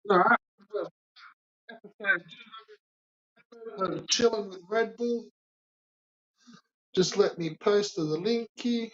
No, I chilling with Red Bull. Just let me post the link here.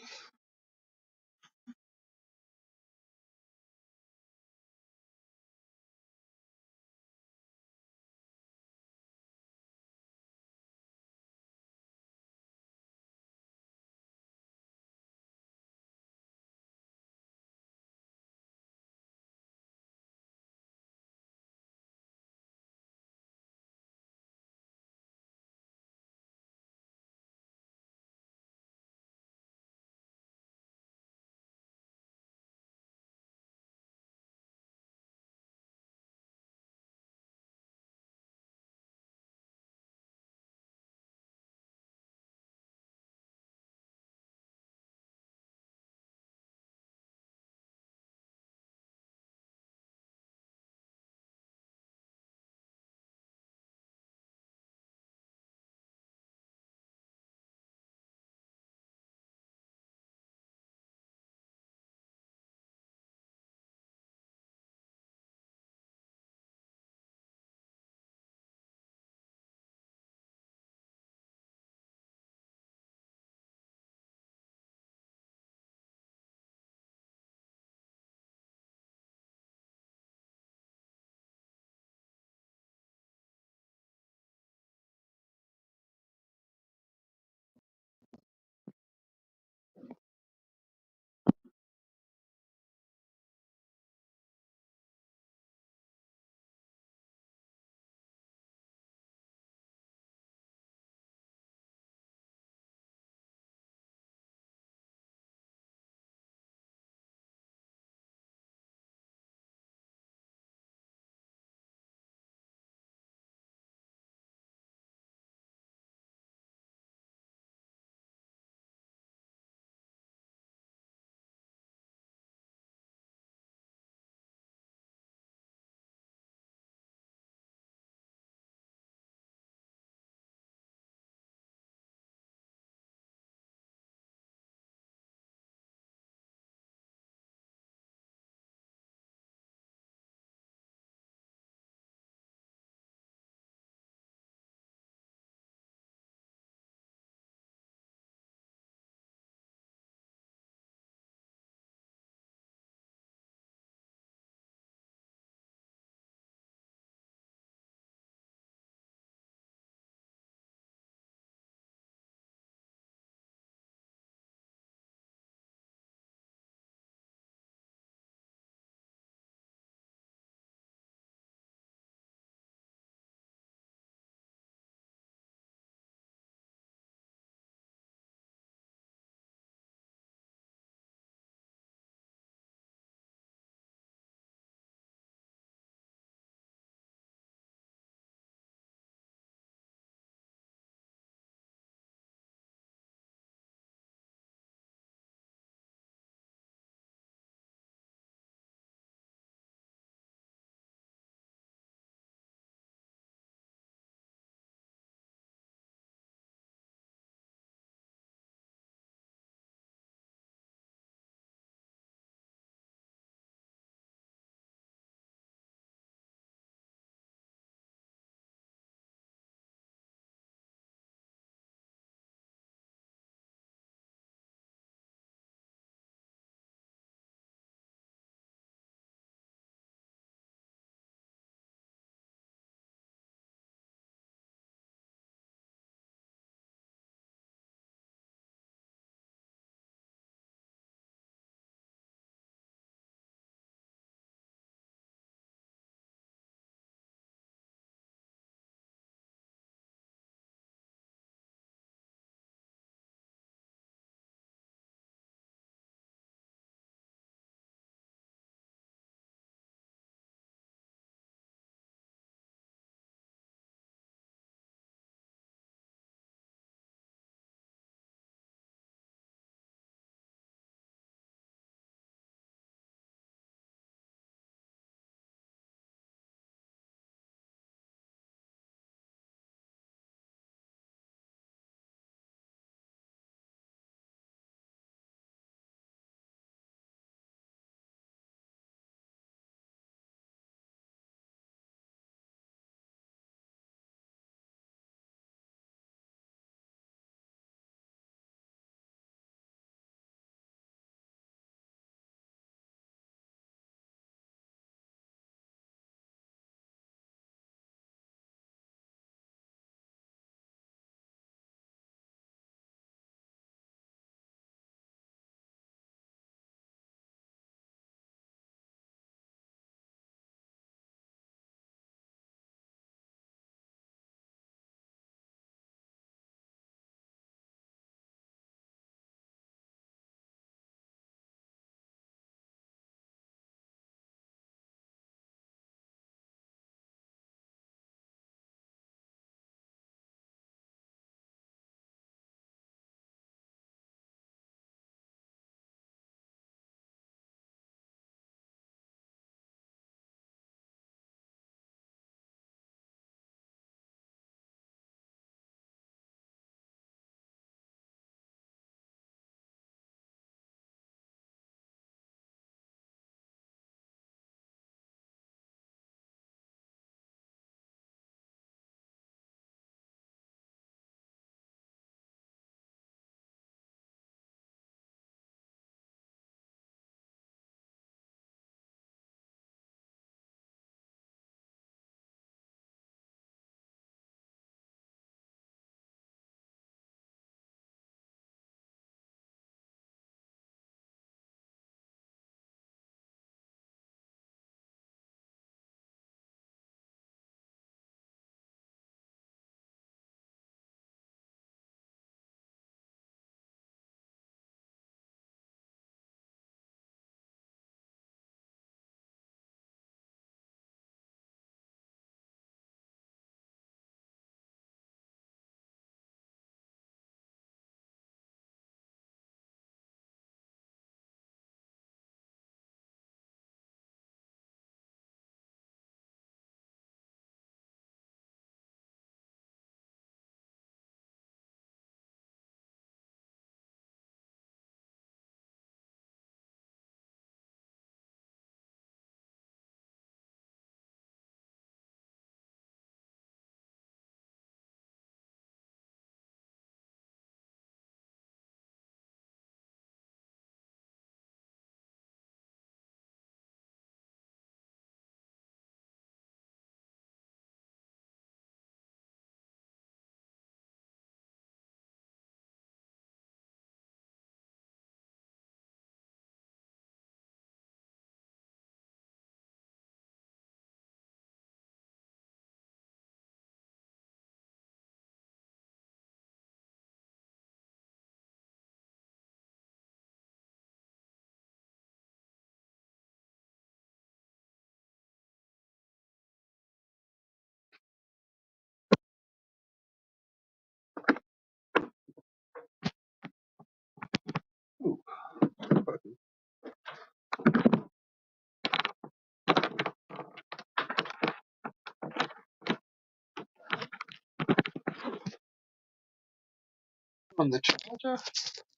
On the charger.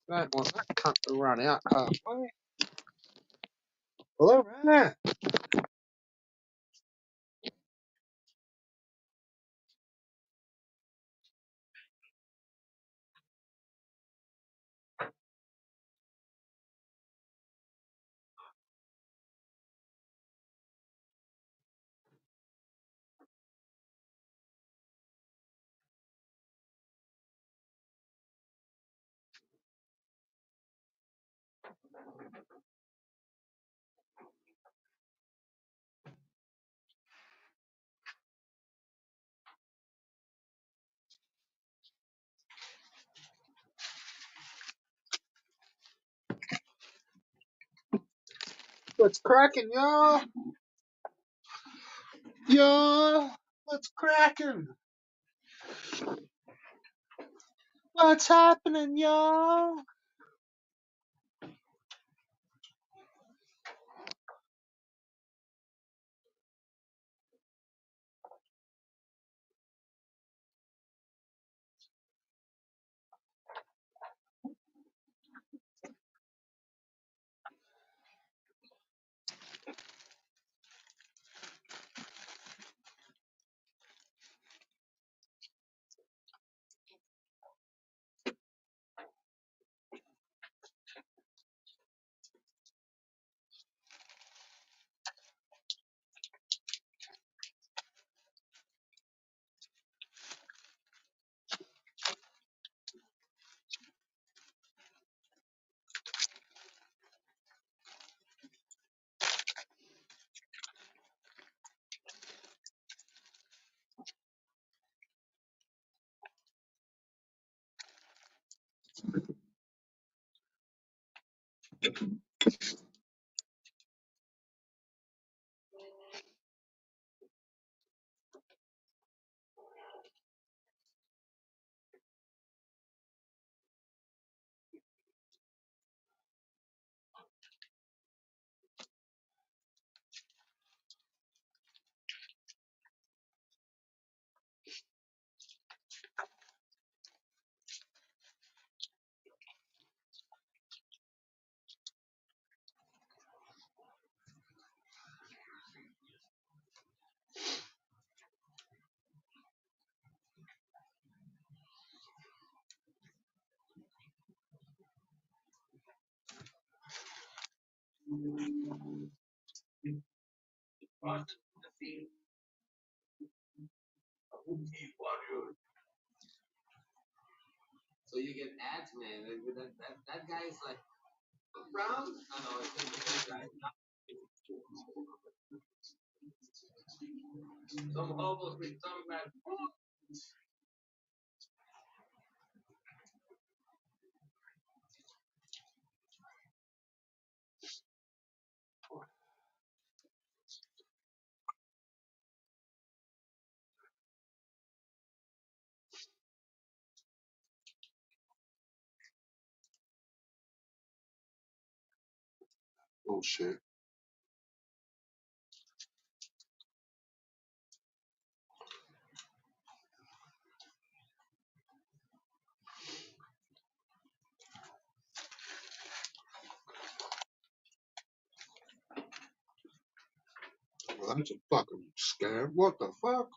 Don't want that cunt to run out halfway. Hello, Renner. What's cracking, y'all? Y'all, what's cracking? What's happening, y'all? Oh, shit. Well, that's a fucking scam. What the fuck?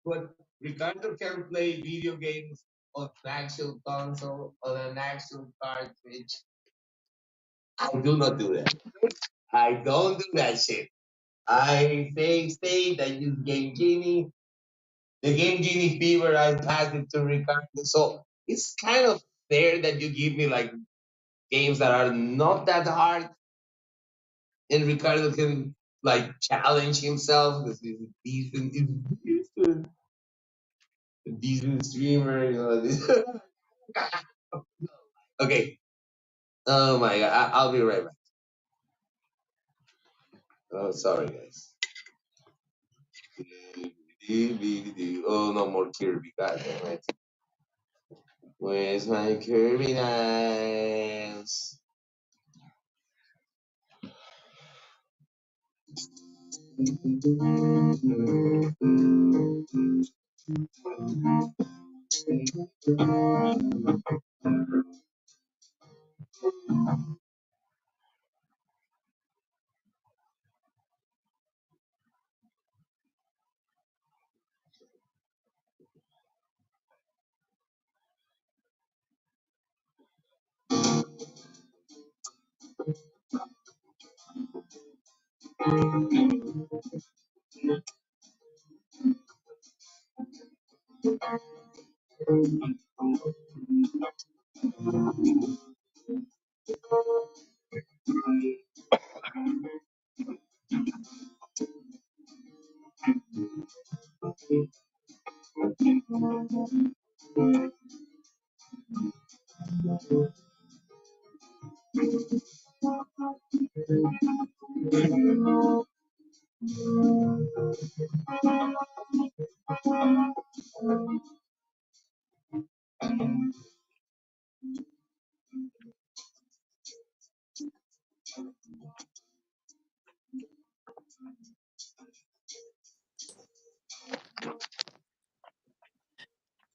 but Ricardo can play video games on an actual console, on an actual cartridge. I do not do that. I don't do that shit. I stay that use Game Genie. The Game Genie fever, I passed it to Ricardo. So it's kind of fair that you give me like games that are not that hard, and Ricardo can like challenge himself because he's a decent streamer. You know. Okay. Oh my god, I'll be right back. Oh, sorry guys. Oh, no more Kirby. God damn it. Where's my Kirby dance?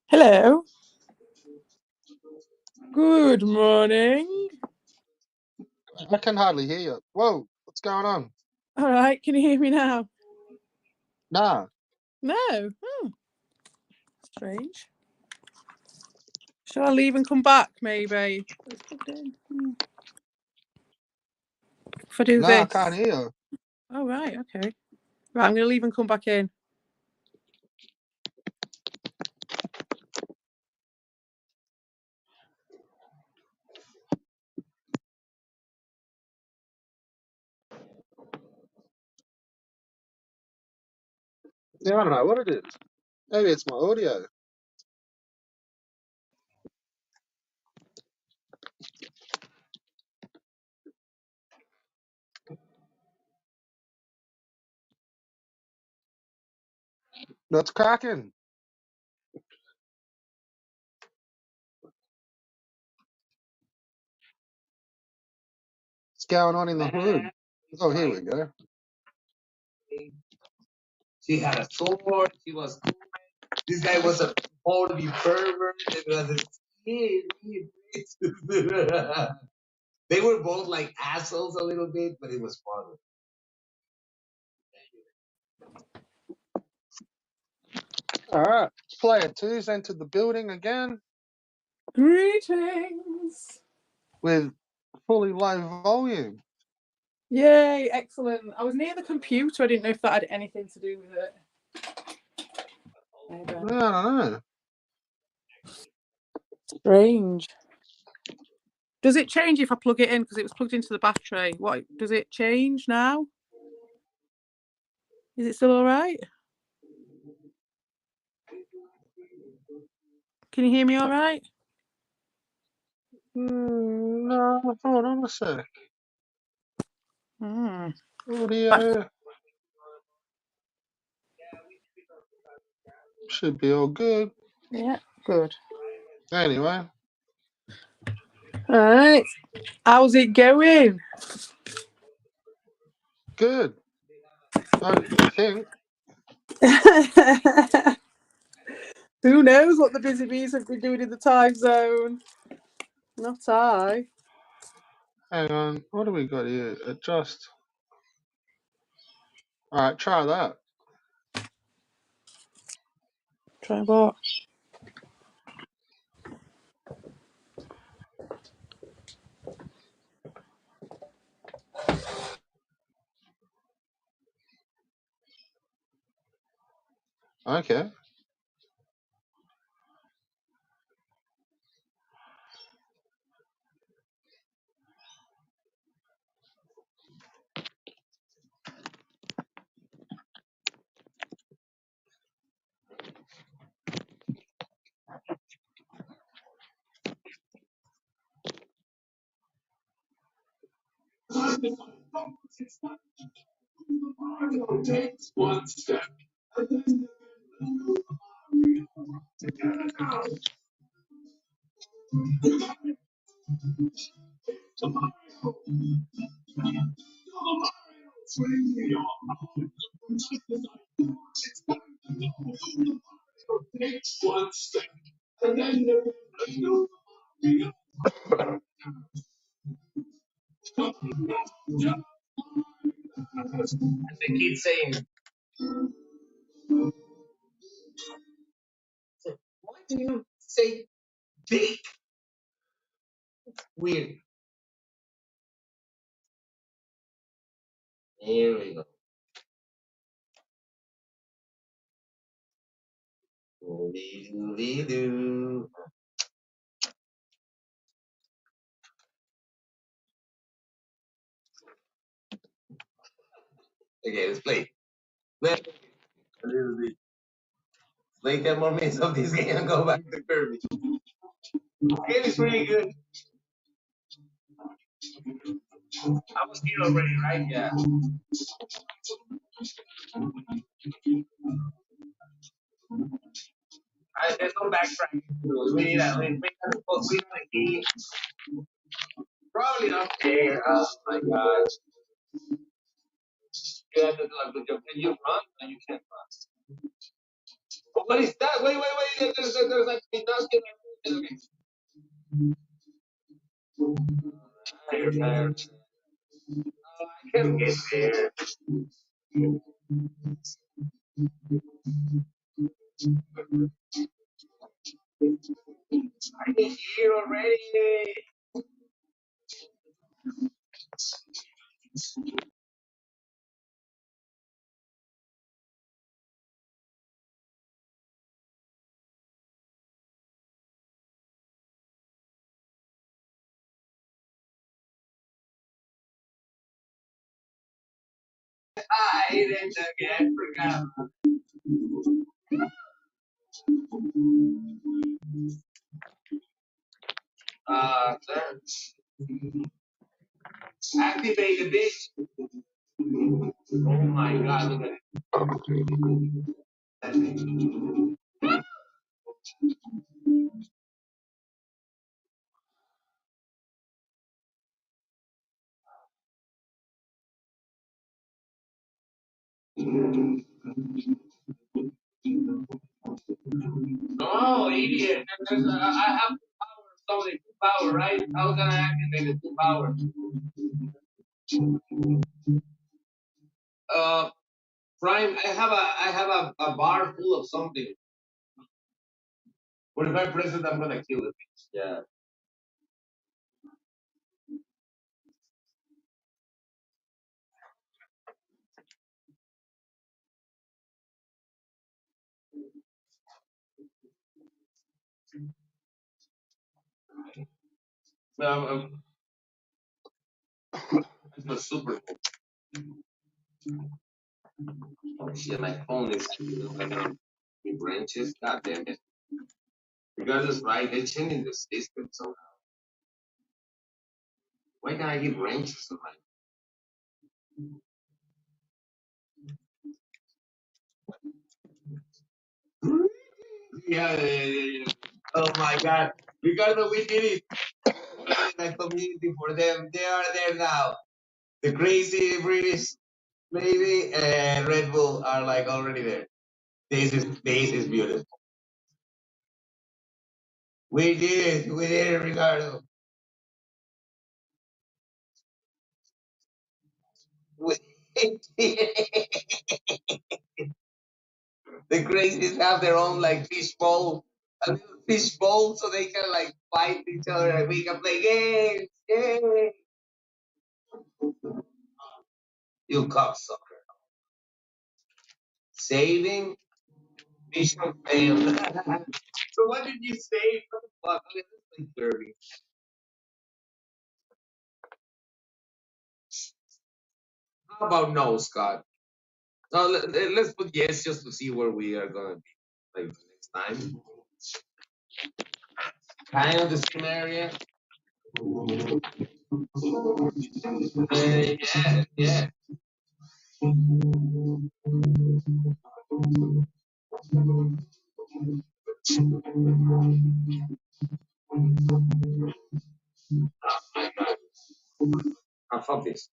Hello. Good morning. I can hardly hear you. Whoa, what's going on? All right, can you hear me now? Nah. No. Oh, strange. Shall I leave and come back, maybe? It's plugged in. If I do No, this. I can't hear you. Oh, right, okay. Right, I'm going to leave and come back in. Yeah, I don't know what it is. Maybe it's my audio. That's cracking. What's going on in the hood? Oh, here we go. She had a sword. She was. This guy was a holy pervert. It was they were both like assholes a little bit, but it was fun. All right. Player two's entered the building again Greetings. with fully low volume. Yay, excellent. I was near the computer. I didn't know if that had anything to do with it. Maybe. I don't know. Strange. Does it change if I plug it in? Because it was plugged into the battery. What does it change now? Is it still all right? Can you hear me all right? No, hold on a sec. Audio should be all good. Yeah, good. Anyway, All right. How's it going? good. I think. Who knows what the busy bees have been doing in the time zone? Not I. Hang on. What do we got here? Adjust. All right, try that. Try what? Okay. And they keep saying, why do you say dick? Weird. Here we go. Doo-dee-doo-dee-doo. Okay, let's play. Let's play 10 more minutes of this game and go back to Kirby. This game is pretty good. I was here already, right? Yeah. There's no backtracking. We need a key. Probably not there. Oh my god. You have to do a good job. Can you run? No, you can't run. But what is that? Wait. There's actually nothing. Okay. There. Oh, I can't get there. I get here already. I didn't again. Forgot. Sir. Activate the bitch. Oh my god, look at it. No, idiot. I have power, something power, right? How can I activate the two power? Uh, Prime, I have a bar full of something. What if I press it? I'm gonna kill it. Yeah. Um, it's not super. Oh shit, my phone is like branches. God damn it. Regardless, right? They're changing the system somehow. Why can't I get branches on my? Yeah. Oh my god. Ricardo, we did it. We did a community for them. They are there now. The crazy British lady and Red Bull are like already there. This is beautiful. We did it. We did it, Ricardo. We did it. The crazies have their own like fish bowl, a little fish bowl, so they can like fight each other and we can play games. Yay! You cocksucker. Saving mission failed. So what did you say? What the fuck? Let's play Kirby. How about no, Scott? No, let's put yes just to see where we are gonna be like next time. Kind of the same area. Yeah, yeah. Oh my god. Oh, fuck this.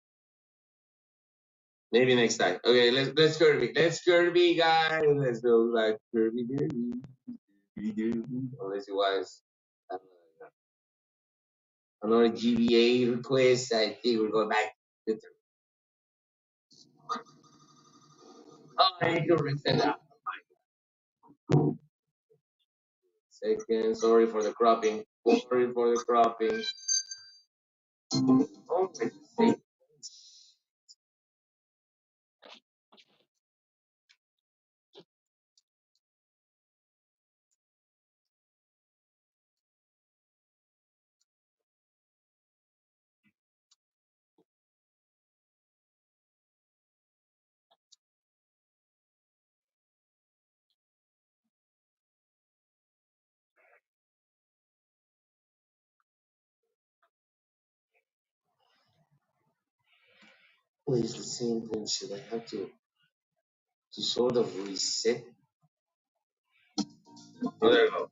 Maybe next time. Okay, let's Kirby. Let's Kirby, guys. Let's go like Kirby, Kirby, Kirby, Kirby. Unless it was uh, another GBA request, I think we're going back to the oh, I need to reset that. Second, sorry for the cropping. Sorry for the cropping. Oh, my is the same thing. Should I have to sort of reset? Oh, there you go.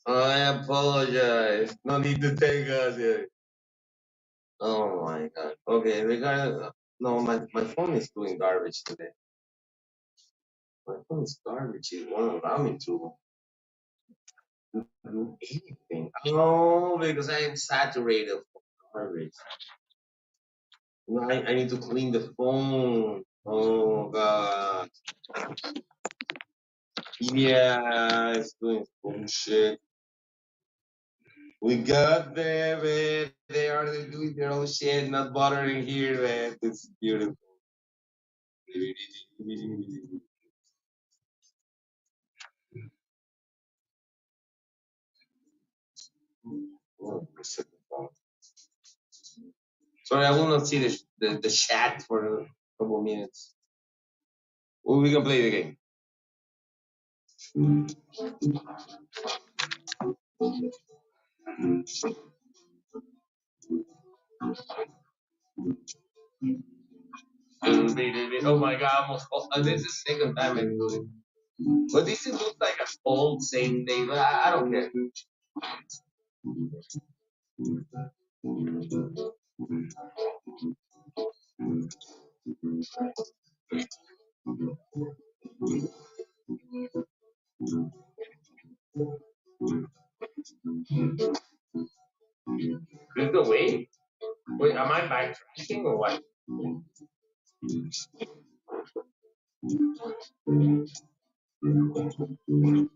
I apologize. No need to thank us here. Oh my god. Okay, regardless. No, my phone is doing garbage today. My phone is garbage. It won't allow me to do anything. Oh, because I am saturated with garbage. No, I need to clean the phone. Oh god. Yeah, it's doing bullshit. We got them, man. They are doing their own shit, not bothering here, man. It's beautiful. Oh, sorry, I will not see the chat for a couple minutes. Well, we can play the game. Oh my god, almost. Oh, this is the second time I'm doing it. But this looks like an old same day, but I don't care. Click the way? Wait, am I backtracking or what?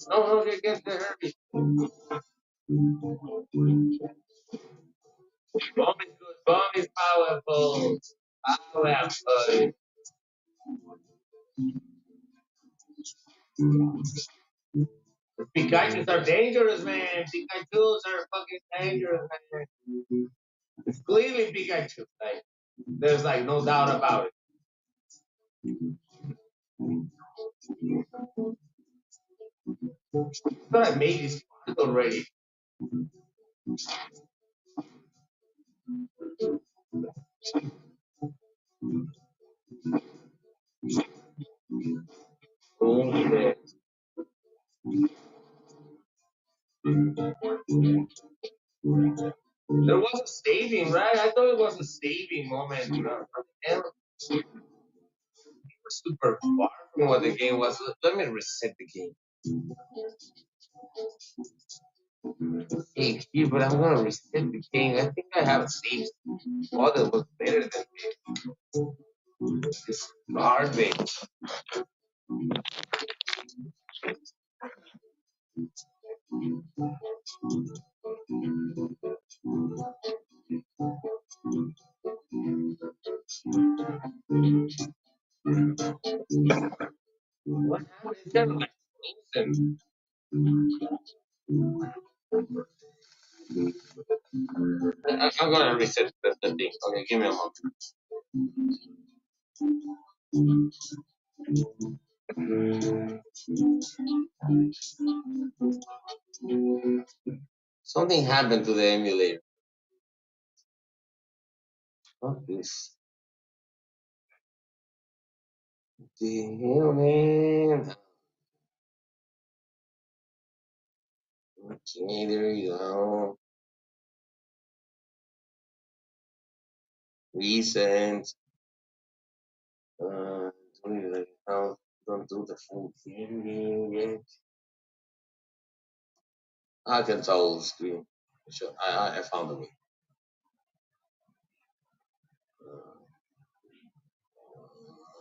No, get the Herbie. Bomb is good. Bomb is powerful. Powerful. Pikachus are dangerous, man. Pikachus are fucking dangerous, man. It's clearly Pikachu. Like, there's like no doubt about it. But I made this already. Oh, yeah. There was a saving, right? I thought it was a saving moment. And we were super far from what the game was. Let me reset the game. Hey, here, but I'm gonna reset the game. I think I have a save model was better than this garbage. What happened? It's kind of like frozen. I'm gonna reset the thing. Okay, give me a moment. Something happened to the emulator. What this? The hell, man? Okay, there you go. Recent. Uh, don't do the full thing yet. I can tell the screen. Sure, I found a way.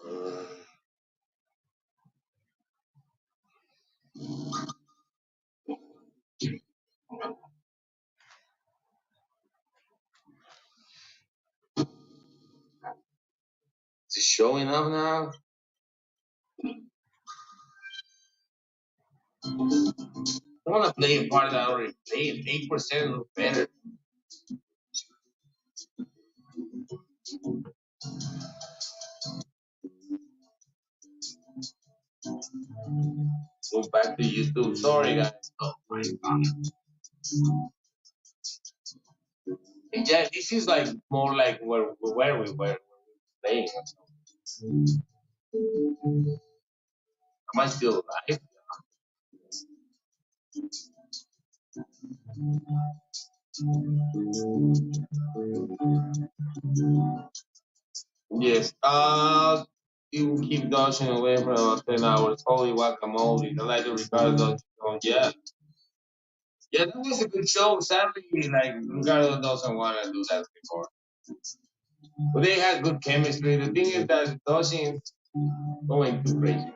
Uh, is it showing up now? I want to play a part that I already played. 8% or better. Go back to YouTube. Sorry, guys. Oh my god. Yeah, this is like more like where we were playing. Am I still alive? Yes. You keep dodging away for about 10 hours. Holy guacamole. I like the Ricardo dodging. Yeah. Yeah, that was a good show. Sadly, like Ricardo doesn't want to do that before. But they had good chemistry. The thing is that Dodging is going too crazy.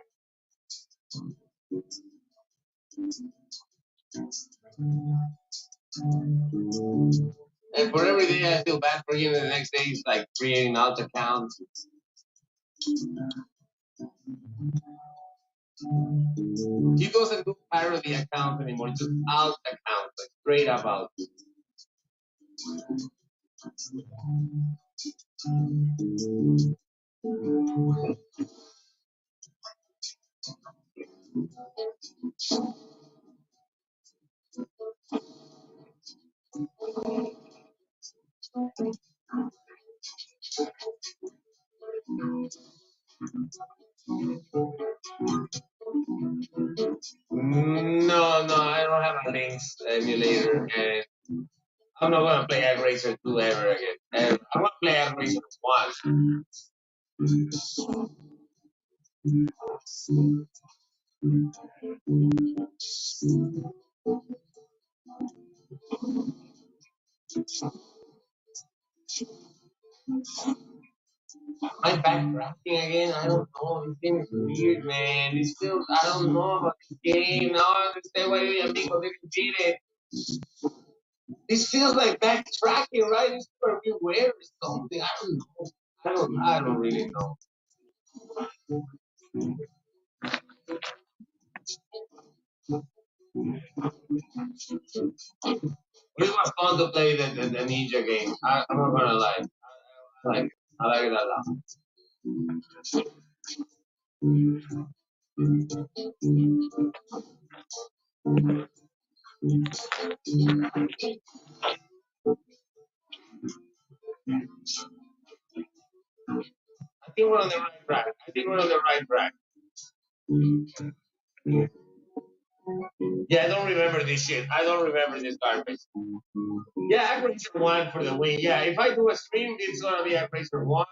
And for every day I feel bad for him, the next day he's like creating alt accounts. He doesn't do parody accounts anymore, just alt accounts, like straight up out. No, no, I don't have a Lynx emulator, and I'm not gonna play Egg Racer 2 ever again. And I'm gonna play Egg Racer 1. Am I backtracking again? I don't know. This game is weird, man. This feels, I don't know about this game. Now I understand why you amigos didn't beat it. This feels like backtracking, right? This is where we were or something. I don't know. I don't really know. It was fun to play the ninja game. I'm not gonna lie. I like it. I like it a lot. I think we're on the right track. I think we're on the right track. Yeah, I don't remember this shit. I don't remember this garbage. Yeah, Agracer 1 for the win. Yeah, if I do a stream, it's gonna be Agracer 1.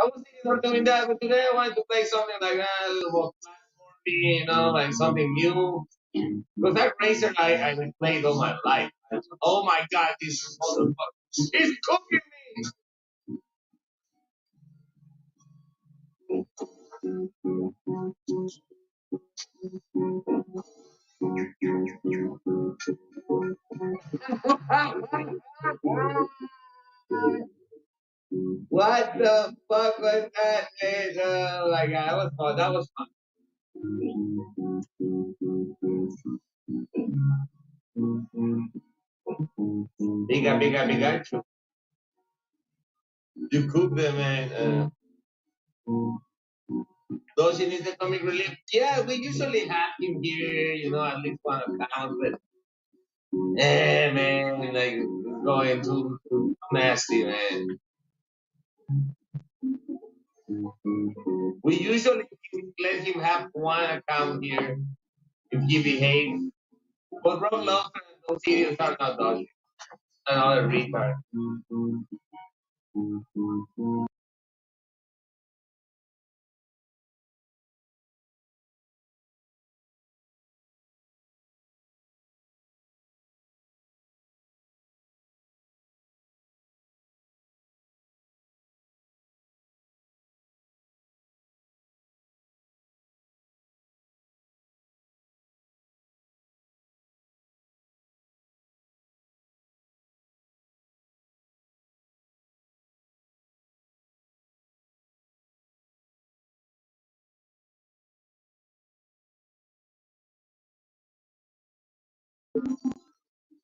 I was thinking of doing that, but today I wanted to play something like that, a little more platform. be, like something new. Because that racer I replayed all my life. Oh my god, this motherfucker. He's cooking me! What the fuck was that, man? Oh my god, that was fun. That was fun. Bigga. You cook them, man. Those in the comic relief. Yeah, we usually have him here, at least one account, but man, like going too nasty, man. We usually let him have one account here if he behaves. But Rob Lover and those idiots are not dodgy. Another retard.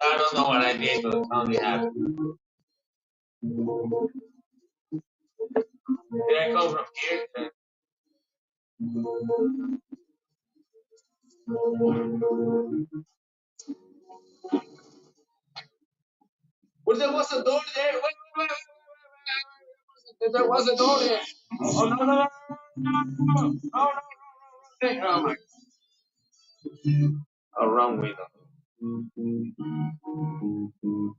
I don't know what I did, but only happened. Did I come from here? Well, there was a door there. Wait. There was a door there. Oh, no. Oh, my. Oh, wrong window.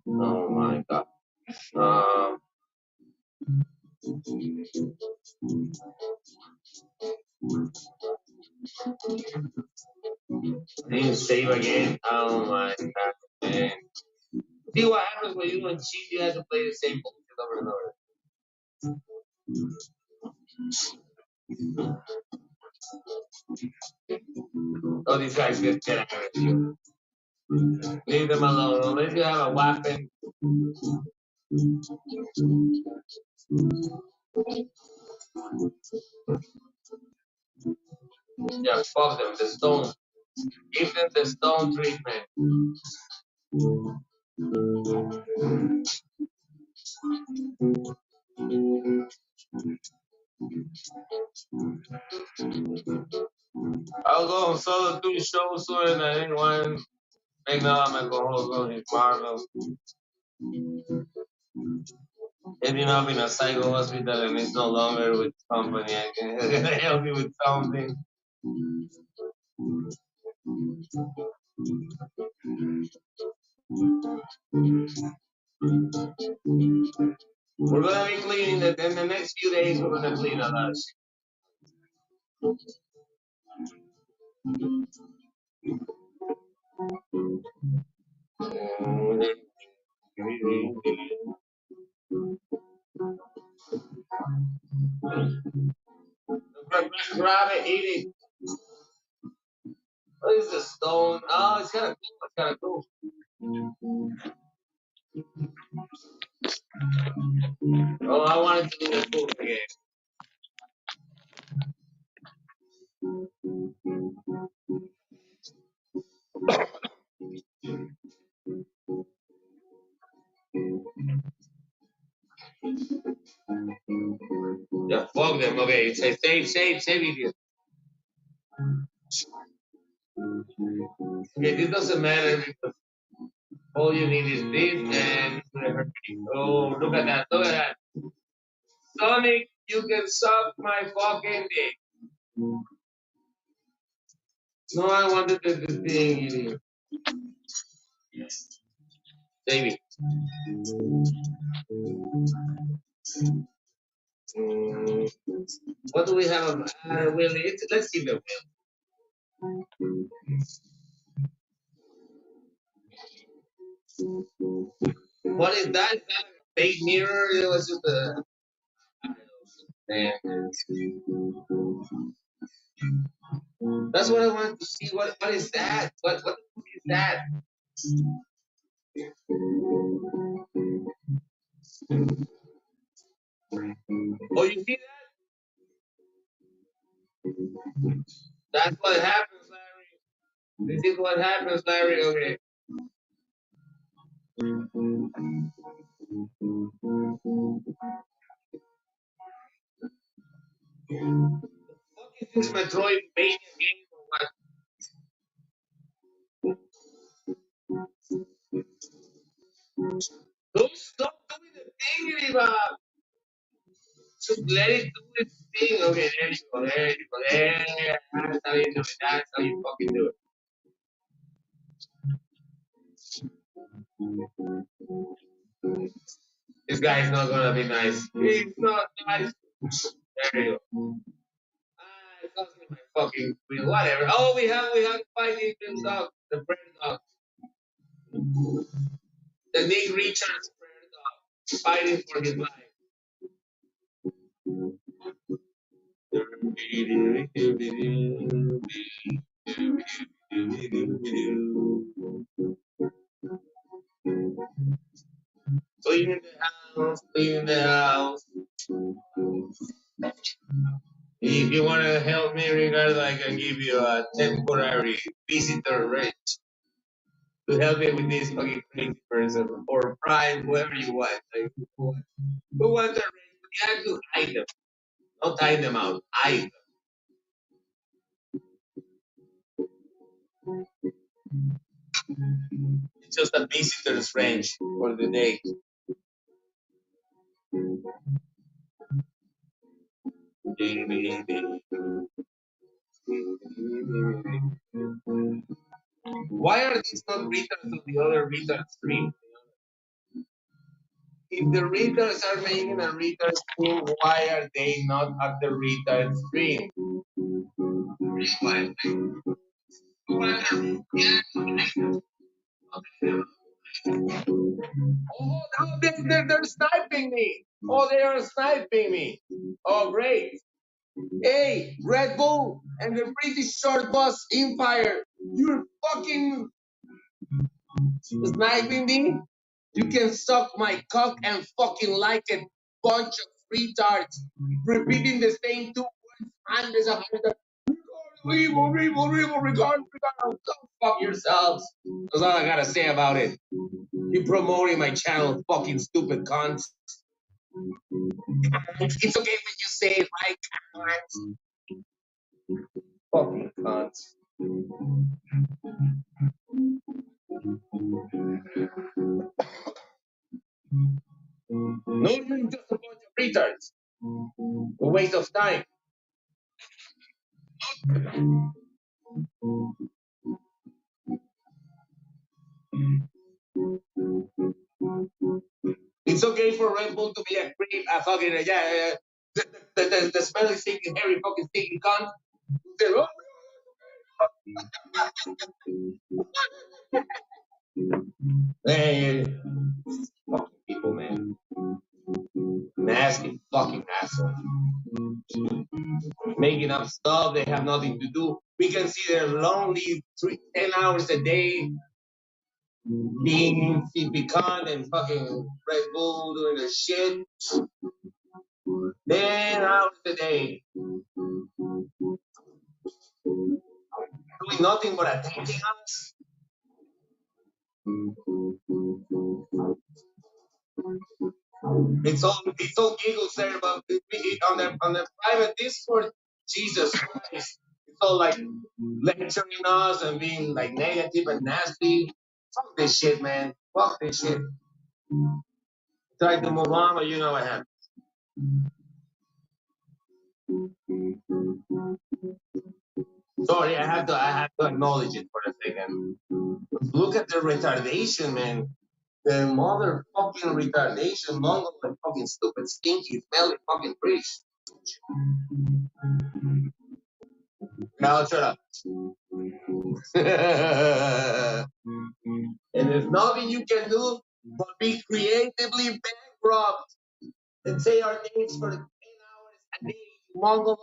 Oh, my God. Um, didn't save again. Oh, my God, man. See what happens when you don't cheat? You have to play the same bullshit over and over. Oh, these guys get out of here. Leave them alone. Unless you have a weapon. Yeah, fuck them. The stone. Give them the stone treatment. I'll go on solo 2 shows soon, and I didn't want to make now I'm go his Marvel. Ending up in a psycho hospital and it's no longer with company. I can help you with something. We're gonna be cleaning it in the next few days. We're gonna clean a lot of shit. Grab it, eat it. What is the stone? Oh, it's kind of cool. It's kind of cool. Oh, I wanted to do the cool again. Yeah, fuck them. Okay, say save it. Okay, this doesn't matter because all you need is this and oh, look at that, look at that. Sonic, you can suck my fucking dick. No, I wanted the thing. Save it. What do we have? Willie, let's keep it Will. What is that? Is that a fake mirror? It was just a. Man, that's what I wanted to see. What is that? What is that? Oh, you see that? That's what happens, Larry. This is what happens, Larry. Okay. What is this Metroidvania game or what? Don't stop doing the thing, Riva. Just let it do its thing. Okay, there you go. There you go. There. That's how you do it. That's how you fucking do it. This guy's not gonna be nice. He's not nice. There you go. It cost me my fucking wheel. Whatever. Oh, we have fighting this dog, the prayer dog, the Nick Richards prayer dog, fighting for his life. Cleaning the house, cleaning the house. If you want to help me, Ricardo, I can give you a temporary visitor rate to help me with this fucking crazy person or Prime, whoever you want. Like, who wants a rate? You have to hide them. Don't hide them out. Hide them. It's just a visitor's range for the day. Why are these not retards to the other retard stream? If the retards are making a retard stream, why are they not at the retard stream? Oh, now they're sniping me. Oh, they are sniping me. Oh, great. Hey, Red Bull and the British short bus Empire, you're fucking sniping me? You can suck my cock and fucking like a bunch of retards repeating the same two words hundreds of hundreds. Regard. Go fuck yourselves. That's all I gotta say about it. You promoting my channel, fucking stupid cunts. It's okay when you say it, right? Fucking cunts. No, you're just a bunch of retards. A waste of time. It's okay for Red Bull to be a creep, a fucking yeah. The smelly, stinking, hairy, fucking stinking cunt. Man, fucking people, man. Nasty fucking asshole. Making up stuff, they have nothing to do. We can see they're lonely 10 hours a day being pecan and fucking Red Bull doing their shit. 10 hours a day. Doing nothing but attacking us. It's all giggles there, but on the private Discord, Jesus Christ. It's all like lecturing us and being like negative and nasty. Fuck this shit, man. Fuck this shit. Try to move on, but you know what happened. Sorry, I have to acknowledge it for a second. Look at the retardation, man. The motherfucking retardation, Mongol, and fucking stupid, stinky, smelly, fucking British. Now shut up. And there's nothing you can do but be creatively bankrupt and say our names for 10 hours a day, you mongoloids.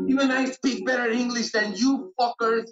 Even I speak better English than you fuckers.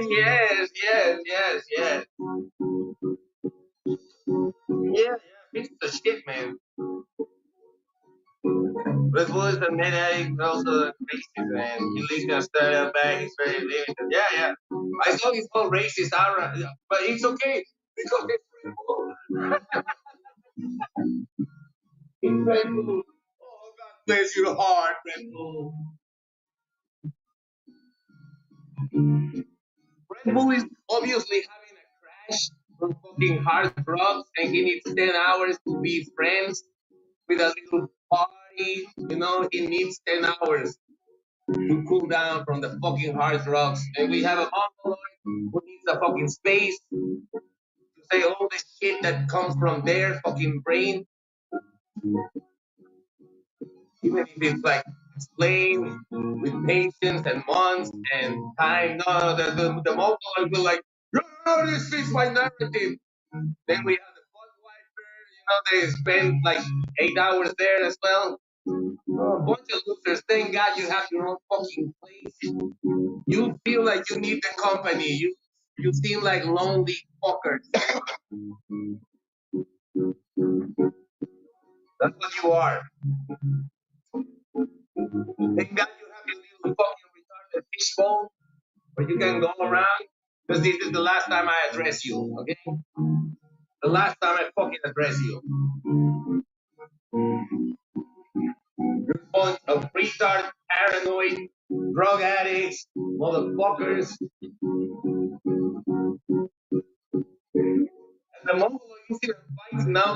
Yes, yes, yes, yes. Yeah, piece of shit, man. Red Bull is the mid also racist, man. He leaves the style back, he's very limited. Yeah, yeah. I saw his whole racist aura, but it's okay because it's Red Bull. It's Red Bull. Oh, God bless your heart, Red Bull. Red Bull is obviously having a crash from fucking hard drugs and he needs 10 hours to be friends with a little party. You know, he needs 10 hours to cool down from the fucking hard drugs. And we have a mongoloid who needs a fucking space to say all the shit that comes from their fucking brain, even if it's like explained with patience and months and time. No, the mongoloid will like, no, this fits my narrative. Then we have the Budweiser, they spend like 8 hours there as well. A bunch of losers. Thank God you have your own fucking place. You feel like you need the company. You seem like lonely fuckers. That's what you are. Thank God you have your little fucking retarded fishbowl where you can go around. Because this is the last time I address you, okay? The last time I fucking address you. You're a bunch of retard, paranoid, drug addicts, motherfuckers. The Mongol incident fights now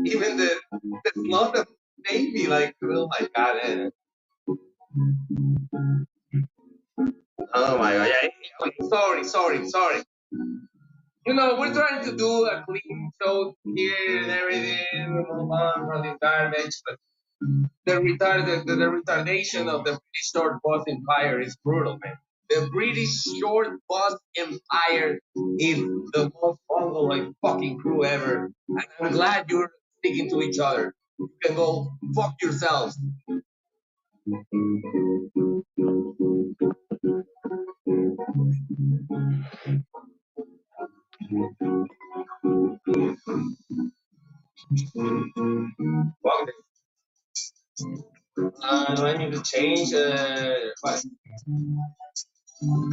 even the slot of Navy, like, oh my god, Oh my god. Yeah, sorry. We're trying to do a clean show here and everything, move on from this garbage, but the retardation of the British short bus empire is brutal, man. The British short bus empire is the most mongoloid fucking crew ever. And I'm glad you're sticking to each other. You can go fuck yourselves. Fuck it. Do I need to change? What?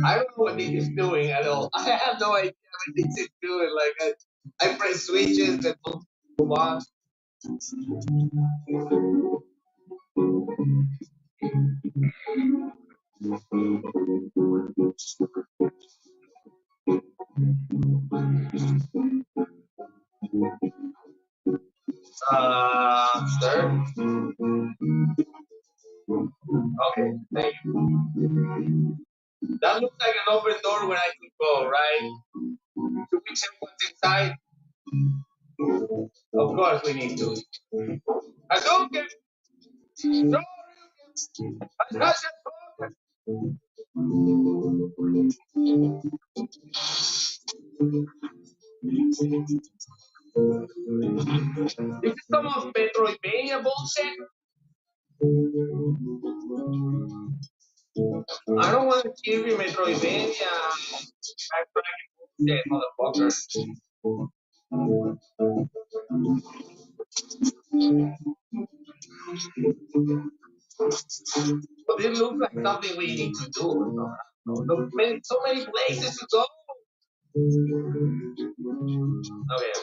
I don't know what this is doing at all. I have no idea what this is doing. Like I press switches and move on. Sir. Okay, thank you. That looks like an open door where I could go, right? Should we check what's inside? Of course we need to. Hadouken! No! Hadouken! This is some of Metroidvania bullshit. I don't want to give you Metroidvania backtracking bullshit, motherfucker. But it looks like something we need to do. So many places to go. Okay.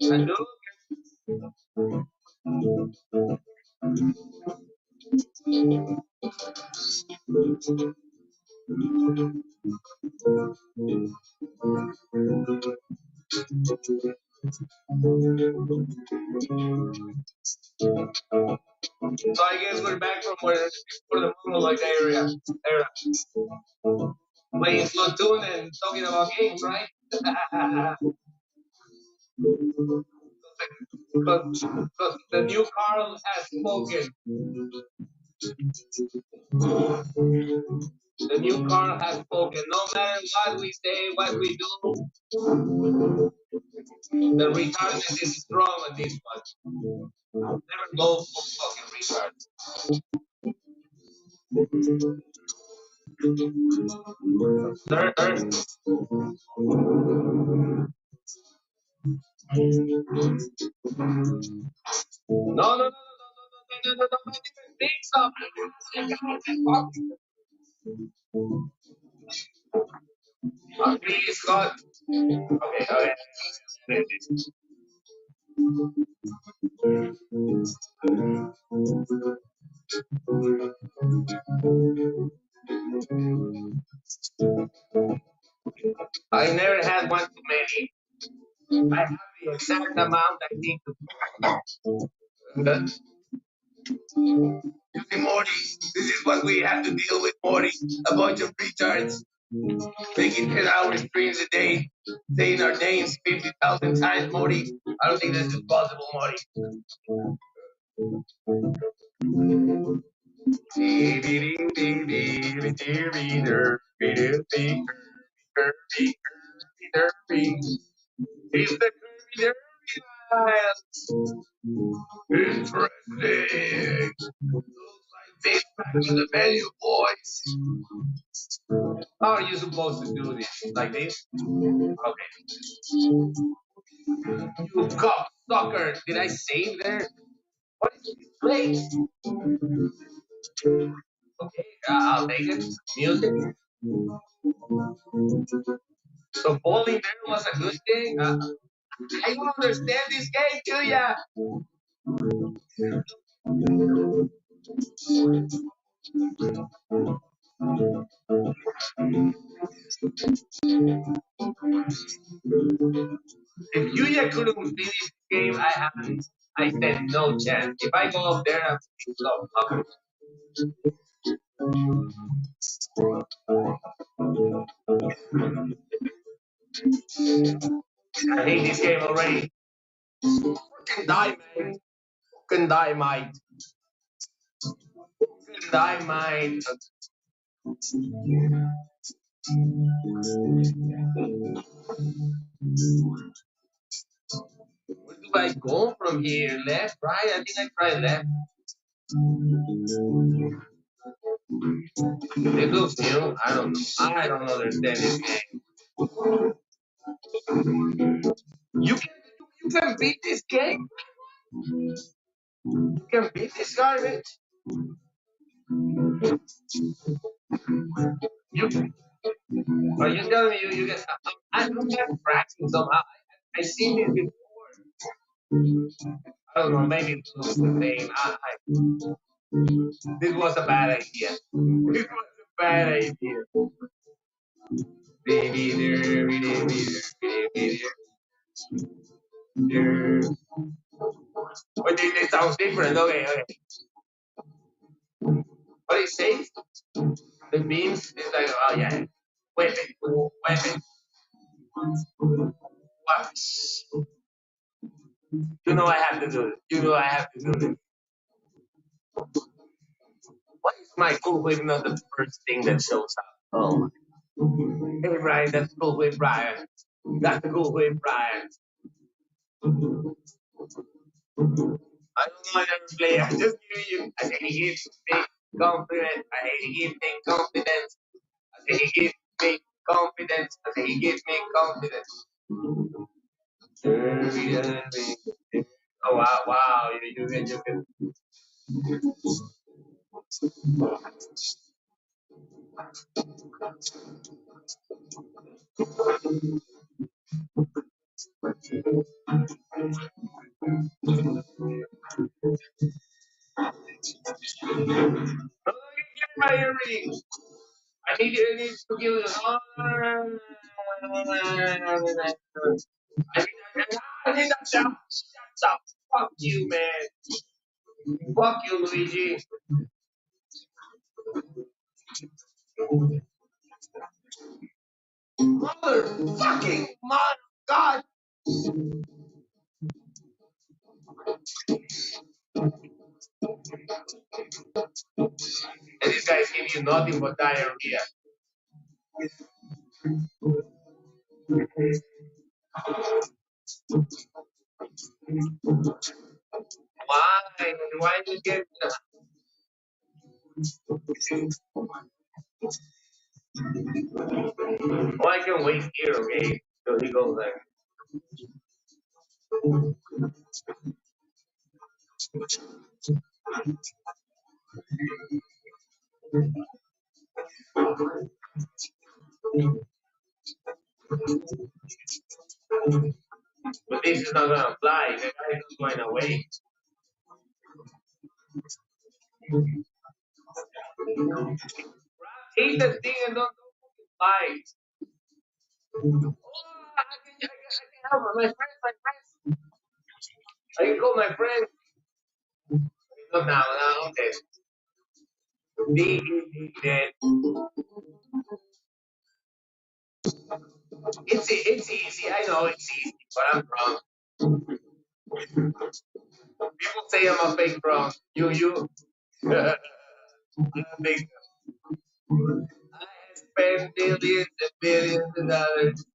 And look, so I guess we're back from where for the Mongoloid era. Playing Splatoon and talking about games, right? Because the new Carl has spoken. The new Carl has spoken. No matter what we say, what we do, the retardedness is strong on this one. Never go for fucking retard. Sir. No, I didn't think so. Please, God. Okay. I never had one too many. I have the exact amount I need to. You see, Morty, this is what we have to deal with, Morty. A bunch of retards taking 10 hours streams a day, saying our names 50,000 times, Morty. I don't think this is possible, Morty. He's the Kirby Derby. Interesting. This back to the menu, boys. How are you supposed to do this? Like this? Okay. You cocksucker. Did I save there? What is this place? Okay, I'll take it. Music. So bowling there was a good thing. I don't understand this game, do ya? If Yuya couldn't finish this game, I stand no chance. If I go up there, I'm slow. Okay. I hate this game already. Fucking die, man. Fucking die, mate. Fucking die, mate. Where do I go from here? Left, right? I think I tried left. It looks new. I don't know. I don't understand this game. You can beat this game. You can beat this garbage. You are you telling me you can? I'm not practicing some. I seen this before. I don't know. Maybe it looks the same. This was a bad idea. This was a bad idea. Baby, there, baby, baby, there. But it sounds different. Okay, okay. What it says? The beams is like, oh yeah, weapon, weapon. What? You know I have to do it. You know I have to do it. Why is my cool whip not the first thing that shows up? Oh, hey Brian, that's cool whip, Brian. That's the cool whip, Brian. I don't know another player. I just give you. I say he gives me confidence. I say he gives me confidence. I say he gives me confidence. I say he gives me confidence. Oh wow, wow! You can. No, no, you get my earrings. I need to give it. I need that shot. Shut up. Fuck you, man. Fuck you, Luigi. Motherfucking mother God. And these guys give you nothing but diarrhea. Why? Why you get? Oh, I can wait here, okay? So he goes like, but this is not gonna fly. The guy is going away. Eat the thing and don't fly. Oh, I can help her. My friends, my friends. I can call my friend. Look now, okay. Dead. It's easy. I know it's easy, but I'm wrong. People say I'm a fake wrong. You. I'm a fake. I spent billions and billions of dollars.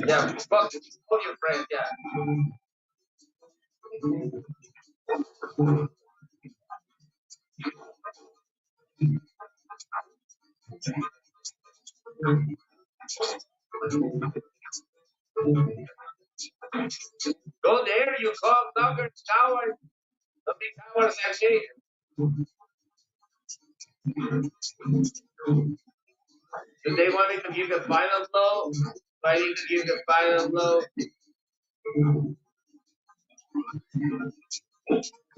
Yeah, fuck call your friend. Yeah. Go there. You call Tucker Tower. The big towers that day. Do they want me to give the final blow? Do I need to give the final blow?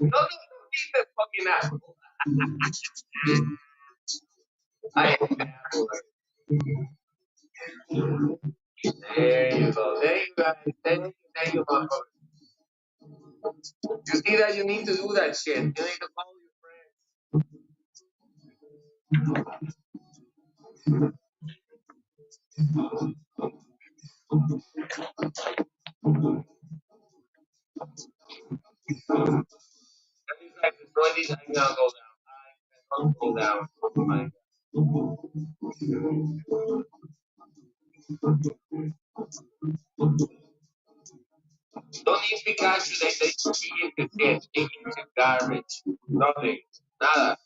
No, don't eat the fucking apple. I ate the apple. There you go. There you go. guys. Thank you, Marco. You see that you need to do that shit. You need to follow your friends. That is like the 20 I now go down. I cannot go down. Oh my Don't eat Pikachu, they eat the shit. They eat the garbage. Nothing. Nada.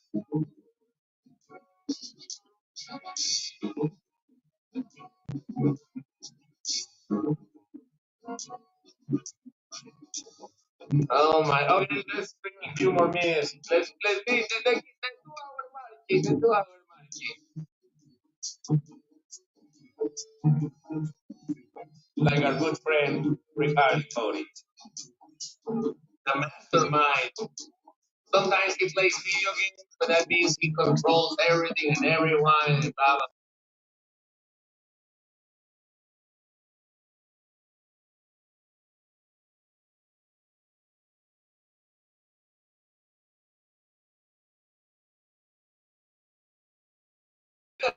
Oh my, oh, let's bring a few more minutes. Let's do our magic. Let's do our magic. Like our good friend Ricardo Cody, the mastermind. Sometimes he plays video games, but that means he controls everything and everyone and blah blah.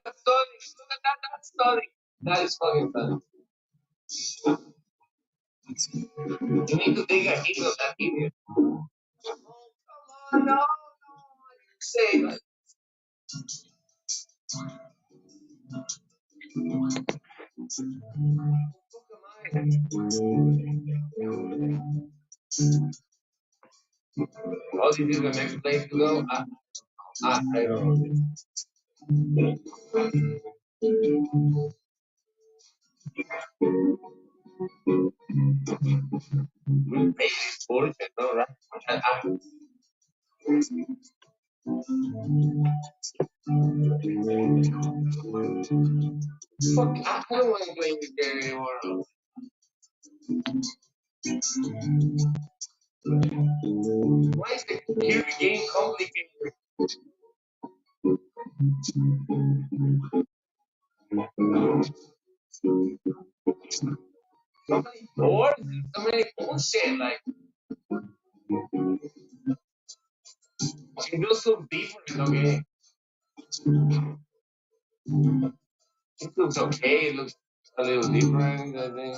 That's studying. Look at that. That's studying. That is fucking funny. You need to take a hit of that idiot. Oh, come on, no, no. Say like, oh, this is the next place to go. I don't know. Maybe it's bullshit, no, right? Fuck, I don't want to play this game anymore. Why is the Kirby game complicated? So many doors, so many bullshit. Like, it feels so different, okay? It looks okay, it looks a little different, I think.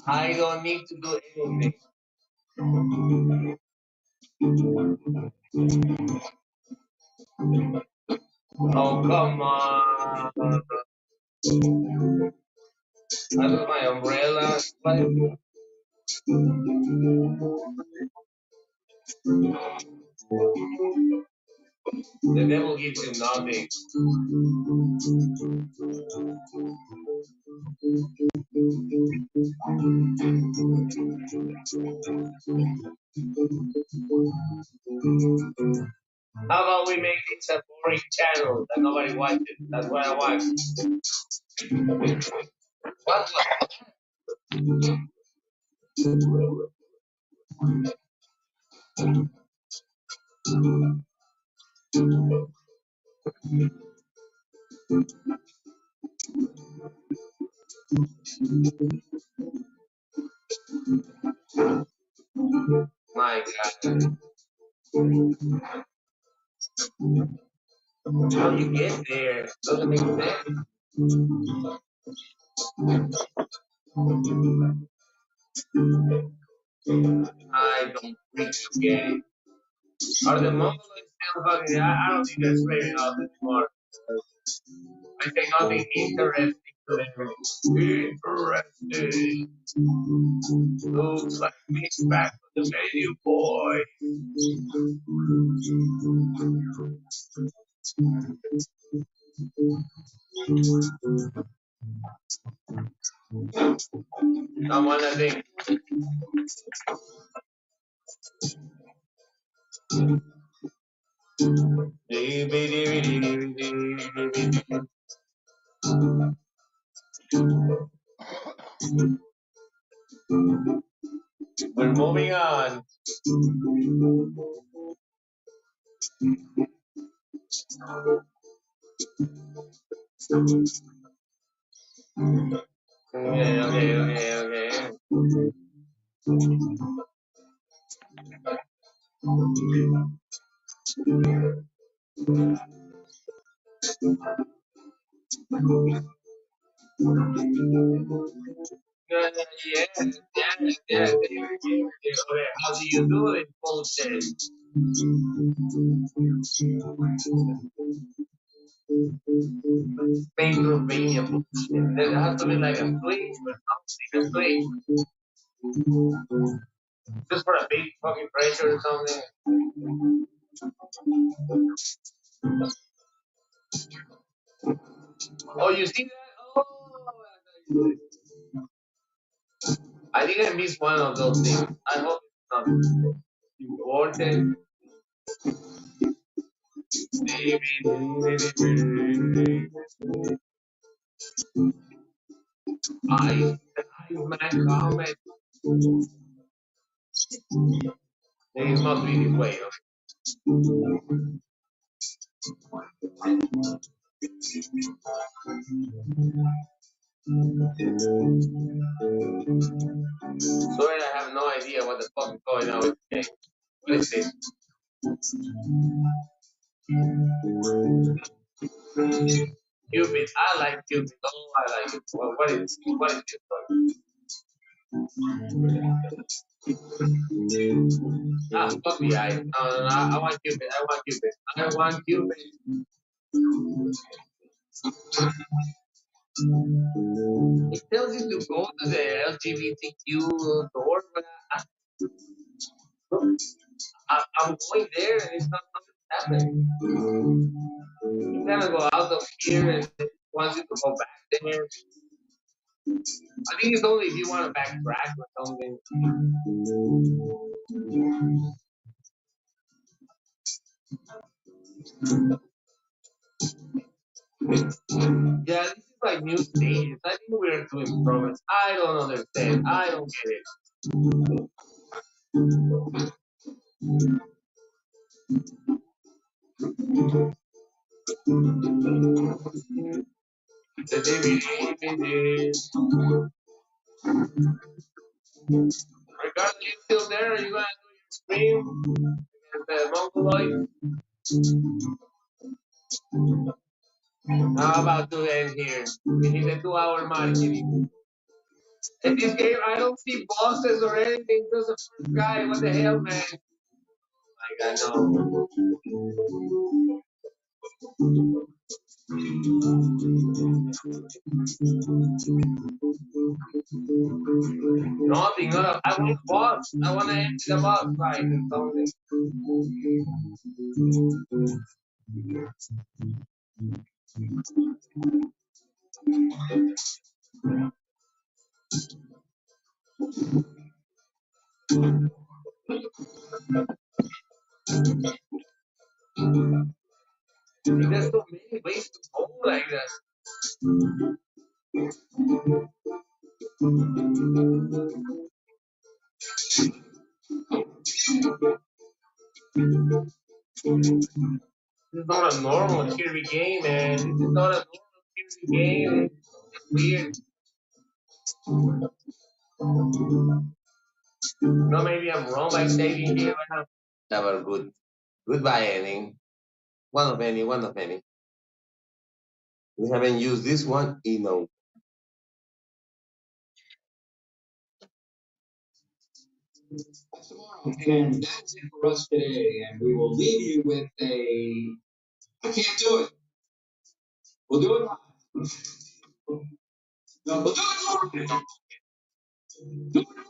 I don't need to do anything. Oh, come on. I lose my umbrella. Like, the devil gives you nothing. How about we make this a boring channel that nobody watches? That's what I watch. What? My God. How you get there? Doesn't make sense. I don't think you get it. Are the Mongoloids still fucking? I don't think they're spreading out anymore. I say nothing interesting to them. Interesting. Looks like mixed back to the menu, boy. I wanna think. We're moving on. Okay, okay, okay, okay. Yeah, yes, yes, yes. Okay, how do you do it? Bullshit. Pennsylvania bullshit. There has to be like a switch or something, a switch. Just for a big fucking pressure or something. Oh, you see that? Oh, I think I missed one of those things. I hope it's not important. I, man, comment. It must be this way. Okay? Sorry, I have no idea what the fuck is going on with the game. What is this? Cupid. I like Cupid. Oh, I like it. What is this? Ah, fuck the eye. No, no, no. I want Cupid. I want Cupid. I want Cupid. It tells you to go to the LGBTQ door, but I'm going there and it's not happening. You gotta go out of here and it wants you to go back there. I think it's only if you want to backtrack or something. Yeah, this is like new stages. I think we're doing progress. I don't understand. I don't get it. The DVD. Regardless, you still there? Are you gonna do your stream? The Mongoloid? How about to end here? We hit the 2 hour mark. In this game, I don't see bosses or anything. Just a first guy. What the hell, man? Like, I know. Nothing. No, I want boss. I want to end the boss fight or something. There's so many ways to go like that. This is not a normal Kirby game, man. This is not a normal Kirby game. It's weird. No, maybe I'm wrong by saying here. Never good. Goodbye, ending. One of any, one of any. We haven't used this one in a And that's it for us today. And we will leave you with a. I can't do it. We'll do it live. No, we'll do it live. Do it live.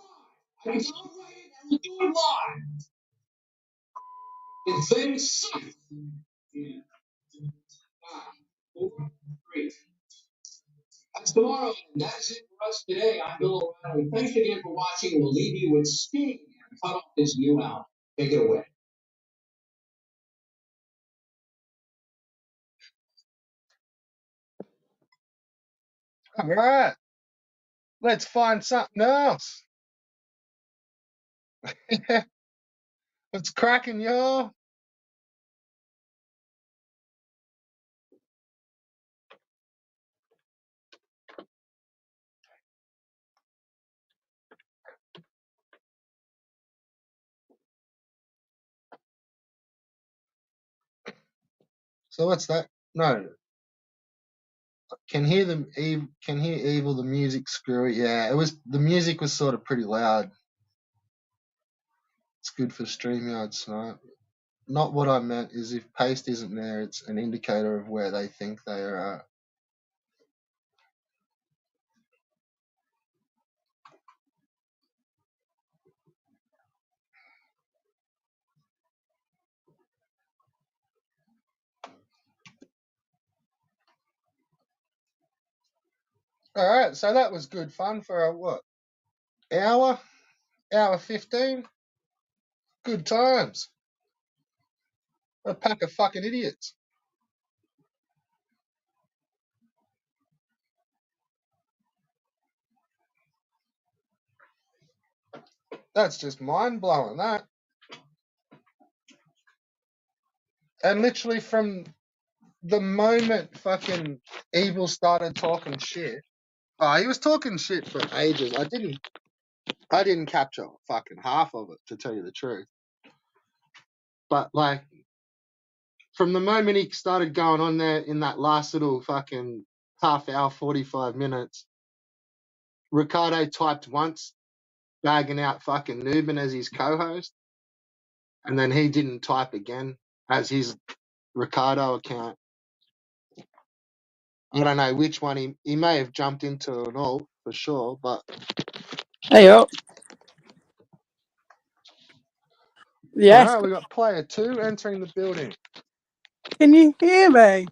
I can tell it right and we'll do it live. And things suck. Yeah. 5, 4, 3. That's tomorrow. And that's it for us today. I'm Bill O'Reilly. Thanks again for watching. We'll leave you with Sting and cut off this new album. Take it away. All right. Let's find something else. What's cracking, y'all? So what's that? No, can hear them. Can hear evil. The music screwy. Yeah, it was. The music was sort of pretty loud. It's good for StreamYard Snipe. Not what I meant is if paste isn't there, it's an indicator of where they think they are at. All right, so that was good fun for a what? Hour 15. Good times. A pack of fucking idiots. That's just mind blowing. That. And literally from the moment fucking Evil started talking shit. Oh, he was talking shit for ages. I didn't capture fucking half of it, to tell you the truth. But like from the moment he started going on there in that last little fucking half hour, 45 minutes, Ricardo typed once, bagging out fucking Newman as his co-host, and then he didn't type again as his Ricardo account. I don't know which one he may have jumped into an alt for sure, but Hey up. all Yes. right, we got player 2 entering the building. Can you hear me?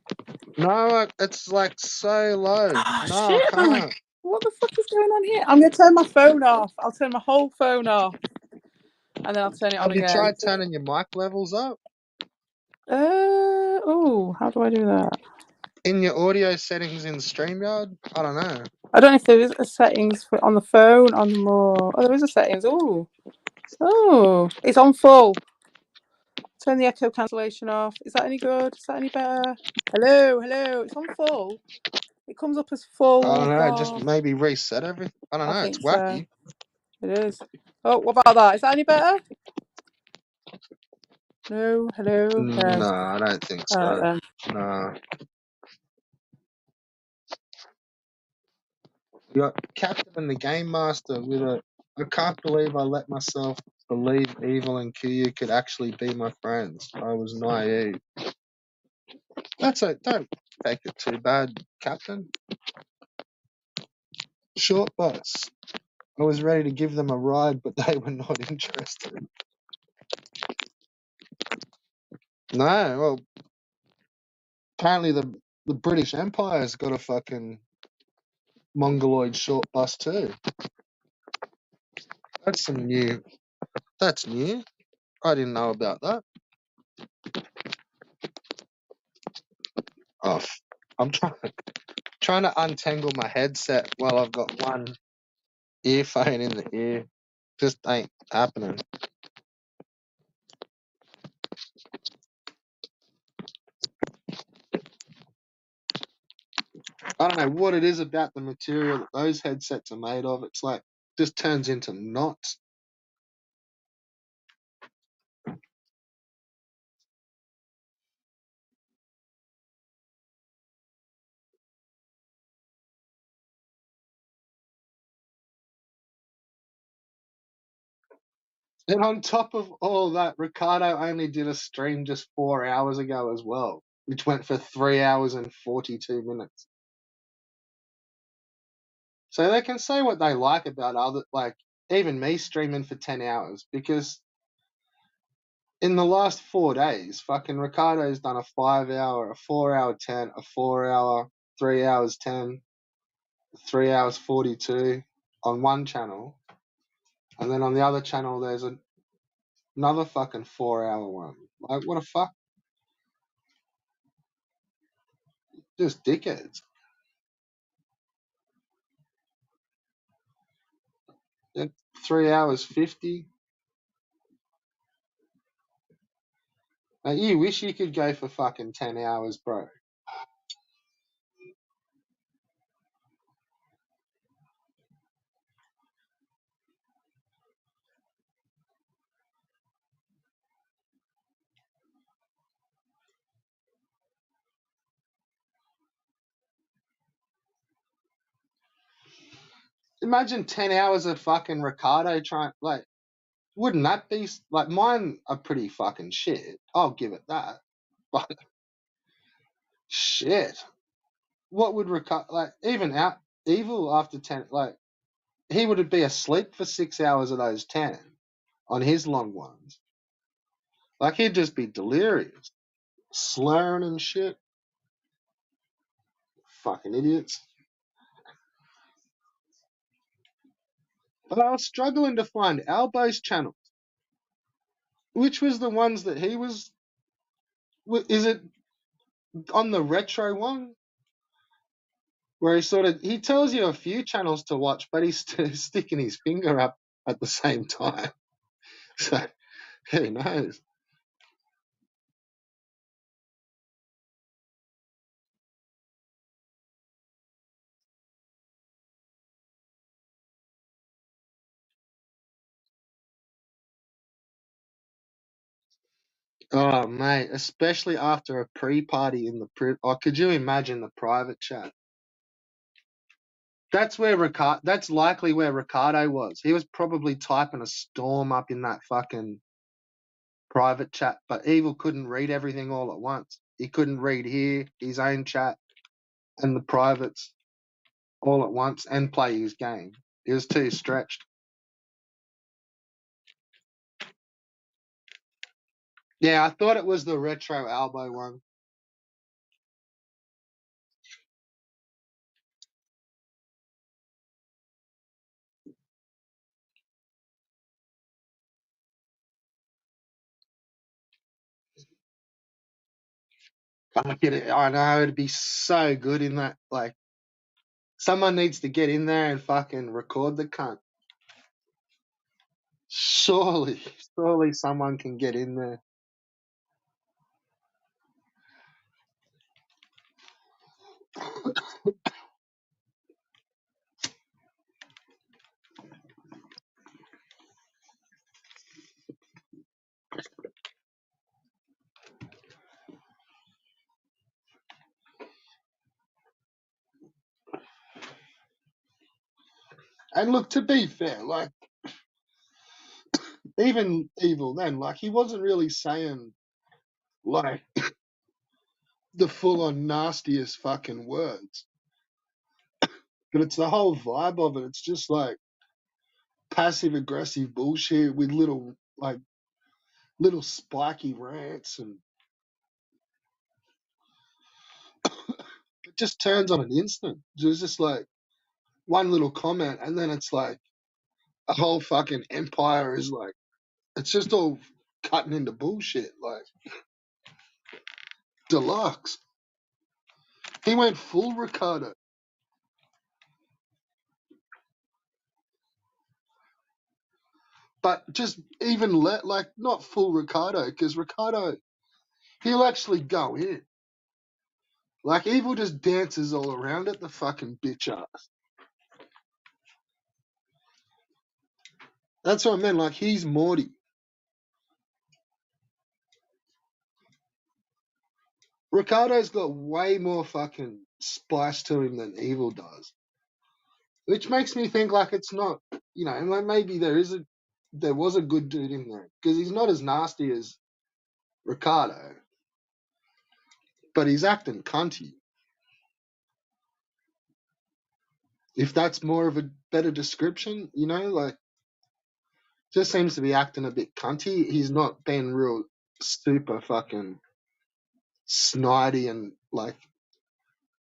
No, it's like so low. Oh No, I shit, man. can't. What the fuck is going on here? I'm gonna turn my phone off. I'll turn my whole phone off. And then I'll turn it on Have you again. tried turning your mic levels up? Oh, how do I do that? In your audio settings in StreamYard? I don't know. I don't know if there is a settings for on the phone on the more. Oh, there is a settings. Oh, it's on full. Turn the echo cancellation off. Is that any good? Is that any better? Hello. It's on full. It comes up as I full don't know. Just bar. maybe reset everything. I don't I know. It's think so. wacky. It is. Oh, what about that? Is that any better? No. Hello. No. No, I don't think All right so. then. No. You got Captain and the Game Master with a. I can't believe I let myself believe Evil and Kuya could actually be my friends. I was naive. That's it. Don't take it too bad, Captain. Short bus. I was ready to give them a ride, but they were not interested. No, well, apparently the British Empire's got a fucking Mongoloid short bus too. That's some new. That's new. I didn't know about that. Oh, I'm trying to untangle my headset while I've got one earphone in the ear. Just ain't happening. I don't know what it is about the material that those headsets are made of. It's like just turns into knots. And on top of all that, Ricardo only did a stream just 4 hours ago as well, which went for 3 hours and 42 minutes. So they can say what they like about other, like even me streaming for 10 hours, because in the last 4 days, fucking Ricardo's done a 5 hour, a 4 hour 10, a 4 hour, 3 hours 10, 3 hours 42 on one channel. And then on the other channel, there's another fucking 4 hour one. Like, what a fuck? Just dickheads. At 3 hours 50. You wish you could go for fucking 10 hours, bro. Imagine 10 hours of fucking Ricardo trying, like, wouldn't that be, like, mine are pretty fucking shit. I'll give it that. But, shit. What would Ricardo, like, even out, Evil after 10, like, he would be asleep for 6 hours of those 10 on his long ones. Like, he'd just be delirious, slurring and shit. Fucking idiots. But I was struggling to find Albo's channel. Which was the ones that he was? Is it on the retro one where he tells you a few channels to watch, but he's sticking his finger up at the same time. So who knows? Oh mate, especially after a pre-party in the oh, could you imagine the private chat? That's where Ricardo. That's likely where Ricardo was. He was probably typing a storm up in that fucking private chat, but Evil couldn't read everything all at once. He couldn't read here, his own chat, and the privates all at once and play his game. He was too stretched. Yeah, I thought it was the retro Albo one. I know it'd be so good in that. Like, someone needs to get in there and fucking record the cunt. Surely someone can get in there. And look, to be fair, like, even Evil then, like, he wasn't really saying, like, the full-on nastiest fucking words. But it's the whole vibe of it. It's just, like, passive-aggressive bullshit with little spiky rants, and it just turns on an instant. There's just, like, one little comment, and then it's, like, a whole fucking empire is, like, it's just all cutting into bullshit, like, deluxe. He went full Ricardo. But just even like, not full Ricardo, because Ricardo, he'll actually go in. Like, Evil just dances all around it, the fucking bitch ass. That's what I meant. Like, he's Morty. Ricardo's got way more fucking spice to him than Evil does, which makes me think, like, it's not, like, maybe there was a good dude in there, because he's not as nasty as Ricardo, but he's acting cunty. If that's more of a better description, like, just seems to be acting a bit cunty. He's not being real super fucking snidey and, like,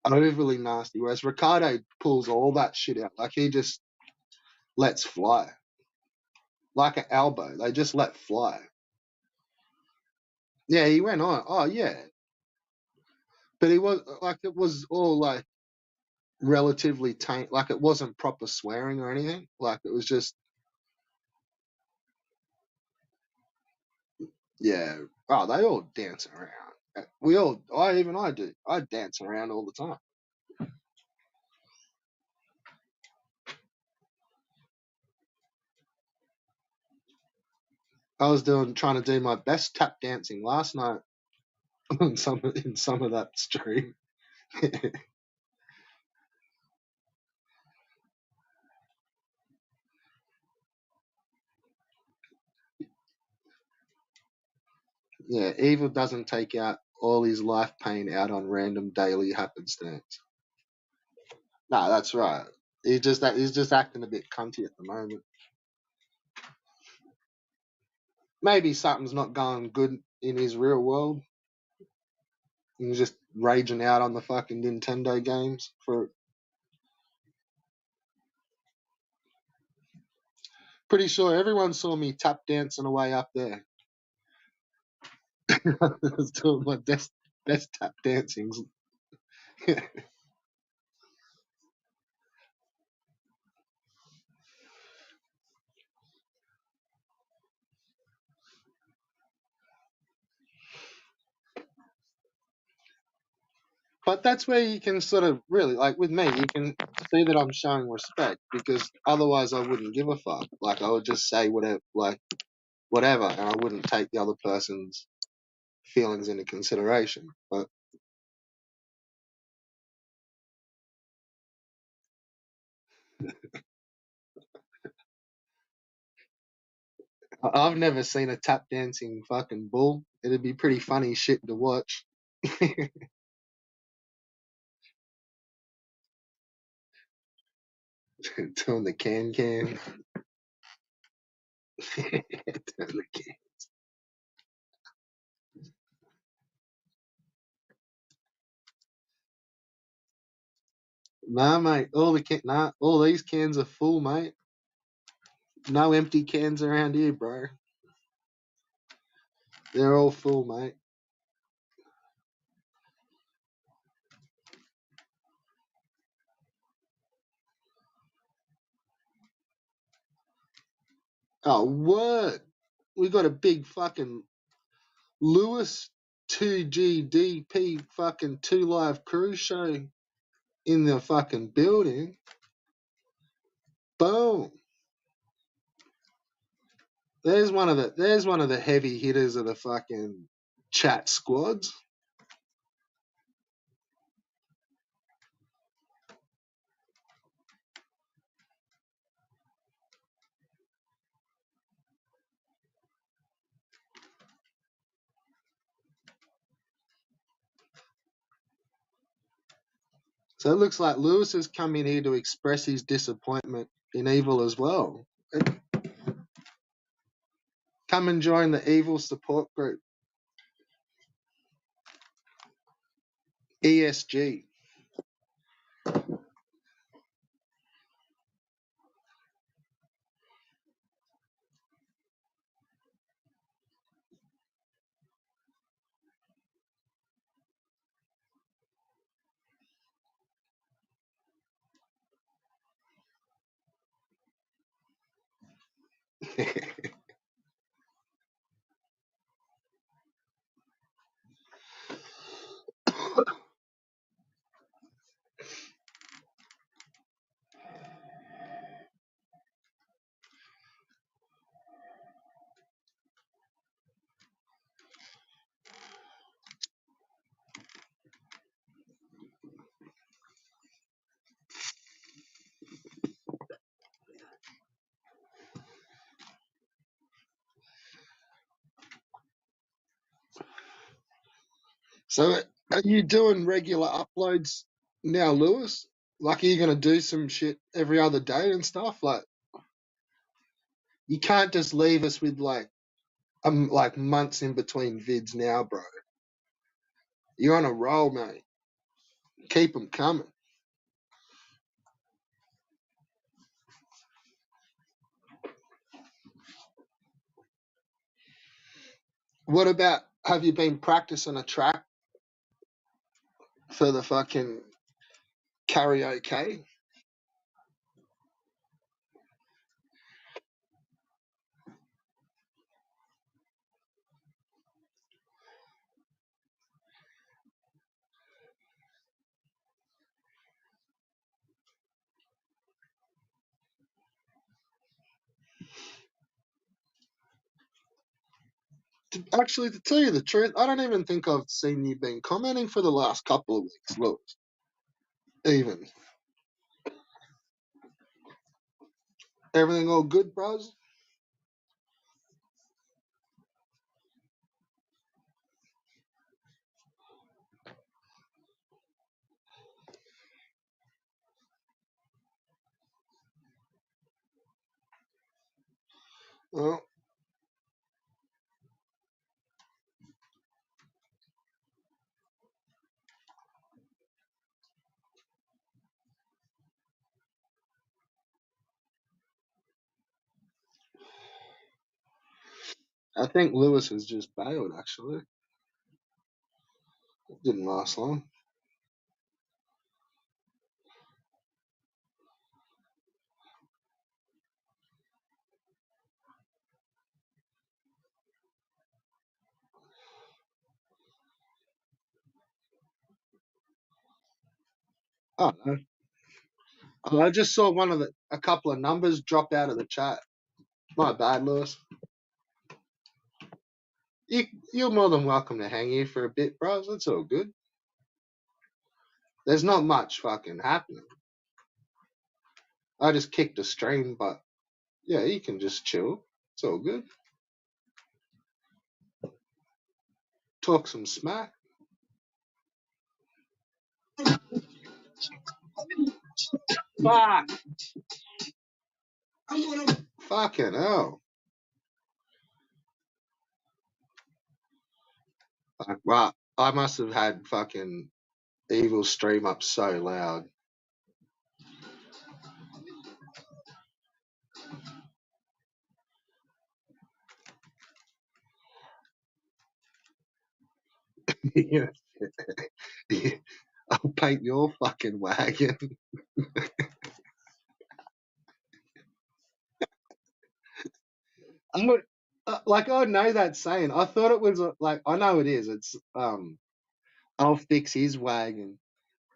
overly nasty. Whereas Ricardo pulls all that shit out. Like, he just lets fly. Like an elbow. They just let fly. Yeah, he went on. Oh, yeah. But he was, like, it was all, like, relatively tame. Like, it wasn't proper swearing or anything. Like, it was just Yeah. Oh, they all dance around. I do. I dance around all the time. I was trying to do my best tap dancing last night in some of that stream. Yeah, Evil doesn't take out all his life pain out on random daily happenstance. No, that's right. He's just acting a bit cunty at the moment. Maybe something's not going good in his real world. He's just raging out on the fucking Nintendo games for. Pretty sure everyone saw me tap dancing away up there. I was doing my best tap dancings. But that's where you can sort of really, like with me, you can see that I'm showing respect because otherwise I wouldn't give a fuck. Like I would just say whatever, and I wouldn't take the other person's feelings into consideration. But I've never seen a tap dancing fucking bull. It'd be pretty funny shit to watch. Doing the can. Doing the can. Nah, mate. All these cans are full, mate. No empty cans around here, bro. They're all full, mate. Oh, word. We got a big fucking Lewis 2GDP fucking 2 Live Cruise show in the fucking building. Boom. There's one of the heavy hitters of the fucking chat squads. So it looks like Lewis has come in here to express his disappointment in Evil as well. Come and join the Evil support group. ESG. So are you doing regular uploads now, Lewis? Like, are you gonna do some shit every other day and stuff? Like, you can't just leave us with like months in between vids now, bro. You're on a roll, mate. Keep them coming. What about, have you been practicing a track for the fucking karaoke? Actually, to tell you the truth, I don't even think I've seen you been commenting for the last couple of weeks. Look, even everything all good, bros? Well, I think Lewis has just bailed. Actually, it didn't last long. Oh no. I just saw a couple of numbers drop out of the chat. My bad, Lewis. You're more than welcome to hang here for a bit, bros. It's all good. There's not much fucking happening. I just kicked a stream, but yeah, you can just chill. It's all good. Talk some smack. Fuck. Fucking hell. Like, wow. I must have had fucking Evil stream up so loud. Yeah. I'll paint your fucking wagon. I would, like, I know that saying. I thought it was like, I know it is. It's I'll fix his wagon.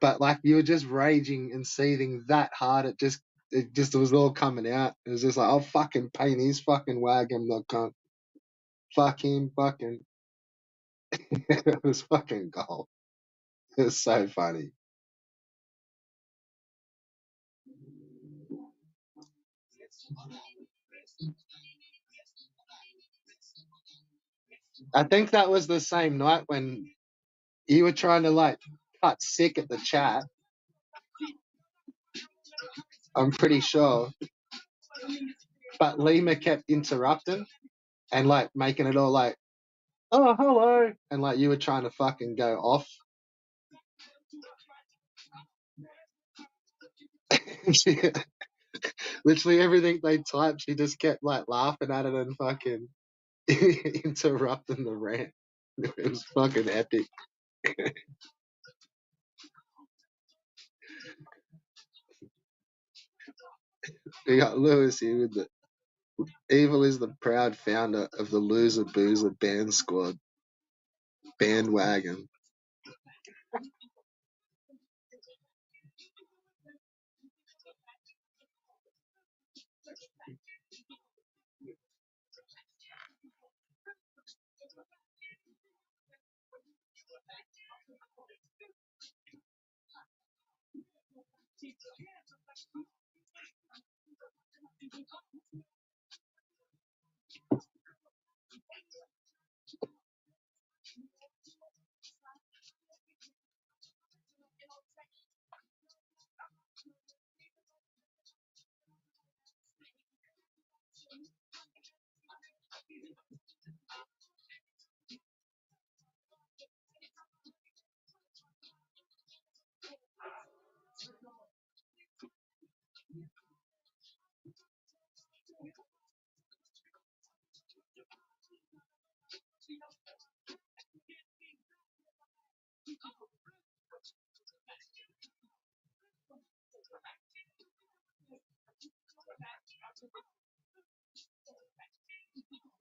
But like, you were just raging and seething that hard. It was all coming out. It was just like, I'll fucking paint his fucking wagon. The cunt. Fuck him. Fucking. It was fucking gold. It was so funny. I think that was the same night when you were trying to like cut sick at the chat. I'm pretty sure. But Lima kept interrupting and like making it all like, oh, hello. And like you were trying to fucking go off. Literally everything they typed, she just kept like laughing at it and fucking interrupting the rant. It was fucking epic. We got Lewis here with the Evil is the proud founder of the Loser Boozer Band Squad bandwagon.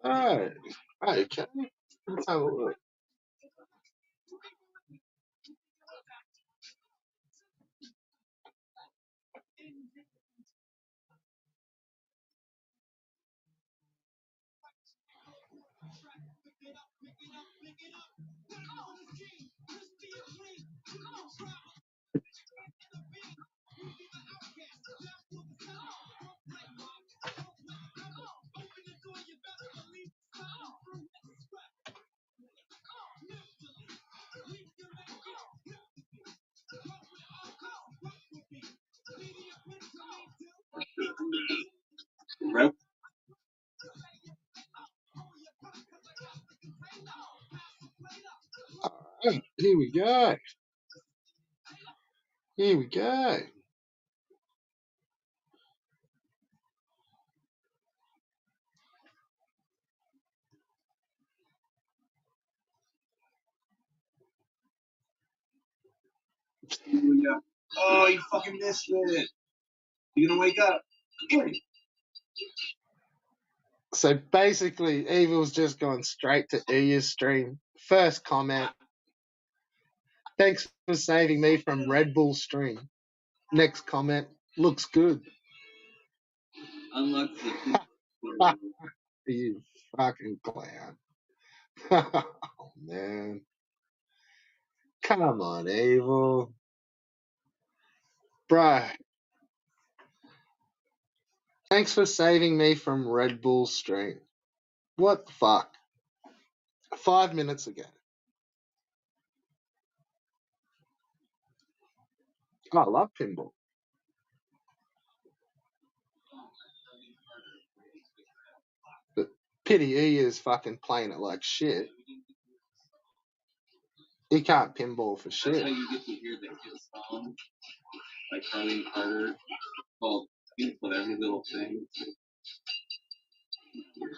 Oh, okay. Let's have a look. Rep. Alright, here we go. Here we go. Yeah. Oh, you fucking missed it. You gonna wake up? So basically, Evil's just gone straight to Uya's stream. First comment. Thanks for saving me from Red Bull stream. Next comment. Looks good. Unlock Ha, you fucking clown. Oh, man. Come on, Evil. Bro. Thanks for saving me from Red Bull stream. What the fuck? 5 minutes ago. I love pinball. But pity Uya's fucking playing it like shit. He can't pinball for That's how shit. you get to hear the hit song, like Charlie Carter, called "Beautiful Every Little Thing."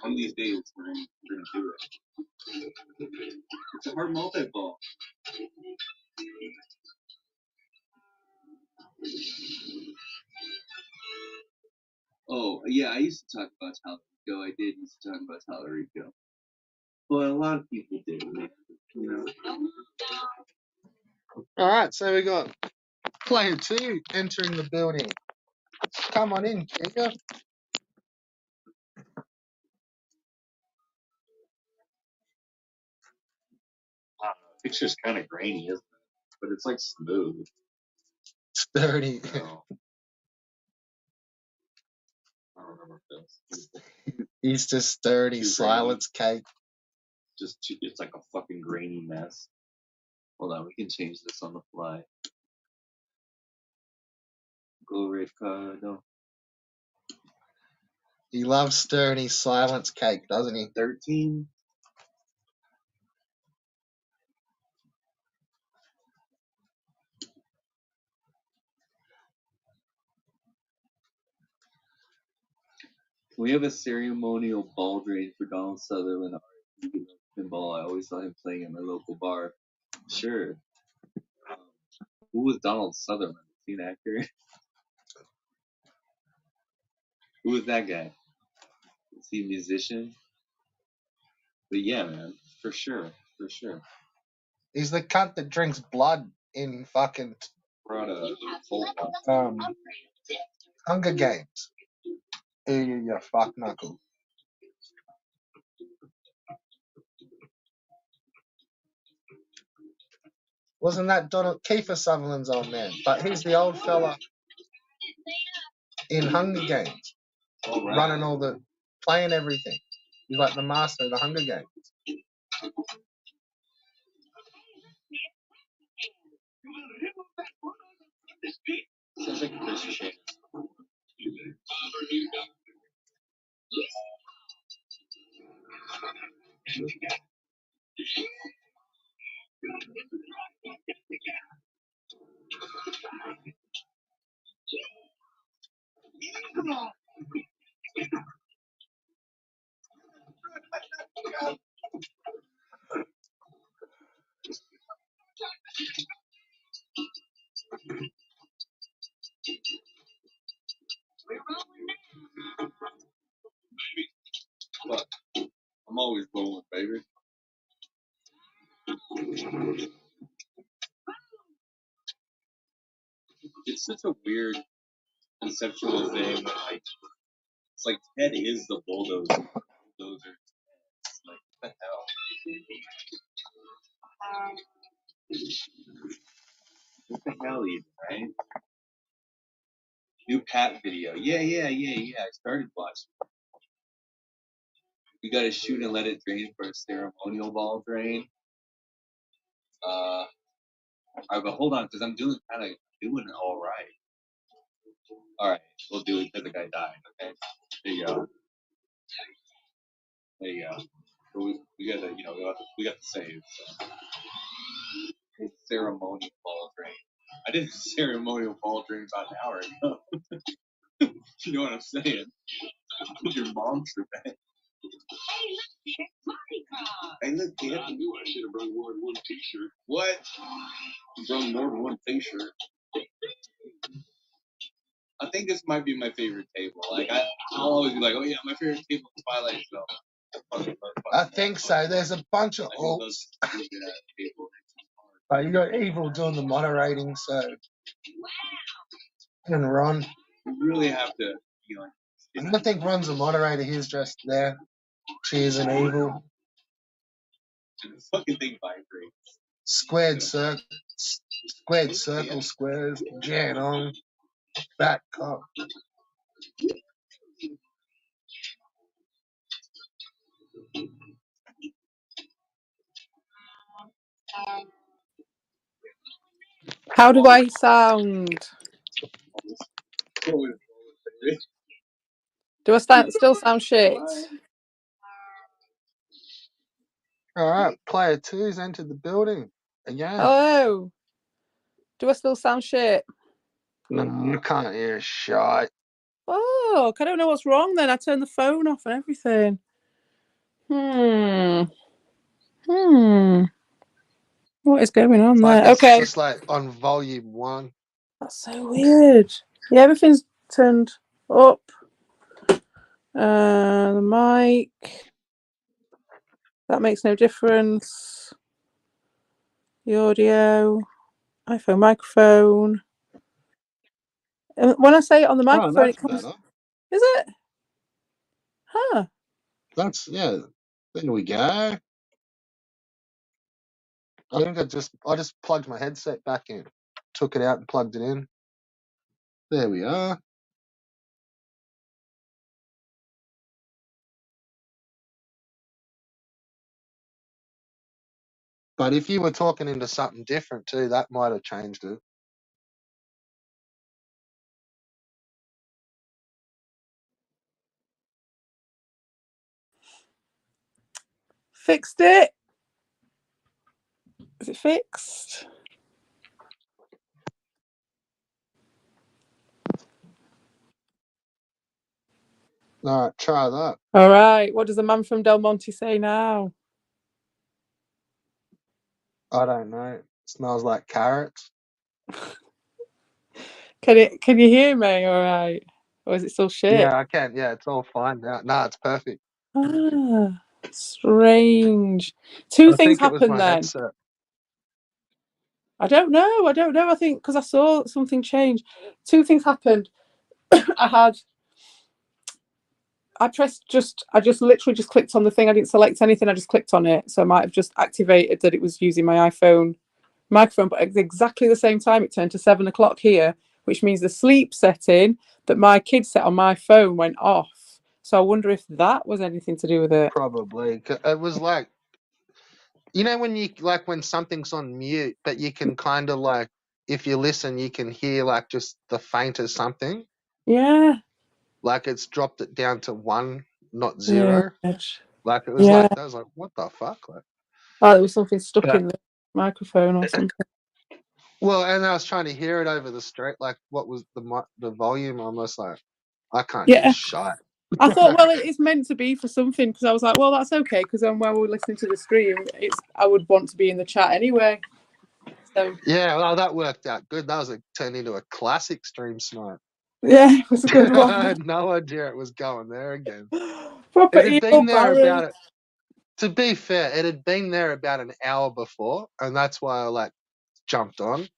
One of these days, we're gonna do it. It's a hard multi-ball. Oh, yeah, I used to talk about Talarico. I did used to talk about Talarico. Well, a lot of people do, man. You know? Alright, so we got player 2 entering the building. Come on in, Giga. Picture's kind of grainy, isn't it? But it's like smooth. Sturdy. So, I don't remember if that's He's just sturdy. Too Silence cake. it's like a fucking grainy mess. Hold on, we can change this on the fly. Go Ricardo. He loves sturdy silence cake, doesn't he? 13. We have a ceremonial ball drain for Donald Sutherland. Pinball. I always saw him playing at my local bar. Sure. Who was Donald Sutherland? Is he an actor? Who was that guy? Is he a musician? But yeah, man, for sure, for sure. He's the cunt that drinks blood in fucking Brought a Hunger Games. You fuck knuckle. Wasn't that Donald Kiefer Sutherland's old man? But he's the old fella in Hunger Games, running all the, playing everything. He's like the master of the Hunger Games. Sounds like Chris Shane. But I'm always rolling, baby. It's such a weird conceptual thing when, like, it's like Ted is the bulldozer. It's like, what the hell? What the hell, even, right? New Pat video. Yeah. I started watching. You gotta shoot and let it drain for a ceremonial ball drain. All right, but hold on, because I'm doing it all right. All right, we'll do it because the guy died. Okay, there you go. There you go. But we gotta, we got to save. So. Ceremonial ball drain. I did a ceremonial ball drain about an hour ago. You know what I'm saying? Your mom's for that. Hey, look, kid. I knew I should have brought more than one t-shirt. What? You brought more than one t-shirt. I think this might be my favorite table. Like, I'll always be like, oh yeah, my favorite table is Twilight Zone. I think so. There's a bunch of alts. But you got Evil doing the moderating, so. And Ron. You really have to, I don't think Ron's a moderator. He's just there. Cheers and Evil. The fucking thing vibrates. Squared circle squares. Jan on. Back cop. How do I sound? Do I still sound shit? All right, player 2's entered the building again. Hello. Do I still sound shit? No, you can't hear a shot. Oh, I don't know what's wrong then. I turned the phone off and everything. What is going on there? It's okay. just like on volume 1. That's so weird. Yeah, everything's turned up. The mic. That makes no difference. The audio. iPhone microphone. And when I say it on the microphone, it comes. Better. Is it? Huh. There we go. I think I just plugged my headset back in. Took it out and plugged it in. There we are. But if you were talking into something different too, that might have changed it. Fixed it. Is it fixed? All right, try that. All right. What does the man from Del Monte say now? I don't know. It smells like carrots. Can you hear me all right? Or is it still shit? Yeah, I can. Yeah, it's all fine now. No, it's perfect. Ah, strange. Two things happened then. Headset. I don't know. I think because I saw something change. Two things happened. I just literally just clicked on the thing. I didn't select anything. I just clicked on it. So I might have just activated that it was using my iPhone microphone. But at exactly the same time, it turned to 7 o'clock here, which means the sleep setting that my kid set on my phone went off. So I wonder if that was anything to do with it. Probably. It was like, when something's on mute, but you can kind of like, if you listen, you can hear like just the faintest something. Yeah. Like it's dropped it down to 1, not 0. Yeah. Like it was like that. I was like, what the fuck? Like, there was something stuck in the microphone or something. Well, and I was trying to hear it over the street. Like, what was the volume? Almost like I can't hear shit. I thought, well, it's meant to be for something because I was like, well, that's okay because when we're listening to the stream, I would want to be in the chat anyway. So yeah, well, that worked out good. That turned into a classic stream snipe. Yeah, it was a good one. I had no idea it was going there again. Proper it had been there Barry. about it. To be fair, it had been there about an hour before, and that's why I jumped on.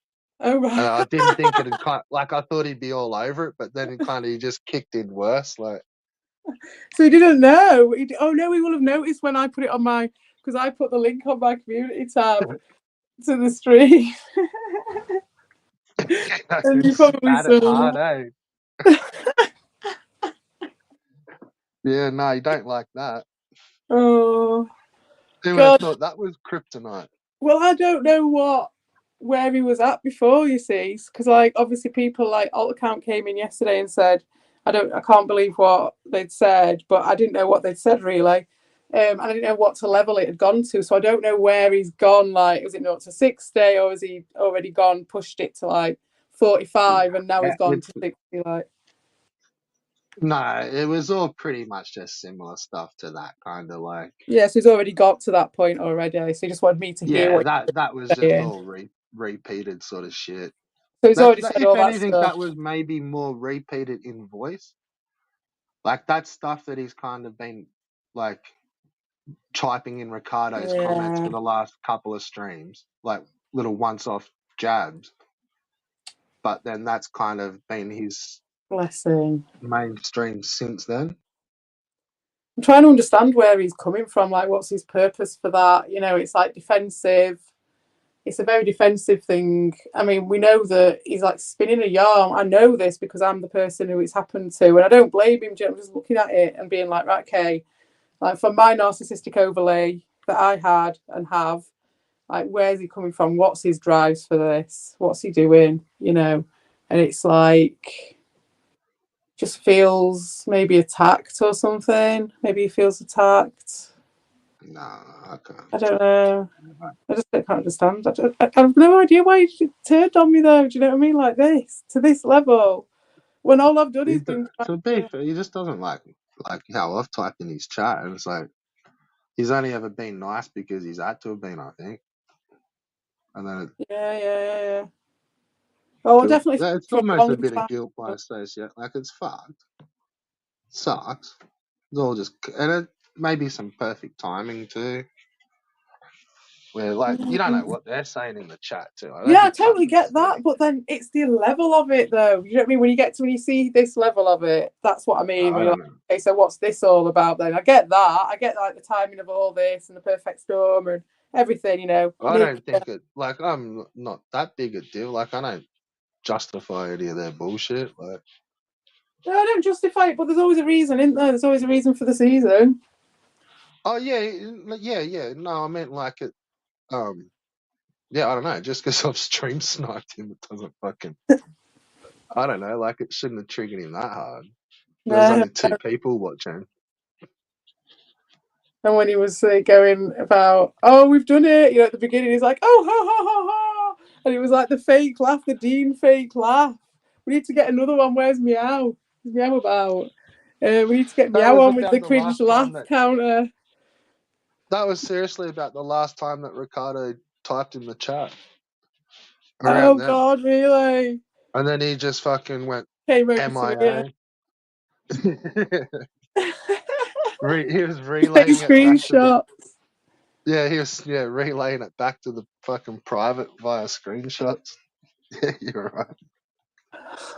Oh right. I didn't think it'd I thought he'd be all over it, but then he just kicked in worse. Like, so he didn't know. Oh no, he will have noticed when I put it on my because I put the link on my community tab to the stream. And you It's probably bad at saw heart, that. Yeah, no, you don't like that. Oh, Who would have God. thought that was kryptonite? Well, I don't know where he was at before, you see, because like obviously people like Alt Account came in yesterday and said, I can't believe what they'd said, but I didn't know what they'd said really. And I didn't know what to level it had gone to, so I don't know where he's gone. Like, is it not to 60, or has he already pushed it to like 45, and now he's gone to 60? Like, No, it was all pretty much just similar stuff to that kind of like. yeah, so he's already got to that point already. So he just wanted me to hear Yeah, what that was he's just saying. all repeated sort of shit. So he's already That said if all that anything, stuff. that was maybe more repeated in voice. Like that's stuff that he's kind of been like typing in Ricardo's comments Yeah, for the last couple of streams, like little once-off jabs. But then that's kind of been his bless him. mainstream since then. I'm trying to understand where he's coming from. Like, what's his purpose for that? You know, it's like defensive. It's a very defensive thing. I mean, we know that he's like spinning a yarn. I know this because I'm the person who it's happened to, and I don't blame him. I'm just looking at it and being like, right, okay, like from my narcissistic overlay that I had and have, like, where's he coming from? What's his drives for this? What's he doing? You know, and it's like just feels maybe attacked or something. Maybe he feels attacked. No, I can't. I don't know. I just can't understand. I have no idea why he turned on me though. Do you know what I mean? Like this, to this level, when all I've done is been To be fair, he just doesn't like how I've typed in his chat, and it's like he's only ever been nice because he's had to have been, I think. And then yeah. Oh, definitely it's for a almost a long bit of time. guilt by association. Like it's fucked. Sucks. It's all just and it maybe some perfect timing too. Where like you don't know what they're saying in the chat too. Like, Yeah, I totally get that, but then it's the level of it, though. You know what I mean? When you see this level of it, that's what I mean. When I you're don't like, know. okay, so what's this all about? Then I get that. I get like the timing of all this and the perfect storm and everything. You know, I Nick. don't think it. Like I'm not that big a deal. Like I don't justify any of their bullshit. Like No, I don't justify it, but there's always a reason, isn't there? There's always a reason for the season. oh yeah. No, I meant like it. Yeah, I don't know. Just because I've stream sniped him, it doesn't fucking. I don't know. Like it shouldn't have triggered him that hard. There's No. only 2 people watching. And when he was going about, oh, we've done it, you know, at the beginning, he's like, oh, ha, ha, ha, ha. And it was like the fake laugh, the Dean fake laugh. We need to get another one. Where's Meow? Where's Meow about? We need to get That Meow was on with about the the cringe last time laugh counter. That was seriously about the last time that Ricardo typed in the chat. Oh, Around then. God, really? And then he just fucking went Came over to MIA. He was Take relaying it back to the. screenshots. Yeah, he was relaying it back to the fucking private via screenshots. Yeah, you're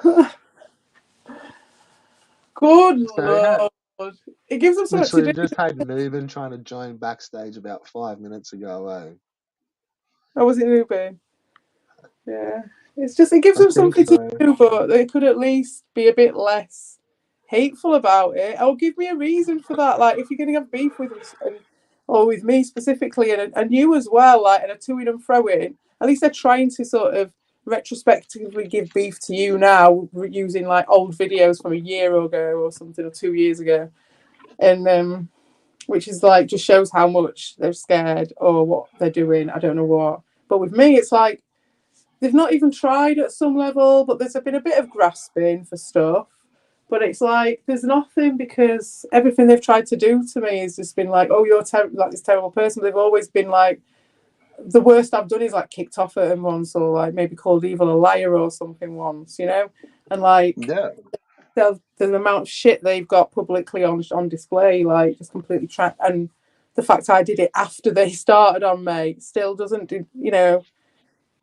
right. Good So he had Lord. It gives them something to literally do. just had Nubin trying to join backstage about 5 minutes ago. Or was it Ruben? Yeah. It's just, it gives I them think something to so. do, but they could at least be a bit less hateful about it. Or give me a reason for that. Like, if you're going to have beef with us, or with me specifically, and you as well, like, and a to-in and fro-in, at least they're trying to sort of retrospectively give beef to you now using, like, old videos from a year ago or something, or 2 years ago. And, which is, like, just shows how much they're scared or what they're doing. I don't know what. But with me, it's like, they've not even tried at some level, but there's been a bit of grasping for stuff. But it's like there's nothing, because everything they've tried to do to me has just been like, oh, you're like this terrible person. But they've always been like, the worst I've done is like kicked off at them once, or like maybe called Evil a liar or something once, you know. And like the amount of shit they've got publicly on display, like just completely and the fact I did it after they started on me still doesn't do, you know.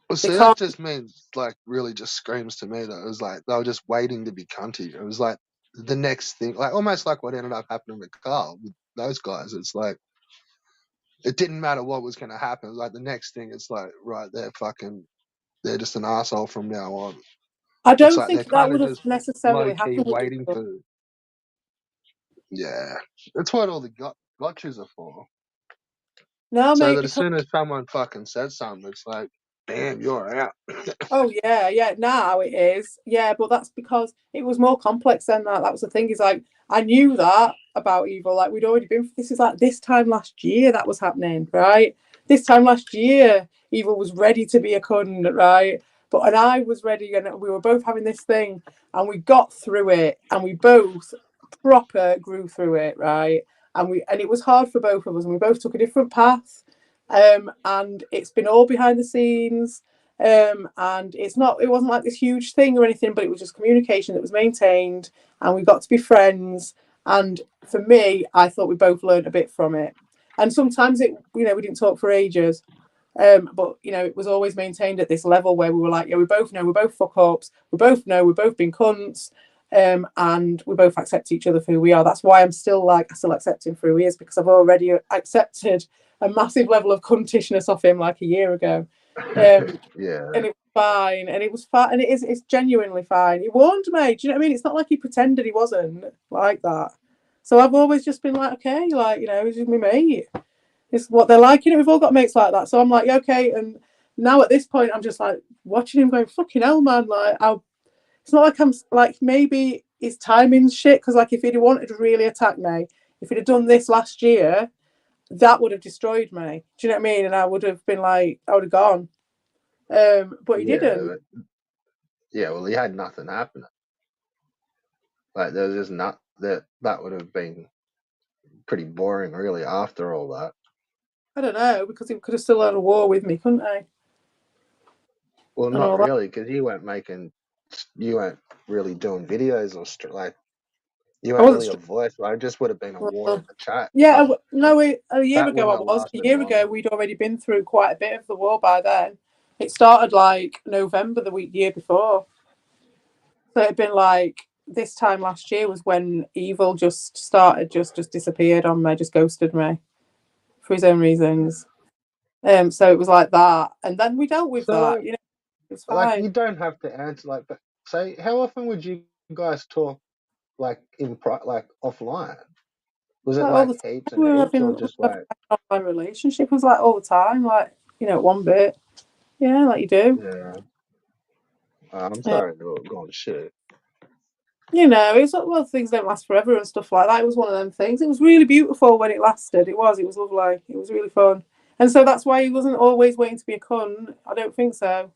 Well, They see, that can't. just means, like, really just screams to me that it was like they were just waiting to be cunty. It was like the next thing, like almost like what ended up happening with Carl with those guys. It's like it didn't matter what was going to happen. Like the next thing, it's like, right, they're just an asshole from now on. I It's don't like they're think that kind of would have just necessarily low key happened with waiting Evil. for. Yeah, that's what all the gotchas are for. No, So mate, that as because soon as someone fucking says something, it's like, damn, you're out. oh yeah, now it is. Yeah, but that's because it was more complex than that. That was the thing, is like I knew that about Evil. Like we'd already been, this is like this time last year that was happening, right? This time last year, Evil was ready to be a cunt, right? But and I was ready, and we were both having this thing, and we got through it, and we both proper grew through it, right? And it was hard for both of us, and we both took a different path. And it's been all behind the scenes. And it wasn't like this huge thing or anything, but it was just communication that was maintained, and we got to be friends. And for me, I thought we both learned a bit from it. And sometimes we didn't talk for ages. But it was always maintained at this level where we were like, yeah, we both know we're both fuck ups, we both know we've both been cunts, and we both accept each other for who we are. That's why I still accept him for who he is, because I've already accepted a massive level of cuntishness off him like a year ago. Yeah. And it was fine, and it was fine, and it's genuinely fine. He warned me, do you know what I mean? It's not like he pretended he wasn't like that. So I've always just been like, okay, like, he's just my mate. It's what they're like, we've all got mates like that. So I'm like, yeah, okay. And now at this point, I'm just like watching him going, fucking hell, man. Like, it's not like I'm like, maybe his timing's shit, because like if he'd wanted to really attack me, if he'd have done this last year, that would have destroyed me. Do you know what I mean? And I would have been like, I would have gone. But he didn't. Yeah, well, he had nothing happening. Like there was just not that would have been pretty boring, really. After all that, I don't know, because he could have still had a war with me, couldn't he? well, And not all that. really, because you weren't really doing videos or like you I weren't really a wasn't. voice. Right? It just would have been a war in the chat. Yeah, But no, a year that ago wouldn't I have was. A lasted year ago long. we'd already been through quite a bit of the war by then. It started like November the year before. So it'd been like this time last year was when Evil just started, just disappeared on me, just ghosted me for his own reasons. So it was like that, and then we dealt with So that. like, It's like fine. you don't have to answer like. But say, how often would you guys talk like like offline? Was it Like all the like time. heaps and We were heaps, having, or we were just having like? an online relationship. It was like all the time, like one bit. Yeah, like you do. Yeah. I'm Yeah. sorry to go on shit. It's like, well, things don't last forever and stuff like that. It was one of them things. It was really beautiful when it lasted. It was lovely. It was really fun. And so that's why he wasn't always waiting to be a cunt. I don't think so.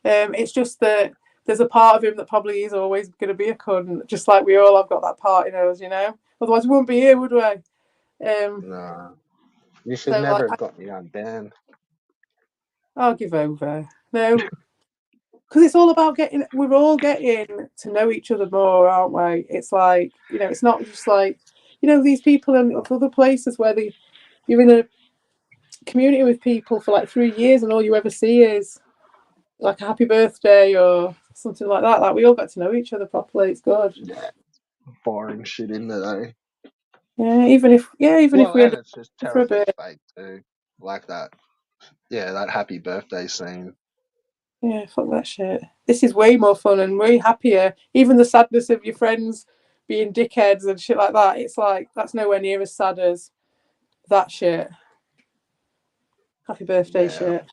It's just that there's a part of him that probably is always going to be a cunt, just like we all have got that part in us, Otherwise, we wouldn't be here, would we? Nah, you should So, like, never have got me unbanned. I'll give over. No, because it's all about we're all getting to know each other more, aren't we? It's like, it's not just like, these people in other places where you're in a community with people for like 3 years and all you ever see is like a happy birthday or something like that. Like we all got to know each other properly. It's good. Yeah, boring shit in there. Yeah, even if Well, we and end it's just up for a terribly bit. fake too. Like that. Yeah, that happy birthday scene. Yeah, fuck that shit. This is way more fun and way happier. Even the sadness of your friends being dickheads and shit like that. It's like that's nowhere near as sad as that shit. Happy birthday Yeah. shit.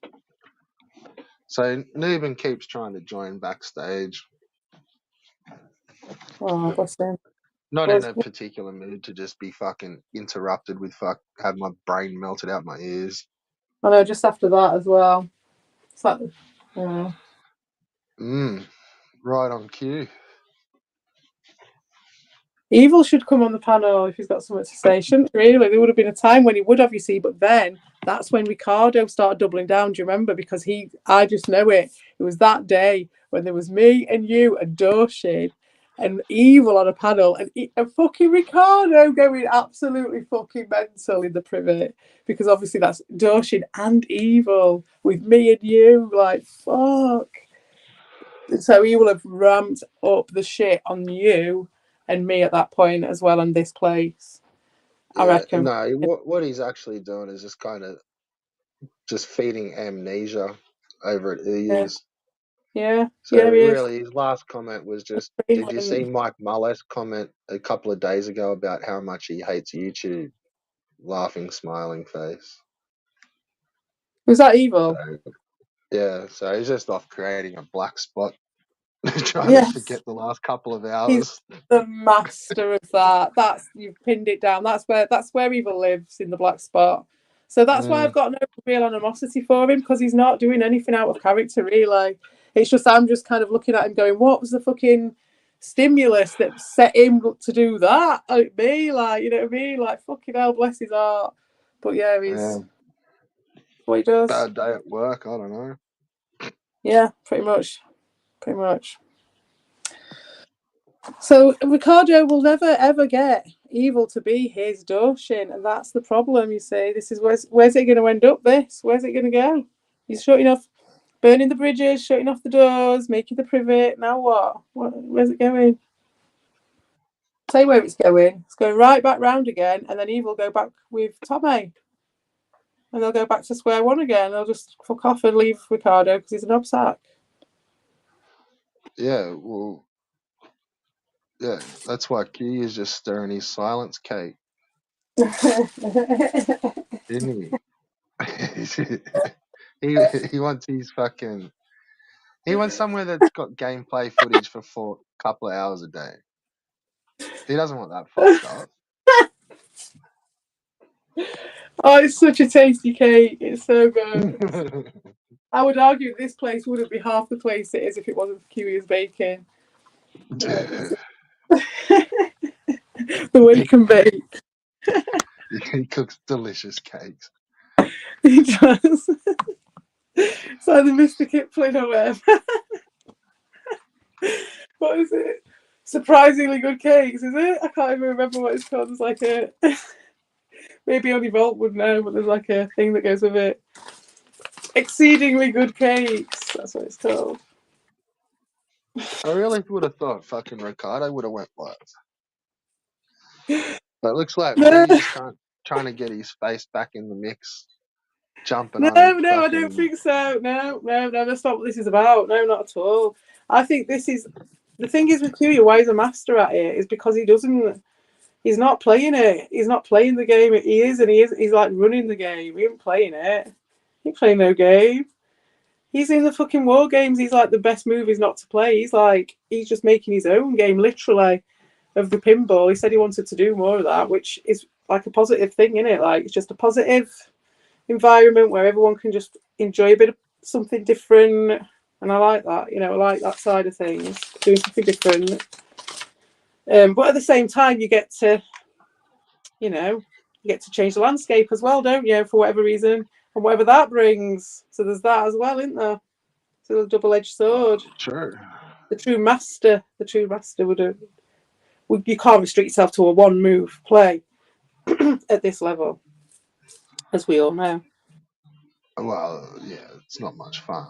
So Nuben keeps trying to join backstage. Oh, bless him. Not in Was a particular mood to just be fucking interrupted with have my brain melted out my ears. I know, just after that as well. It's like, yeah. Right on cue. Evil should come on the panel if he's got something to say. Shouldn't really. There would have been a time when he would have, you see, but then that's when Ricardo started doubling down. Do you remember? Because I just know it. It was that day when there was me and you and Dorshin and Evil on a panel and fucking Ricardo going absolutely fucking mental in the privet, because obviously that's Dorshin and Evil with me and you. Like, fuck. So he will have ramped up the shit on you and me at that point as well in this place. I Yeah, reckon. no, what he's actually doing is just kind of just feeding amnesia over at EU's. Yeah, So he is. really, his last comment was just, did you see Mike Mullis comment a couple of days ago about how much he hates YouTube? Laughing, smiling face. Was that evil? So, yeah, so he's just off creating a black spot, trying Yes. to forget the last couple of He's hours. the master of that. That's you've pinned it down. That's where evil lives, in the black spot. So that's why I've got no real animosity for him, because he's not doing anything out of character, really. It's just I'm just kind of looking at him going, what was the fucking stimulus that set him to do that? Like me, like, you know what I mean? Like, fucking hell, bless his heart. But yeah, he's what he does. Bad day at work, I don't know. Yeah, pretty much. Pretty much. So Ricardo will never ever get evil to be his Doshin, and that's the problem. You see, this is where's it going to end up? Where's it going to go? He's shutting off, burning the bridges, shutting off the doors, making the privet. Now what? Where's it going? Say where it's going. It's going right back round again, and then evil go back with Tommy, and they'll go back to square one again. They'll just fuck off and leave Ricardo because he's an obsack. Yeah, well, yeah, that's why Key is just stirring his silence cake, isn't he? he wants his fucking. He wants somewhere that's got gameplay footage for a couple of hours a day. He doesn't want that fucked up. Oh, it's such a tasty cake. It's so good. I would argue this place wouldn't be half the place it is if it wasn't for Kiwi's baking. The way he can bake. He cooks delicious cakes. He does. It's like the Mr. Kipling or whatever. What is it? Surprisingly good cakes, is it? I can't even remember what it's called. There's like a maybe only Volt would know, but there's like a thing that goes with it. Exceedingly good cakes. That's what it's called. I really would have thought fucking Ricardo would have went live. But it looks like Lee's trying to get his face back in the mix. Jumping on him. No, I don't think so. No, that's not what this is about. No, not at all. I think this is the thing is with Kiwi, why he's a master at it is because he's not playing it. He's not playing the game. He's like running the game. He ain't playing it. He ain't playing no game. He's in the fucking war games. He's like the best movies not to play. He's just making his own game, literally, of the pinball. He said he wanted to do more of that, which is like a positive thing, isn't it? Like it's just a positive environment where everyone can just enjoy a bit of something different, and I like that. I like that side of things, doing something different. But at the same time, you get to change the landscape as well, don't you? For whatever reason, and whatever that brings. So there's that as well, isn't there? So the double-edged sword. Sure. The true master would you can't restrict yourself to a one-move play at this level, as we all know. Well, yeah, it's not much fun.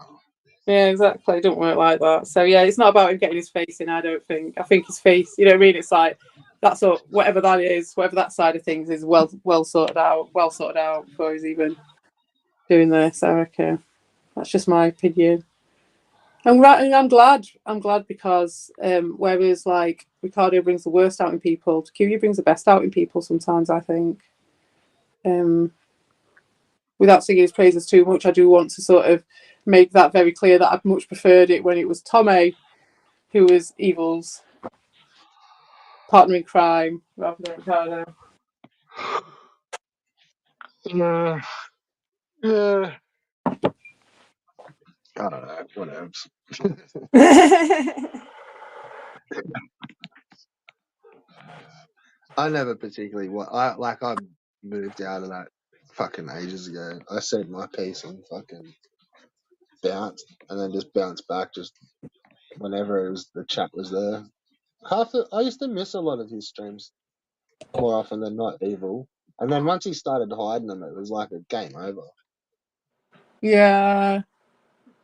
Yeah, exactly. It don't work like that. So yeah, it's not about him getting his face in. I don't think. I think his face. You know what I mean? It's like that's whatever that is, whatever that side of things is, well sorted out before he's even doing this. I reckon that's just my opinion. I'm glad because whereas like Ricardo brings the worst out in people, Kiwi brings the best out in people sometimes. I think. Without singing his praises too much, I do want to sort of make that very clear that I've much preferred it when it was Tommy who was Evil's partner in crime rather than Ricardo. Yeah. I don't know. Whatever. I never particularly I moved out of that fucking ages ago. I said my piece and fucking bounced, and then just bounced back just whenever the chat was there. I used to miss a lot of his streams more often than not. Evil, and then once he started hiding them, it was like a game over. Yeah.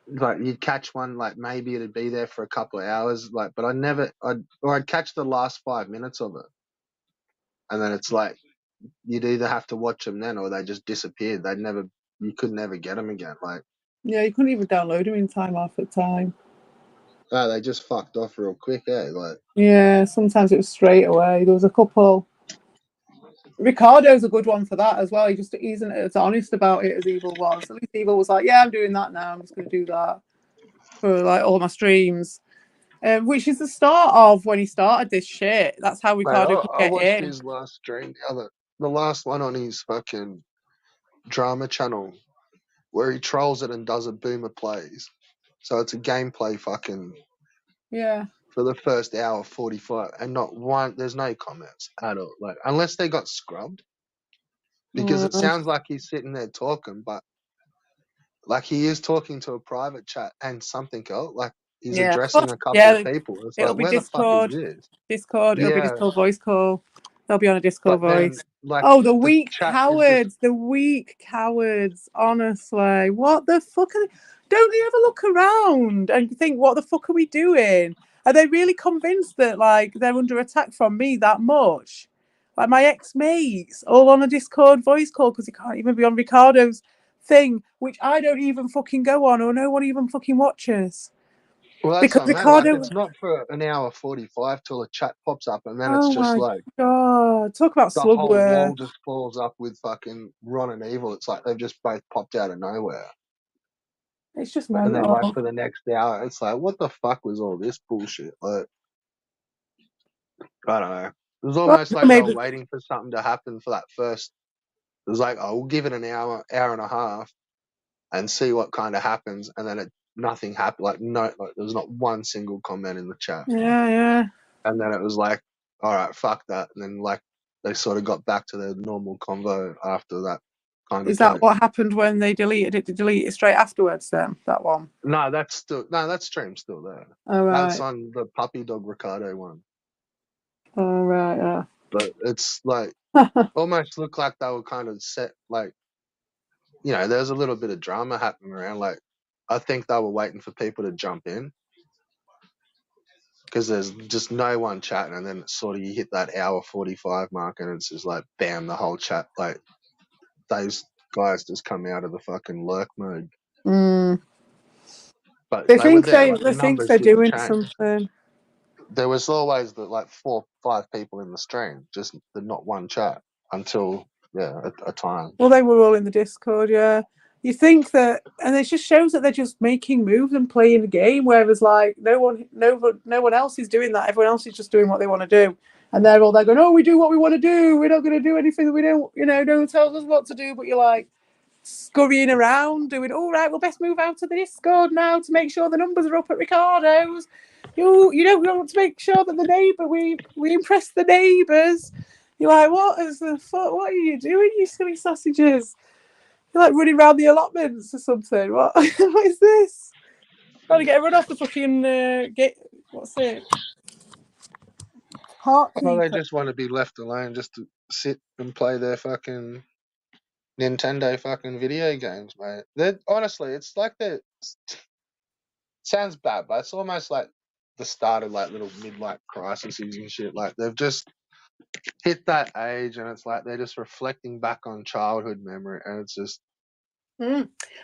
Like you'd catch one, like maybe it'd be there for a couple of hours, like, but I'd catch the last 5 minutes of it, and then it's like you'd either have to watch them then or they just disappeared. You could never get them again. Like, Yeah, you couldn't even download them in time half the time. oh, they just fucked off real quick, eh? Like, Yeah, sometimes it was straight away. There was a couple. Ricardo's a good one for that as well. He just isn't as honest about it as Evil was. At least Evil was like, yeah, I'm doing that now. I'm just going to do that for like all my streams. Which is the start of when he started this shit. That's how mate, Ricardo could I get watched in. his last stream, the last one on his fucking drama channel, where he trolls it and does a boomer plays. So it's a gameplay fucking Yeah. for the first hour 45, and not one. There's no comments at all. Like, unless they got scrubbed, because it sounds like he's sitting there talking, but like he is talking to a private chat and something else. Like he's Yeah. addressing a couple Yeah. of people. It's It'll like, be where the fuck is Discord. this? It'll be Yeah, Discord voice call. They'll be on a Discord but then voice. like Oh, the the weak chat cowards. The weak cowards. Honestly. What the fuck don't they ever look around and think, what the fuck are we doing? Are they really convinced that like they're under attack from me that much? Like my ex-mates all on a Discord voice call because he can't even be on Ricardo's thing, which I don't even fucking go on or no one even fucking watches. Well, that's Because what I meant. Like, Ricardo. it's not for an hour 45 till a chat pops up, and then it's Oh just my like god! Talk about the whole slugware. wall just falls up with fucking Ron and Evil. It's like they've just both popped out of nowhere. It's just And then, like, mental. for the next hour, it's like, what the fuck was all this bullshit? Like, I don't know. It was almost like they were Maybe. waiting for something to happen for that first. It was like, oh, we'll give it an hour and a half, and see what kind of happens. And then nothing happened. Like, there was not one single comment in the chat. Yeah. And then it was like, all right, fuck that. And then, like, they sort of got back to their normal convo after that kind of Is that point. what happened when they deleted it? To delete it straight afterwards? Then that one. No, that stream's still there. Oh right. That's on the Puppy Dog Ricardo one. Oh right. Yeah. But it's like almost looked like they were kind of set, like, there's a little bit of drama happening around. Like, I think they were waiting for people to jump in because there's just no one chatting, and then it's sort of you hit that hour 45 mark, and it's just like bam, the whole chat, like those guys just come out of the fucking lurk mode. But They were think there, like, they the think numbers they're didn't doing change. something. There was always like 4 5 people in the stream, just not one chat until a time. Well, they were all in the Discord. Yeah. You think that, and it just shows that they're just making moves and playing the game, whereas like no one else is doing that. Everyone else is just doing what they want to do, and they're all there going, "Oh, we do what we want to do. We're not going to do anything that we don't, no one tells us what to do." But you're like scurrying around, doing all right. We'll best move out to the Discord now to make sure the numbers are up at Ricardo's. We want to make sure that the neighbour we impress the neighbours. You're like, what is the fuck? What are you doing, you silly sausages? You're like running around the allotments or something. What? What is this? Trying to get everyone off the fucking gate. What's it? Park Well, they keeper. just want to be left alone, just to sit and play their fucking Nintendo fucking video games, mate. Honestly, it's like sounds bad, but it's almost like the start of like little midlife crises and shit. Like they've just hit that age, and it's like they're just reflecting back on childhood memory, and it's just.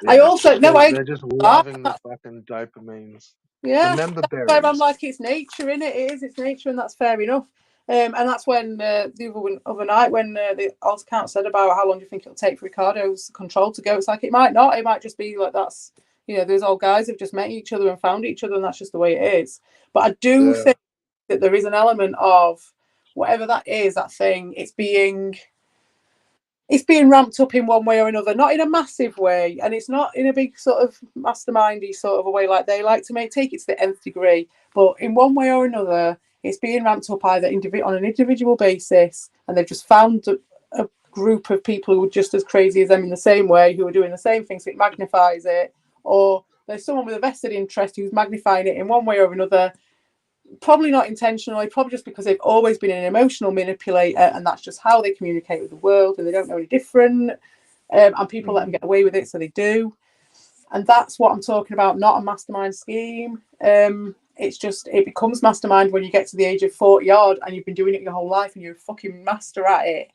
I also they're just loving the fucking dopamines. Yeah, the member berries. where I'm like, it's nature, in it. It is, it's nature, and that's fair enough. And that's when the other night when the alt account said about how long do you think it'll take for Ricardo's control to go? It's like it might not. It might just be like that's those old guys have just met each other and found each other, and that's just the way it is. But I do think that there is an element of whatever that is, that thing. It's being ramped up in one way or another, not in a massive way, and it's not in a big sort of mastermindy sort of a way like they like to take it to the nth degree. But in one way or another, it's being ramped up either on an individual basis, and they've just found a group of people who are just as crazy as them in the same way, who are doing the same thing, so it magnifies it, or there's someone with a vested interest who's magnifying it in one way or another. Probably not intentionally, probably just because they've always been an emotional manipulator, and that's just how they communicate with the world, and they don't know any different. And people let them get away with it, so they do. And that's what I'm talking about, not a mastermind scheme. It's just, it becomes mastermind when you get to the age of 40 odd and you've been doing it your whole life and you're a fucking master at it.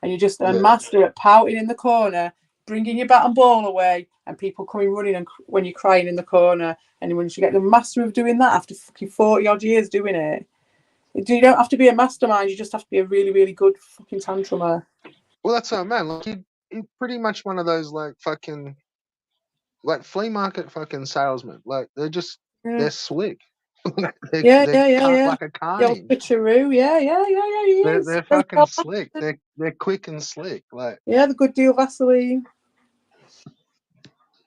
and you're just a Yeah. master at pouting in the corner, bringing your bat and ball away, and people coming running and when you're crying in the corner. And when you get the master of doing that after fucking 40 odd years doing it, you don't have to be a mastermind. You just have to be a really, really good fucking tantrumer. Well, that's what I meant. Like he's pretty much one of those like fucking like flea market fucking salesmen. Like they're slick. They Yeah. like a The old carny. switcheroo. Yeah. He is. They're fucking slick. They're quick and slick. Like Yeah, the good deal Vaseline.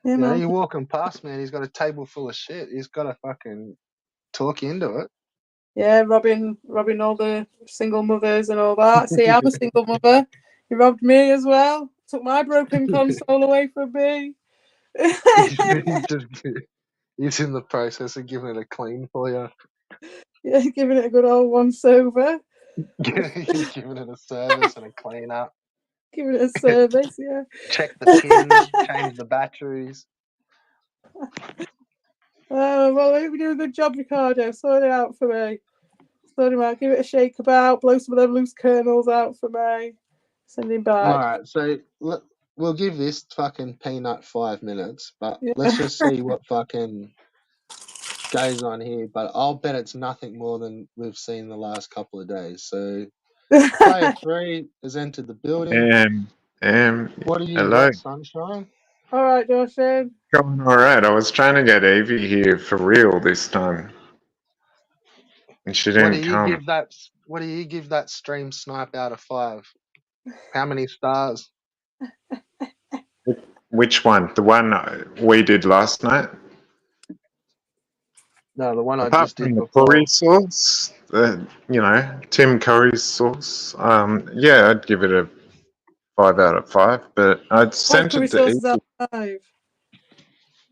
Yeah, you know, man. you're walking past, man. He's got a table full of shit. He's got to fucking talk you into it. Yeah, robbing all the single mothers and all that. See, I'm a single mother. He robbed me as well. Took my broken console away from me. He's in the process of giving it a clean for you. Yeah, giving it a good old once over. Giving it a service and a clean up. Giving it a service, yeah. Check the pins, change the batteries. Oh, well, I hope you do a good job, Ricardo. Sort it out for me. Sort him out. Give it a shake about. Blow some of them loose kernels out for me. Send him back. All right, so we'll give this fucking peanut 5 minutes, but let's just see what fucking goes on here. But I'll bet it's nothing more than we've seen the last couple of days. So player 3 has entered the building. What do you Hello. got, Sunshine? All right, Dawson. Going all right. I was trying to get Evie here for real this time, and she didn't come. What do you give that stream snipe out of 5? How many stars? Which one? The one we did last night? No, the one I Apart just from did the before. curry sauce, Tim Curry's sauce. Yeah, I'd give it a 5 out of 5. But I'd sent it to Evie.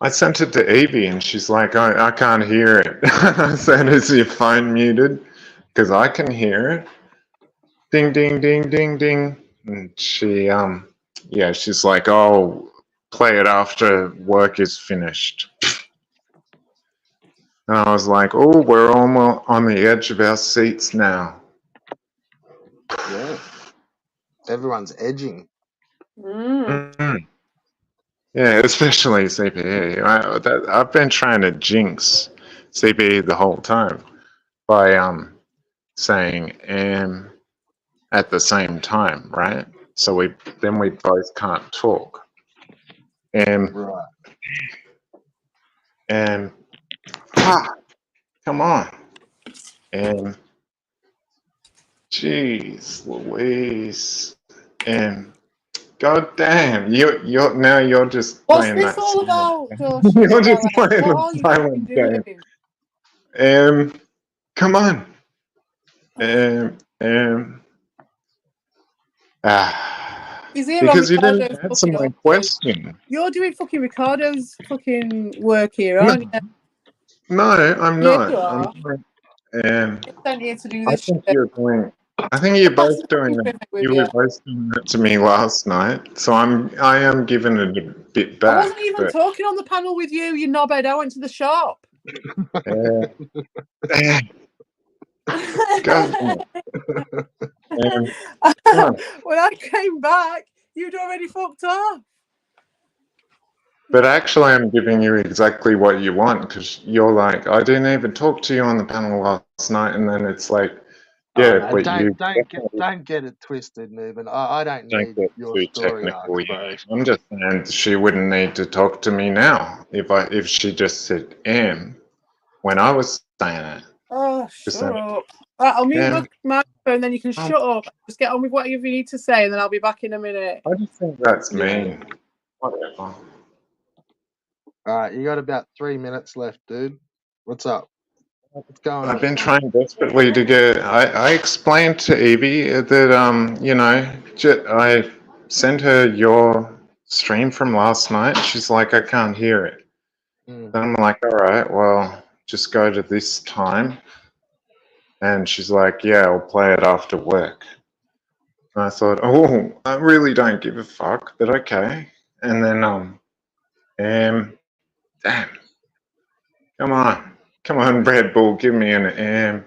I sent it to Evie, and she's like, I can't hear it. I said, is your phone muted? Because I can hear it. Ding, ding, ding, ding, ding. And she, she's like, oh, play it after work is finished. And I was like, oh, we're almost on the edge of our seats now. Yeah. Everyone's edging. Mm-hmm. Yeah, especially CPE. I've been trying to jinx CPE the whole time by saying at the same time, right? So we both can't talk. Right. And come on. And jeez Louise. And god damn, you're just What's playing this that all about, silent. You're just playing what the are you silent doing? game. Come on. Because you didn't answer my question. You're doing fucking Ricardo's fucking work here, aren't you? No, I'm Yeah, not. you are. I'm sent here to do I this think shit. you're both doing that. You were both doing that to me last night, so I am giving it a bit back. I wasn't even talking on the panel with you, you knobhead. I went to the shop. When I came back, you'd already fucked off. But actually, I'm giving you exactly what you want, because you're like, I didn't even talk to you on the panel last night, and then it's like, yeah, but don't get it twisted, Noob. I don't need your story arc, bro. I'm just saying she wouldn't need to talk to me now if she just said when I was saying it. Oh, shut up. Right, I'll mute my microphone, then you can shut up. Just get on with whatever you need to say, and then I'll be back in a minute. I just think that's mean. Whatever. Alright, you got about 3 minutes left, dude. What's up? What's going on? I've been trying desperately to get. I explained to Evie that I sent her your stream from last night. She's like, I can't hear it. And I'm like, all right, well, just go to this time. And she's like, yeah, I'll play it after work. And I thought, oh, I really don't give a fuck, but okay. And then damn, come on, Red Bull, give me an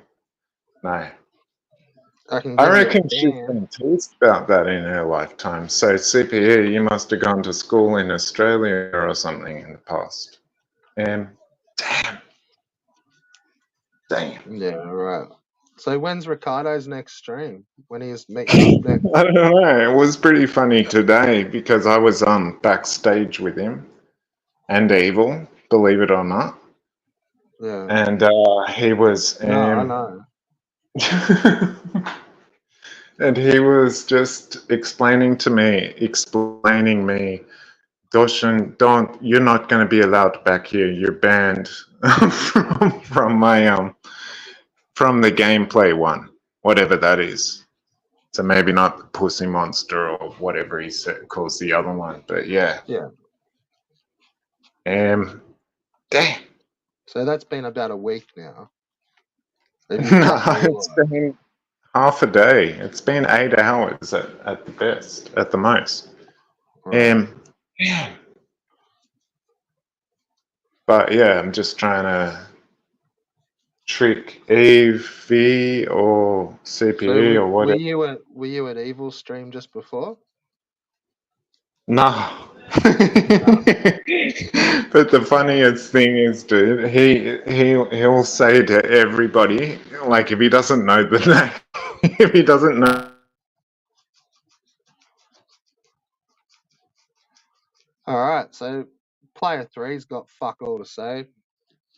No. I reckon she's been teased about that in her lifetime. So CPE, you must have gone to school in Australia or something in the past. Damn. Yeah, right. So when's Ricardo's next stream? When he's meeting up next? I don't know. It was pretty funny today because I was backstage with him and Evil, believe it or not. Yeah. And he was. No, I know. And he was just explaining me, Doshin, you're not going to be allowed back here. You're banned from my from the gameplay one, whatever that is. So maybe not the Pussy Monster or whatever he calls the other one, but yeah. Yeah. Damn. So that's been about a week now. No, it's been half a day. It's been 8 hours at the best, at the most. Right. Yeah. But yeah, I'm just trying to trick EV or CPE or whatever. Were you at Evil's stream just before? No. But the funniest thing is, dude, he'll say to everybody, like if he doesn't know the name, if he doesn't know. All right, so player 3's got fuck all to say,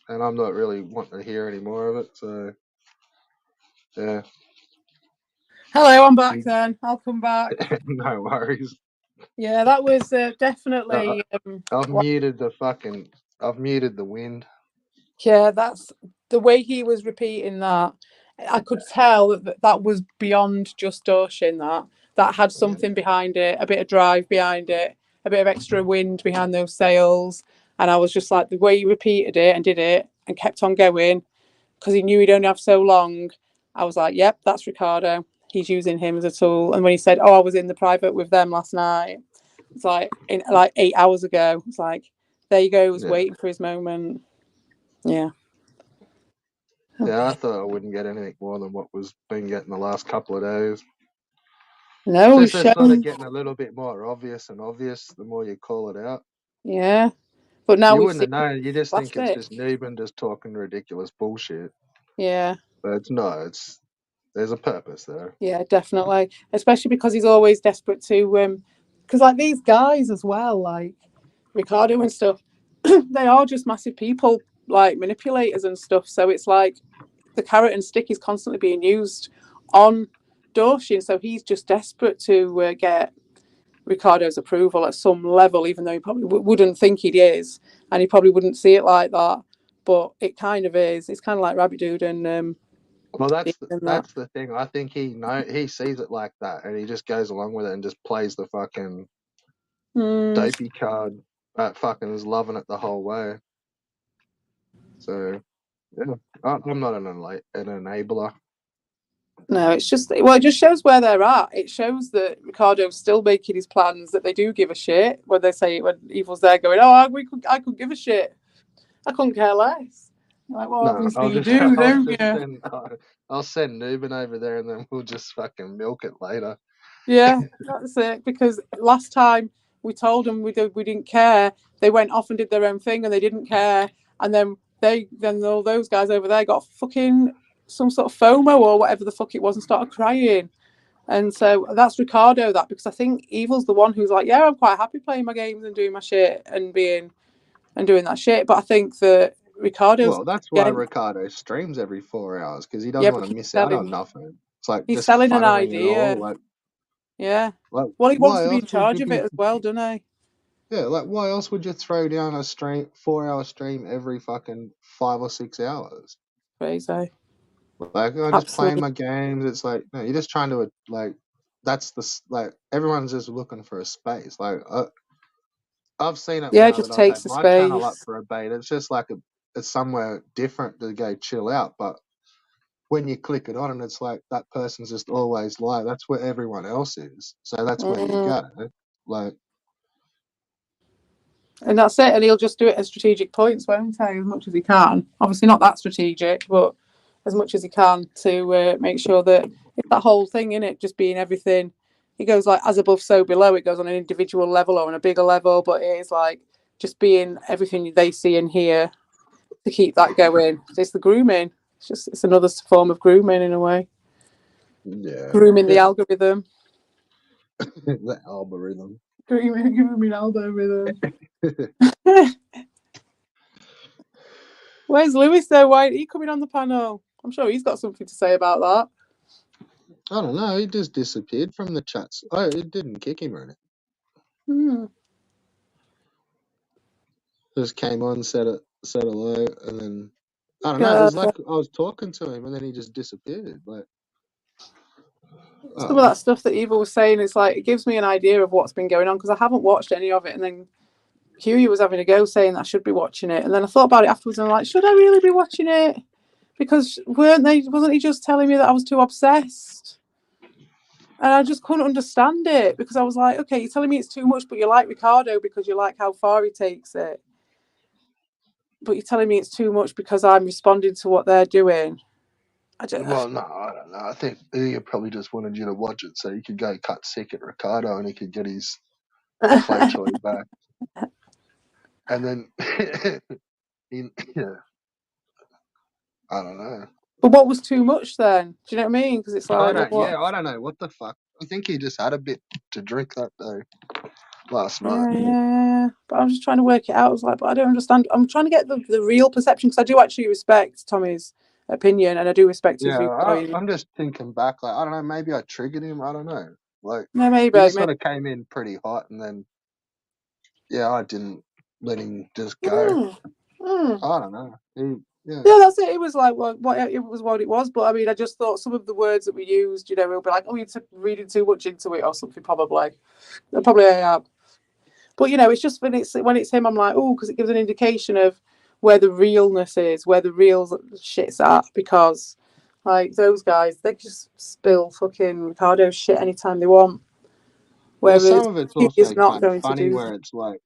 and I'm not really wanting to hear any more of it. So yeah. Hello, I'm back then. I'll come back. No worries. Yeah, that was definitely. I've muted the wind. Yeah, that's the way he was repeating that. I could tell that was beyond just Doshin. That had something behind it, a bit of drive behind it, a bit of extra wind behind those sails. And I was just like, the way he repeated it and did it and kept on going, because he knew he'd only have so long. I was like, yep, that's Ricardo. He's using him as a tool. And when he said, I was in the private with them last night, it's like 8 hours ago. It's like, there you go. He was waiting for his moment. Yeah. Yeah, I thought I wouldn't get anything more than what was been getting the last couple of days. No, it's sort of getting a little bit more obvious the more you call it out. Yeah, but now you wouldn't have known. You just think it's just Newman just talking ridiculous bullshit. Yeah, but it's not. There's a purpose there. Yeah, definitely, especially because he's always desperate to because like these guys as well, like Ricardo and stuff, they are just massive people, like manipulators and stuff. So it's like the carrot and stick is constantly being used on Doshin, so he's just desperate to get Ricardo's approval at some level, even though he probably wouldn't think he is, and he probably wouldn't see it like that, but it kind of is. It's kind of like Rabbit Dude and well, that's the thing. I think he sees it like that, and he just goes along with it and just plays the fucking dopey card. That fucking is loving it the whole way. So yeah, I'm not an enabler. No, it's just, well, it just shows where they're at. It shows that Ricardo's still making his plans, that they do give a shit when they say, when Evil's there going, I could give a shit. I couldn't care less. Like, well, obviously you do, don't you? I'll send Newman over there and then we'll just fucking milk it later. Yeah, that's it. Because last time we told them we didn't care, they went off and did their own thing and they didn't care. And then all those guys over there got fucking some sort of FOMO or whatever the fuck it was and started crying. And so that's Ricardo, because I think Evil's the one who's like, yeah, I'm quite happy playing my games and doing my shit and doing that shit. But I think that Ricardo's... Well, that's why Ricardo streams every 4 hours, because he doesn't want to miss out on nothing. It's like he's selling an idea. Yeah. Well, he wants to be in charge of it as well, doesn't he? Yeah, like why else would you throw down a 4-hour stream every fucking 5 or 6 hours? Crazy. Like, I'm just playing my games. It's like, no, you're just trying to, like, everyone's just looking for a space. Like, I've seen it. Yeah, it just takes the space. My channel up for a bait. It's just like it's somewhere different to go chill out. But when you click it on, and it's like that person's just always live. That's where everyone else is. So that's where you go. Like, and that's it. And he'll just do it at strategic points, won't he? As much as he can. Obviously not that strategic, but as much as he can to make sure that it's that whole thing, innit, just being everything. It goes like as above, so below. It goes on an individual level or on a bigger level, but it is like just being everything they see and hear to keep that going. It's the grooming. It's another form of grooming in a way. Yeah. Grooming the algorithm. The algorithm. Grooming algorithm. Where's Lewis though? Why ain't he coming on the panel? I'm sure he's got something to say about that. I don't know. He just disappeared from the chats. Oh, it didn't kick him or anything. Just came on, said hello, and then I don't know. It was like I was talking to him, and then he just disappeared. Like some of that stuff that Eva was saying, it's like it gives me an idea of what's been going on because I haven't watched any of it. And then Huey was having a go saying I should be watching it, and then I thought about it afterwards, and I'm like, should I really be watching it? Because wasn't he just telling me that I was too obsessed? And I just couldn't understand it because I was like, okay, you're telling me it's too much, but you like Ricardo because you like how far he takes it. But you're telling me it's too much because I'm responding to what they're doing. Well, no, I don't know. I think he probably just wanted you to watch it so he could go cut sick at Ricardo and he could get his play choice back. And then, yeah, I don't know. But what was too much then? Do you know what I mean? Because it's like, I don't know. What the fuck? I think he just had a bit to drink that day last night. Yeah. But I'm just trying to work it out. I was like, but I don't understand. I'm trying to get the real perception because I do actually respect Tommy's opinion and I do respect his viewpoint. I'm just thinking back, like, I don't know, maybe I triggered him. I don't know. Like, no, maybe. He sort of came in pretty hot and then, I didn't let him just go. I don't know. Yeah, that's it. It was like, well, it was what it was. But I mean, I just thought some of the words that we used, we'll be like, oh, you're reading too much into it or something, probably. Probably I am. But, it's just when it's him, I'm like, oh, because it gives an indication of where the realness is, where the real shit's at. Because, like, those guys, they just spill fucking Ricardo's shit anytime they want. Whereas some of it's also not kind of going funny to do where it's like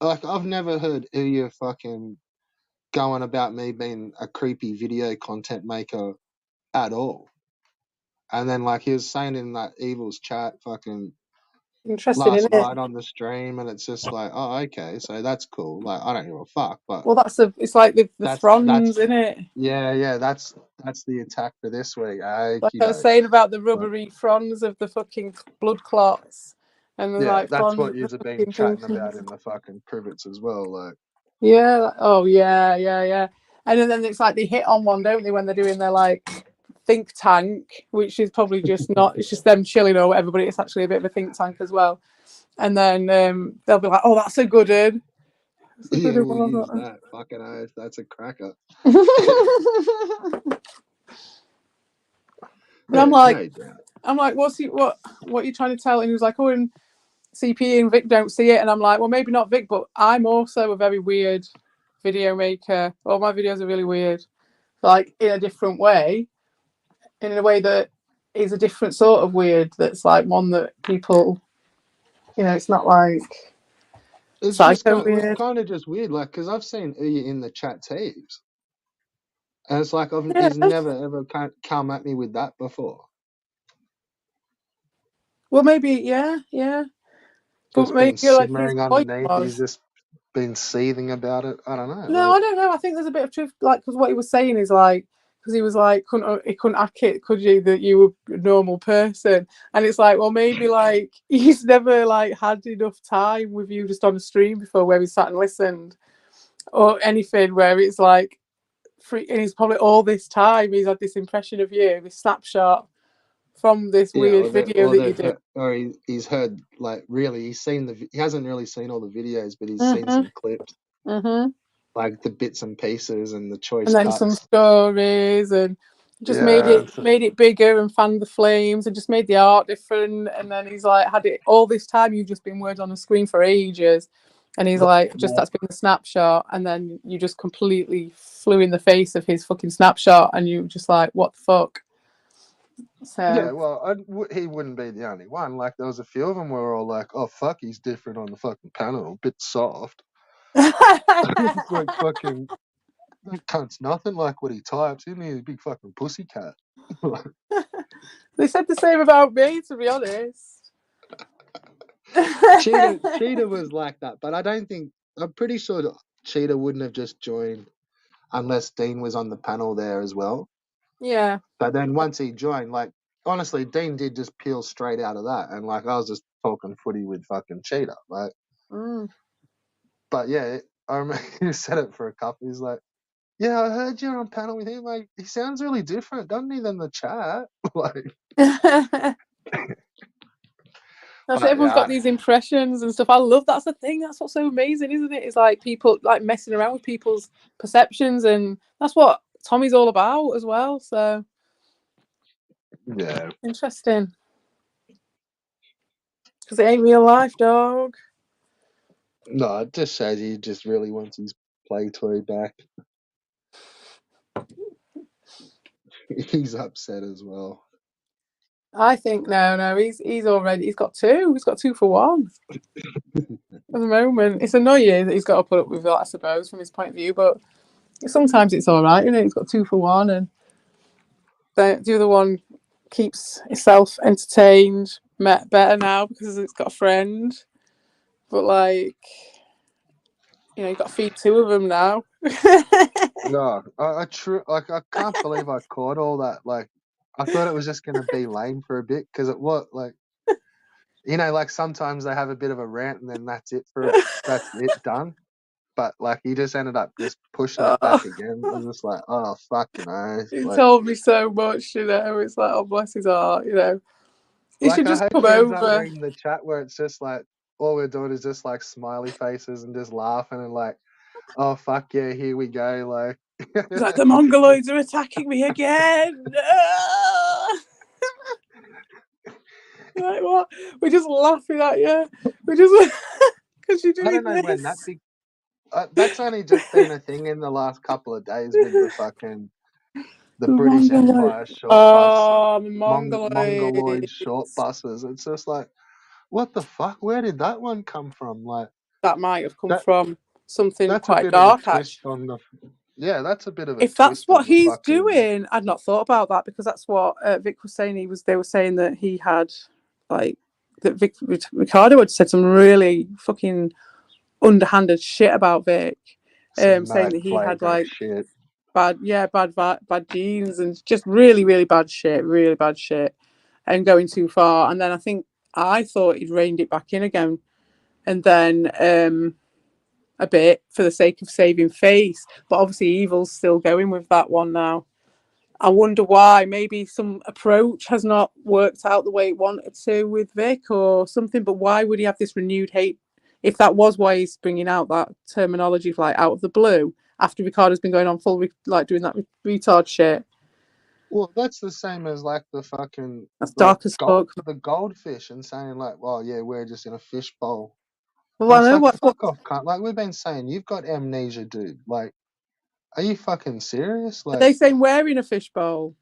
I've never heard Ilya fucking going about me being a creepy video content maker at all. And then, like, he was saying in that Evil's chat fucking interesting, last isn't it? night on the stream, and it's just like, oh, okay, so that's cool. Like, I don't give a fuck, but well, it's like the Throngs, isn't it? Yeah, that's the attack for this week. Like I was saying about the rubbery fronds of the fucking blood clots, and like that's what you've been chatting about in the fucking privets as well, like. Yeah. Oh, yeah. And then it's like they hit on one, don't they, when they're doing their like think tank, which is probably just not. It's just them chilling or whatever, but it's actually a bit of a think tank as well. And then they'll be like, "Oh, that's a good one." Yeah, we'll use that. Fucking oath, that's a cracker. But I'm like, what are you trying to tell? And he was like, oh, and CP and Vic don't see it. And I'm like, well, maybe not Vic, but I'm also a very weird video maker. All my videos are really weird, like in a different way, in a way that is a different sort of weird. That's like one that people, it's not like it's kind of just weird, like, because I've seen Ilya in the chat heaps, and it's like he's never ever come at me with that before. Well, maybe, yeah. Just but maybe simmering underneath. He's just been seething about it. I don't know. No, I don't know. I think there's a bit of truth, like, because what he was saying is like, because he was like, he couldn't hack it, could you, that you were a normal person? And it's like, well, maybe like he's never like had enough time with you just on a stream before where he sat and listened, or anything where it's like, and he's probably all this time he's had this impression of you, this snapshot from this weird video that you did. Or he's heard, like, really, he hasn't really seen all the videos, but he's seen some clips. Like the bits and pieces and the choice and then cuts. Some stories, and just made it bigger and fanned the flames and just made the art different. And then he's like, had it all this time, you've just been words on a screen for ages, and he's like, that's been the snapshot. And then you just completely flew in the face of his fucking snapshot, and you just like, what the fuck? So yeah, well, he wouldn't be the only one. Like, there was a few of them where we were all like, oh fuck, he's different on the fucking panel, a bit soft. Like, fucking, That cunt's nothing like what he types, isn't he? He's a big fucking pussycat. They said the same about me, to be honest. Cheetah was like that, but I'm pretty sure that Cheetah wouldn't have just joined unless Dean was on the panel there as well. Yeah. But then once he joined, like, honestly, Dean did just peel straight out of that, and like I was just talking footy with fucking Cheetah, like. But yeah, I remember he said it for a couple. He's like, "Yeah, I heard you're on panel with him. Like, he sounds really different, doesn't he, than the chat?" Like, That's it, everyone's got these impressions and stuff. I love that's the thing. That's what's so amazing, isn't it? It's like people like messing around with people's perceptions, and that's what Tommy's all about as well. So yeah, interesting. Because it ain't real life, dog. no, it just shows he just really wants his play toy back. He's upset as well. I think no, he's got two. He's got 2 for 1 at the moment. It's annoying that he's got to put up with that, I suppose, from his point of view. But sometimes it's all right, isn't it? He's got 2 for 1, and the other one keeps itself entertained, better now because it's got a friend. But like, you've got to feed 2 of them now. No, I can't believe I caught all that. Like, I thought it was just gonna be lame for a bit because it was like, like sometimes they have a bit of a rant and then that's it done. But like he just ended up just pushing it back again. I'm just like, oh fuck, He like, told me so much, It's like, oh bless his heart, He should just come over. Reading the chat where it's just like all we're doing is just like smiley faces and just laughing and like, oh fuck yeah, here we go, like. He's like, the Mongoloids are attacking me again. Like, what? We're just laughing at you. We're just because you're doing I don't know this. when that big. That's only just been a thing in the last couple of days with the British Empire short bus, the Mongoloids. Mongoloid short buses. It's just like, what the fuck? Where did that one come from? Like, that might have come from something that's quite a bit dark. Of a twist on the. Yeah, that's a bit of a. If that's what he's doing, I'd not thought about that because that's what Vic was saying. They were saying that he had that Ricardo had said some really fucking underhanded shit about Vic, saying that he had like shit. bad genes and just really, really bad shit, and going too far. And then I thought he'd reined it back in again, and then a bit for the sake of saving face. But obviously, Evil's still going with that one now. I wonder why. Maybe some approach has not worked out the way it wanted to with Vic or something. But why would he have this renewed hate? If that was why he's bringing out that terminology, like out of the blue, after Ricardo's been going on full like doing that retard shit. Well, that's the same as like the fucking. That's dark as fuck. The goldfish and saying like, well, yeah, we're just in a fishbowl. Well, I know what. Fuck off, cunt. Like we've been saying, you've got amnesia, dude. Like, are you fucking serious? Like, are they saying we're in a fishbowl?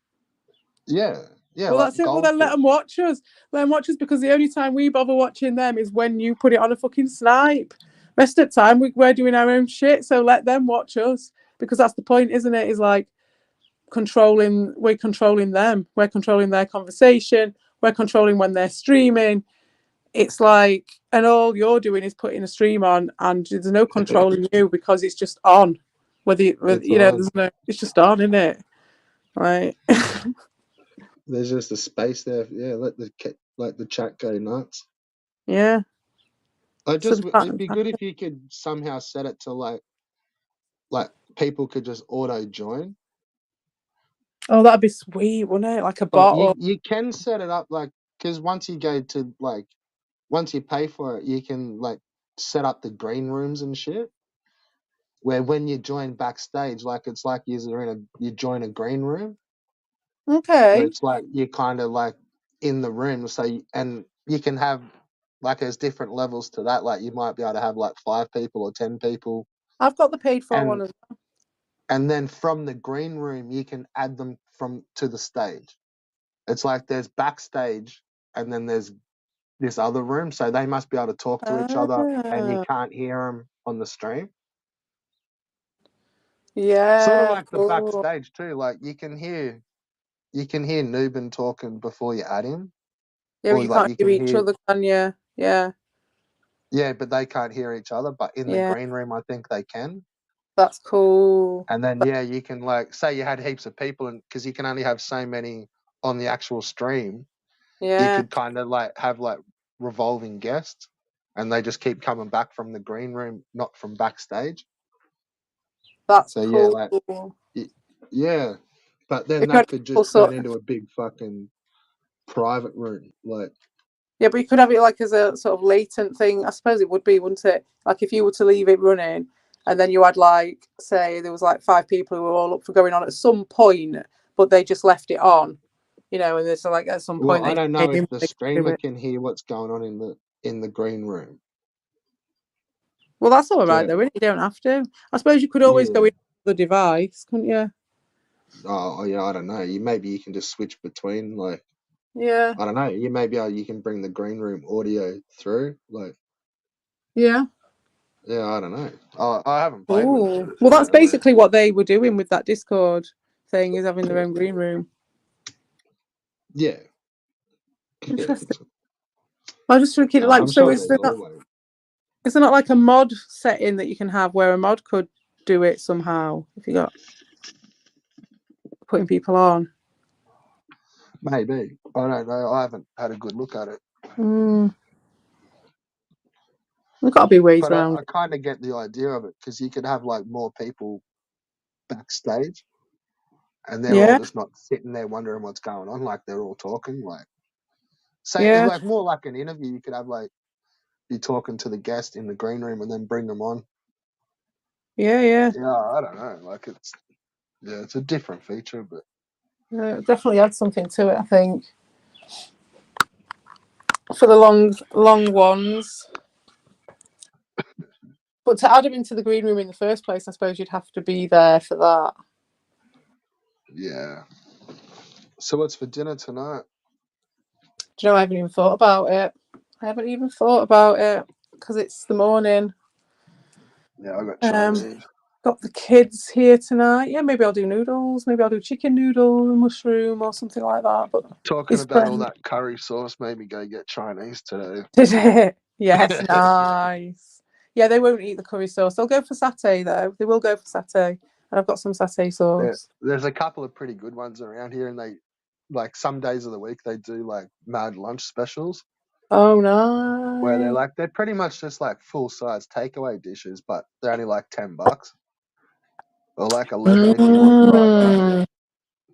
Yeah. Well, that's it. Well, then let them watch us. Let them watch us because the only time we bother watching them is when you put it on a fucking snipe. Rest of the time, we're doing our own shit. So let them watch us because that's the point, isn't it? Is like we're controlling them. We're controlling their conversation. We're controlling when they're streaming. It's like, and all you're doing is putting a stream on, and there's no controlling you because it's just on. It's just on, isn't it? Right. There's just a space there. Yeah, let the chat go nuts. Yeah. It'd be good if you could somehow set it to like people could just auto join. Oh, that'd be sweet, wouldn't it? Like a bot. You can set it up like because once you go to once you pay for it, you can like set up the green rooms and shit. Where when you join backstage, like it's like you join a green room. Okay. Where it's like you're kind of like in the room, and you can have like there's different levels to that. Like you might be able to have like 5 people or 10 people. I've got the paid for one as well. And then from the green room, you can add them to the stage. It's like there's backstage, and then there's this other room, so they must be able to talk to each other, and you can't hear them on the stream. Yeah. Sort of like the cool. backstage too. Like you can hear Newbin talking before you add him. Yeah, Or, but you like, can't you hear can each hear- other, can you? Yeah. Yeah, but they can't hear each other. But in the Yeah. green room, I think they can. That's cool. And then you can like say you had heaps of people, and because you can only have so many on the actual stream, you Yeah. could kind of like have like revolving guests, and they just keep coming back from the green room, not from backstage. That's So cool. yeah, but then If you that had could people just turn into a big fucking private room, like. Yeah, but you could have it like as a sort of latent thing. I suppose it would be, wouldn't it? Like if you were to leave it running and then you had like, say there was like 5 people who were all up for going on at some point, but they just left it on, you know, and there's like at some point Well, I they don't know came, if the they could do streamer it. can hear what's going on in the green room. Well, that's all right So, though, really. You don't have to. I suppose you could always yeah. go in the device, couldn't you? Oh yeah, I don't know. Maybe you can just switch between, like, Yeah. I don't know. You can bring the green room audio through, like. Yeah. Yeah, I don't know. I haven't played with it. Oh, well, that's basically what they were doing with that Discord thing, is having their own green room. Yeah. Interesting. I was just thinking, No, like, I'm so sure is there's there always. not like a mod setting that you can have where a mod could do it somehow if you got putting people on? Maybe. I don't know. I haven't had a good look at it. There's got to be ways But around. I kind of get the idea of it, because you could have like more people backstage, and they're all just not sitting there wondering what's going on. Like they're all talking. Like, say it's like more like an interview. You could have like be talking to the guest in the green room and then bring them on. Yeah. Yeah, I don't know. Like it's a different feature, but It definitely adds something to it, I think, for the long ones. But to add them into the green room in the first place, I suppose you'd have to be there for that. yeah. So what's for dinner tonight? Do you know, I haven't even thought about it because it's the morning. Yeah, I got Chinese. Got the kids here tonight. Yeah, maybe I'll do noodles. Maybe I'll do chicken noodle, mushroom, or something like that. But Talking about all that curry sauce made me go get Chinese today. Did it? Yes, nice. Yeah, they won't eat the curry sauce. They'll go for satay though. They will go for satay, and I've got some satay sauce. There's a couple of pretty good ones around here, and they, like, some days of the week they do like mad lunch specials. Oh, nice. Where they're pretty much just like full size takeaway dishes, but they're only like $10 or like 11 if you want fried rice.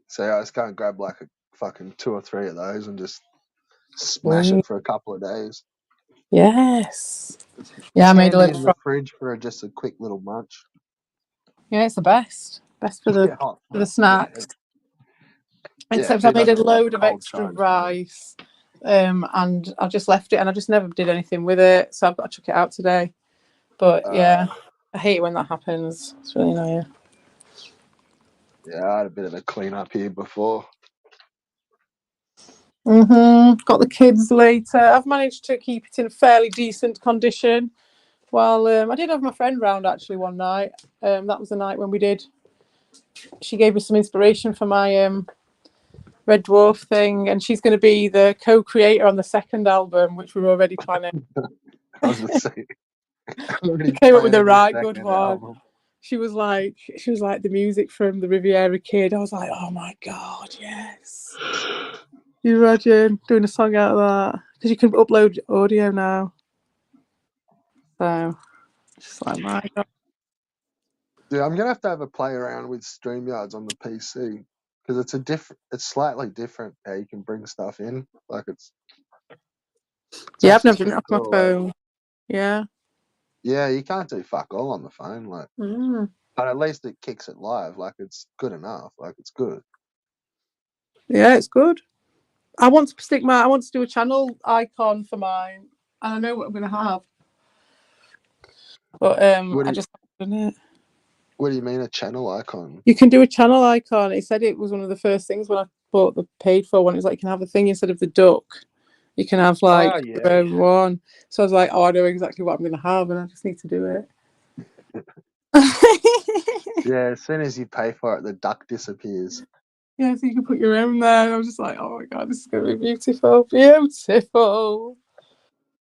So I just go and grab like a fucking 2 or 3 of those and just smash it for a couple of days. Yes. Yeah, I made a in the fridge for just a quick little munch. Yeah, it's the best. Best for the snacks. Yeah. Except I made a load of extra rice, and I just left it, and I just never did anything with it. So I've got to chuck it out today. But yeah, I hate it when that happens. It's really annoying. Yeah, I had a bit of a clean up here before. Got the kids later. I've managed to keep it in fairly decent condition. Well, I did have my friend round actually one night. That was the night when we did. She gave me some inspiration for my Red Dwarf thing, and she's going to be the co-creator on the second album, which we're already planning. I was just saying. She came up with the right good one. Album. She was like the music from the Riviera Kid. I was like, oh my god, yes. You imagine doing a song out of that, because you can upload audio now. So, just like, my god. Yeah, I'm gonna have to have a play around with StreamYards on the PC, because it's slightly different how you can bring stuff in. Like it's yeah, I've never done it off my phone. Yeah. Yeah, you can't do fuck all on the phone, like. But at least it kicks it live. Like it's good enough. Like it's good. Yeah, it's good. I want to do a channel icon for mine, and I know what I'm gonna have. But I just haven't done it. What do you mean a channel icon? You can do a channel icon. He said it was one of the first things when I bought the paid for one. It was like you can have a thing instead of the duck. You can have like your own one. So I was like, oh, I know exactly what I'm gonna have, and I just need to do it. Yeah, as soon as you pay for it, the duck disappears. Yeah, so you can put your own there. And I was just like, oh my god, this is going to be beautiful. Beautiful.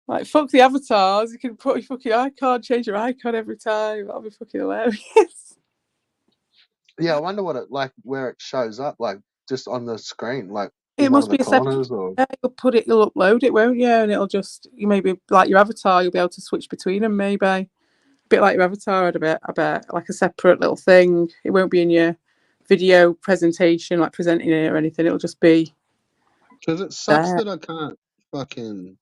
Like, fuck the avatars. You can put your fucking icon, change your icon every time. That'll be fucking hilarious. Yeah, I wonder what it like where it shows up, like just on the screen, like in It one must of the be a separate. corners, or Yeah, you'll upload it, won't you? And it'll just, you maybe like your avatar, you'll be able to switch between them, maybe. A bit like your avatar, I bet, like a separate little thing. It won't be in your video presentation, like presenting it or anything. It'll just be because it sucks there. that I can't fucking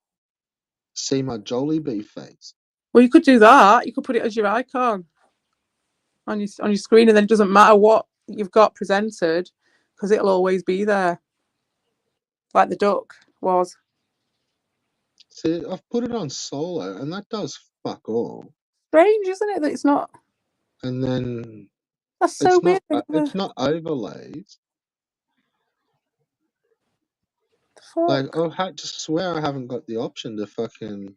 see my Jollibee face. Well, you could do that. You could put it as your icon on your screen, and then it doesn't matter what you've got presented because it'll always be there, like the duck was. See, I've put it on solo, and that does fuck all. Strange, isn't it? That it's not. And then That's so weird. it's not overlays. Fuck. Like, I had to swear I haven't got the option to fucking.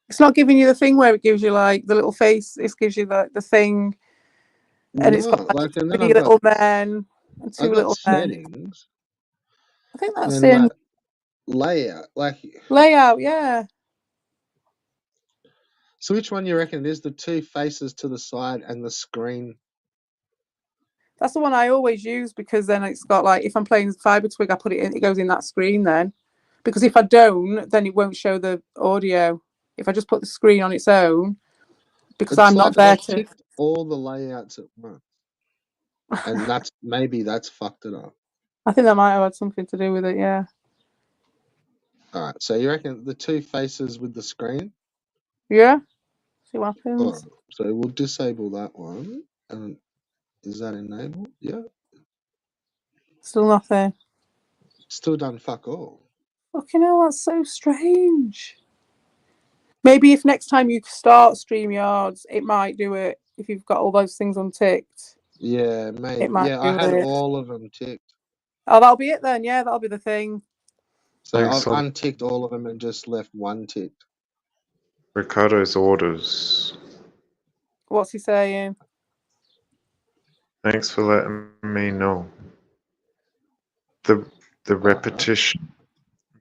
It's not giving you the thing where it gives you like the little face. It gives you the thing, and it's got like and then three I've got little men and two little men. settings. I think that's And in layout, like layout. Yeah, so which one you reckon it is? The two faces to the side and the screen. that's the one I always use because then it's got like if I'm playing Fiber Twig, I put it in. It goes in that screen then, because if I don't, then it won't show the audio. If I just put the screen on its own, because It's I'm not like there I've to. ticked all the layouts at once, and that's fucked it up. I think that might have had something to do with it. Yeah. All right, so you reckon the two faces with the screen? Yeah. See what All happens. right, so we'll disable that one. And is that enabled? Yeah. Still nothing. Still done fuck all. Fucking hell, that's so strange. Maybe if next time you start StreamYards, it might do it. If you've got all those things unticked, Yeah, maybe. it might Yeah, I do had it. all of them ticked. Oh, that'll be it then. Yeah, that'll be the thing. So Thanks, I've unticked all of them and just left one ticked. Ricardo's orders. What's he saying? Thanks for letting me know. The repetition.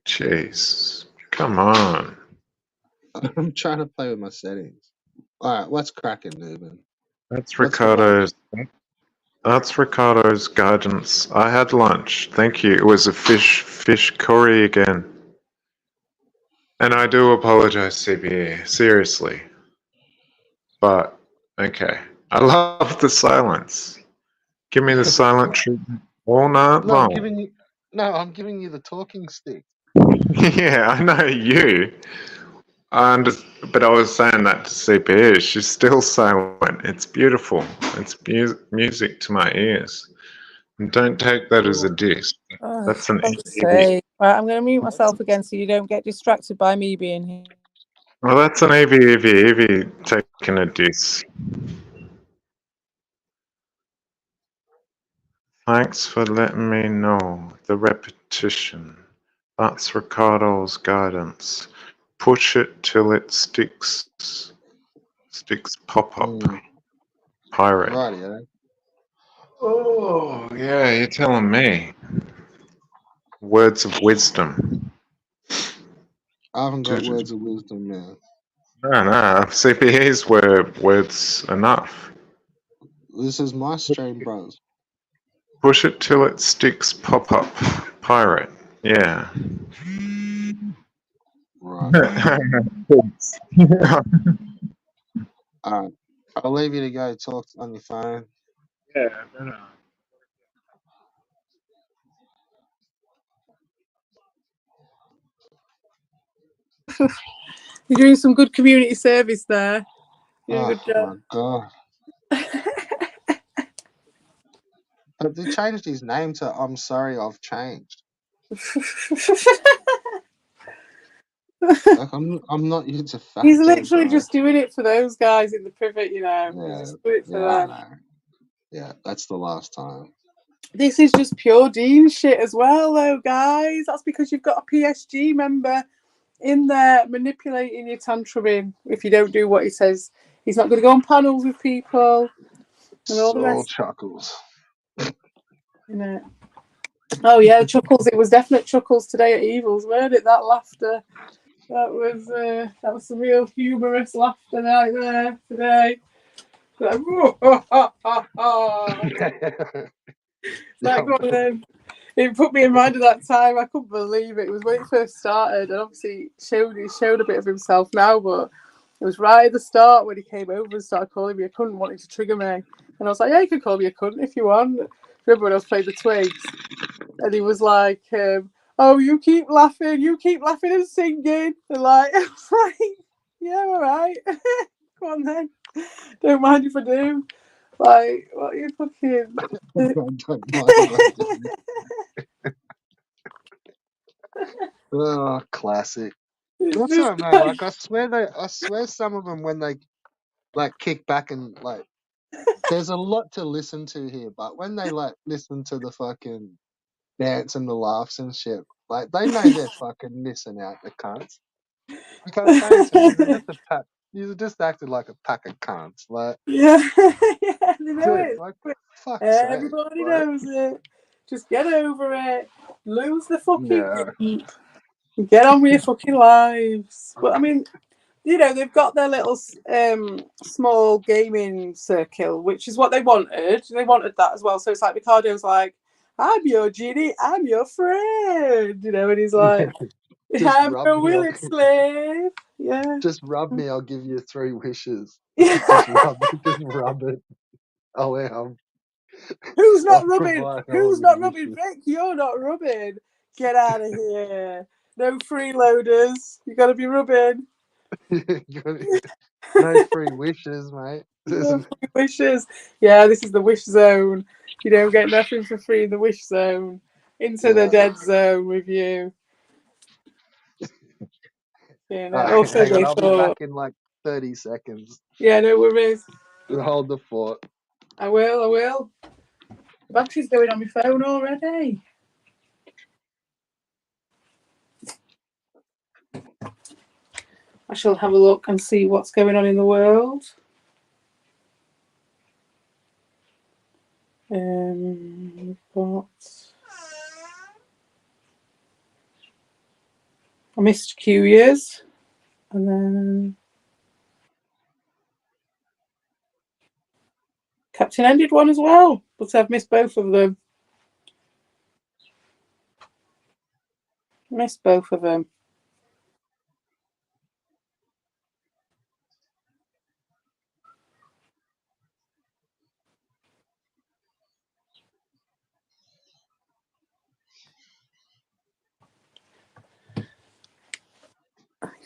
Jeez. Come on. I'm trying to play with my settings. All right, what's cracking, Newman? That's What's going on? Ricardo's guidance. I had lunch. Thank you. It was a fish curry again. And I do apologize, CBE. Seriously. But, okay. I love the silence. Give me the silent treatment all night No, long. I'm giving you the talking stick. Yeah, I know you. But I was saying that to CBE. She's still silent. It's beautiful. It's music to my ears. And don't take that as a diss. That's an Right, I'm going to mute myself again so you don't get distracted by me being here. Well, that's an Evie taking a diss. Thanks for letting me know. The repetition. That's Ricardo's guidance. Push it till it sticks pop up. Pirate. Right, yeah. Oh, yeah, you're telling me. Words of wisdom. I haven't got words of wisdom now. No, CPEs were words enough. This is my stream, bros. Push it till it sticks pop up. Pirate. Yeah. Right. Alright. I'll leave you to go talk on your phone. Yeah, You're doing some good community service there. You're doing a good job. My God. But they changed his name to I'm sorry I've changed. Like I'm not here to fact. He's literally just doing it for those guys in the privet, you know. Yeah, He's just doing it for them. I know. Yeah, that's the last time. This is just pure Dean shit as well, though, guys. That's because you've got a PSG member in there manipulating your tantruming if you don't do what he says He's not going to go on panels with people and all the All rest. chuckles. You know. Oh yeah, chuckles. It was definite chuckles today at Evils, weren't it? That laughter. That was some real humorous laughter right there today. Like, like one of them. It put me in mind of that time. I couldn't believe it. It was when it first started, and obviously he showed a bit of himself now, but it was right at the start when he came over and started calling me a cunt, wanting to trigger me. And I was like, yeah, you can call me a cunt if you want. Remember when I was playing the Twigs? And he was like, oh, you keep laughing and singing. And like, I was like, yeah, all right. Go on then. Don't mind if I do. Like, what are you fucking... I don't mind if I do. Oh, classic. That's what I know. Like, I swear some of them, when they like kick back and like, there's a lot to listen to here, but when they like listen to the fucking dance and the laughs and shit, like they know they're fucking missing out, the cunts. Like I was saying to him, you're just acting like a pack of cunts. Like, yeah, yeah, they know dude, it. like, fuck's sake. Everybody Like, knows it. Just get over it. Lose the fucking yeah. group. Get on with your fucking lives. But I mean, you know, they've got their little small gaming circle, which is what they wanted. They wanted that as well. So it's like Ricardo's like, I'm your genie, I'm your friend. You know, and he's like, I'm your willing slave. Yeah. Just rub me, I'll give you 3 wishes. Yeah. Just rub it. Oh, Who's not I'll rubbing? provide all Who's your not rubbing? wishes. Vic, you're not rubbing. Get out of here. No freeloaders. You got to be rubbing. No free wishes, mate. No free wishes. Yeah, this is the wish zone. You don't get nothing for free in the wish zone. Into the dead zone with you. You know. Also, hang on, they I'll thought, be back in like 30 seconds. yeah, no worries. Hold the fort. I will. The battery's going on my phone already. I shall have a look and see what's going on in the world. But I missed Q years, and then Captain Ended one as well, but I've missed both of them. Missed both of them.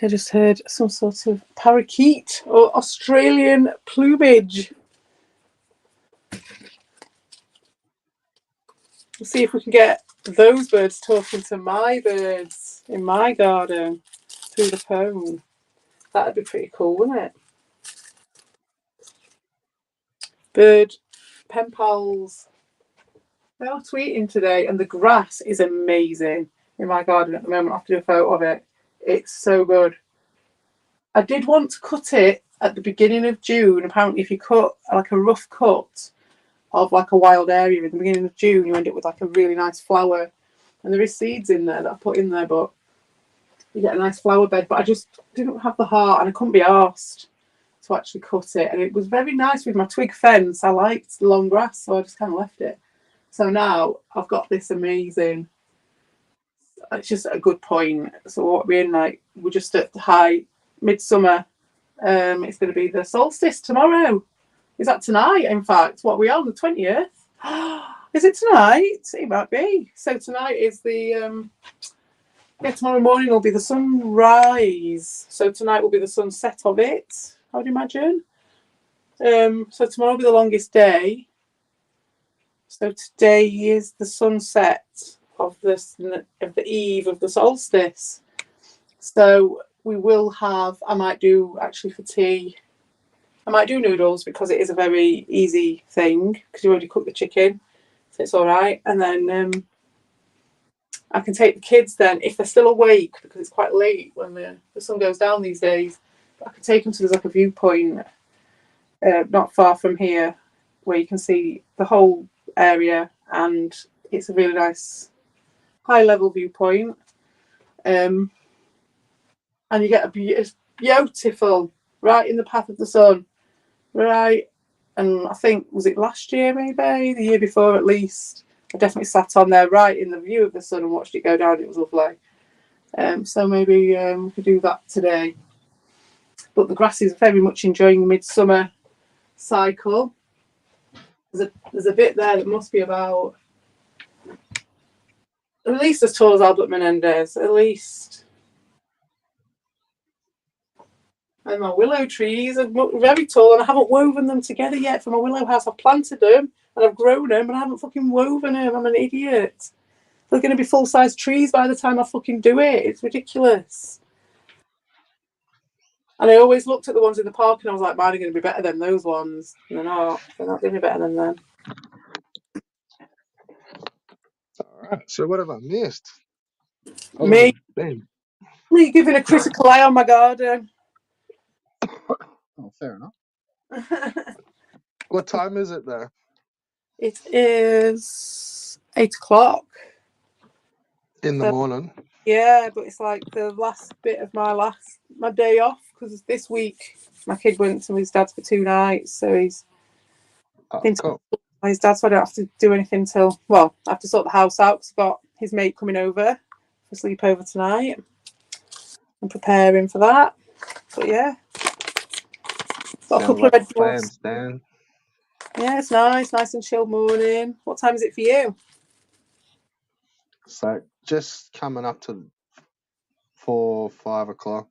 I just heard some sort of parakeet or Australian plumage. We'll see if we can get those birds talking to my birds in my garden through the phone. That'd be pretty cool, wouldn't it? Bird pen pals. They are tweeting today, and the grass is amazing in my garden at the moment. I have to do a photo of it. It's so good. I did want to cut it at the beginning of June. Apparently, if you cut like a rough cut of like a wild area in the beginning of June, you end up with like a really nice flower. And there is seeds in there that I put in there, but you get a nice flower bed. But I just didn't have the heart, and I couldn't be arsed to actually cut it. And it was very nice with my twig fence. I liked the long grass, so I just kind of left it. So now I've got this amazing, it's just a good point. So what we're in, like, we're just at high midsummer. It's going to be the solstice tomorrow. Is that tonight? In fact, what are we on, the 20th? Is it tonight? It might be. So tonight is the tomorrow morning will be the sunrise. So tonight will be the sunset of it, I would imagine. So tomorrow will be the longest day. So today is the sunset of the eve of the solstice. So we will have, I might do actually for tea, I might do noodles because it is a very easy thing because you already cooked the chicken, so it's all right. And then I can take the kids then, if they're still awake, because it's quite late when the sun goes down these days, I could take them to, there's like a viewpoint not far from here, where you can see the whole area, and it's a really nice high-level viewpoint. And you get it's beautiful, right in the path of the sun, right. And I think, was it last year, maybe the year before at least, I definitely sat on there right in the view of the sun and watched it go down. It was lovely. So maybe we could do that today. But the grass is very much enjoying the midsummer cycle. There's a bit there that must be about at least as tall as Albert Menendez, at least. And my willow trees are very tall, and I haven't woven them together yet for my willow house. I've planted them and I've grown them, and I haven't fucking woven them. I'm an idiot. They're going to be full-size trees by the time I fucking do it. It's ridiculous. And I always looked at the ones in the park and I was like, mine are going to be better than those ones. And they're not. They're not going to be better than them. All right. So what have I missed? Me giving a critical eye on my garden. Oh, fair enough. What time is it there? It is 8 o'clock. In the morning? Yeah, but it's like the last bit of my day off, because this week my kid went to his dad's for 2 nights, so he's been to his dad, so I don't have to do anything till, well, I have to sort the house out because I've got his mate coming over for sleepover tonight. I'm preparing for that. But yeah. Got a couple of red dwarfs. Yeah, it's nice and chill morning. What time is it for you? So just coming up to 4, 5 o'clock.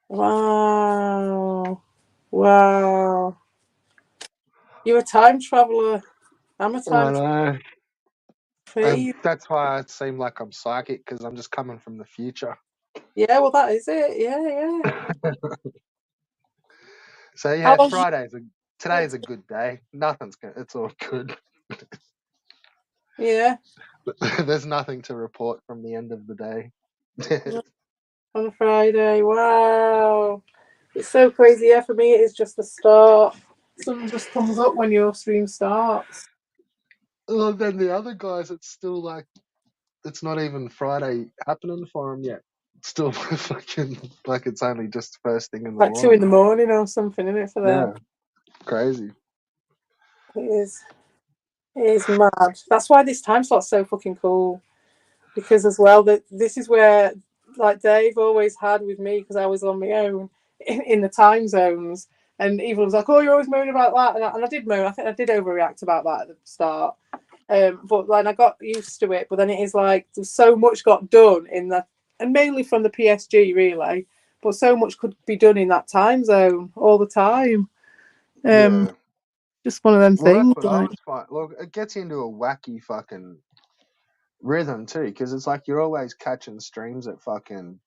Wow. You're a time traveller. I'm a time traveller. And that's why I seem like I'm psychic, because I'm just coming from the future. Yeah, well, that is it. Yeah. So yeah, today's a good day. It's all good. Yeah. There's nothing to report from the end of the day. On a Friday. Wow. It's so crazy. Yeah, for me, it is just the start. Something just comes up when your stream starts. Well, then the other guys, it's still like, it's not even Friday happening for them yet. It's still fucking like it's only just first thing in the morning. Like 2 in the morning or something, isn't it, for them? Yeah. Crazy. It is mad. That's why this time slot's so fucking cool. Because as well, this is where, like Dave always had with me, because I was on my own in the time zones, and Eva was like, "Oh, you're always moaning about that," and I did moan. I think I did overreact about that at the start, but like I got used to it. But then it is like there's so much got done in that, and mainly from the PSG really, but so much could be done in that time zone all the time. Just one of them things. That's what I was fine. Look, it gets into a wacky fucking rhythm too, because it's like you're always catching streams at fucking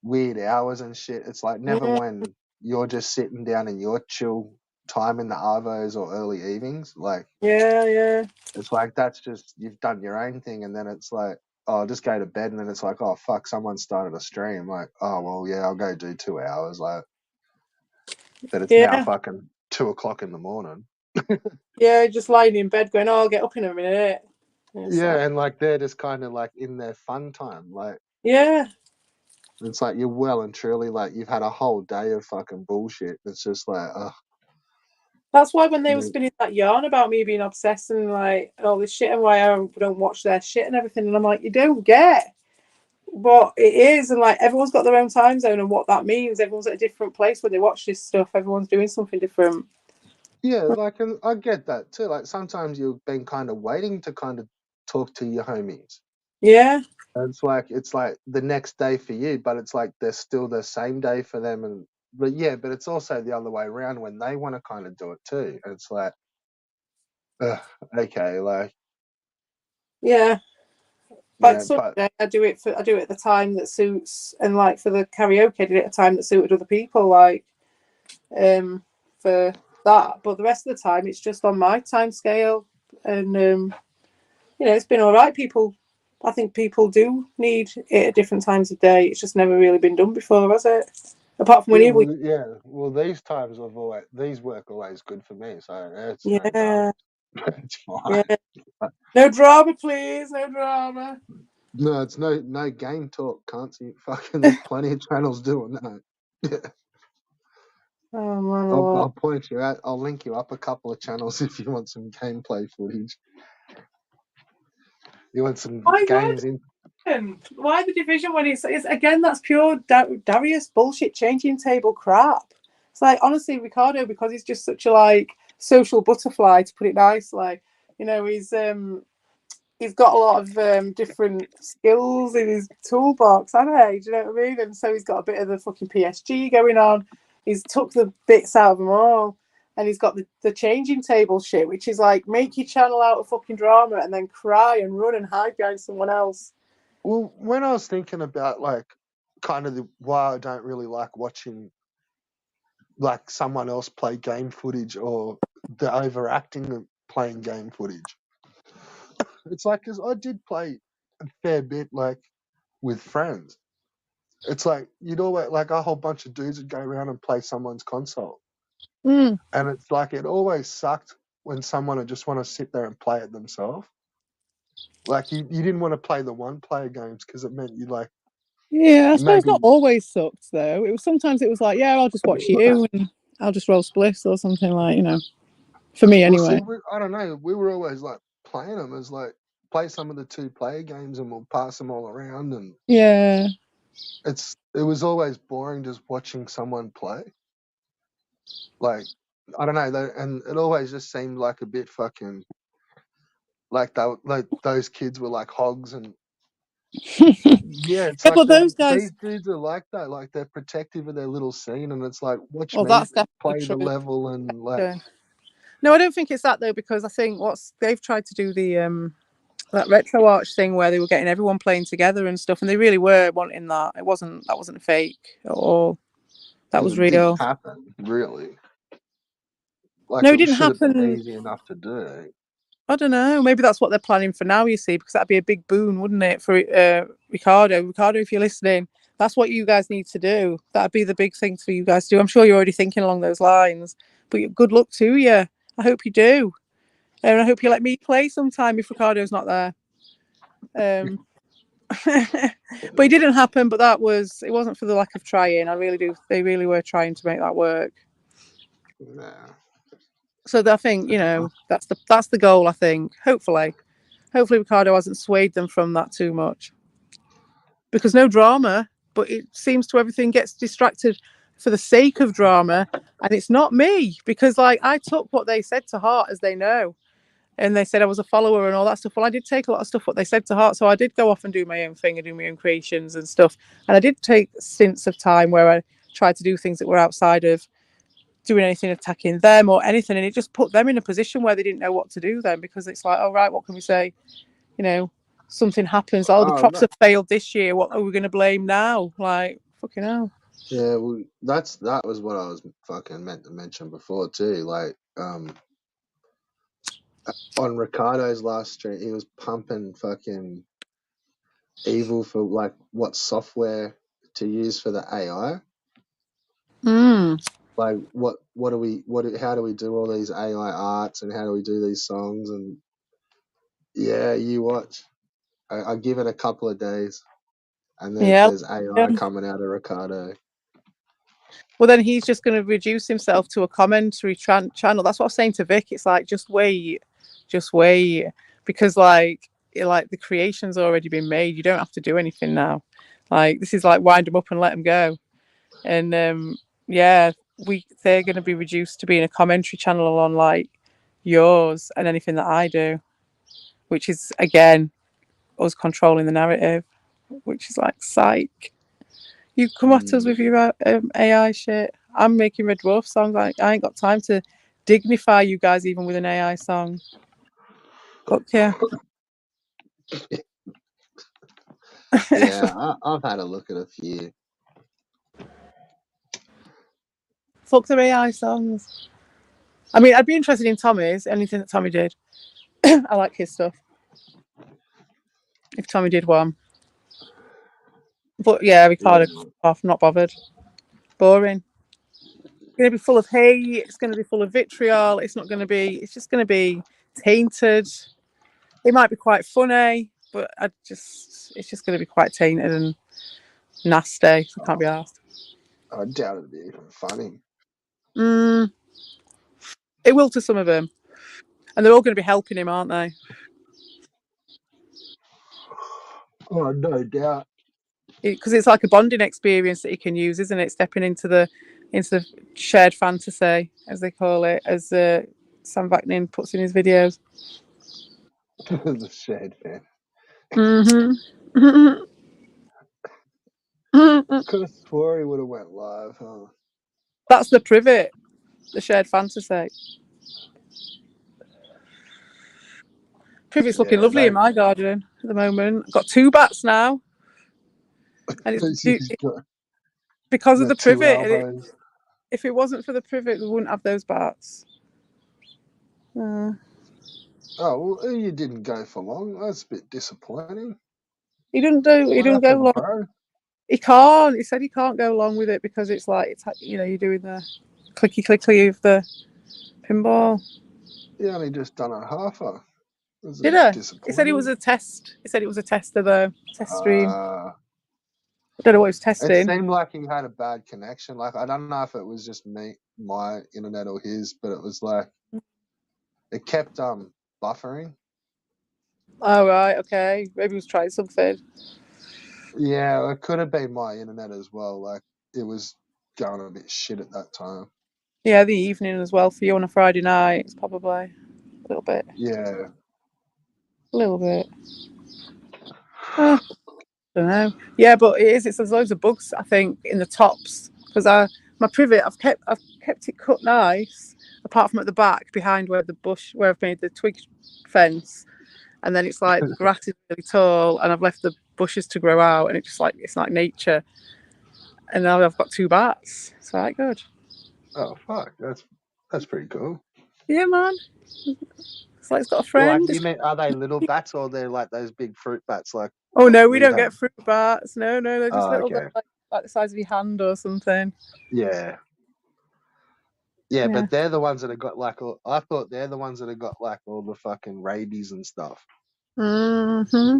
weird hours and shit. It's like never when you're just sitting down in your chill time in the arvos or early evenings. Like it's like that's just you've done your own thing, and then it's like, oh, I'll just go to bed, and then it's like, oh fuck, someone started a stream. Like, oh well, yeah, I'll go do 2 hours. Like, but it's now fucking 2 o'clock in the morning. Yeah, just lying in bed going, oh, I'll get up in a minute. And like they're just kind of like in their fun time. Like, it's like you're well and truly like you've had a whole day of fucking bullshit. It's just like, ugh. That's why when they were spinning that yarn about me being obsessed and like all this shit and why I don't watch their shit and everything, and I'm like, you don't get what it is, and like everyone's got their own time zone and what that means. Everyone's at a different place when they watch this stuff. Everyone's doing something different. Yeah, like, and I get that too. Like sometimes you've been kind of waiting to kind of talk to your homies. Yeah. And it's like the next day for you, but it's like they're still the same day for them, but it's also the other way around when they want to kind of do it too. And it's like, okay, like. Yeah. Like Sunday, I do it at the time that suits, and like for the karaoke, I did it at a time that suited other people, like for that. But the rest of the time, it's just on my time scale, and it's been all right. I think people do need it at different times of day. It's just never really been done before, has it? Apart from when Yeah, he well, these times these work always good for me, so it's no yeah, drama. It's fine. yeah. No drama, please. No drama. No, it's no game talk, can't see. Fucking, there's plenty of channels doing that. Yeah. Oh man, I'll point you out. I'll link you up a couple of channels if you want some gameplay footage. You want some games in. Why the division when it's again? That's pure Darius bullshit. Changing table crap. It's like honestly, Ricardo, because he's just such a like social butterfly, to put it nicely. You know, he's got a lot of different skills in his toolbox, hasn't he? Do you know what I mean? And so he's got a bit of the fucking PSG going on. He's took the bits out of them all. And he's got the changing table shit, which is like make your channel out of fucking drama and then cry and run and hide behind someone else. Well, when I was thinking about like kind of why I don't really like watching like someone else play game footage or the overacting of playing game footage, it's like because I did play a fair bit like with friends. It's like you'd always like a whole bunch of dudes would go around and play someone's console, and it's like it always sucked when someone would just want to sit there and play it themselves. Like you didn't want to play the one-player games because it meant you like. Yeah, I suppose not always sucked though. Sometimes it was like, yeah, I'll just watch you and I'll just roll spliffs or something like, you know. For me anyway. Well, see, I don't know. We were always like playing them as like play some of the 2-player games and we'll pass them all around, and yeah, it was always boring just watching someone play. Like I don't know, and it always just seemed like a bit fucking like those kids were like hogs and. Yeah, it's like but those guys. These dudes are like that. Like they're protective of their little scene, and it's like watch me that's play true. the level and like. Yeah. No, I don't think it's that though, because I think they've tried to do the that retro arch thing where they were getting everyone playing together and stuff, and they really were wanting that. That wasn't fake at all. That was real. It didn't happen really. Like no, it didn't should happen. have been easy enough to do. I don't know. Maybe that's what they're planning for now, you see, because that'd be a big boon, wouldn't it, for Ricardo? Ricardo, if you're listening, that's what you guys need to do. That'd be the big thing for you guys to do. I'm sure you're already thinking along those lines. But good luck to you. I hope you do. And I hope you let me play sometime if Ricardo's not there. But it didn't happen. But it wasn't for the lack of trying. They really were trying to make that work. Yeah. So I think, you know, that's the goal, I think. Hopefully Ricardo hasn't swayed them from that too much. Because no drama, but it seems to everything gets distracted for the sake of drama. And it's not me, because like I took what they said to heart, as they know. And they said I was a follower and all that stuff. Well, I did take a lot of stuff what they said to heart. So I did go off and do my own thing and do my own creations and stuff. And I did take stints of time where I tried to do things that were outside of doing anything attacking them or anything. And it just put them in a position where they didn't know what to do then, because it's like, oh, right, what can we say? You know, something happens. Oh, the crops have failed this year. What are we going to blame now? Like, fucking hell. Yeah, well, that was what I was fucking meant to mention before too. Like, on Ricardo's last stream, he was pumping fucking evil for like what software to use for the AI. Like, how do we do all these AI arts and how do we do these songs? And yeah, you watch. I give it a couple of days, and then there's AI coming out of Ricardo. Well, then he's just going to reduce himself to a commentary channel. That's what I was saying to Vic. It's like, just wait, because like the creation's already been made. You don't have to do anything now. Like, this is like wind them up and let them go. And they're going to be reduced to being a commentary channel on like yours and anything that I do, which is again us controlling the narrative, which is like psych. You come at us with your AI shit. I'm making Red Dwarf songs. I ain't got time to dignify you guys even with an AI song. Fuck yeah. Yeah, I've had a look at a few. Fuck their AI songs. I mean, I'd be interested in Tommy's. Anything that Tommy did. I like his stuff. If Tommy did one. But yeah, Ricardo, off, not bothered. Boring. It's going to be full of hate. It's going to be full of vitriol. It's not going to be. It's just going to be tainted. It might be quite funny, but it's just going to be quite tainted and nasty. So I can't be asked. I doubt it'd be even funny. It will to some of them, and they're all going to be helping him, aren't they? Oh, no doubt. Because it's like a bonding experience that he can use, isn't it? Stepping into the shared fantasy, as they call it, as Sam Vaknin puts in his videos. The shared fan. Could have swore he would have went live, huh? That's the privet, the shared fantasy. Privet's looking lovely in my garden at the moment. I've got 2 bats now. And it's because of the privet. If it wasn't for the privet, we wouldn't have those bats. Oh, well, you didn't go for long. That's a bit disappointing. He didn't go long. Bro? He can't. He said he can't go along with it because it's like, you're doing the clicky of the pinball. He only just done a halfer. Did he? He said it was a test. He said it was a test of the test stream. I don't know what he was testing. It seemed like he had a bad connection. Like, I don't know if it was just my internet or his, but it was like it kept buffering. Oh, right, okay. Maybe he was trying something. Yeah, it could have been my internet as well. Like, it was going a bit shit at that time. Yeah, the evening as well for you on a Friday night. It's probably a little bit. Yeah. A little bit. I don't know. Yeah, but there's loads of bugs, I think, in the tops. Because my privet, I've kept it cut nice, apart from at the back behind where I've made the twig fence. And then it's like the grass is really tall, and I've left the bushes to grow out, and it's like nature. And now I've got 2 bats. It's like good. Oh fuck, that's pretty cool. Yeah, man. It's like it's got a friend. Like, are they little bats or they're like those big fruit bats? Like, oh no, we don't get fruit bats. No, they're just little, okay. like the size of your hand or something. Yeah. Yeah, but they're the ones that have got like I thought they're the ones that have got like all the fucking rabies and stuff. Mm-hmm.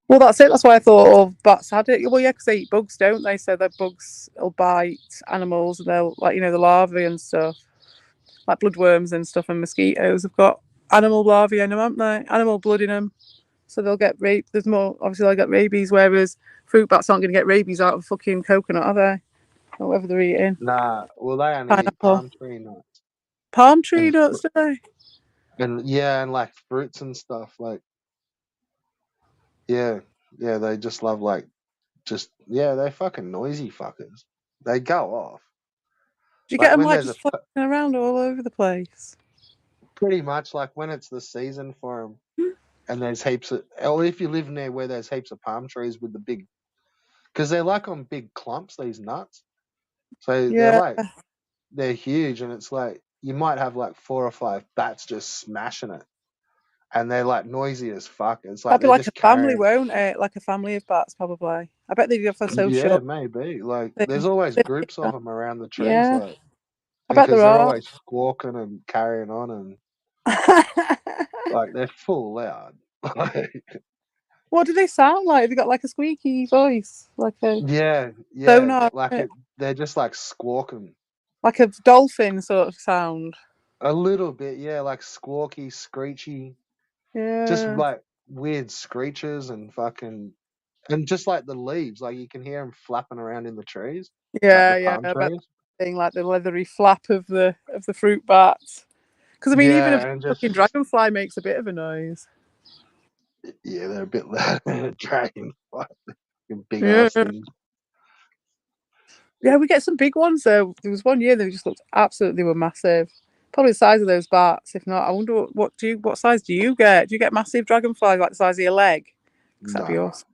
Well, that's it. That's why I thought all bats had it. Well, yeah, because they eat bugs, don't they? So the bugs will bite animals, and they'll, like, the larvae and stuff, like bloodworms and stuff, and mosquitoes have got animal larvae in them, haven't they? Animal blood in them. So they'll get there's more, obviously they'll get rabies, whereas fruit bats aren't going to get rabies out of fucking coconut, are they? Or whatever they're eating. Nah, well, they only eat palm tree nuts. Palm tree nuts, do they? And and like fruits and stuff, like, yeah, they just love they're fucking noisy fuckers. They go off. Do you get them like just floating around all over the place? Pretty much, like when it's the season for them, and there's heaps of, or if you live near where there's heaps of palm trees with the big, because they're like on big clumps, these nuts. So they're huge, and it's like you might have like 4 or 5 bats just smashing it, and they're like noisy as fuck. It's like that'd be like a family, won't it? Like a family of bats, probably. I bet they'd have so short. Yeah, maybe. Like there's always groups of them around the trees. Yeah. Like, I bet they're always squawking and carrying on, and like they're full loud. What do they sound like? They got like a squeaky voice, like a sonar, like they're just like squawking, like a dolphin sort of sound. A little bit, yeah, like squawky, screechy, just like weird screeches and fucking, and just like the leaves, like you can hear them flapping around in the trees. Yeah, thing like the leathery flap of the fruit bats. Because I mean, even a fucking dragonfly makes a bit of a noise. Yeah, they're a bit loud. Dragonfly, big ass things. Yeah, we get some big ones though. There was one year they just looked they were massive. Probably the size of those bats. If not, I wonder what size do you get? Do you get massive dragonflies like the size of your leg? That'd be awesome.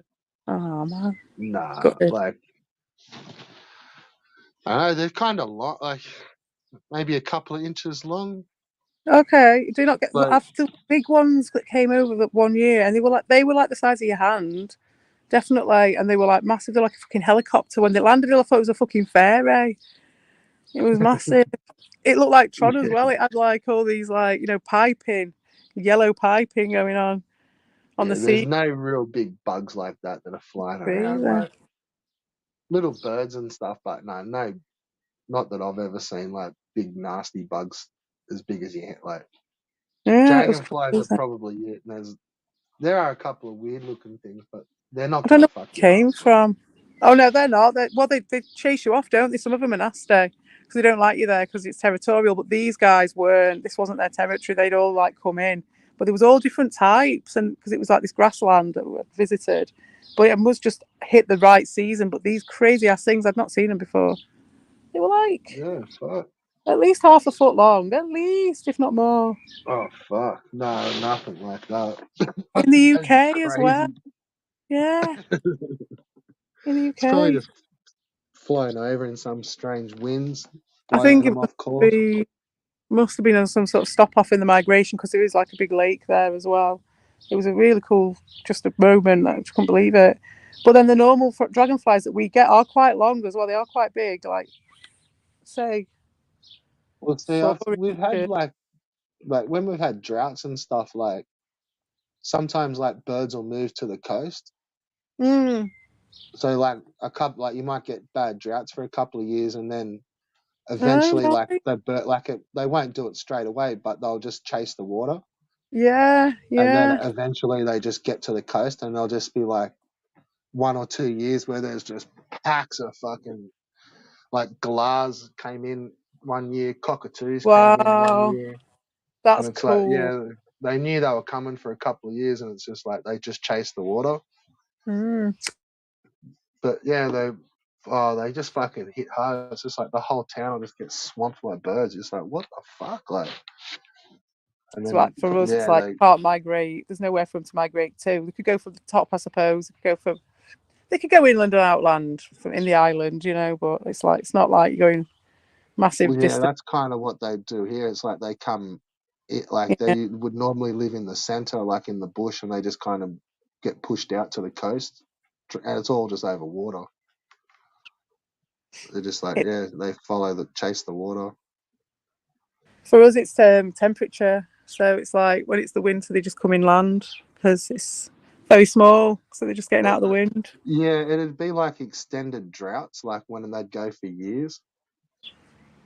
Oh man. Nah, like I know they're kind of long, like maybe a couple of inches long. Okay, do you not get after big ones that came over that one year, and they were like the size of your hand, Definitely. And they were like massive. They're like a fucking helicopter. When they landed, I thought it was a fucking fairy. It was massive. It looked like Tron as well. It had like all these like, you know, piping, yellow piping going on the There's sea. no real big bugs like that are flying around. Yeah. Like little birds and stuff, but no, not that I've ever seen like big nasty bugs as big as you like. Yeah, it was Dragonflies are probably it. And there are a couple of weird looking things, but they're not I don't gonna know fuck where you it came up. from. Oh no, they're not. They chase you off, don't they? Some of them are nasty because they don't like you there because it's territorial. But these guys weren't. This wasn't their territory. They'd all like come in, but there was all different types, and because it was like this grassland that we visited. But it must just hit the right season. But these crazy ass things, I'd not seen them before. They were like Yeah, fuck. at least half a foot long, at least, if not more. Oh fuck. No, nothing like that. In the That's UK as well. crazy. Yeah, in the It's probably UK. just flying over in some strange winds, I blowing think it them off course. must have been on some sort of stop off in the migration because there is like a big lake there as well. It was a really cool, just a moment. I just couldn't believe it. But then the normal dragonflies that we get are quite long as well. They are quite big, like say. Well, see, we've had like when we've had droughts and stuff, like sometimes like birds will move to the coast. Mm. So like you might get bad droughts for a couple of years, and then eventually like the bird they won't do it straight away, but they'll just chase the water. Yeah. And then eventually they just get to the coast, and they'll just be like 1 or 2 years where there's just packs of fucking like galahs came in one year, cockatoos came in one year. That's And it's cool. like, yeah, they knew they were coming for a couple of years, and it's just like they just chased the water. Mm. But yeah, they just fucking hit hard. It's just like the whole town will just get swamped by birds. It's like, what the fuck, like. And It's then, like for us, it's like can't migrate. There's nowhere for them to migrate to. They could go from the top, I suppose. They could go inland or outland from in the island, you know. But it's not like you're going massive distance. That's kind of what they do here. It's like they come, they would normally live in the center, like in the bush, and they just kind of get pushed out to the coast, and it's all just over water. They're just like, they chase the water. For us, it's temperature. So it's like when it's the winter, they just come inland because it's very small. So they're just getting out of the wind. Yeah, it'd be like extended droughts, like when they'd go for years.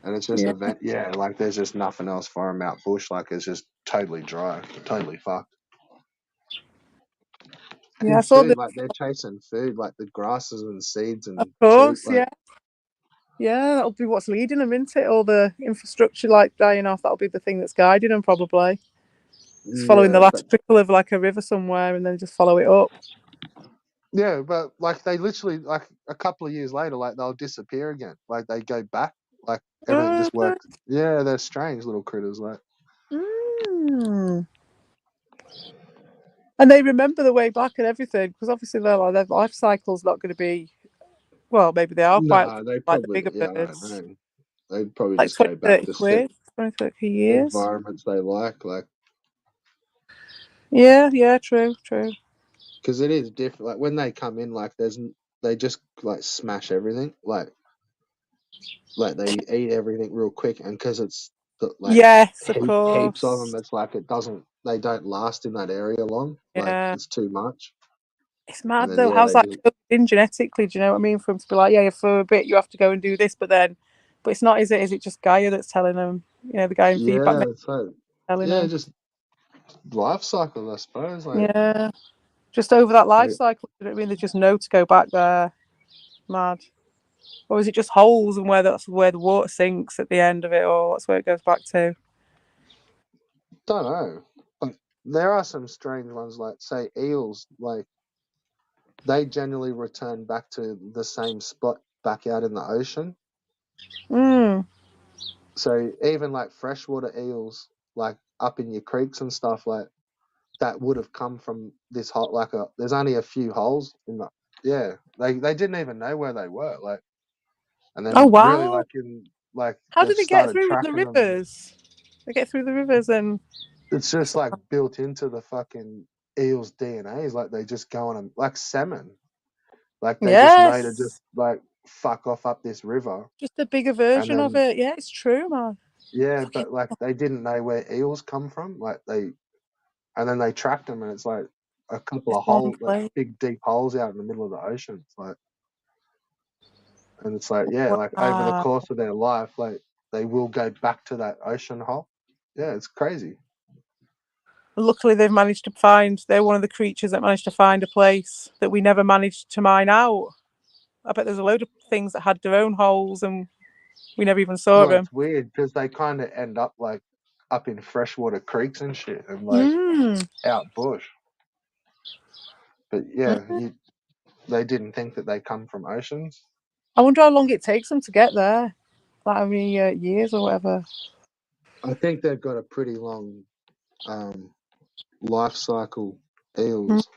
And it's just like there's just nothing else for them out bush. Like it's just totally dry, totally fucked. Yeah, I saw like they're chasing food, like the grasses and seeds and. Of course, yeah, that'll be what's leading them, isn't it? All the infrastructure like dying off. That'll be the thing that's guiding them, probably. It's following the last trickle of like a river somewhere, and then just follow it up. Yeah, but like they literally like a couple of years later, like they'll disappear again. Like they go back, like everything just works. Yeah, they're strange little critters, like. Mm. And they remember the way back and everything because obviously their life cycle's not going to be. Well, maybe they are quite they like the probably, bigger birds. I don't know. They'd probably Like just go back to 20, 30 years. Environments they like. Yeah, true. Because it is different. Like when they come in, like they just like smash everything. Like they eat everything real quick, and because it's like yes, of course. Heaps of them. It's like they don't last in that area long. Like it's too much. It's mad though. How's that in genetically? Do you know what I mean? For them to be like, for a bit you have to go and do this, but it's not, is it? Is it just Gaia that's telling them? You know, the Gaia feedback. Just life cycle, I suppose. Just over that life cycle. You know what I mean? They just know to go back there. Mad. Or is it just holes and that's where the water sinks at the end of it, or that's where it goes back to? Don't know. But there are some strange ones, like say eels. Like they generally return back to the same spot back out in the ocean. So even like freshwater eels, like up in your creeks and stuff, like that would have come from this hole. There's only a few holes in the. Yeah, they didn't even know where they were. Like, and then really how did they get through the rivers? They get through the rivers and. It's just like built into the fucking eel's DNA. Is like they just go on like salmon. Like they just know to Yes. just like fuck off up this river. Just a bigger version of then- it. Yeah, it's true, man. Yeah, but like they didn't know where eels come from. Like and then they tracked them, and it's like a couple of It's one holes, like place. big deep holes out in the middle of the ocean. It's like, and it's like, yeah, like over the Wow. course of their life, like they will go back to that ocean hole. Yeah, it's crazy. Luckily, they've managed to find. They're one of the creatures that managed to find a place that we never managed to mine out. I bet there's a load of things that had their own holes, and we never even saw Well, them. it's weird because they kind of end up like up in freshwater creeks and shit, and like out bush. But yeah, they didn't think that they come from oceans. I wonder how long it takes them to get there. Like how many years or whatever. I think they've got a pretty long life cycle, eels.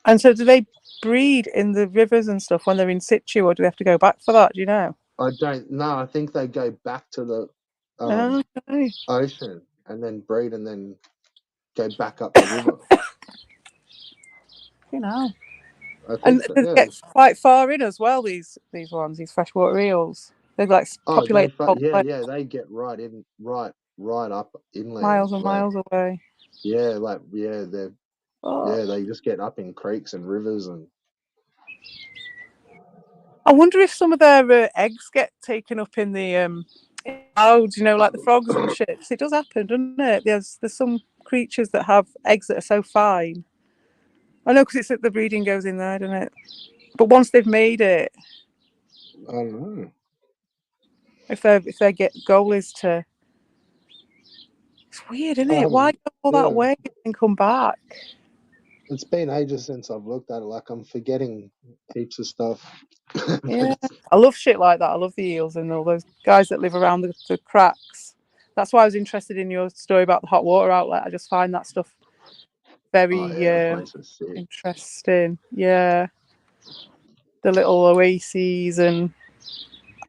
And so do they breed in the rivers and stuff when they're in situ, or do they have to go back for that? Do you know? I don't know. I think they go back to the Okay. ocean and then breed and then go back up the river. You know. I And think so, they yeah. get quite far in as well, these ones, these freshwater eels. They're like populate yeah, they get right in, right up inland. Miles and miles away. Yeah, they just get up in creeks and rivers and. I wonder if some of their eggs get taken up in the clouds, you know, like the frogs and shit. 'Cause it does happen, doesn't it? There's some creatures that have eggs that are so fine. I know, because it's that the breeding goes in there, doesn't it? But once they've made it, I don't know. if their goal is to, it's weird, isn't it? Why go all that way and come back? It's been ages since I've looked at it. Like I'm forgetting heaps of stuff. Yeah, I love shit like that. I love the eels and all those guys that live around the cracks. That's why I was interested in your story about the hot water outlet. I just find that stuff very interesting. Yeah, the little oases, and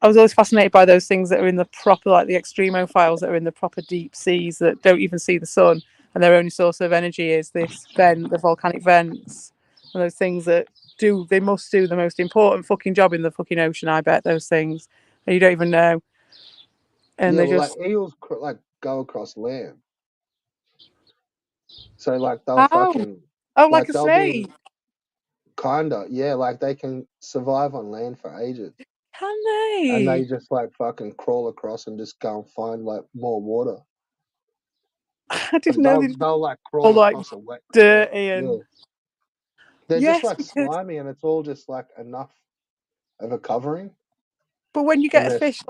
I was always fascinated by those things that are in the proper, like the extremophiles that are in the proper deep seas that don't even see the sun, and their only source of energy is this vent, the volcanic vents, and those things that they must do the most important fucking job in the fucking ocean. I bet those things, and you don't even know. And they just like eels like go across land. So like they'll fucking like a snake. Kinda, yeah, like they can survive on land for ages. Can they? And they just like fucking crawl across and just go and find like more water. I didn't know they'll like crawl across a wet dirty and they're just like slimy, and it's all just like enough of a covering. But when you get a fish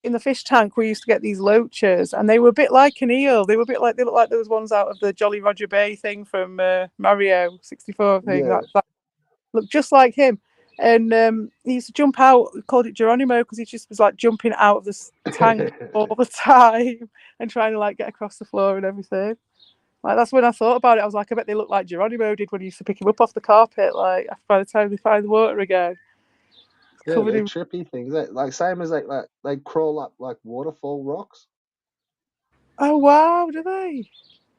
in the fish tank, we used to get these loaches, and they were a bit like an eel. They looked like those ones out of the Jolly Roger Bay thing from Mario 64 thing. Yeah. That looked just like him. And he used to jump out. We called it Geronimo because he just was like jumping out of the tank all the time and trying to like get across the floor and everything. Like that's when I thought about it. I was like, I bet they look like Geronimo did when he used to pick him up off the carpet. Like by the time they find the water again. Yeah, they're trippy things. Like same as they crawl up like waterfall rocks. Oh wow, do they?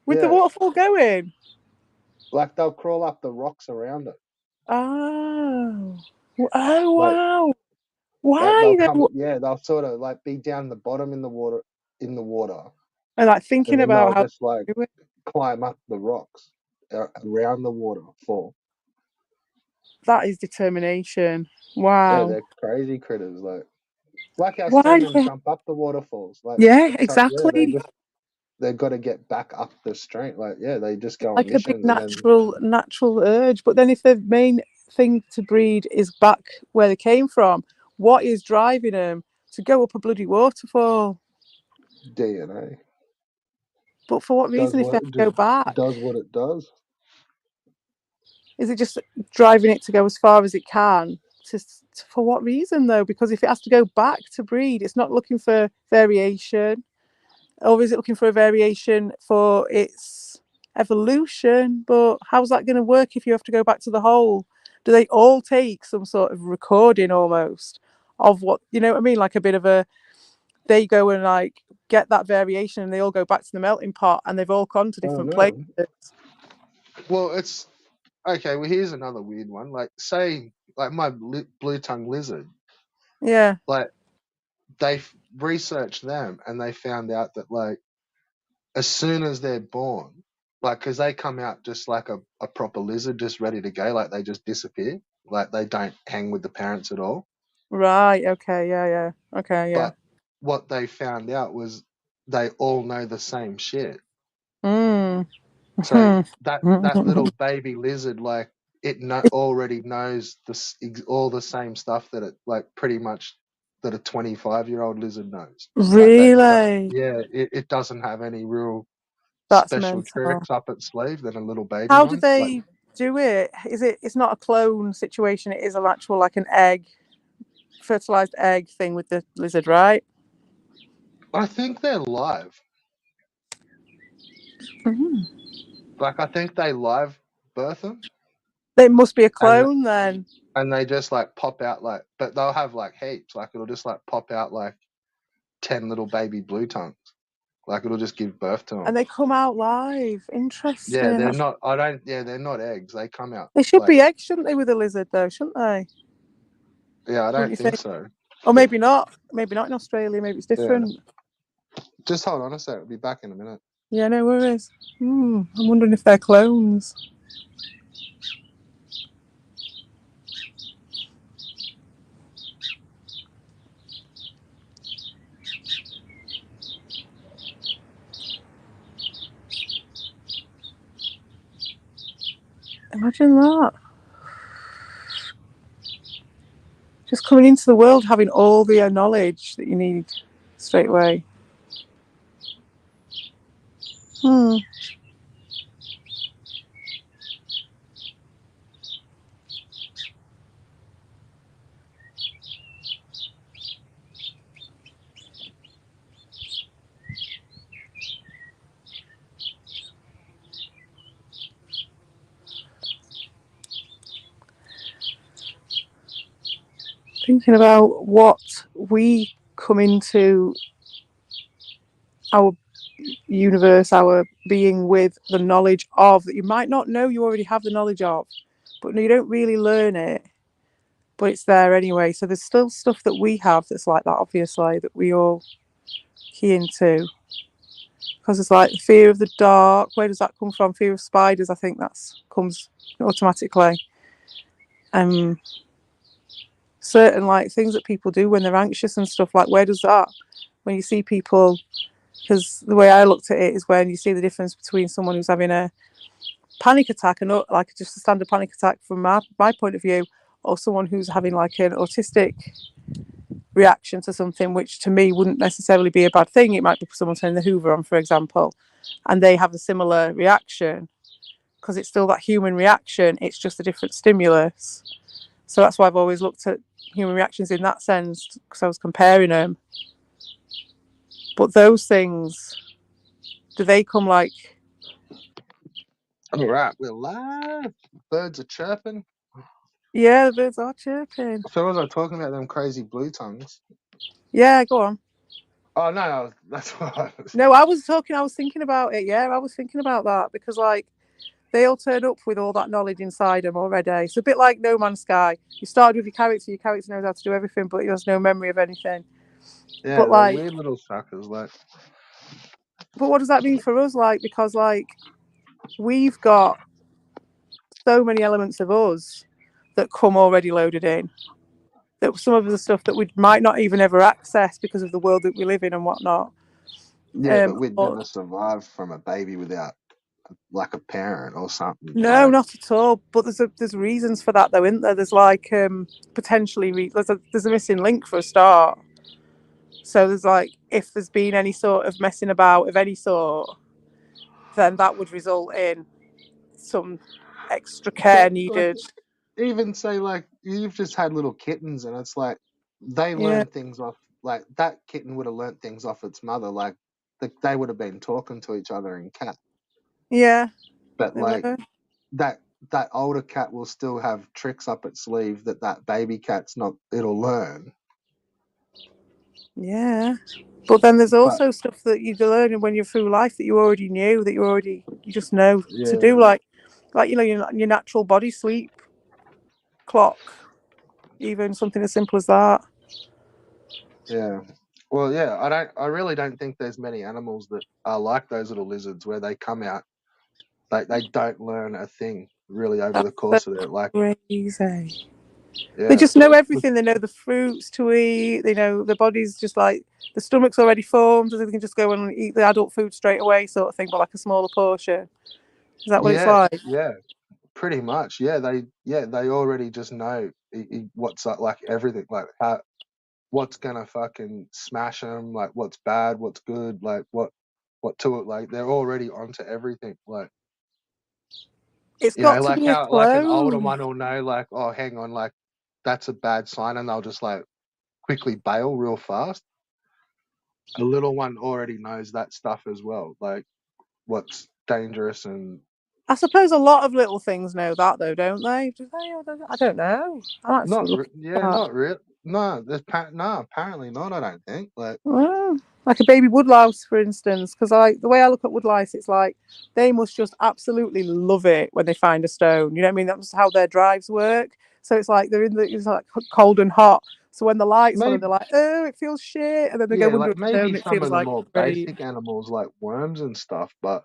With the waterfall going? Like they'll crawl up the rocks around it. Oh wow! Why? They'll sort of like be down the bottom in the water, and like thinking about how just like climb up the rocks around the waterfall. That is determination. Wow. Yeah, they're crazy critters. Like how salmon jump up the waterfalls. Like exactly. They've got to get back up the stream. Like they just go like on missions. A big natural urge. But then if the main thing to breed is back where they came from, what is driving them to go up a bloody waterfall? DNA. But for what reason? If they go back, does what it does. Is it just driving it to go as far as it can? For what reason though? Because if it has to go back to breed, it's not looking for variation. Or is it looking for a variation for its evolution? But how's that going to work if you have to go back to the hole? Do they all take some sort of recording almost of what, you know what I mean? Like a bit of they go and like get that variation and they all go back to the melting pot and they've all gone to different places. Well, it's okay. Well, here's another weird one. Like, say like my blue-tongued lizard. Yeah. Like they researched them and they found out that like as soon as they're born, like because they come out just like a proper lizard, just ready to go, like they just disappear, like they don't hang with the parents at all. Right. Okay. Yeah. Okay. Yeah. But what they found out was they all know the same shit. Mm. So that little baby lizard, like already knows all the same stuff that it like pretty much that a 25-year-old lizard knows. Like Really? it doesn't have any real That's special mental. tricks up its sleeve than a little baby How one. do they do it? It's not a clone situation, it is an actual like an egg, fertilized egg thing with the lizard, right? I think they're live. Mm-hmm. Like I think they live birth them. They must be a clone then. And they just like pop out like, but they'll have like heaps. Like it'll just like pop out like 10 little baby blue tongues. Like it'll just give birth to them. And they come out live. Interesting. Yeah, they're not. They're not eggs. They come out. They should be eggs, shouldn't they, with a lizard though? Shouldn't they? Yeah, I don't think so. Or maybe not. Maybe not in Australia. Maybe it's different. Yeah. Just hold on a sec. I'll be back in a minute. Yeah, no worries. I'm wondering if they're clones. Imagine that. Just coming into the world, having all the knowledge that you need straight away. Thinking about what we come into our universe, our being with the knowledge of, that you might not know you already have the knowledge of, but you don't really learn it, but it's there anyway. So there's still stuff that we have that's like that, obviously, that we all key into. Because it's like fear of the dark. Where does that come from? Fear of spiders, I think that comes automatically. Certain like things that people do when they're anxious and stuff, like where does that, when you see people, because the way I looked at it is when you see the difference between someone who's having a panic attack and like just a standard panic attack from my point of view, or someone who's having like an autistic reaction to something, which to me wouldn't necessarily be a bad thing. It might be someone turning the Hoover on, for example, and they have a similar reaction because it's still that human reaction, it's just a different stimulus. So that's why I've always looked at human reactions in that sense, because I was comparing them. But those things, do they come like... All right, we're live. Birds are chirping. Yeah, the birds are chirping. So was I talking about them crazy blue tongues? Yeah, go on. Oh, no, that's what I was... No, I was thinking about it. Yeah, I was thinking about that because, like, they all turn up with all that knowledge inside them already. It's a bit like No Man's Sky. You started with your character knows how to do everything, but he has no memory of anything. Yeah, but like weird little suckers, like. But what does that mean for us? Like, because like we've got so many elements of us that come already loaded in. That some of the stuff that we might not even ever access because of the world that we live in and whatnot. Yeah, but we'd never survive from a baby without like a parent or something. No, not at all. But there's reasons for that though, isn't there? There's like potentially there's a missing link for a start. So there's like, if there's been any sort of messing about of any sort, then that would result in some extra care needed. Like, even say like you've just had little kittens and it's like they learn things off, like that kitten would have learnt things off its mother, like they would have been talking to each other in cat. Yeah. But like that older cat will still have tricks up its sleeve that baby cat's not, it'll learn. Yeah. But then there's also stuff that you're learning when you're through life that you already knew, that you just know to do, like your natural body sleep clock. Even something as simple as that. Yeah. Well, yeah, I really don't think there's many animals that are like those little lizards where they come out, like they don't learn a thing really over the course of their Crazy. Yeah. They just know everything. They know the fruits to eat. They know the body's just like the stomach's already formed, so they can just go and eat the adult food straight away, sort of thing, but like a smaller portion. Is that what it's like? Yeah, pretty much. Yeah, they already just know what's like everything, like what's gonna fucking smash them, like what's bad, what's good, like what to it. Like they're already onto everything. Like it's got to like be how like an older one will know, like, oh, hang on, like that's a bad sign, and they'll just like quickly bail real fast. A little one already knows that stuff as well, like what's dangerous. And I suppose a lot of little things know that, though, don't they? Do they? I don't know. not real. No, apparently not. I don't think. Like a baby woodlouse, for instance, because the way I look at woodlice, it's like they must just absolutely love it when they find a stone. You know what I mean? That's how their drives work. So it's like it's like cold and hot. So when the light's on, they're like, oh, it feels shit, and then they go under like a stone. maybe It some feels of the like more great. basic animals like worms and stuff, but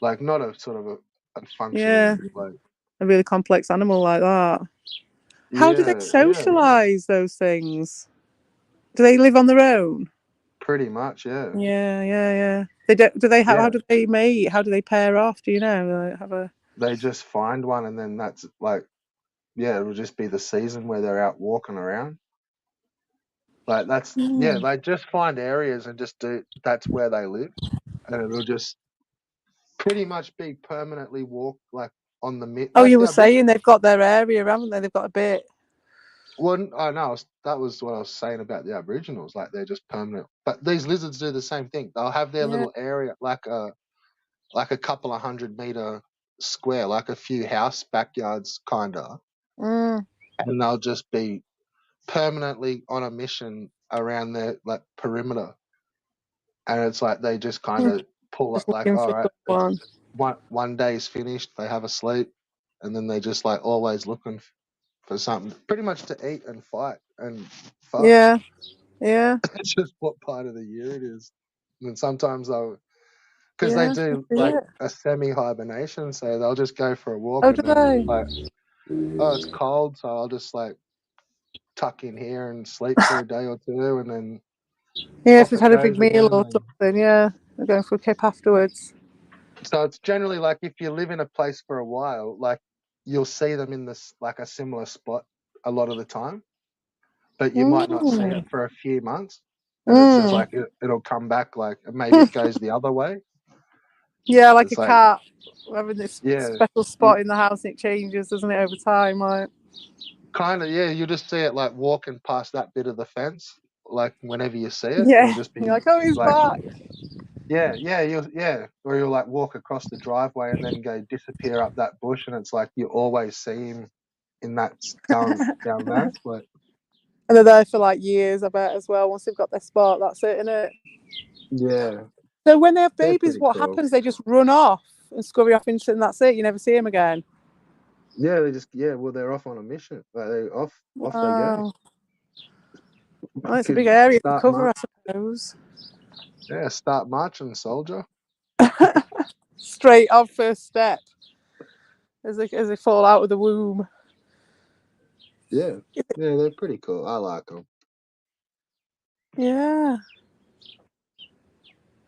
like not a sort of a functioning, yeah, like a really complex animal like that. How do they socialize those things? Do they live on their own? Pretty much, yeah. Yeah. They don't. Do they? How do they mate? How do they pair off? Do you know? They just find one, and then that's like, it'll just be the season where they're out walking around. Like that's they just find areas and just that's where they live, and it'll just pretty much be permanently walk like on the mid. Oh, you were saying they've got their area, haven't they? They've got a bit. Well, I know that was what I was saying about the Aboriginals. Like they're just permanent, but these lizards do the same thing. They'll have their little area, like a couple of 100-meter square, like a few house backyards, kinda, and they'll just be permanently on a mission around their like perimeter. And it's like they just kind of pull up, like, all right, one day's finished, they have a sleep, and then they just like always looking for something, pretty much to eat and fight and fuck. Yeah. It's just what part of the year it is. And sometimes because they do like a semi-hibernation, so they'll just go for a walk. Oh, do they? Like, oh, it's cold, so I'll just like tuck in here and sleep for a day or two, and then if they've had a big meal or something, they're going for a kip afterwards. So it's generally like if you live in a place for a while, like you'll see them in this like a similar spot a lot of the time, but you might not see it for a few months, and it's just like it'll come back, like maybe it goes the other way. Yeah, like it's a cat having this special spot in the house, and it changes, doesn't it, over time? Like kind of, you just see it like walking past that bit of the fence, like whenever you see it, it'll just be you're like, oh, he's back. Or you'll like walk across the driveway and then go disappear up that bush, and it's like you always see him in that down there. Like, and they're there for like years, I bet, as well. Once they've got their spot, that's it, innit? Yeah. So when they have babies, what happens? They just run off and scurry off into, and that's it. You never see them again. Yeah, they just they're off on a mission. Like they're off they go. Well, it's a big area to cover, I suppose. Yeah, start marching, soldier. Straight off, first step. As they fall out of the womb. Yeah, they're pretty cool. I like them. Yeah.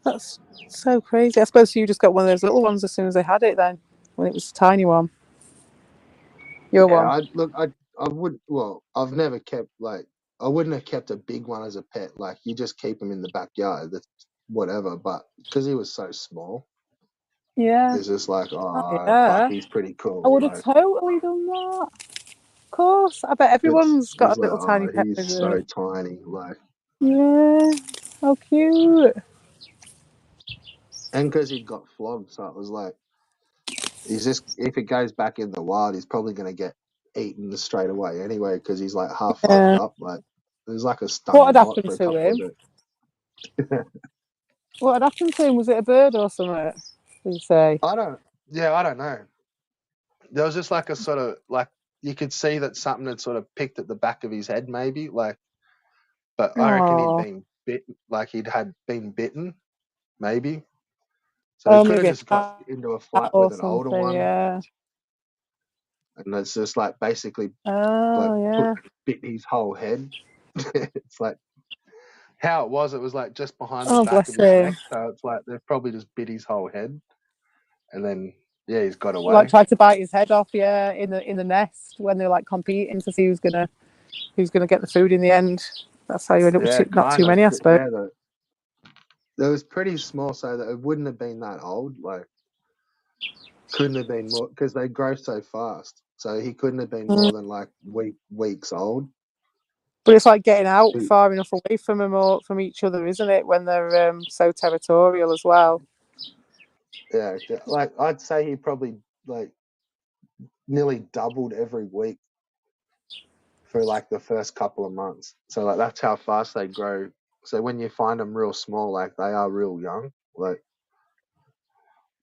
That's so crazy. I suppose you just got one of those little ones as soon as they had it then, when it was a tiny one. Your one. I've never kept, like, I wouldn't have kept a big one as a pet. Like, you just keep him in the backyard, that's whatever. But because he was so small, it's just like, fuck, he's pretty cool. I would have totally done that. Of course. I bet everyone's got a little tiny pet. He's so tiny, like. Yeah, how cute. And because he'd got flogged, so it was like, if it goes back in the wild, he's probably going to get eaten straight away anyway, because he's like half fucked up. Like, there's like a stunning what had happened to him? What had happened to him? Was it a bird or something? Did you say? I don't know. There was just like a sort of like, you could see that something had sort of picked at the back of his head, maybe. Like, but I reckon he'd Oh, been bitten, like had been bitten, maybe. So he could have maybe a just got cat into a fight or with an older something. one, Yeah. and it's just like basically like Oh, yeah. bit his whole head. It's like how it was like just behind the Oh, back bless of his him. neck. So it's like they've probably just bit his whole head, and then yeah, he's got Like away. tried to bite his head off. Yeah, in the nest when they're like competing to see who's gonna get the food in the end. That's how you end up with not too many, I suppose. Yeah, it was pretty small, so that it wouldn't have been that old. Like, couldn't have been more because they grow so fast. So he couldn't have been more than like weeks old. But it's like getting out far enough away from them or from each other, isn't it? When they're so territorial as well. Yeah, like I'd say he probably like nearly doubled every week for like the first couple of months. So like that's how fast they grow. So when you find them real small, like they are real young. Like,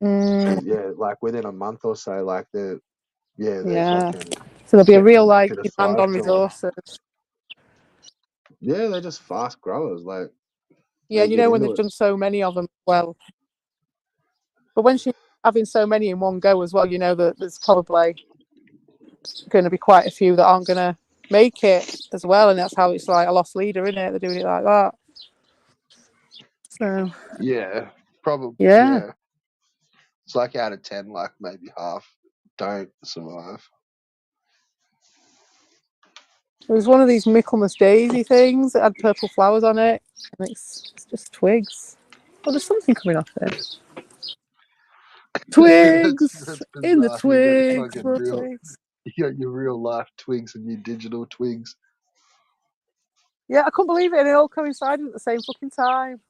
yeah, like within a month or so, like they're fucking. So there'll be a real like bit of demand size on to 'em. resources. Yeah, they're just fast growers. Like, Yeah, you know when they've done so many of them, well. But when she's having so many in one go as well, you know that there's probably going to be quite a few that aren't going to make it as well, and that's how it's like a lost leader, isn't it? They're doing it like that. So yeah, probably. yeah. Yeah, it's like out of 10, like maybe half don't survive. It was one of these Michaelmas daisy things that had purple flowers on it, and it's just twigs. Oh, there's something coming off it. Twigs that's in the bizarre. twigs. Twigs. You got your real life twigs and your digital twigs. Yeah, I couldn't believe it, and it all coincided at the same fucking time.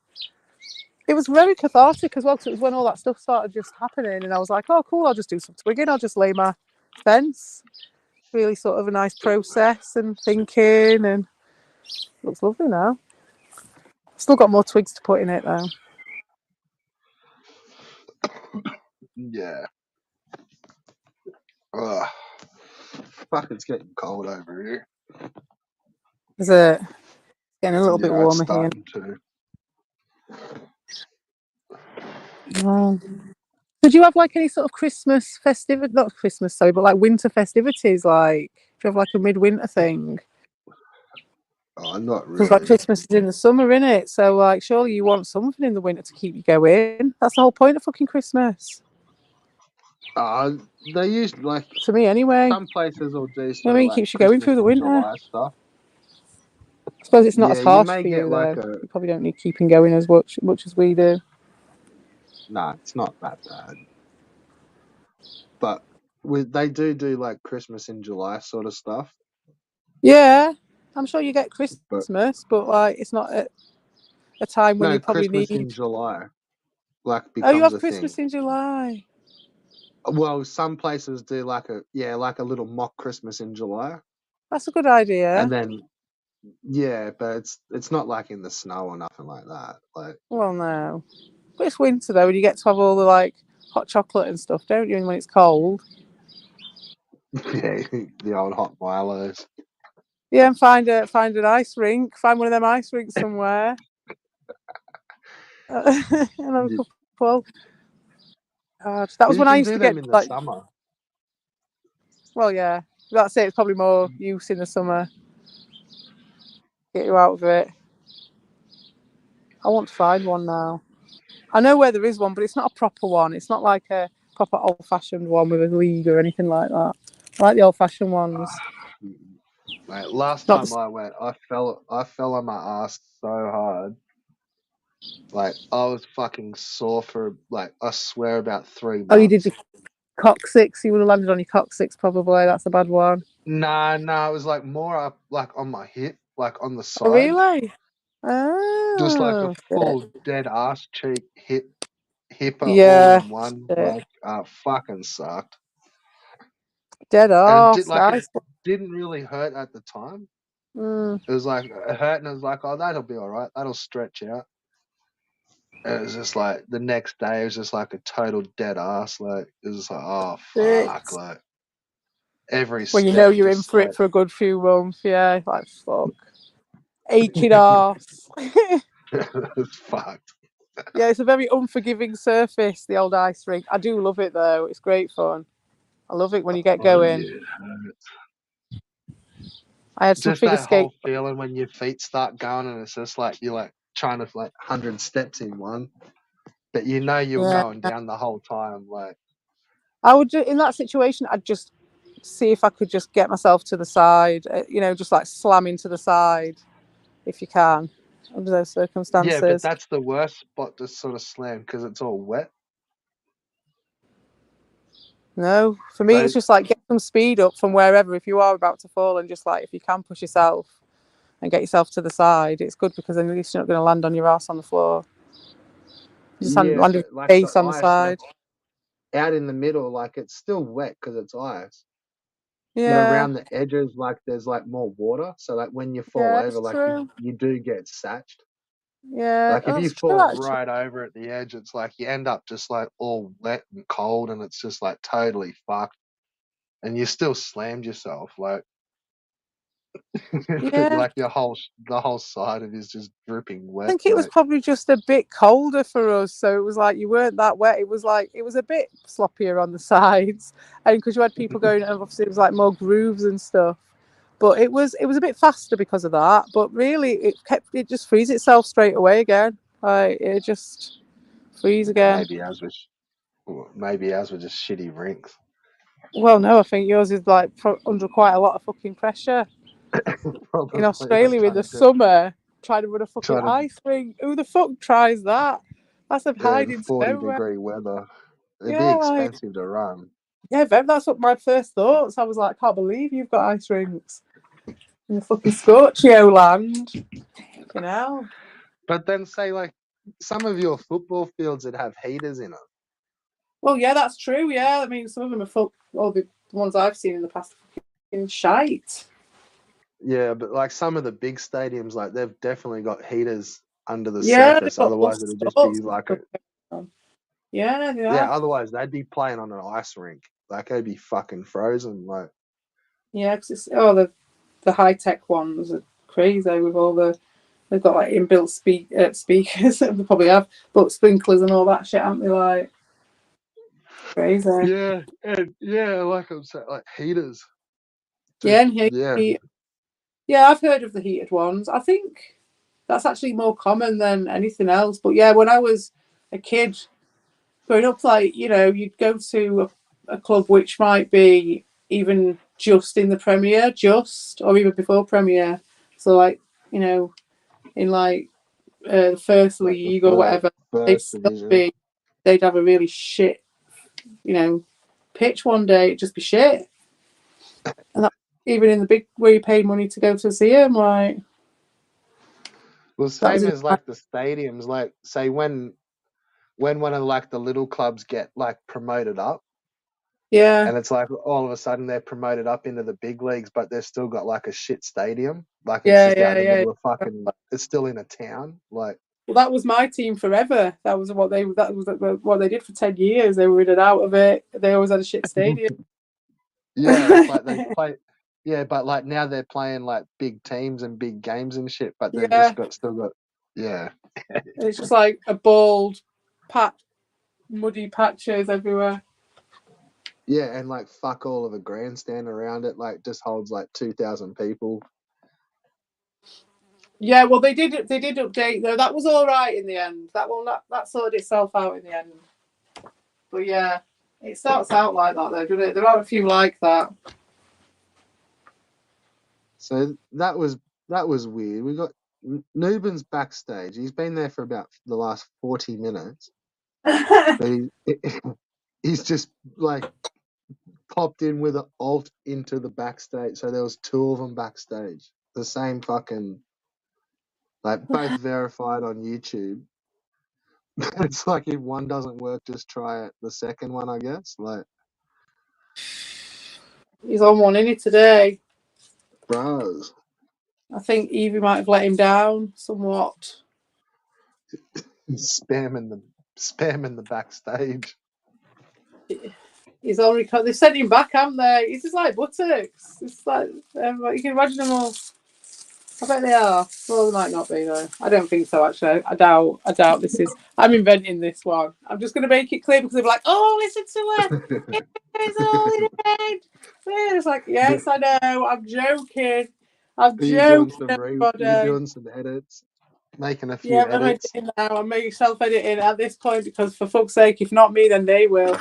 It was very cathartic as well, because it was when all that stuff started just happening, and I was like, oh, cool, I'll just do some twigging, I'll just lay my fence. Really sort of a nice process and thinking, and it looks lovely now. Still got more twigs to put in it, though. Yeah. Ugh. Fuck, it's getting cold over here. Is it? Getting a little bit warmer here. To. Did you have like any sort of Christmas festivity? Not Christmas, sorry, but like winter festivities? Like, do you have like a midwinter thing? Oh, not really. Because like Christmas is in the summer, innit? So like, surely you want something in the winter to keep you going. That's the whole point of fucking Christmas. They used like to me anyway. Some places will do. I mean, it keeps you going through the winter. July stuff. I suppose it's not as harsh may for you, like though. You probably don't need keeping going as much as we do. Nah, it's not that bad. But they do like Christmas in July sort of stuff. Yeah, I'm sure you get Christmas, but like it's not a time when you probably Christmas need. in July, like Oh, you have a Christmas thing. in July. Well, some places do like a little mock Christmas in July. That's a good idea. And then but it's not like in the snow or nothing like that. Like, well, no, but it's winter though, and you get to have all the like hot chocolate and stuff, don't you? When it's cold. Yeah, the old hot Milos. Yeah, and find an ice rink. Find one of them ice rinks somewhere. And have a couple. That was when I used to get in the like summer. Well, yeah, that's it. It's probably more use in the summer. Get you out of it. I want to find one now. I know where there is one, but it's not a proper one. It's not like a proper old-fashioned one with a league or anything like that. I like the old-fashioned ones. Mate, last time I went, I fell on my ass so hard. Like, I was fucking sore for, like, I swear about 3 months. Oh, you did your coccyx? You would have landed on your coccyx probably. That's a bad one. Nah, it was like more up, like on my hip, like on the side. Oh, really? Oh, just like a full dead ass cheek hip all in one. Shit. Like, fucking sucked. Dead ass. It didn't really hurt at the time. It was like it hurt, and it was like, oh, that'll be all right. That'll stretch out. And it was just like the next day, it was just like a total dead ass. Like, it was just like, oh fuck, like. every When you step know you're in just for it for a good few months, yeah, like fuck. Aching arse. it's fucked. Yeah, it's a very unforgiving surface, the old ice rink. I do love it though. It's great fun. I love it when you get Oh, going. yeah. I had some Just figure that whole skate. feeling when your feet start going and it's just like you're like trying to like 100 steps in one, but you know you're Yeah. going down the whole time. Like I would in that situation, I'd just see if I could just get myself to the side. Just like slamming to the side if you can under those circumstances. yeah, but that's the worst spot to sort of slam because it's all wet. No, for me, it's just like get some speed up from wherever if you are about to fall, and just like if you can push yourself and get yourself to the side, it's good because then at least you're not going to land on your ass on the floor. You just land your like face the on the ice, side. like, out in the middle, like it's still wet because it's ice. Yeah. But around the edges, like there's like more water, so like when you fall over, like you do get satched. Yeah, like if you that's fall true, right over at the edge, it's like you end up just like all wet and cold, and it's just like totally fucked. And you still slammed yourself, like Yeah. like the whole side of you is just dripping wet. I think it was probably just a bit colder for us, so it was like you weren't that wet. It was like it was a bit sloppier on the sides, and because you had people going, and obviously it was like more grooves and stuff. But it was a bit faster because of that. But really, it just frees itself straight away again. Like it just freeze again. Maybe ours were just shitty rinks. Well, no, I think yours is like under quite a lot of fucking pressure. In Australia in the summer, trying to run a fucking ice rink. Who the fuck tries that? That's a hiding 40-degree weather. It'd be Yeah, expensive to run. Yeah, that's what my first thoughts. I was like, I can't believe you've got ice rinks in the fucking Scorchio land. Fucking hell. But then say like some of your football fields that have heaters in them. Well, yeah, that's true. Yeah, I mean, some of them are all the ones I've seen in the past are fucking shite. Yeah, but like some of the big stadiums, like they've definitely got heaters under the surface. Otherwise, it'd just be like Yeah. Otherwise, they'd be playing on an ice rink. Like they'd be fucking frozen. Like yeah, because the high tech ones are crazy with all they've got like inbuilt speakers. They probably have, but sprinklers and all that shit, aren't they? Like crazy. Yeah, like I'm saying, like heaters. Yeah, I've heard of the heated ones. I think that's actually more common than anything else. But yeah, when I was a kid growing up, like, you'd go to a club which might be even just in the Premier, or even before Premier. So like, in like the First League or whatever, they'd have a really shit, pitch one day. It'd just be shit. And that, even in the big where you paid money to go to see them, like. Well, same as like the stadiums, like say when one of like the little clubs get like promoted up. Yeah. And it's like all of a sudden they're promoted up into the big leagues, but they've still got like a shit stadium. Like it's just out in the middle of fucking. It's still in a town. Like. Well, that was my team forever. That was what they did for 10 years. They were in and out of it. They always had a shit stadium. Yeah, it's like they play. Yeah, but like now they're playing like big teams and big games and shit. But they've still got. Yeah. It's just like a bald, muddy patches everywhere. Yeah, and like fuck all of a grandstand around it. Like just holds like 2,000 people. Yeah, well they did update though. That was all right in the end. That sorted itself out in the end. But yeah, it starts out like that though, doesn't it? There are a few like that. So that was weird. We got Nubin's backstage. He's been there for about the last 40 minutes. But he's just like popped in with an alt into the backstage. So there was two of them backstage. The same fucking, like both verified on YouTube. It's like if one doesn't work, just try it. The second one, I guess. Like he's on one, isn't he, today? Bros. I think Evie might have let him down somewhat. Spamming the backstage. He's all they sent him back, haven't they? He's just like buttocks. It's like you can imagine them all. I bet they are. Well, they might not be though. I don't think so. Actually, I doubt this is. I'm inventing this one. I'm just going to make it clear because they're like, "Oh, listen to her. It's all in her head." It's like, yes, I know. I'm joking. I'm joking. You're doing some edits, making a few I'm edits. editing now. I'm making self-editing at this point because, for fuck's sake, if not me, then they will.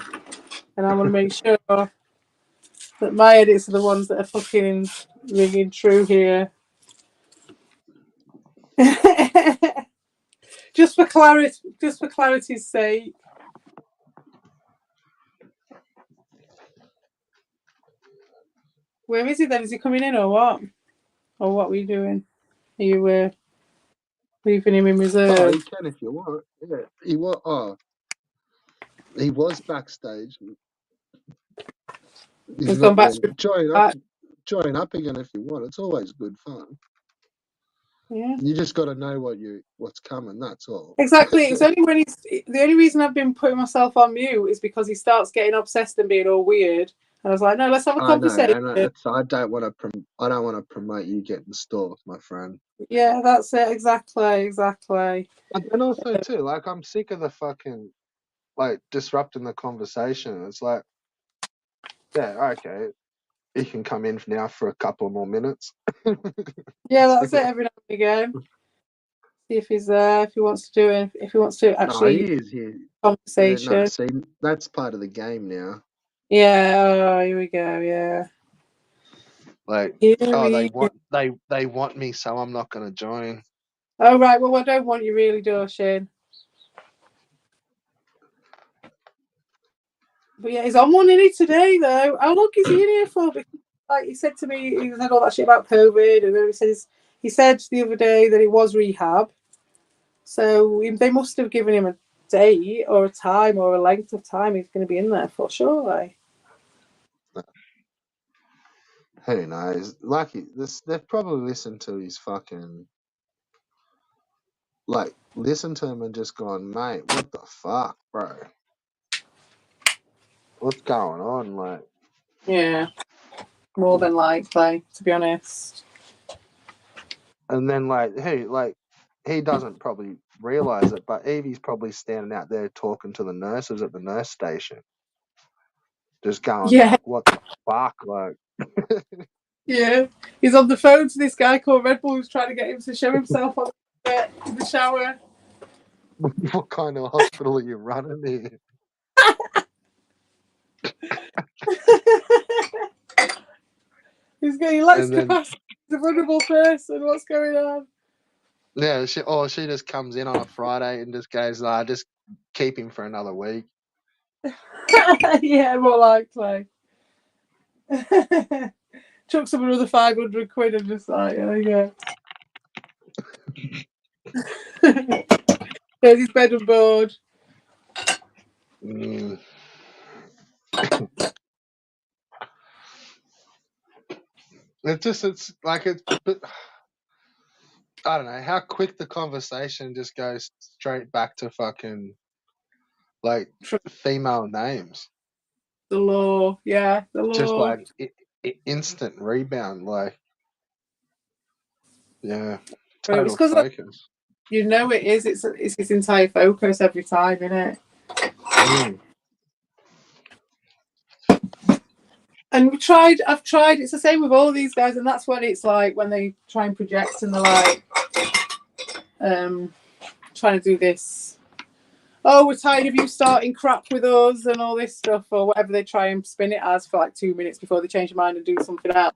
And I want to make sure that my edits are the ones that are fucking ringing true here. just for clarity's sake. Where is he then? Is he coming in or what? Or what were you doing? Are you leaving him in reserve? Oh, you can if you want. Yeah, he was. Oh, he was backstage. He's gone back. Join up again if you want. It's always good fun. Yeah. You just got to know what's coming. That's all. Exactly. It's only when the only reason I've been putting myself on mute is because he starts getting obsessed and being all weird. And I was like, no, let's have a conversation. I don't want to promote you getting stalked, my friend. Yeah, that's it. Exactly. And also too, like, I'm sick of the fucking disrupting the conversation. It's like, yeah, okay, he can come in now for a couple more minutes. Yeah, that's it. Every now and again, see if he's there, if he wants to do it, if he wants to actually. No, he is here. Conversation. Yeah, see, that's part of the game now. Yeah. Oh, here we go. Yeah. Like, they want me, so I'm not going to join. Oh, right. Well, I don't want you really, Doshin. But yeah, he's on one in it today, though. How long is he in here for? Because, like he said to me, he had all that shit about COVID, and then he said the other day that it was rehab. So they must have given him a date or a time or a length of time he's going to be in there for, surely. Who knows? They've probably listened to his fucking. Listen to him and just gone, mate, what the fuck, bro? What's going on, like? Yeah, more than likely, to be honest. And then, he doesn't probably realise it, but Evie's probably standing out there talking to the nurses at the nurse station. Just going, what the fuck, like? Yeah, he's on the phone to this guy called Red Bull who's trying to get him to show himself on in the shower. What kind of hospital are you running here? He lacks capacity. He's a vulnerable person. What's going on? Yeah, she just comes in on a Friday and just goes, just keep him for another week. Yeah, more likely. Chucks him another 500 quid and just like, there you go. There's his bed and board. But I don't know how quick the conversation just goes straight back to fucking female names. The law, yeah, the law. Just like instant rebound, yeah, total focus. You know it is. It's his entire focus every time, isn't it? And I've tried, it's the same with all these guys, and that's when it's like when they try and project and they're like trying to do this, oh, we're tired of you starting crap with us and all this stuff, or whatever they try and spin it as for 2 minutes before they change their mind and do something else.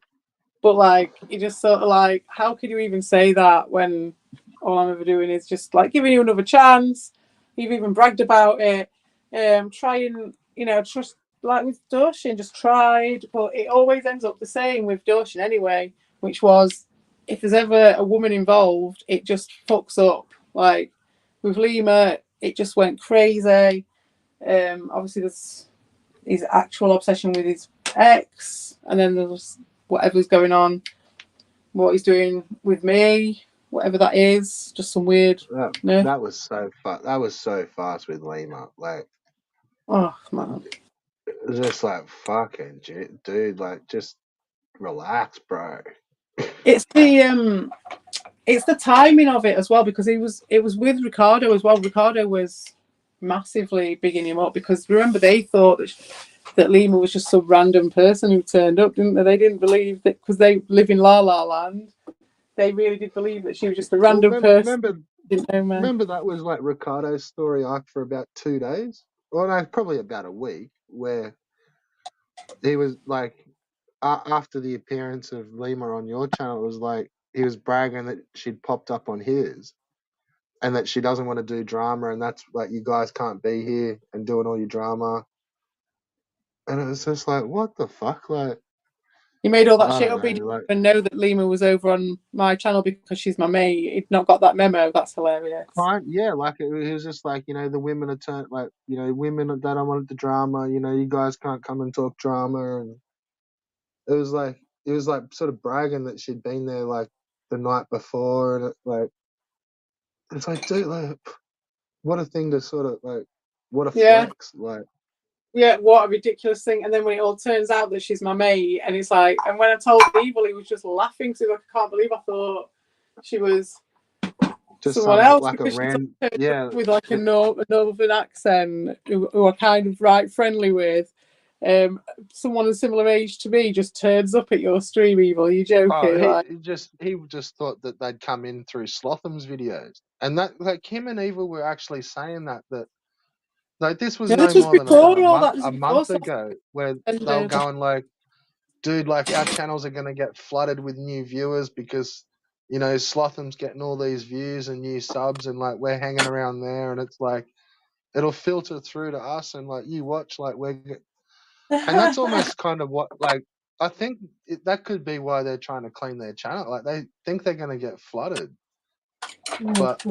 But you just sort of how can you even say that when all I'm ever doing is just giving you another chance? You've even bragged about it. Try and trust. With Doshin, just tried, but it always ends up the same with Doshin anyway, which was if there's ever a woman involved, it just fucks up. With Lima, it just went crazy. Obviously, there's his actual obsession with his ex, and then there's whatever's going on, what he's doing with me, whatever that is, just some weird. That was so fast. That was so fast with Lima. Oh man. Just like fucking dude, like just relax, bro. It's the timing of it as well, because it was with Ricardo as well. Ricardo was massively bigging him up, because remember they thought that Lima was just some random person who turned up, didn't they? They didn't believe that, because they live in La La Land. They really did believe that she was just a random person. Remember that was like Ricardo's story arc for about 2 days? Well, no, probably about a week, where he was like, after the appearance of Lima on your channel, it was like he was bragging that she'd popped up on his, and that she doesn't want to do drama, and that's like, you guys can't be here and doing all your drama. And it was just like, what the fuck? Like, he made all that I shit don't up. He know, didn't like, even know that Lima was over on my channel because she's my mate. He'd not got that memo. That's hilarious. yeah, like it was just like, the women are turned, like, women that don't want the drama, you guys can't come and talk drama. And it was like sort of bragging that she'd been there like the night before, and it's like, dude, like, what a thing to sort of like, what a flex, like. Yeah, what a ridiculous thing. And then when it all turns out that she's my mate, and it's like, and when I told Evil, he was just laughing, because like, I can't believe I thought she was just someone else, like a random, with like a northern accent, who are kind of right friendly with. Someone a similar age to me just turns up at your stream, Evil. Are you joking? He just thought that they'd come in through Slotham's videos, and that, like, him and Evil were actually saying that like, this was no more than about a month ago, where they were going like, dude, like, our channels are going to get flooded with new viewers because, Slotham's getting all these views and new subs, and like, we're hanging around there, and it's like, it'll filter through to us, and like, you watch, like, and that's almost kind of what, like, I think that could be why they're trying to clean their channel. Like, they think they're going to get flooded, but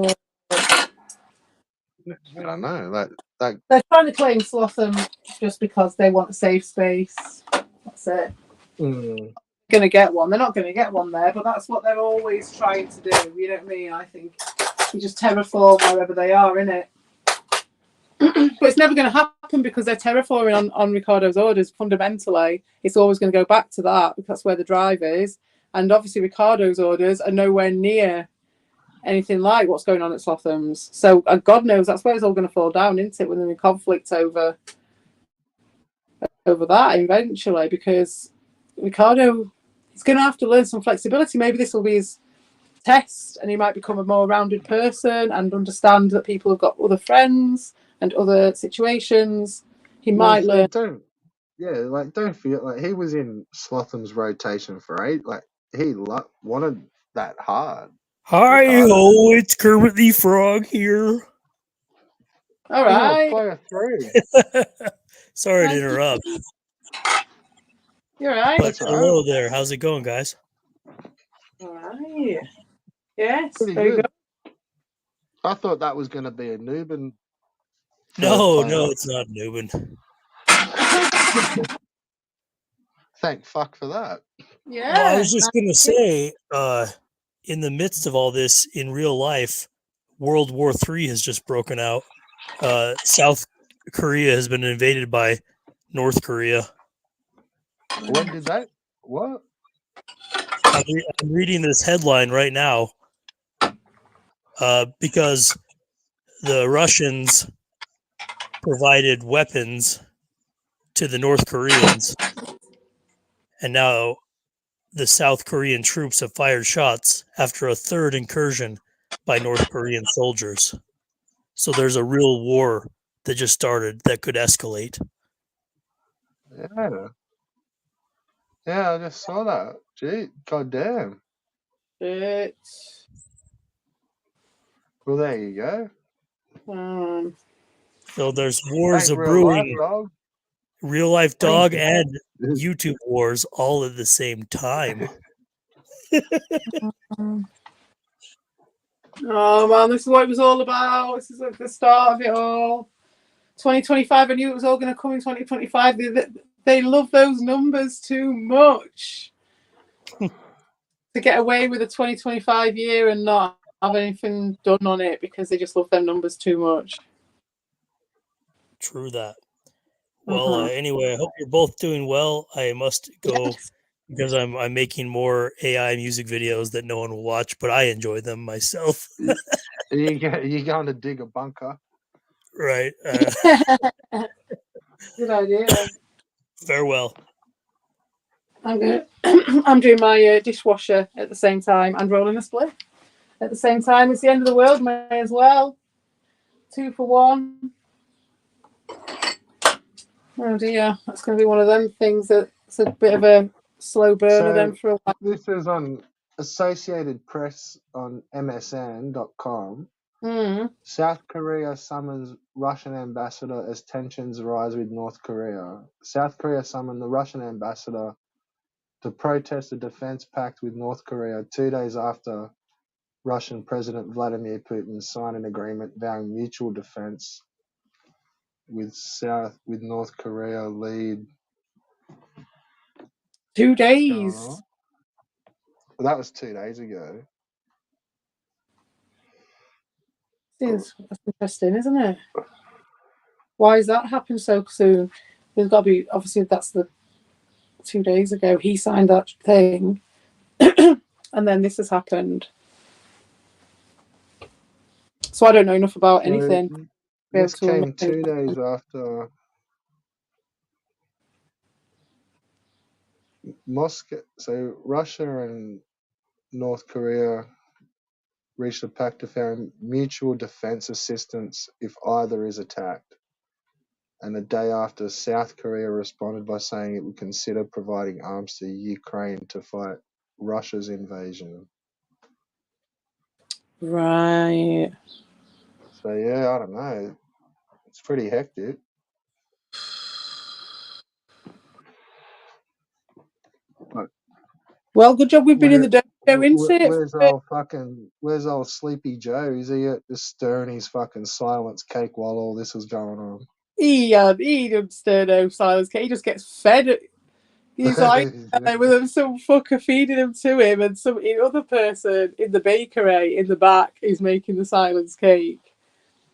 I don't know. Like they're trying to claim Slotham just because they want a safe space. That's it. Going to get one. They're not going to get one there, but that's what they're always trying to do. You know what I mean? I think you just terraform wherever they are, innit? But it's never going to happen, because they're terraforming on Ricardo's orders. Fundamentally, it's always going to go back to that, because that's where the drive is. And obviously, Ricardo's orders are nowhere near anything like what's going on at Slotham's. So God knows that's where it's all going to fall down, isn't it? When they're in conflict over that eventually, because Ricardo is going to have to learn some flexibility. Maybe this will be his test, and he might become a more rounded person and understand that people have got other friends and other situations. He might learn. Don't forget, like, he was in Slotham's rotation for 8. Like, he wanted that hard. Hi-ho, it's Kermit the Frog here. All right. Fire through. Sorry to interrupt. You're right. But hello there. How's it going, guys? All right. Yes, pretty good. I thought that was going to be a Nuben. No, it's not Nuben. Thank fuck for that. Yeah. Well, I was just going to say, in the midst of all this, in real life, World War III has just broken out. South Korea has been invaded by North Korea. When did that? What? I'm reading this headline right now because the Russians provided weapons to the North Koreans, and now the South Korean troops have fired shots after a third incursion by North Korean soldiers. So there's a real war that just started that could escalate. Yeah, I just saw that. Gee, goddamn. Shit. Well, there you go. So there's wars of brewing. Real life dog and YouTube wars all at the same time. Oh man, this is what it was all about. This is like the start of it all. 2025, I knew it was all going to come in 2025. They love those numbers too much to get away with a 2025 year and not have anything done on it, because they just love their numbers too much. True that. Well, anyway, I hope you're both doing well. I must go Yes. because I'm making more AI music videos that no one will watch, but I enjoy them myself. You going to dig a bunker? Right. Good idea. Farewell. I'm doing my dishwasher at the same time and rolling a split at the same time. It's the end of the world, may as well. 2 for 1. Oh dear, that's going to be one of them things that's a bit of a slow burner then for a while. This is on Associated Press on MSN.com. South Korea summons Russian ambassador as tensions rise with North Korea. South Korea summoned the Russian ambassador to protest a defense pact with North Korea 2 days after Russian President Vladimir Putin signed an agreement vowing mutual defense with North Korea lead. 2 days. Well, that was 2 days ago. That's interesting, isn't it? Why has that happened so soon? There's got to be, obviously, that's the 2 days ago he signed that thing, and then this has happened. So I don't know enough about anything. This came 2 days after Moscow. So Russia and North Korea reached a pact to found mutual defense assistance if either is attacked. And a day after, South Korea responded by saying it would consider providing arms to Ukraine to fight Russia's invasion. Right. So yeah, I don't know. It's pretty hectic. Well, good job we've been in the dojo, isn't it? Where's old Sleepy Joe? Is he just stirring his fucking silence cake while all this is going on? He doesn't stir no silence cake. He just gets fed. He's like with some fucker feeding him to him, and some other person in the bakery in the back is making the silence cake.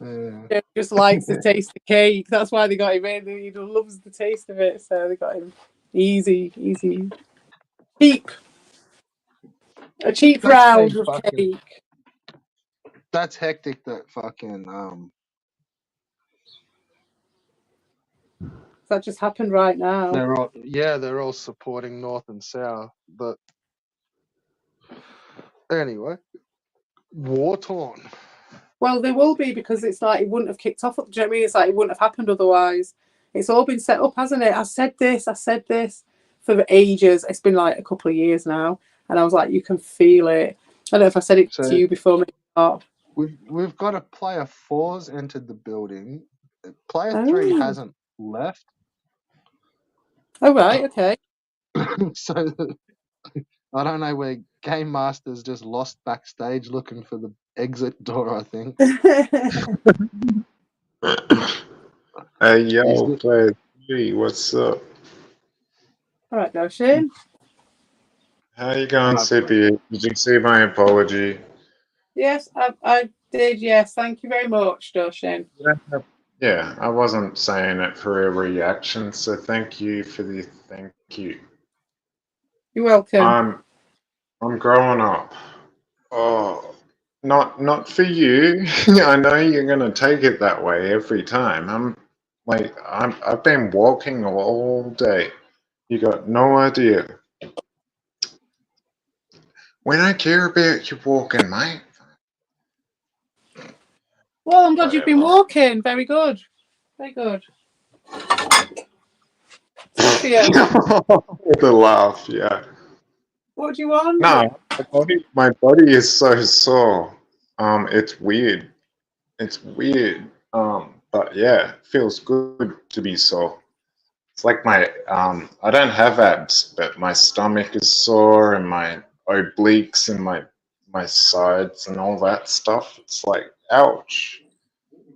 Yeah. He just likes to taste the cake. That's why they got him in. He loves the taste of it, so they got him easy. Cheap. A cheap round of cake. That's hectic. That fucking That just happened right now. They're all supporting North and South, but anyway, war torn. Well, they will be, because it's like it wouldn't have kicked off. Do you know what I mean? It's like it wouldn't have happened otherwise. It's all been set up, hasn't it? I said this for ages. It's been like a couple of years now, and I was like, you can feel it. I don't know if I said it to you before. Maybe not. We've got a player 4's entered the building. Player 3 hasn't left. Oh right, okay. So I don't know where Game Master's just lost backstage looking for the exit door, I think. Hey, yo, player 3, what's up? All right, Doshin. How you going, Sippy? Did you see my apology? Yes, I did, yes. Thank you very much, Doshin. Yeah, I wasn't saying it for a reaction, so thank you for the thank you. You're welcome. I'm growing up. Oh, not for you. I know you're gonna take it that way every time. I've been walking all day. You got no idea. We don't care about you walking, mate. Well, I'm glad you've been walking. Very good. Very good. The laugh, yeah. What do you want? No, my body is so sore. It's weird. It's weird. But yeah, it feels good to be sore. It's like my I don't have abs, but my stomach is sore and my obliques and my sides and all that stuff. It's like, ouch.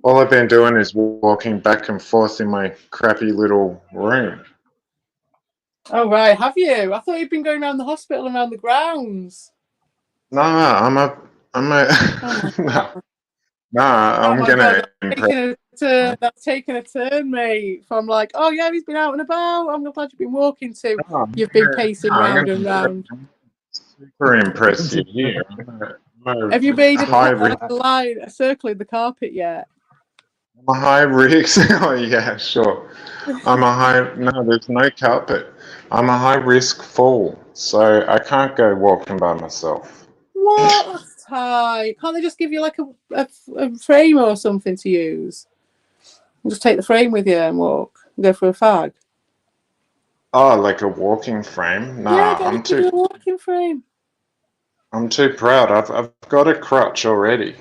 All I've been doing is walking back and forth in my crappy little room. Oh right, have you? I thought you'd been going around the hospital and around the grounds. No, I'm Oh, gonna impress. That's taken a turn, mate. From like, oh yeah, he's been out and about. I'm glad you've been walking to. You've been pacing round and round. Super impress you here. Have you made a circle in the carpet yet? I'm a high risk. Oh yeah, sure. No, there's no carpet. I'm a high risk fall, so I can't go walking by myself. What? That's high. Can't they just give you like a frame or something to use? And just take the frame with you and walk and go for a fag. Oh, like a walking frame? Nah, yeah, I'm too. A walking frame. I'm too proud. I've got a crutch already.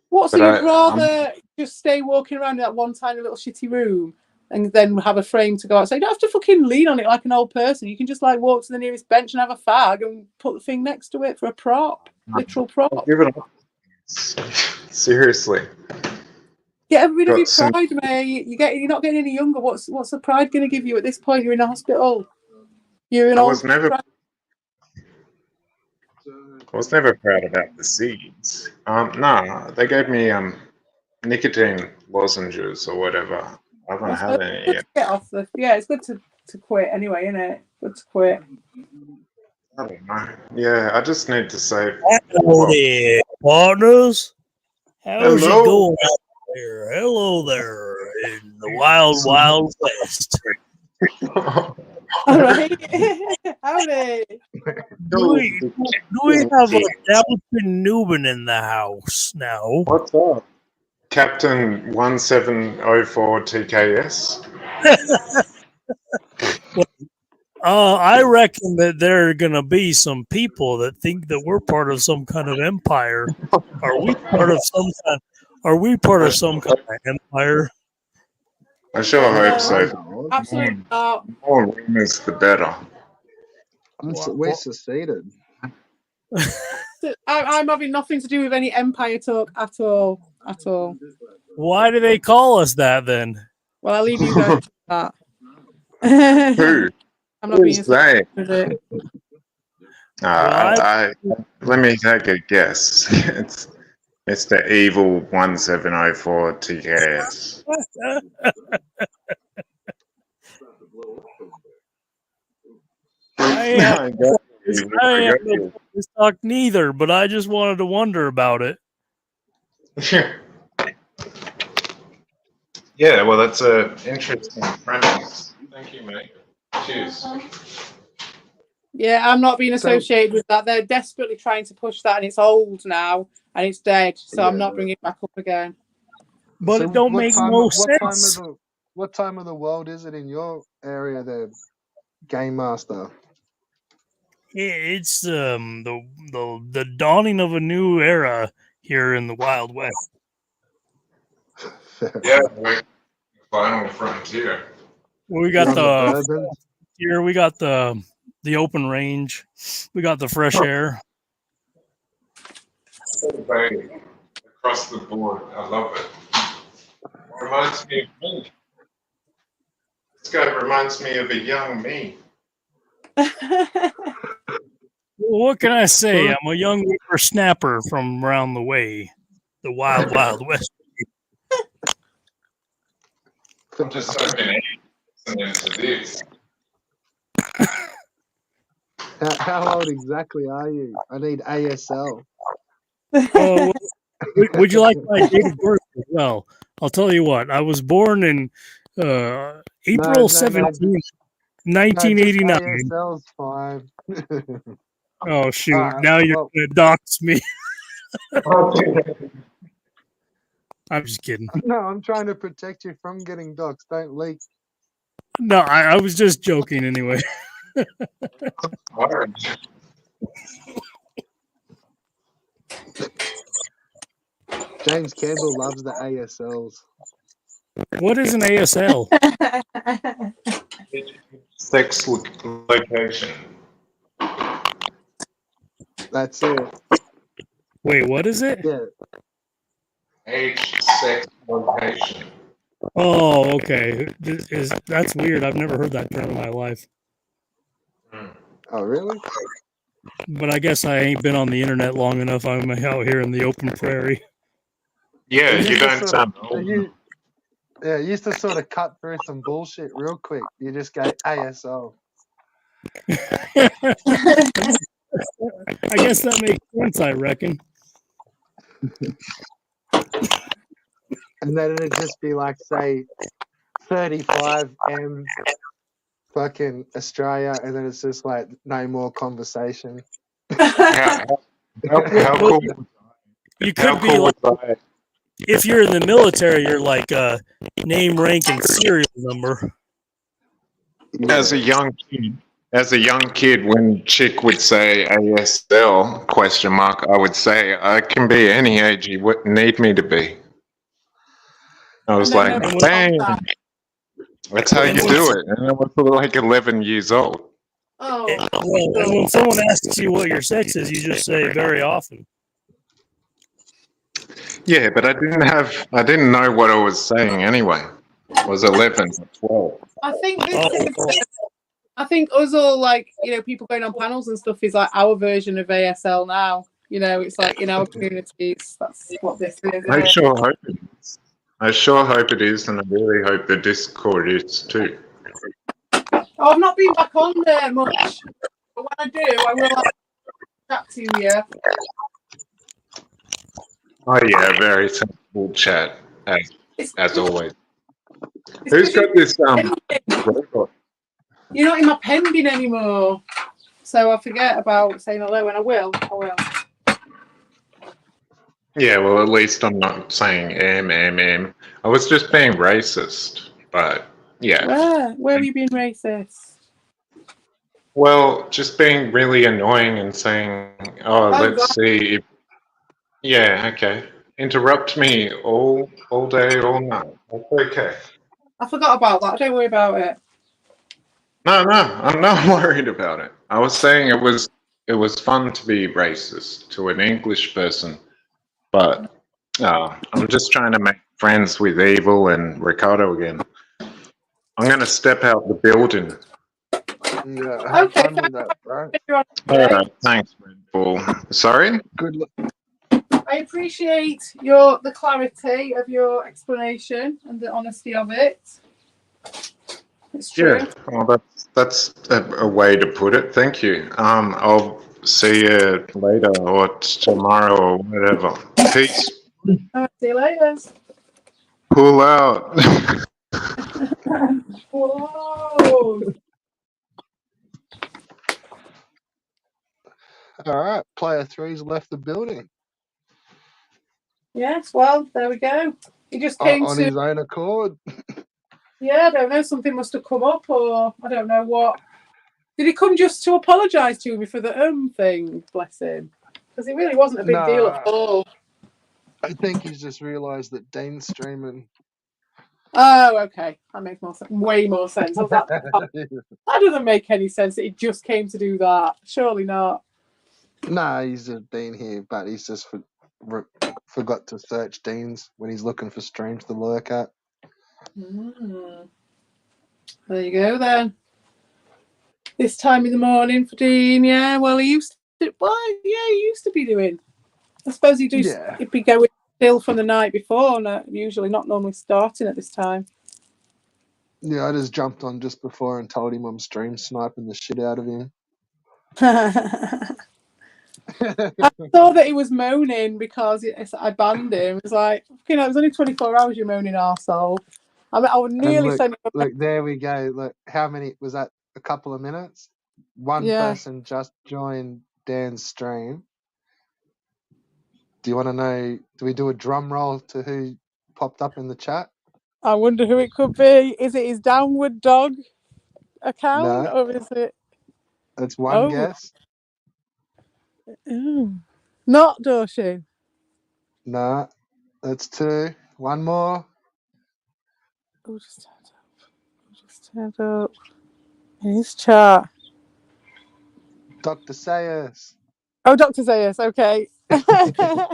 What? So you'd rather just stay walking around in that one tiny little shitty room and then have a frame to go outside? You don't have to fucking lean on it like an old person. You can just like walk to the nearest bench and have a fag and put the thing next to it for a prop, literal prop. Give it up. Seriously. Get rid of your pride, mate. You're not getting any younger. What's the pride going to give you at this point? You're in a hospital. You're in I was never proud about the seeds. No, they gave me nicotine lozenges or whatever. I haven't had any yet. Get off it's good to quit anyway, isn't it? Good to quit. I don't know. Yeah, I just need to save. Hello there, partners. How's it going out there? Hello there in the wild, wild west. All right. Howdy. Do we have a Dalton Newman in the house now? What's up? Captain 1704 TKS? I reckon that there are going to be some people that think that we're part of some kind of empire. Are we part of some kind of empire? I sure hope so. Absolutely not. The more rumors, the better. We're seceded. I'm having nothing to do with any empire talk at all. At all. Why do they call us that then? Well, I'll leave you guys to that. Who? I'm not being they? With it. Let me take a guess. It's the evil 1704 TKS. I am no this talk neither, but I just wanted to wonder about it. Yeah, well, that's an interesting premise. Thank you, mate. Cheers. Yeah, I'm not being associated with that. They're desperately trying to push that, and it's old now, and it's dead, so I'm not bringing it back up again. But it don't make no sense. What time of the world is it in your area there, Game Master? It's the dawning of a new era here in the Wild West. Yeah, like final frontier. We got we got the open range, we got the fresh air. Across the board, I love it. Reminds me of me. This guy reminds me of a young me. What can I say? I'm a young whippersnapper from around the way, the wild, wild west. I'm just listening to this. How old exactly are you? I need ASL. Would you like my date of birth as well? I'll tell you what. I was born in April 17th, 1989. ASL's fine. Oh, shoot. Now you're going to dox me. I'm just kidding. No, I'm trying to protect you from getting doxxed. Don't leak. No, I was just joking anyway. James Campbell loves the ASLs. What is an ASL? Sex location. That's it. Wait, what is it? Yeah. Age, sex, location. Oh, okay. That's weird. I've never heard that term in my life. Oh, really? But I guess I ain't been on the internet long enough. I'm out here in the open prairie. Yeah, you don't sound old. Yeah, you used to sort of cut through some bullshit real quick. You just go ASL. I guess that makes sense, I reckon. And then it'd just be like, say, 35M fucking Australia, and then it's just like no more conversation. How cool? You How could be cool like, was I? if you're in the military, you're like name, rank, and serial number. As a young kid, when chick would say ASL question mark, I would say I can be any age you would need me to be. I was And then like, nobody bang, told that. that's how you do it. And I was like 11 years old. Oh, Well, and when someone asks you what your sex is, you just say very often. Yeah, but I didn't know what I was saying anyway. I was 11 or 12. I think I think us all, like, you know, people going on panels and stuff is like our version of ASL now. You know, it's like in our communities, that's what this is. I sure hope it is. I sure hope it is, and I really hope the Discord is too. Oh, I've not been back on there much, but when I do, I will chat to you. Oh yeah, very sensible chat as always. Who's got this robot? You're not in my pending anymore, so I forget about saying hello, and I will. Yeah, well, at least I'm not saying M. I was just being racist, but yeah. Where have you been racist? Well, just being really annoying and saying, "Oh, let's see if." Yeah, okay. Interrupt me all day, all night. That's okay. I forgot about that. Don't worry about it. No, I'm not worried about it. I was saying it was fun to be racist to an English person, but I'm just trying to make friends with Evil and Ricardo again. I'm going to step out the building. Yeah, have fun with that, bro. All right, thanks, Red Bull. Sorry? Good luck. I appreciate the clarity of your explanation and the honesty of it. It's true. Yeah, well, that's a way to put it. Thank you. I'll see you later or tomorrow or whatever. Peace. All right, see you later. Pull out. Whoa. All right, player 3's left the building. Yes, well, there we go. He just came on his own accord. Yeah, I don't know. Something must have come up, or I don't know what. Did he come just to apologise to me for the thing? Bless him, because it really wasn't a big deal at all. I think he's just realised that Dean's streaming. Oh, okay, that makes more sense. Way more sense. That doesn't make any sense. He just came to do that. Surely not. No, he's just been here, but he's just forgot to search Dean's when he's looking for streams to lurk at. There you go then. This time in the morning for Dean, yeah. Well, he used to. Well, yeah, he used to be doing. I suppose he'd be going still from the night before, usually not normally starting at this time. Yeah, I just jumped on just before and told him I'm stream sniping the shit out of him. I saw that he was moaning because I banned him. It was like, it was only 24 hours, you moaning arsehole. I would nearly send him. Look, there we go. Look, how many was that? A couple of minutes? One person just joined Dan's stream. Do you want to know? Do we do a drum roll to who popped up in the chat? I wonder who it could be. Is it his Downward Dog account, or is it? That's one guess. Not Doshin. Nah, that's two. One more. Just stand up. In his chat. Dr. Sayers. Oh, Dr. Sayers, okay. I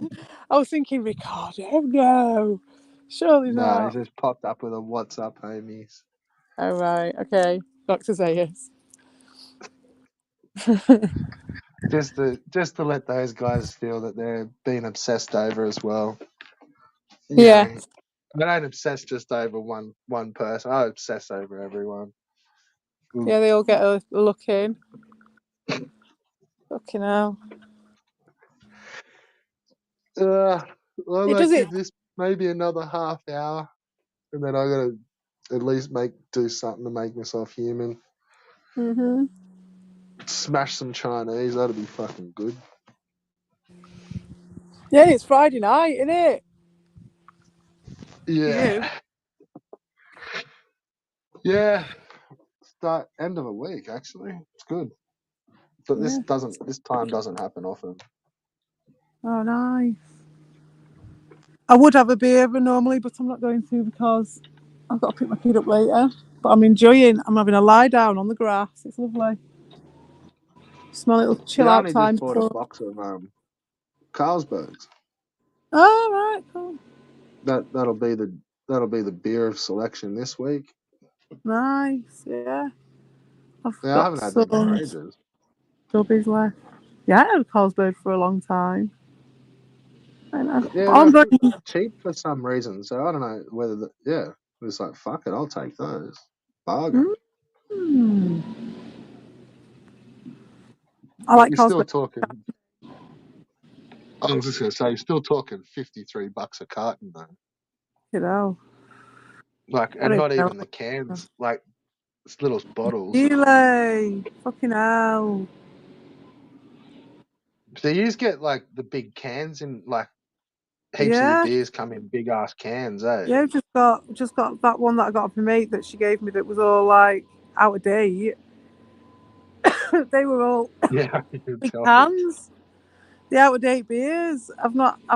was thinking Ricardo, no. Surely not. No, he just popped up with a "What's up, homies?" Oh, right, okay. Dr. Sayers. just to let those guys feel that they're being obsessed over as well. Yeah. I don't obsess just over one person. I obsess over everyone. Yeah, they all get a look in. Fucking hell. I might does give this maybe another half hour, and then I gotta at least do something to make myself human. Mhm. Smash some Chinese. That'd be fucking good. Yeah, it's Friday night, isn't it? Yeah. Yeah. Start end of a week, actually. It's good. But this time doesn't happen often. Oh, nice. I would have a beer normally, but I'm not going to because I've got to pick my kid up later. But I'm enjoying. I'm having a lie down on the grass. It's lovely. Just my little chill out time. I only just bought a box of Carlsbergs. Oh, right, cool. That'll be the beer of selection this week. Nice, yeah. I haven't had them for ages. Stubbies left. Yeah, I had Carlsberg for a long time. Yeah, they're cheap for some reason. So I don't know whether it's like, fuck it, I'll take those. Bargain. I like You're Carlsberg. still talking. I was just gonna say, you're still talking $53 a carton though. You know. Like, and not even the cans, like it's little bottles. Really? Fucking hell. So you just get like the big cans in like heaps of your beers come in big ass cans, eh? Yeah, just got that one that I got off my mate that she gave me that was all like out of date. They were all big cans. The out of date beers. I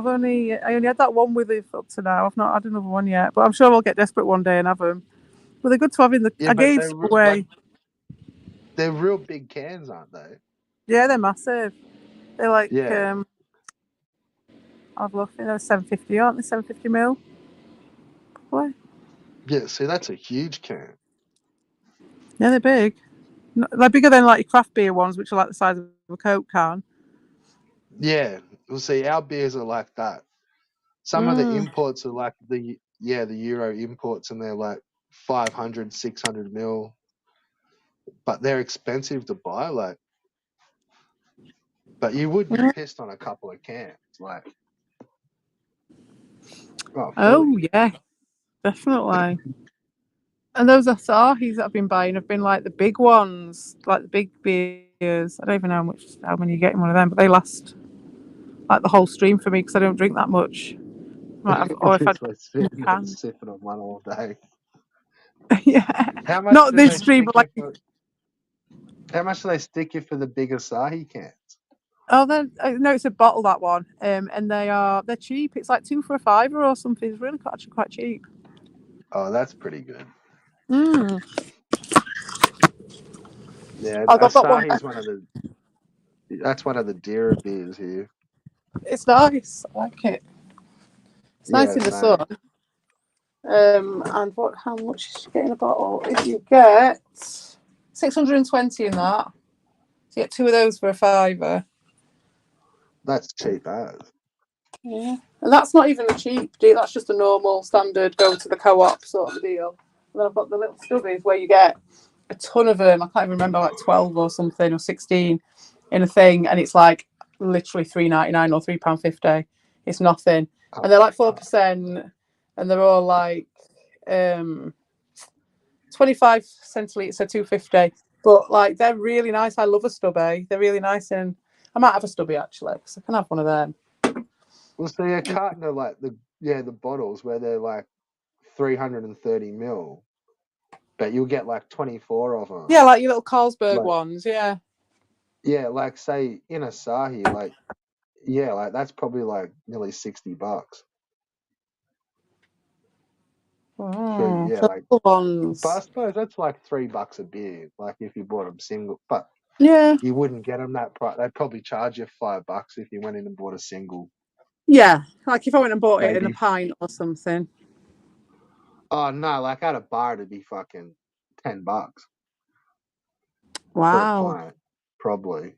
only had that one with it up to now. I've not had another one yet, but I'm sure I'll get desperate one day and have them. But they're good to have in the. I gave some away. Like, they're real big cans, aren't they? Yeah, they're massive. They're like I've looked. They're 750, aren't they? 750 ml. Probably. Yeah, see, that's a huge can. Yeah, they're big. They're bigger than like your craft beer ones, which are like the size of a Coke can. Yeah, we'll see. Our beers are like that. Some of the imports are like the Euro imports, and they're like 500, 600 ml, but they're expensive to buy. Like, but you would be pissed on a couple of cans, like. Oh yeah, definitely. And those Asahi's that I've been buying have been like the big ones, like the big beers. I don't even know how many you get in one of them, but they last like the whole stream for me because I don't drink that much. Or if I sipping on one all day. Yeah. How much not this stream, but like. How much do they stick you for the big Asahi cans? Oh, no, it's a bottle, that one, and they're cheap. It's like 2 for $5 or something. It's really actually quite cheap. Oh, that's pretty good. Yeah, Asahi is that's one of the dearer beers here. It's nice. I like it. It's nice in the sun. And how much is you get in a bottle? If you get 620 in that, so you get 2 of those for $5. That's cheap as. Yeah, and that's not even a cheap deal. That's just a normal standard go to the co-op sort of deal. And then I've got the little stubbies where you get a ton of them. I can't even remember, like 12 or something or 16 in a thing, and it's like literally £3.99 or £3.50. It's nothing, and they're like 4%, and they're all like 25 centilitres, so £2.50. But like they're really nice. I love a stubby. They're really nice, and I might have a stubby actually because I can have one of them. Well, see, a carton of like the bottles where they're like 330 ml, but you'll get like 24 of them. Yeah, like your little Carlsberg ones, yeah. Yeah, like say in Asahi, like that's probably like nearly $60. Oh, so, like ones. But I suppose that's like $3 a beer. Like if you bought them single, but you wouldn't get them that price. They'd probably charge you $5 if you went in and bought a single. Yeah, like if I went and bought it in a pint or something. Oh no! Like at a bar, it'd be fucking $10. Wow. For a pint, probably.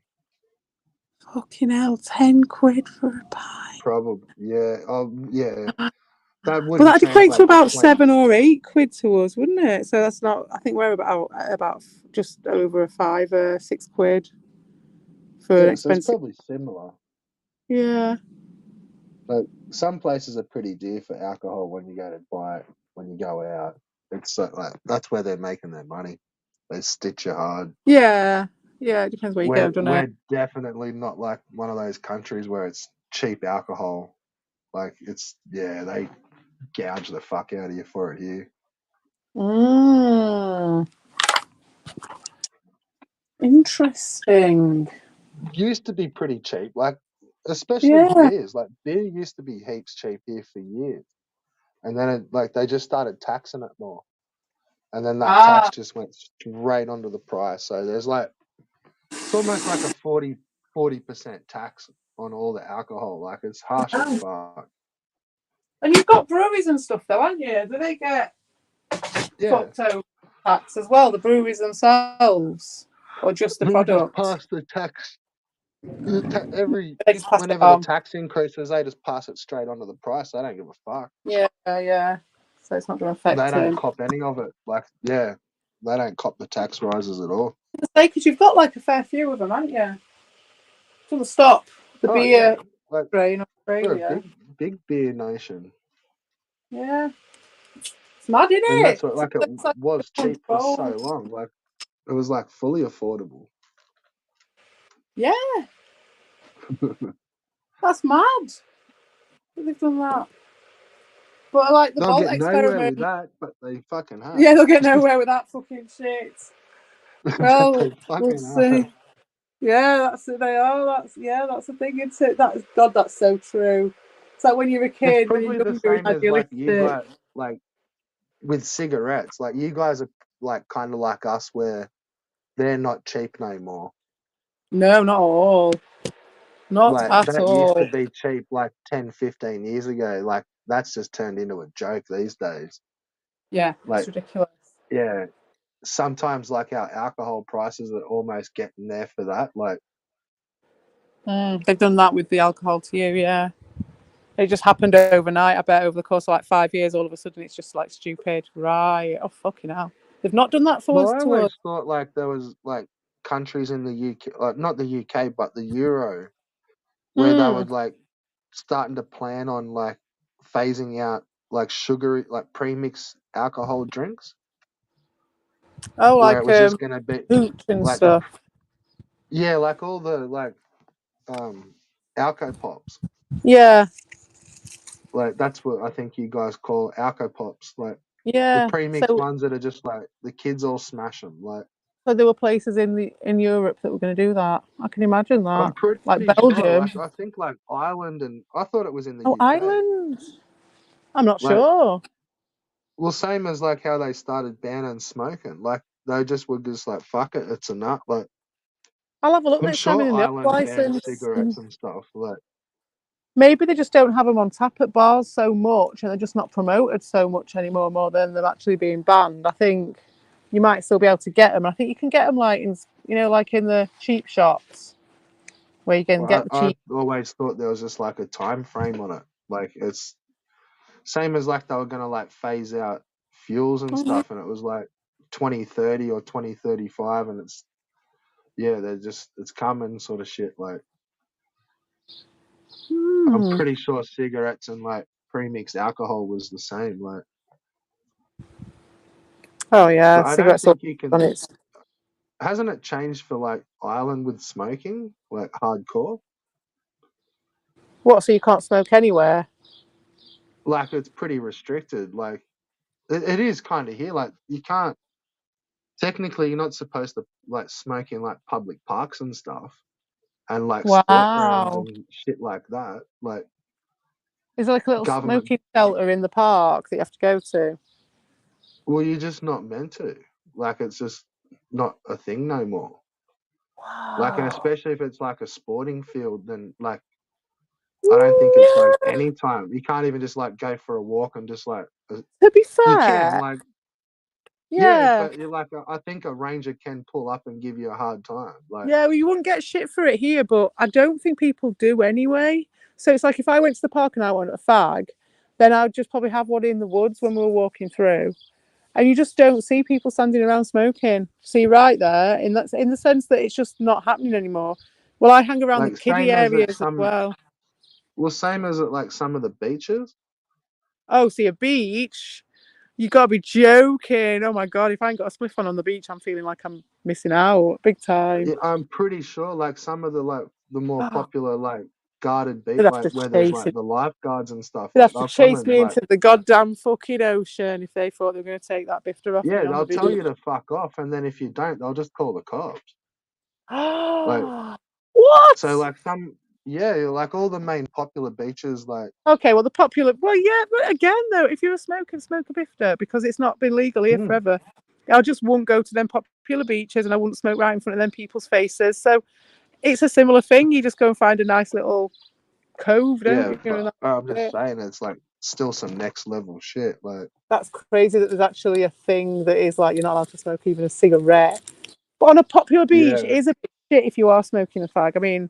Fucking hell, £10 for a pint. Probably, yeah. Oh, yeah. That Well, wouldn't that'd equate to translate about 20. £7 or £8 to us, wouldn't it? So that's not. I think we're about just over £6 for an Yeah, so it's expensive. probably similar. Yeah. But some places are pretty dear for alcohol when you go to buy it when you go out. It's like that's where they're making their money. They stitch you hard. Yeah. Yeah. It depends where you go, doesn't it? We're definitely not like one of those countries where it's cheap alcohol. Like they gouge the fuck out of you for it here. Interesting. Used to be pretty cheap, like especially beers. Like beer used to be heaps cheap here for years, and then they just started taxing it more, and then that tax just went straight onto the price. So there's it's almost like a 40% tax on all the alcohol. Like it's harsh as fuck. And you've got breweries and stuff, though, haven't you? Do they get fucked over tax as well? The breweries themselves, or just the product? Just pass the tax. Whenever the tax increases, they just pass it straight onto the price. They don't give a fuck. Yeah. So it's not going to affect They don't cop any of it. They don't cop the tax rises at all. Because you've got a fair few of them, haven't you? Doesn't stop the beer in Australia. We're a big beer nation. Yeah. It's mad, isn't it? And that's what it was cheap for so long. It was fully affordable. Yeah. That's mad. They've done that. But the they'll Bolt get experiment. nowhere with that, but they fucking have. Yeah, they'll get nowhere with that fucking shit. Well, we'll see. Yeah, that's it. They are. That's the thing. It's it. That's so true. It's like when you're a kid. It's probably the same as you guys, with cigarettes. You guys are kind of like us, where they're not cheap no more. No, not at all. Not at that all. Used to be cheap 10, 15 years ago. That's just turned into a joke these days. Yeah, it's ridiculous. Yeah. Sometimes our alcohol prices are almost getting there for that. They've done that with the alcohol to you, yeah. It just happened overnight. I bet over the course of 5 years, all of a sudden it's just stupid. Right. Oh, fucking hell. They've not done that for us. I always thought there was countries in the UK, not the UK, but the Euro, where they would starting to plan on phasing out sugary, pre-mixed alcohol drinks. Oh, where it was just gonna be and stuff. Yeah, all the Alco Pops. Yeah. That's what I think you guys call Alco Pops. Yeah. The pre-mixed ones that are just the kids all smash them. So there were places in Europe that were going to do that. I can imagine that. I'm pretty Belgium. Sure. I think Ireland, and I thought it was in the UK. Ireland. I'm not sure. Well, same as how they started banning smoking. They just were just fuck it, it's a nut. I'll have a look I'm next sure time in the Ireland banned cigarettes and stuff. Maybe they just don't have them on tap at bars so much, and they're just not promoted so much anymore, more than them actually being banned. I think you might still be able to get them. I think you can get them in the cheap shops, where you can get the cheap. I always thought there was just a time frame on it. It's same as they were gonna phase out fuels and stuff, and it was 2030 or 2035, and it's coming sort of shit. I'm pretty sure cigarettes and pre-mixed alcohol was the same. Oh yeah, cigarettes. I don't think you can. Hasn't it changed for Ireland with smoking, hardcore? What? So you can't smoke anywhere? It's pretty restricted. It is kind of here. You can't. Technically, you're not supposed to smoke in public parks and stuff, and sport grounds and shit like that. Is there a little smoking shelter in the park that you have to go to? Well, you're just not meant to. It's just not a thing no more. Wow. And especially if it's a sporting field, then I don't think it's any time. You can't even just go for a walk and just To be fair, you can yeah, but I think a ranger can pull up and give you a hard time. Yeah, well, you wouldn't get shit for it here, but I don't think people do anyway. So it's if I went to the park and I wanted a fag, then I'd just probably have one in the woods when we were walking through. And you just don't see people standing around smoking. See, right there, in the sense that it's just not happening anymore. Well, I hang around Like the kiddie same as at areas as some, well. well, same as at like some of the beaches. Oh, see, a beach? You gotta be joking. Oh my God, if I ain't got a spliff on the beach, I'm feeling like I'm missing out big time. Yeah, I'm pretty sure like some of the more popular like guarded beach, They'd have like to where there's chase like it. the lifeguards and stuff, They'd like have to they'll come chase and me like, into the goddamn fucking ocean if they thought they were going to take that bifter off yeah, me on the they'll tell beach. you to fuck off, and then if you don't, they'll just call the cops. Like, What? so like like all the main popular beaches, like. Okay, well, yeah, but again, though, if you're a smoker, smoke a bifter, because it's not been legal here forever. I just won't go to them popular beaches and I wouldn't smoke right in front of them people's faces. So it's a similar thing. You just go and find a nice little cove, don't you? And I'm just saying, it's like still some next level shit. Like, that's crazy that there's actually a thing that is like you're not allowed to smoke even a cigarette. But on a popular beach, it is a bit shit if you are smoking a fag. I mean,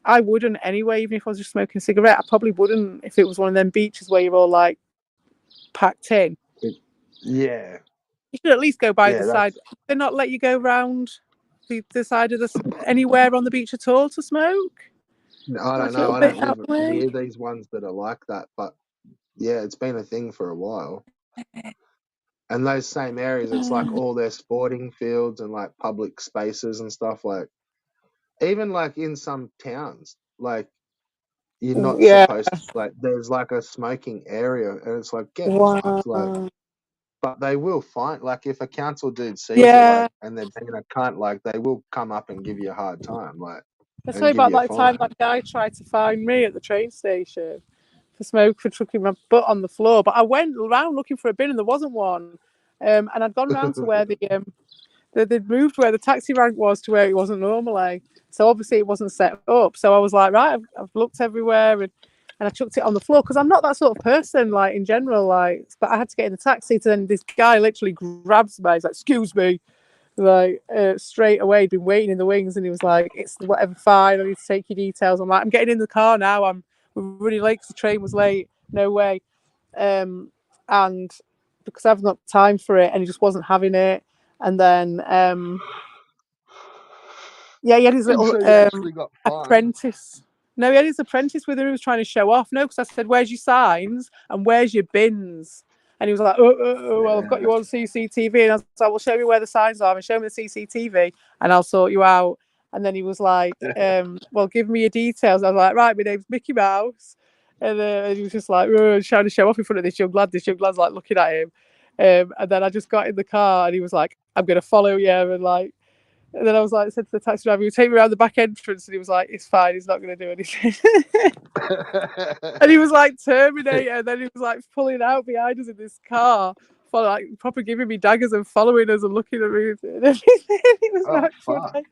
I wouldn't anyway, even if I was just smoking a cigarette. I probably wouldn't if it was one of them beaches where you're all like packed in. Yeah. You should at least go by the side. They not let you go round the side of anywhere on the beach at all to smoke? I don't know. I don't live near these ones that are like that, but yeah, it's been a thing for a while. And those same areas, it's like all their sporting fields and like public spaces and stuff. Like, even like in some towns, like you're not supposed to, like, there's like a smoking area, and it's like, get fucked, like. But they will find, like, if a council dude sees you, like, and they're being a cunt, like, they will come up and give you a hard time, like. Let's say about that time that guy tried to find me at the train station for chucking my butt on the floor. But I went around looking for a bin and there wasn't one. And I'd gone round to where they'd moved where the taxi rank was to where it wasn't normally. So obviously it wasn't set up. So I was like, right, I've looked everywhere and I chucked it on the floor because I'm not that sort of person, like, in general, like. But I had to get in the taxi. So then this guy literally grabs me. He's like, "Excuse me." Like, straight away, he'd been waiting in the wings, and he was like, "It's whatever, fine. I need to take your details." I'm like, "I'm getting in the car now. We're running late because the train was late. No way." And because I've not time for it, and he just wasn't having it. And then, yeah, he had his little apprentice. No, he had his apprentice with him. He was trying to show off. No, because I said, "Where's your signs and where's your bins?" And he was like, well, I've got you on CCTV. And I was like, "Well, show me where the signs are and show me the CCTV and I'll sort you out." And then he was like, "Well, give me your details." I was like, "Right, my name's Mickey Mouse." And he was just like, trying to show off in front of this young lad. This young lad's like looking at him. And then I just got in the car and he was like, "I'm going to follow you." And then I was like, said to the taxi driver, "You take me around the back entrance." And he was like, "It's fine. He's not going to do anything." And he was like Terminator. And then he was like pulling out behind us in this car, like proper giving me daggers and following us and looking at me and everything. It was not funny.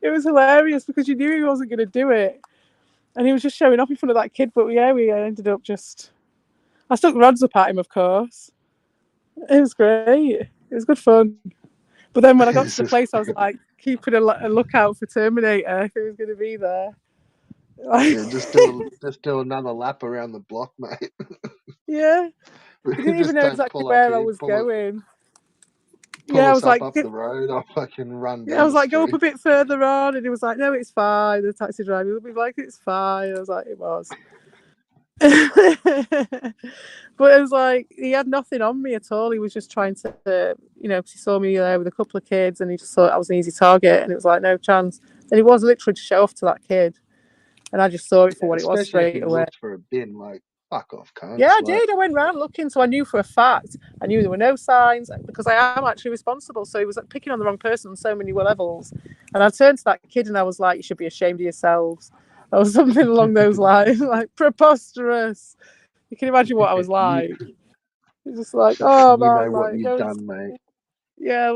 It was hilarious because you knew he wasn't going to do it. And he was just showing off in front of that kid. But yeah, we ended up I stuck rods up at him, of course. It was great. It was good fun. But then when I got to the place, I was like keeping a lookout for Terminator if he was going to be there. Yeah, just do another lap around the block, mate. Yeah, he didn't even know exactly where I was going. Yeah, I was like, up the road, I'll fucking run down. I was like, "Go up a bit further on," and he was like, "No, it's fine." The taxi driver would be like, "It's fine." I was like, "It was." But it was like he had nothing on me at all. He was just trying to, because he saw me there with a couple of kids, and he just thought I was an easy target, and it was like, no chance. And it was literally to show off to that kid, and I just saw it for what it was straight away. Looked for a bin, like, fuck off, cunt. Yeah, I did. I went around looking, so I knew for a fact. I knew there were no signs because I am actually responsible. So he was like picking on the wrong person on so many levels. And I turned to that kid and I was like, "You should be ashamed of yourselves," or something along those lines, like preposterous. You can imagine what I was like. It's just like, "Oh man, know what you've done, mate." Yeah,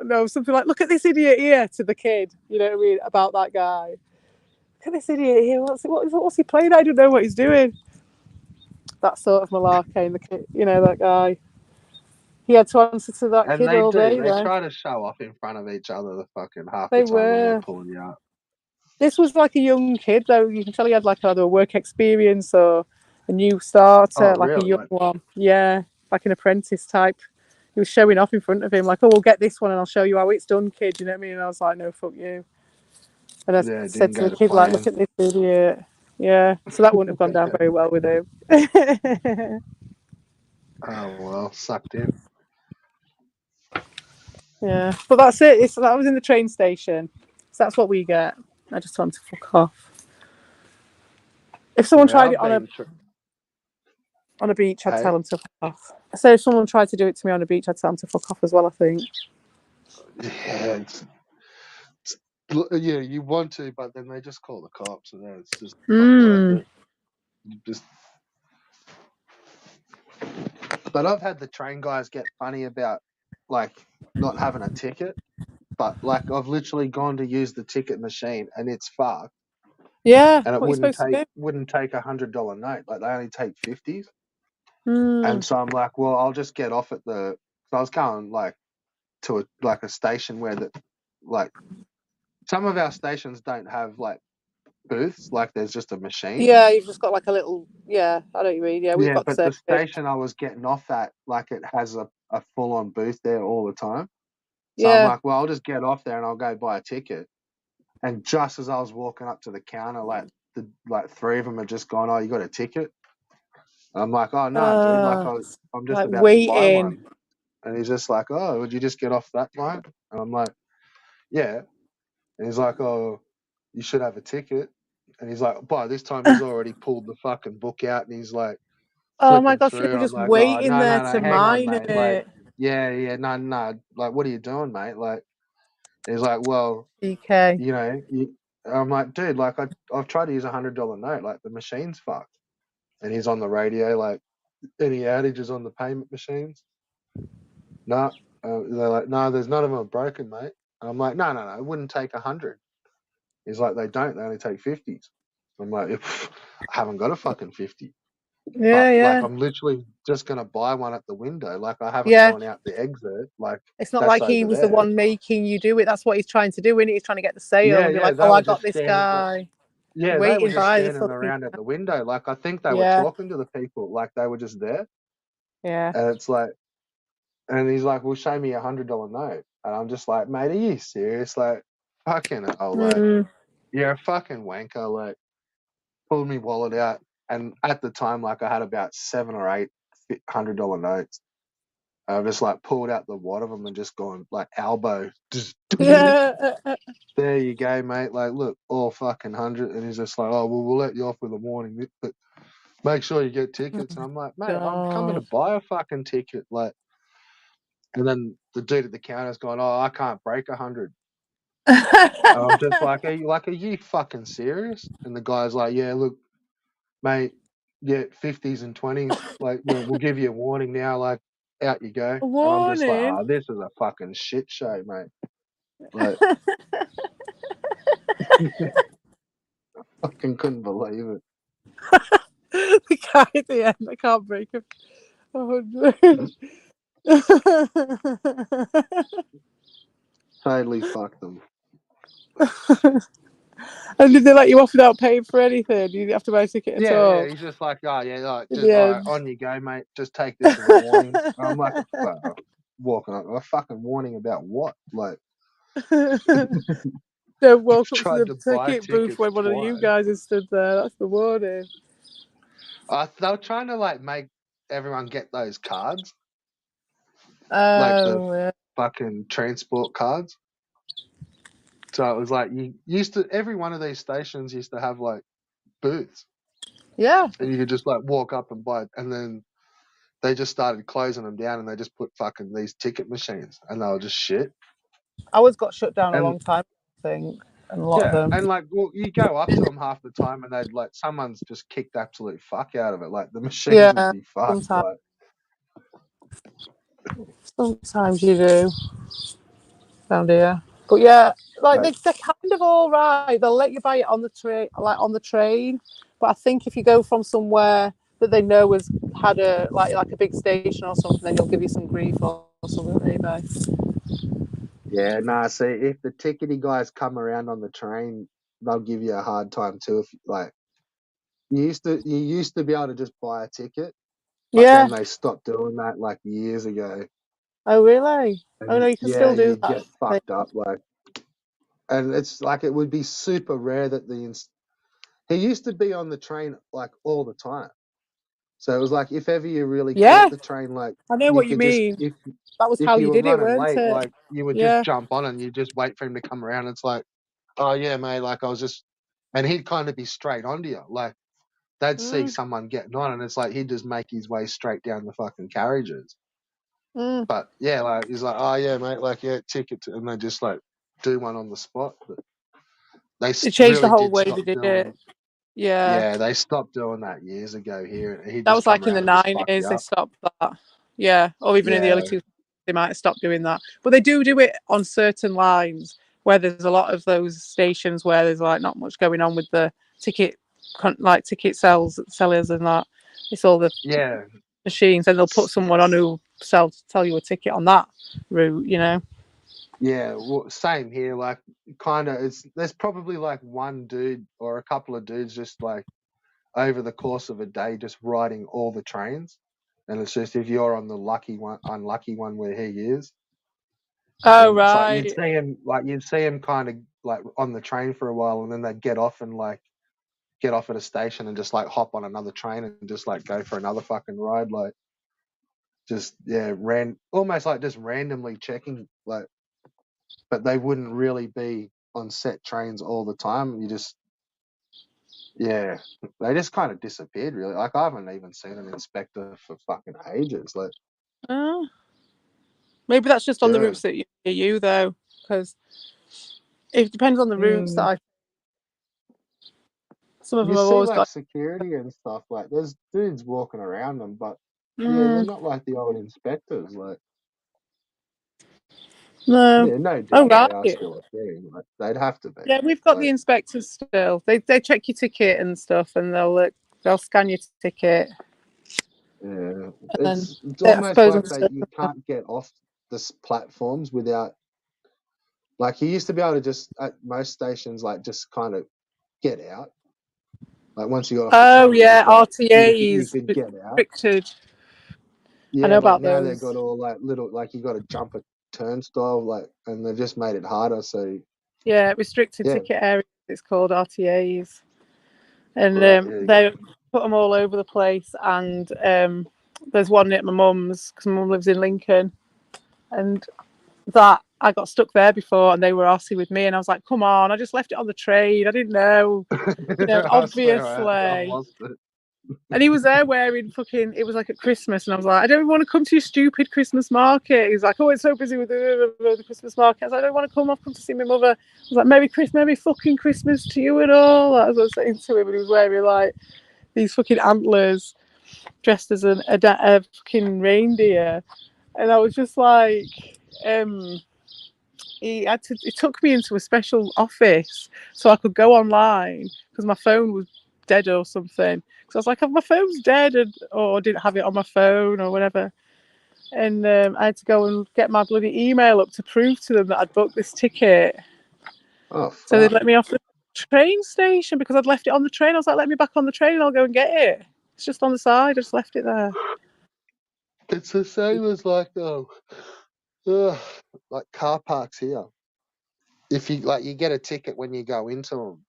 no, something like, "Look at this idiot here," to the kid. You know what I mean, about that guy. Look at this idiot here. What's he playing? I don't know what he's doing. That sort of malarkey, that guy. He had to answer to that kid all day. They try to show off in front of each other the fucking half the time when they're pulling you up. This was like a young kid, though. You can tell he had like either a work experience or a new starter, Oh, like a really? young one. Yeah, like an apprentice type. He was showing off in front of him, like, "Oh, we'll get this one, and I'll show you how it's done, kid." You know what I mean? And I was like, "No, fuck you." And I Yeah, it said didn't to go the to kid, like, "Look plan. at this idiot." Yeah, so that wouldn't have gone down very well with him. Oh, well, sucked in. Yeah, but that's it. That was in the train station. So that's what we get. I just told him to fuck off. If someone Yeah, tried I've it on been a beach, I'd Hey, tell them to fuck off. So if someone tried to do it to me on a beach, I'd tell them to fuck off as well, I think. yeah, yeah, you want to, but then they just call the cops, and then it's just not worth it. Just, but I've had the train guys get funny about like not having a ticket, but like I've literally gone to use the ticket machine and it's fucked, Yeah, and it what are you supposed to do? wouldn't take $100 note, like they only take 50s, Hmm. and so I'm like, well, I'll just get off at the. So I was going like to a station where like some of our stations don't have like booths, like there's just a machine. Yeah, you've just got like a little. Yeah, I know what you mean. Yeah, we've Yeah, got but the the same. station I was getting off at, like it has a full-on booth there all the time. So I'm Yeah. like, well, I'll just get off there and I'll go buy a ticket. And just as I was walking up to the counter, like three of them had just gone, "Oh, you got a ticket?" I'm like, "Oh no, dude, like I'm just Like about to buy waiting. one." And he's just like, "Oh, would you just get off that line?" And I'm like, "Yeah." And he's like, "Oh, you should have a ticket." And he's like, by this time he's already pulled the fucking book out and he's like Oh my flipping gosh, through. you're I'm just like, "Oh, waiting no, there no, to no, hang on, mine mate. Like, it. yeah, no. Like, what are you doing, mate?" Like, he's like, "Well, DK. you know," I'm like, "Dude, like, I've tried to use $100 note. Like, the machine's fucked." And he's on the radio, like, "Any outages on the payment machines?" No. They're like, "No, there's none of them are broken, mate." And I'm like, no, it wouldn't take 100. He's like, "They don't. They only take 50s." I'm like, I haven't got a fucking 50. Yeah, But yeah. like, I'm literally just gonna buy one at the window. Like, I haven't Yeah. gone out the exit. Like, It's not that's like he over was the there. one making you do it. That's what he's trying to do, isn't he? He's trying to get the sale and be Yeah. like, They "Oh, were I got just this standing. guy Yeah, they were waiting just by the standing fucking." around at the window. Like, I think they were Yeah, talking to the people. Like, they were just there. yeah. And it's like, and he's like, "Well, show me $100 note." And I'm just like, "Mate, are you serious? Like, fucking hell, like, you're a fucking wanker." Like, pulled me wallet out, and at the time, like, I had about 7 or 8 $100 notes. I just like pulled out the wad of them and just gone like elbow. Just, Yeah. there you go, mate. Like, look, all fucking 100. And he's just like, "Oh, well, we'll let you off with a warning, but make sure you get tickets." And I'm like, "Mate, I'm coming to God. buy a fucking ticket." Like, and then the dude at the counter's going, "Oh, I can't break 100. And I'm just like, are you fucking serious?" And the guy's like, "Yeah, look, mate, get 50s and 20s. Like, we'll give you a warning now. Like, out you go." A And I'm just like, warning. "Oh, this is a fucking shit show, mate." Like, fucking couldn't believe it. The guy at the end, I can't break him. 100. Totally fucked them. And did they let you off without paying for anything? You didn't have to buy a ticket at all? Yeah. He's just like, "Oh, yeah, like, In just, the all right, end. on you go, mate. Just take this as a warning." And I'm like, well, walking up, a fucking warning about what? Like, Don't walk up to tried the to buy ticket booth tickets when one of you twice. guys has stood there. That's the warning. They were trying to like make everyone get those cards, like the Oh, yeah. fucking transport cards. So it was like you used to, every one of these stations used to have like booths, Yeah. and you could just like walk up and buy it. And then they just started closing them down, and they just put fucking these ticket machines, and they were just shit. Ours got shut down a And long time, I think, and a lot of yeah, them. and like, well, you go up to them half the time, and they'd like, someone's just kicked absolute fuck out of it. Like, the machines would Yeah, be fucked. sometimes. Like, Sometimes you do. Down here. But yeah, like like, they're kind of all right. They'll let you buy it on the train, like on the train. But I think if you go from somewhere that they know has had a like a big station or something, then they'll give you some grief or something. Maybe. yeah, nah. See, if the tickety guys come around on the train, they'll give you a hard time too. If like, You used to be able to just buy a ticket, but Yeah. then they stopped doing that like years ago. Oh, really? Oh, no, And you can yeah, still do you'd that. get fucked up like, and it's like it would be super rare that he used to be on the train like all the time. So it was like if ever you really Yeah, caught the train, like I know you what you could just mean. That was if how you you were did it, running weren't late, it? like you would just Yeah. jump on and you just wait for him to come around. It's like, oh yeah, mate, like I was just, and he'd kind of be straight onto you, like they'd see Mm, someone getting on, and it's like he'd just make his way straight down the fucking carriages. mm. But yeah, like he's like, oh yeah, mate, like yeah, ticket, and they just like do one on the spot. But they It changed the really whole did way stop they did it. doing. Yeah. Yeah, they stopped doing that years ago here. He'd That just was come like in the around and just fuck 90s, you they up. stopped that. Yeah, or even in the Yeah, early 2000s, they might have stopped doing that. But they do it on certain lines where there's a lot of those stations where there's like not much going on with the ticket, like ticket sellers and that. It's all the yeah, machines, and they'll put someone on who sell you a ticket on that route, you know. yeah. Well, same here. Like, kind of, there's probably like one dude or a couple of dudes just like over the course of a day just riding all the trains, and it's just if you're on the unlucky one where he is, Oh then it's like right. you'd see him kind of like on the train for a while, and then they'd get off and like get off at a station and just like hop on another train and just like go for another fucking ride, like just yeah, almost like just randomly checking, like, but they wouldn't really be on set trains all the time. You just yeah, they just kind of disappeared really. Like I haven't even seen an inspector for fucking ages. Like Oh, maybe that's just on the yeah, routes that you though, because it depends on the routes that mm, I. Some of them you have see always like got. security and stuff. Like there's dudes walking around them, but yeah, they're Mm, not like the old inspectors. Like no. yeah, no Oh doubt they are right. still a thing. Like they'd have to be. Yeah, we've got the Like inspectors still. They check your ticket and stuff, and they'll scan your ticket, yeah, and it's then I almost suppose like on you certain. can't get off the platforms without. Like you used to be able to just at most stations like just kind of get out. Like once you got off the Oh train, you yeah, just like you RTAs could get out. restricted. I Yeah, know but about now they've those. got all like little like you got to jump a turnstile like, and they've just made it harder. So Yeah, restricted yeah, ticket areas. It's called RTAs, and right, yeah, they put them all over the place. And there's one at my mum's because my mum lives in Lincoln, and that I got stuck there before, and they were arsy with me, and I was like, "Come on, I just left it on the train. I didn't know, I swear I've obviously." lost it. And he was there wearing fucking. It was like at Christmas, and I was like, "I don't want to come to your stupid Christmas market." He's like, "Oh, it's so busy with the Christmas market." I was like, "I don't want to come. I've come to see my mother." I was like, Merry fucking Christmas to you and all." As I was saying to him, and he was wearing like these fucking antlers, dressed as a fucking reindeer, and I was just like, he took me into a special office so I could go online because my phone was dead or something. So I was like, "Oh, my phone's dead," or I didn't have it on my phone or whatever. And I had to go and get my bloody email up to prove to them that I'd booked this ticket. Oh So they'd fuck! let me off the train station because I'd left it on the train. I was like, "Let me back on the train and I'll go and get it. It's just on the side. I just left it there." It's the same as like like car parks here. If you like, you get a ticket when you go into them,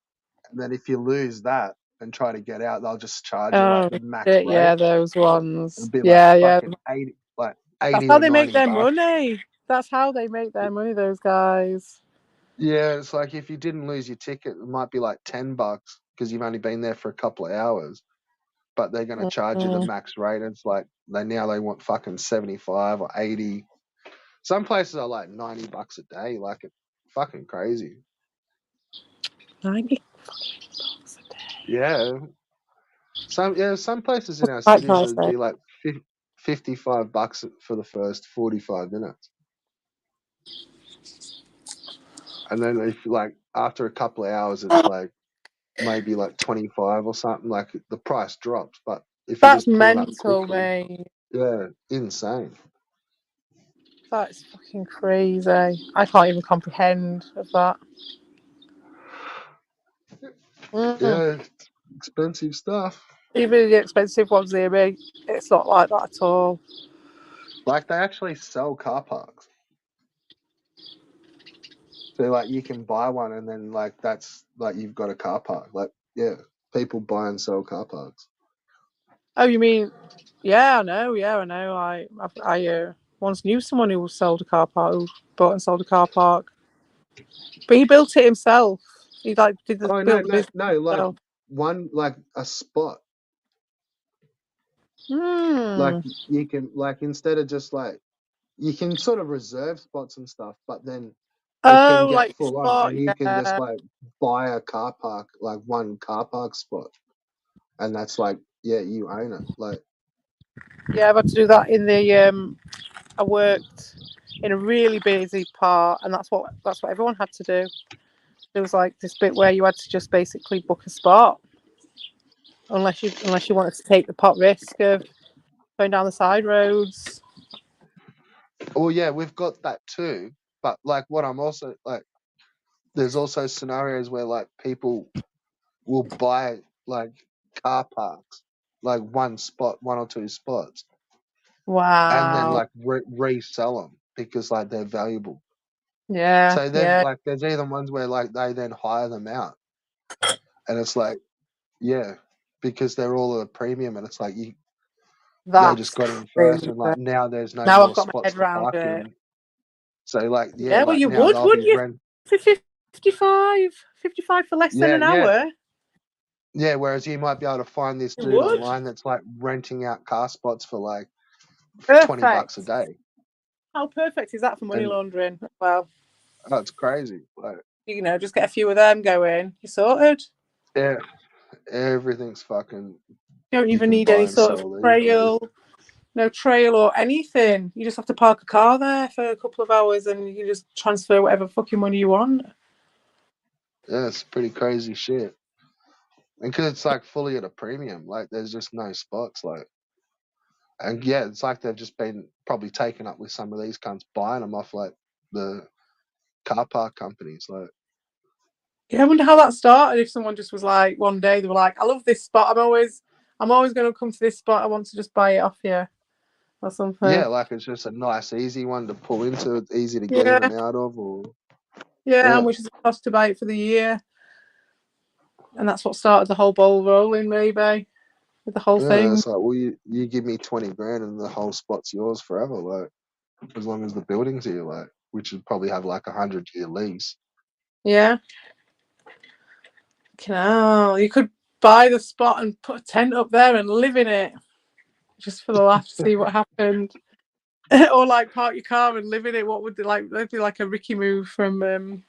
and then if you lose that and try to get out, they'll just charge you like Oh the max shit, rate. yeah, those It'll ones. be like Yeah, yeah. fucking 80, like That's 80 how or they make their $90. money. That's how they make their money, those guys. Yeah, it's like if you didn't lose your ticket, it might be like $10 because you've only been there for a couple of hours, but they're going to charge you the Mm. max rate. It's like they want fucking 75 or 80. Some places are like $90 a day, like it's fucking crazy. 90 Yeah, some places in our quite cities nice would though. be like $55 for the first 45 minutes, and then if like after a couple of hours, it's like maybe like 25 or something. Like the price drops, but if you're That's just pulling up mental, quickly, mate. yeah, insane. That is fucking crazy. I can't even comprehend of that. Mm. Yeah, expensive stuff. Even the expensive ones near me, it's not like that at all. Like they actually sell car parks. So like you can buy one and then like that's like you've got a car park. Like yeah, people buy and sell car parks. Oh, you mean? Yeah, I know. I once knew someone who sold a car park, who bought and sold a car park, but he built it himself. He like did the Oh build the business like himself. one like a spot. Hmm. Like you can like instead of just like you can sort of reserve spots and stuff, but then it can get like full on spot, and you can just yeah. like buy a car park, like one car park spot. And that's like, yeah, you own it. Like Yeah, I've had to do that in the I worked in a really busy part, and that's what everyone had to do. There was like this bit where you had to just basically book a spot, unless you wanted to take the pot risk of going down the side roads. oh yeah, we've got that too. But like what I'm also like there's also scenarios where like people will buy like car parks, like one or two spots, and then Wow. like resell them because like they're valuable. Yeah. So then Yeah. like there's either ones where like they then hire them out, and it's like yeah, because they're all at a premium, and it's like they just That's got in first, crazy. and like now there's no Now I've more got my spots head to around park it. in. So like yeah, Yeah, well, like you now would, they'll wouldn't be you? For 55 for less than yeah, an yeah, hour. yeah. Whereas you might be able to find this You dude would. online that's like renting out car spots for like $20 a Perfect. day. How perfect is that for money And laundering? Well, oh, it's crazy. Like just get a few of them going. You're sorted. yeah, everything's fucking. You don't You even can need buy any and sort of sell these days. no trail or anything. You just have to park a car there for a couple of hours and you can just transfer whatever fucking money you want. Yeah, it's pretty crazy shit. And because it's like fully at a premium, like there's just no spots, like. And yeah, it's like they've just been probably taken up with some of these cunts buying them off like the car park companies, like. Yeah, I wonder how that started. If someone just was like, one day they were like, "I love this spot. I'm always going to come to this spot. I want to just buy it off you or something." Yeah, like it's just a nice, easy one to pull into. It's easy to get in Yeah, and out of, or yeah. How yeah, much does it cost to buy it for the year? And that's what started the whole ball rolling, maybe, with the whole yeah. thing. It's like, well, you give me 20 grand and the whole spot's yours forever, like as long as the building's here, like which would probably have like 100-year lease. Yeah. You could buy the spot and put a tent up there and live in it, just for the laugh to see what happened. Or like park your car and live in it. What would they like? They'd be like a Ricky move from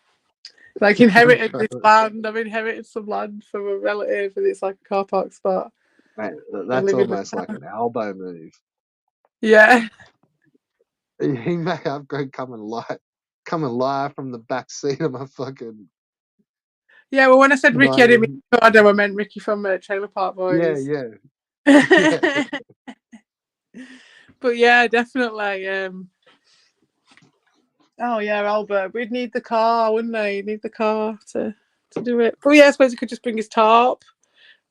like inherited this land. I've inherited some land from a relative, and it's like a car park spot. Mate, that's almost like an elbow move. Yeah. He may have go coming live from the back seat of my fucking. Yeah, well, when I said Ricky, I didn't mean Ricardo. I meant Ricky from Trailer Park Boys. Yeah. Yeah. But yeah, definitely. Oh yeah, Albert. We'd need the car, wouldn't they? You'd need the car to do it. But yeah, I suppose he could just bring his tarp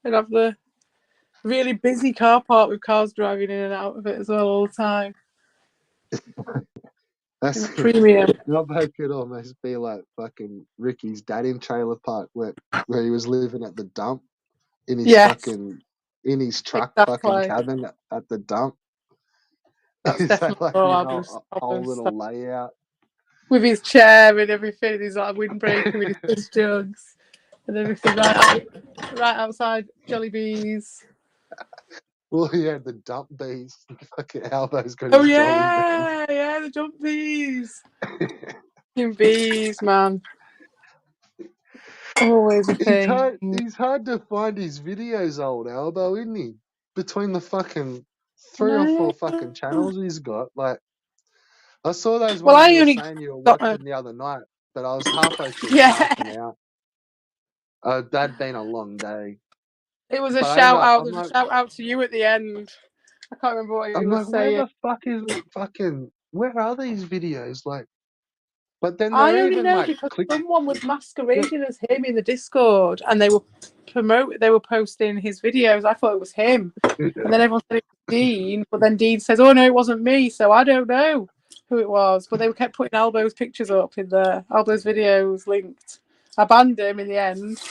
and have the really busy car park with cars driving in and out of it as well all the time. That's premium. Robbo could almost be like fucking Ricky's dad in Trailer Park, where he was living at the dump in his fucking in his truck fucking cabin at the dump. That's definitely like his whole little layout with his chair and everything. He's like a windbreaker with his fish jugs and everything right outside Jollibees. Well, yeah, the dump bees. Fucking Albo's got his Jolly yeah, bees. Yeah, the jump bees. Bees, man. Always a thing. He's hard to find his videos, old Albo, isn't he? Between the fucking 3 or 4 fucking channels he's got, like. I saw those ones you were saying you were watching the other night, but I was halfway through passing out. That'd been a long day. It was a shout out. There's a shout out to you at the end. I can't remember what he was saying. Where the fuck is fucking? Where are these videos? Like, But then I they're only even know like because someone was masquerading as him in the Discord, and they were posting his videos. I thought it was him, and then everyone said it was Dean. But then Dean says, "Oh no, it wasn't me." So I don't know who it was. But they kept putting Albo's pictures up in there. Albo's videos linked. I banned him in the end.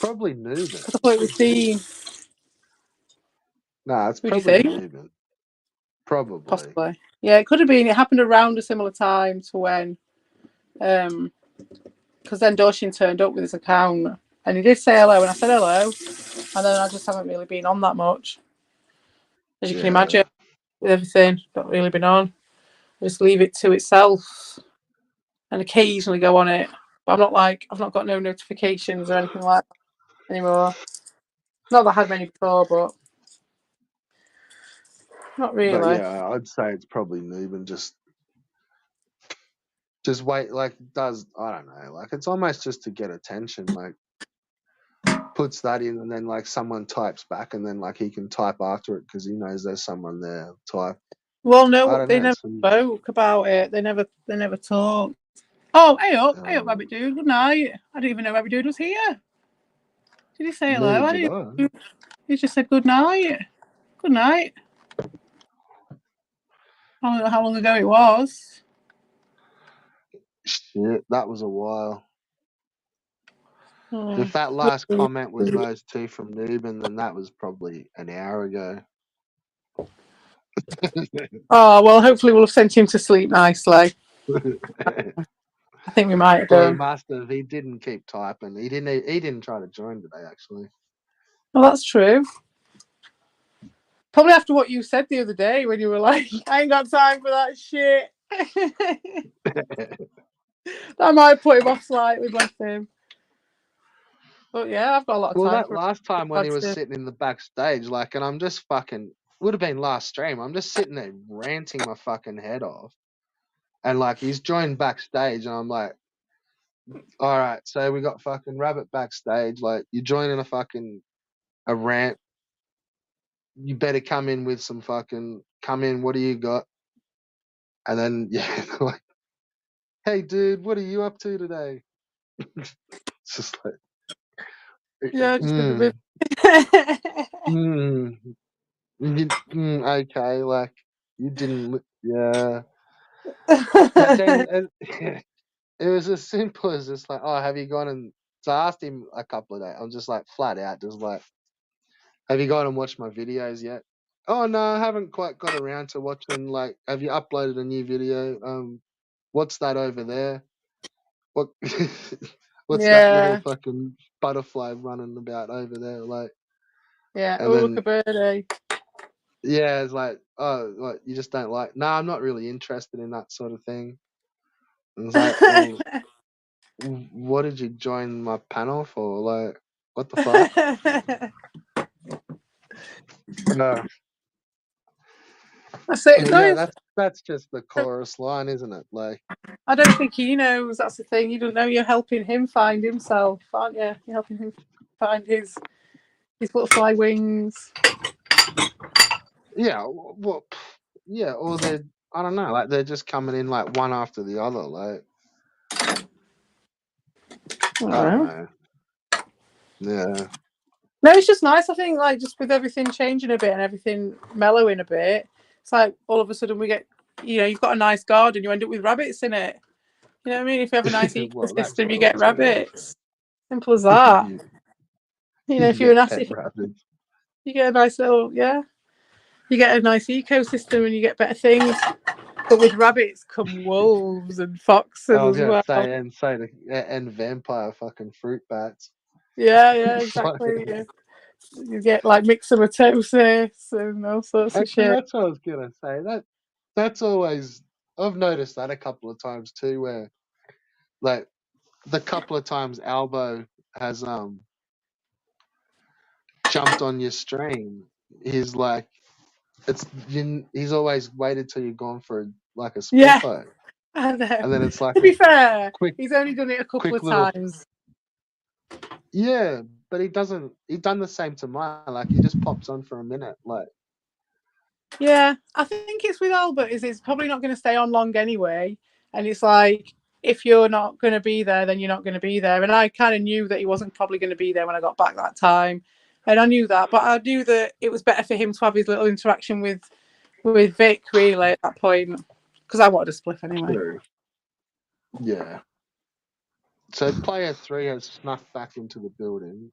Probably Newman. I thought it was Dean. Nah, it's Who do you probably think? Newman. Probably. Possibly. Yeah, it could have been. It happened around a similar time to when, because then Doshin turned up with his account and he did say hello, and I said hello, and then I just haven't really been on that much, as you can imagine, with everything. Not really been on. I just leave it to itself, and occasionally go on it. But I've not got no notifications or anything like that anymore. Not that I had many before, but not really. But yeah, I'd say it's probably Newman. Just wait, like does I don't know, like it's almost just to get attention. Like puts that in, and then like someone types back, and then like he can type after it because he knows there's someone there. Type. Well, no, they never spoke about it. They never talked. Oh, hey up, Rabbit Dude. Good night. I didn't even know Rabbit Dude was here. Did he say hello? I didn't. He just said good night. Good night. I don't know how long ago it was. Shit, that was a while. If that last comment was those two from Newman, then that was probably an hour ago. Oh, well, hopefully we'll have sent him to sleep nicely. I think we might have Well, done. he must have. He didn't keep typing. He didn't try to join today, actually. Well, that's true. Probably after what you said the other day when you were like, I ain't got time for that shit. That might put him off slightly, bless him. But yeah, I've got a lot of time. Well, that last time when he was sitting in the backstage, like, and I'm just fucking, would have been last stream. I'm just sitting there ranting my fucking head off. And like, he's joined backstage, and I'm like, all right, so we got fucking Rabbit backstage. Like, you're joining a rant. You better come in with some fucking, what do you got? And then, yeah, like, hey, dude, what are you up to today? It's just like, yeah, just a bit. Okay, like, you didn't, yeah. But then it was as simple as just like, oh, have you gone and, so I asked him a couple of days, I'm just like flat out, just like, have you gone and watched my videos yet? Oh no, I haven't quite got around to watching. Like, have you uploaded a new video? What's that over there? What? What's that little fucking butterfly running about over there? Like, yeah. Oh, look, a birdie. Yeah, it's like, oh, what, you just don't like? No, I'm not really interested in that sort of thing. And it's like, well, what did you join my panel for? Like, what the fuck? No. Yeah, that's just the chorus line, isn't it? Like, I don't think he knows. That's the thing. You don't know. You're helping him find himself, aren't you? You're helping him find his butterfly wings. Yeah. Well, yeah. Or they're, I don't know. Like, they're just coming in like one after the other. Like, I don't know. Yeah. No, it's just nice. I think, like, just with everything changing a bit and everything mellowing a bit, it's like all of a sudden we get, you've got a nice garden, you end up with rabbits in it. You know what I mean? If you have a nice ecosystem, you get rabbits. Simple as that. If you're an asset, you get a nice little, you get a nice ecosystem and you get better things. But with rabbits come wolves and foxes as well. And vampire fucking fruit bats. Yeah, exactly. You get like myxomatosis and all sorts of shit. That's what I was gonna say. That's always, I've noticed that a couple of times too, where like the couple of times Albo has jumped on your stream, he's like, he's always waited till you've gone for a spliffo. I know. And then it's like, to be fair, he's only done it a couple of times. Yeah, but he's done the same to mine. Like, he just pops on for a minute. Like, yeah, I think it's with Albert, it's probably not going to stay on long anyway. and it's like, if you're not going to be there, then you're not going to be there. And I kind of knew that he wasn't probably going to be there when I got back that time, and I knew that, but I knew that it was better for him to have his little interaction with Vic really at that point, because I wanted a spliff anyway. True. Yeah. So player 3 has snuffed back into the building.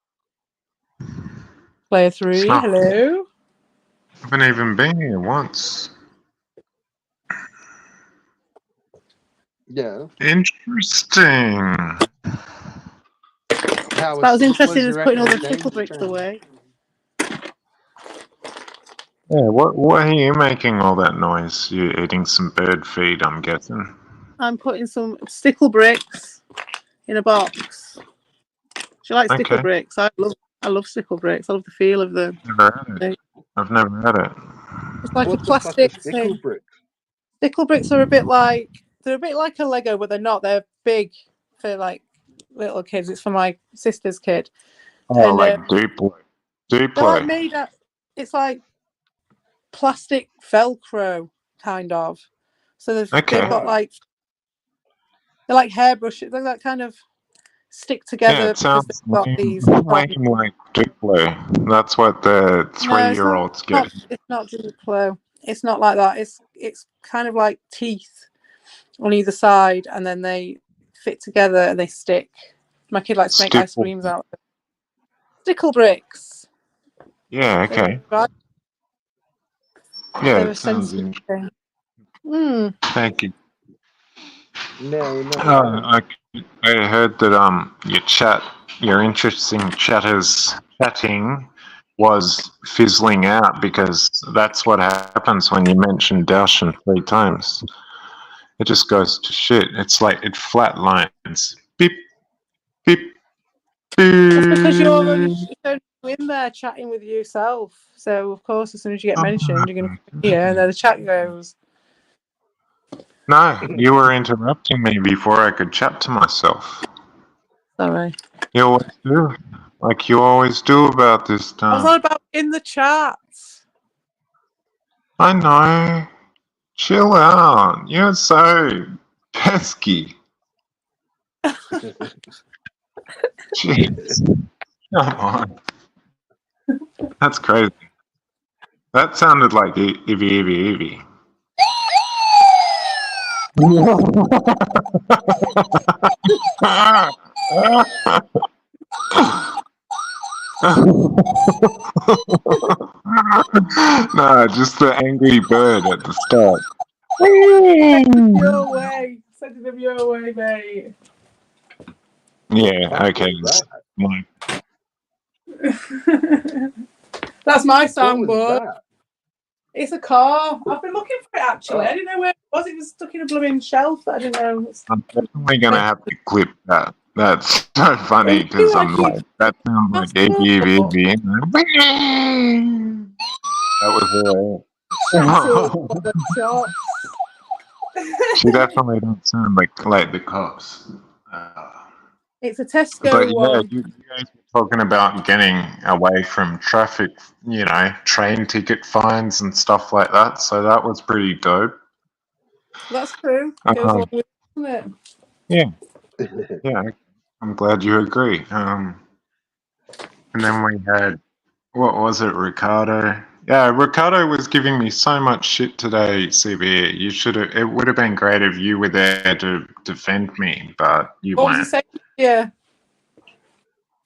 Player 3, Snuff. hello. I haven't even been here once. Yeah. Interesting. How That was interesting you as putting all the reckon stickle game's bricks been? away. Yeah, what are you making all that noise? You're eating some bird feed, I'm guessing. I'm putting some stickle bricks in a box. Do you like stickle Okay. bricks? I love stickle bricks. I love the feel of them. Never had it. I've never had it. It's like What a the fuck plastic is stickle thing. brick? Stickle bricks are a bit like a Lego, but they're not. They're big for like little kids. It's for my sister's kid. Oh, And like Duplo. they're like Duplo. made up. It's like plastic Velcro kind of. So they've got like, they're like hairbrushes. They're like kind of stick together. Yeah, it because sounds they've got lame these. like Duplo. That's what the No, it's 3-year-olds get. It's not Duplo. It's not like that. It's kind of like teeth on either side, and then they fit together and they stick. My kid likes to make ice creams out of them. Stickle bricks. Yeah, okay. Yeah, it sounds interesting. Thank you. No, I heard that your interesting chatting was fizzling out, because that's what happens when you mention Daushin 3 times. It just goes to shit. It's like it flatlines. Beep, beep, beep. That's because you're only in there chatting with yourself. So of course, as soon as you get mentioned, you're going to hear, and then the chat goes. No, you were interrupting me before I could chat to myself. Sorry. You always do. Like you always do about this time. I was all about in the chat. I know. Chill out. You're so pesky. Jeez. Come on. That's crazy. That sounded like Evie. No, just the angry bird at the start. Your way. Send them your way, mate. Yeah, okay. That's my soundboard. It's a car. I've been looking for it actually. I didn't know where it was. It was stuck in a blooming shelf. I didn't know. I'm definitely gonna have to clip that. That's so funny because I'm like, that sounds like Evie. That was hilarious. She definitely don't sound like the cops. It's a Tesco one. You guys were talking about getting away from traffic, train ticket fines and stuff like that. So that was pretty dope. That's true. Goes along with it, isn't it? Yeah. I'm glad you agree. And then we had, what was it, Ricardo? Yeah, Ricardo was giving me so much shit today, CB. It would have been great if you were there to defend me, but you weren't. What was he saying? Yeah.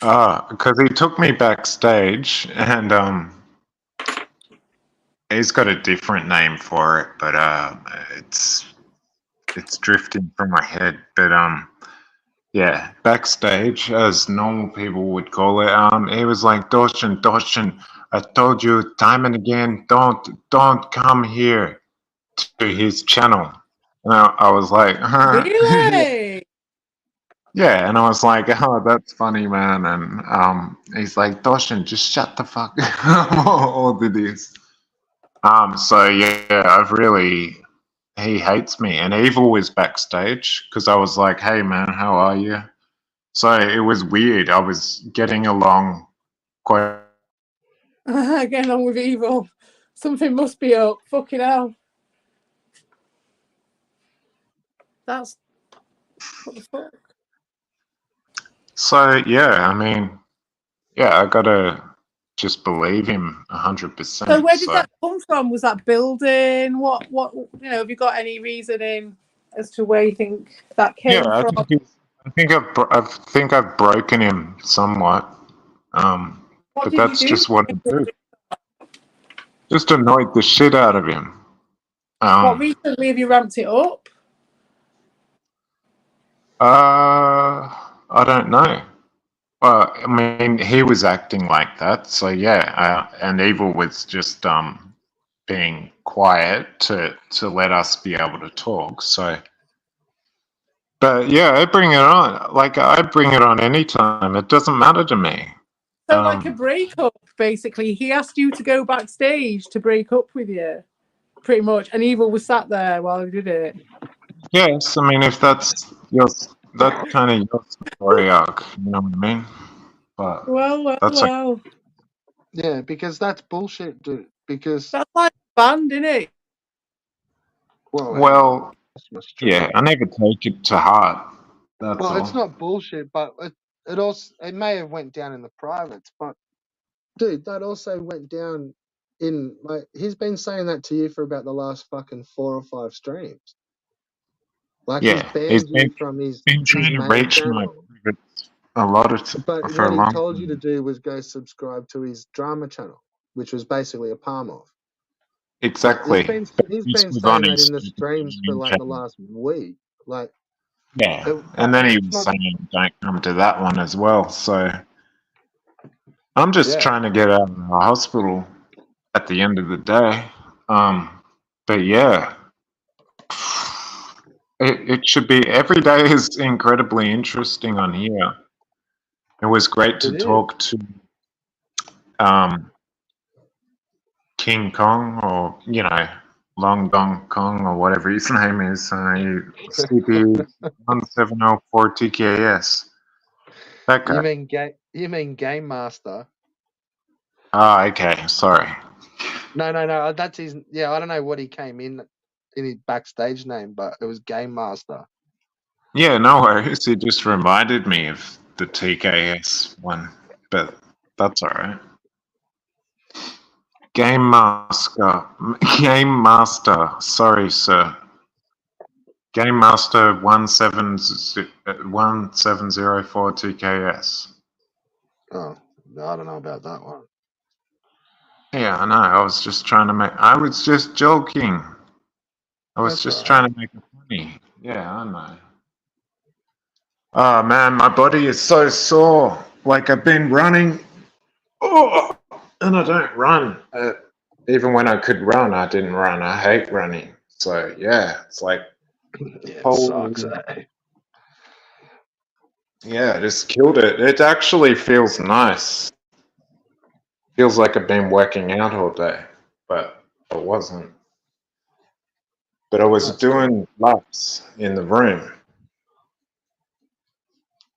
Because he took me backstage, and he's got a different name for it, but it's drifting from my head. But yeah, backstage, as normal people would call it, he was like, Daushin, I told you time and again, don't come here to his channel. And I was like, huh? Really? Yeah, and I was like, oh, that's funny, man. And he's like, Daushin, just shut the fuck up. All of this. So yeah, he hates me. And Evil was backstage because I was like, hey man, how are you? So it was weird. I was getting along quite. Getting along with Evil. Something must be up. Fucking hell. That's what the fuck. So yeah, I mean, yeah, I gotta just believe him 100%. So where did that come from? Was that building? What have you got any reasoning as to where you think that came from? I think I've broken him somewhat. But that's just what I do. Just annoyed the shit out of him. What recently have you ramped it up? I don't know. Well, I mean, he was acting like that, so yeah. And Evil was just being quiet to let us be able to talk. So, but yeah, I bring it on. Like I bring it on anytime. It doesn't matter to me. So like a breakup, basically. He asked you to go backstage to break up with you, pretty much. And Evil was sat there while he did it. Yes, I mean, if that's kind of your story arc, you know what I mean? But well. Yeah, because that's bullshit, dude. Because that's like a band, isn't it? Well, yeah, I never take it to heart. That's all. It's not bullshit, but it may have went down in the privates, but dude, that also went down in like he's been saying that to you for about the last fucking 4 or 5 streams. Like he's banned you from his trying to reach channel. A lot of but what he told you to do was go subscribe to his drama channel, which was basically a palm off. Exactly. He's been saying that in the streams for like the last week. Like yeah, and then he was saying don't come to that one as well. So I'm just trying to get out of the hospital at the end of the day. But yeah. It should be every day is incredibly interesting on here. It was great to talk to King Kong, or Long Dong Kong, or whatever his name is. CP1704 TKS. That guy. You mean Game Master? Oh, okay. Sorry. No. That's his. Yeah, I don't know what he came in his backstage name, but it was Game Master. Yeah, no worries. It just reminded me of the TKS one, but that's all right. Game Master. Sorry, sir. Game Master 1704 TKS. Oh, I don't know about that one. Yeah, I know. I was just joking. I was just trying to make it funny. Yeah, I know. Oh man, my body is so sore. Like I've been running. Oh, and I don't run. Even when I could run, I didn't run. I hate running. So yeah, it's like it sucks. Yeah, I just killed it. It actually feels nice. Feels like I've been working out all day, but I wasn't. But I was doing laps in the room.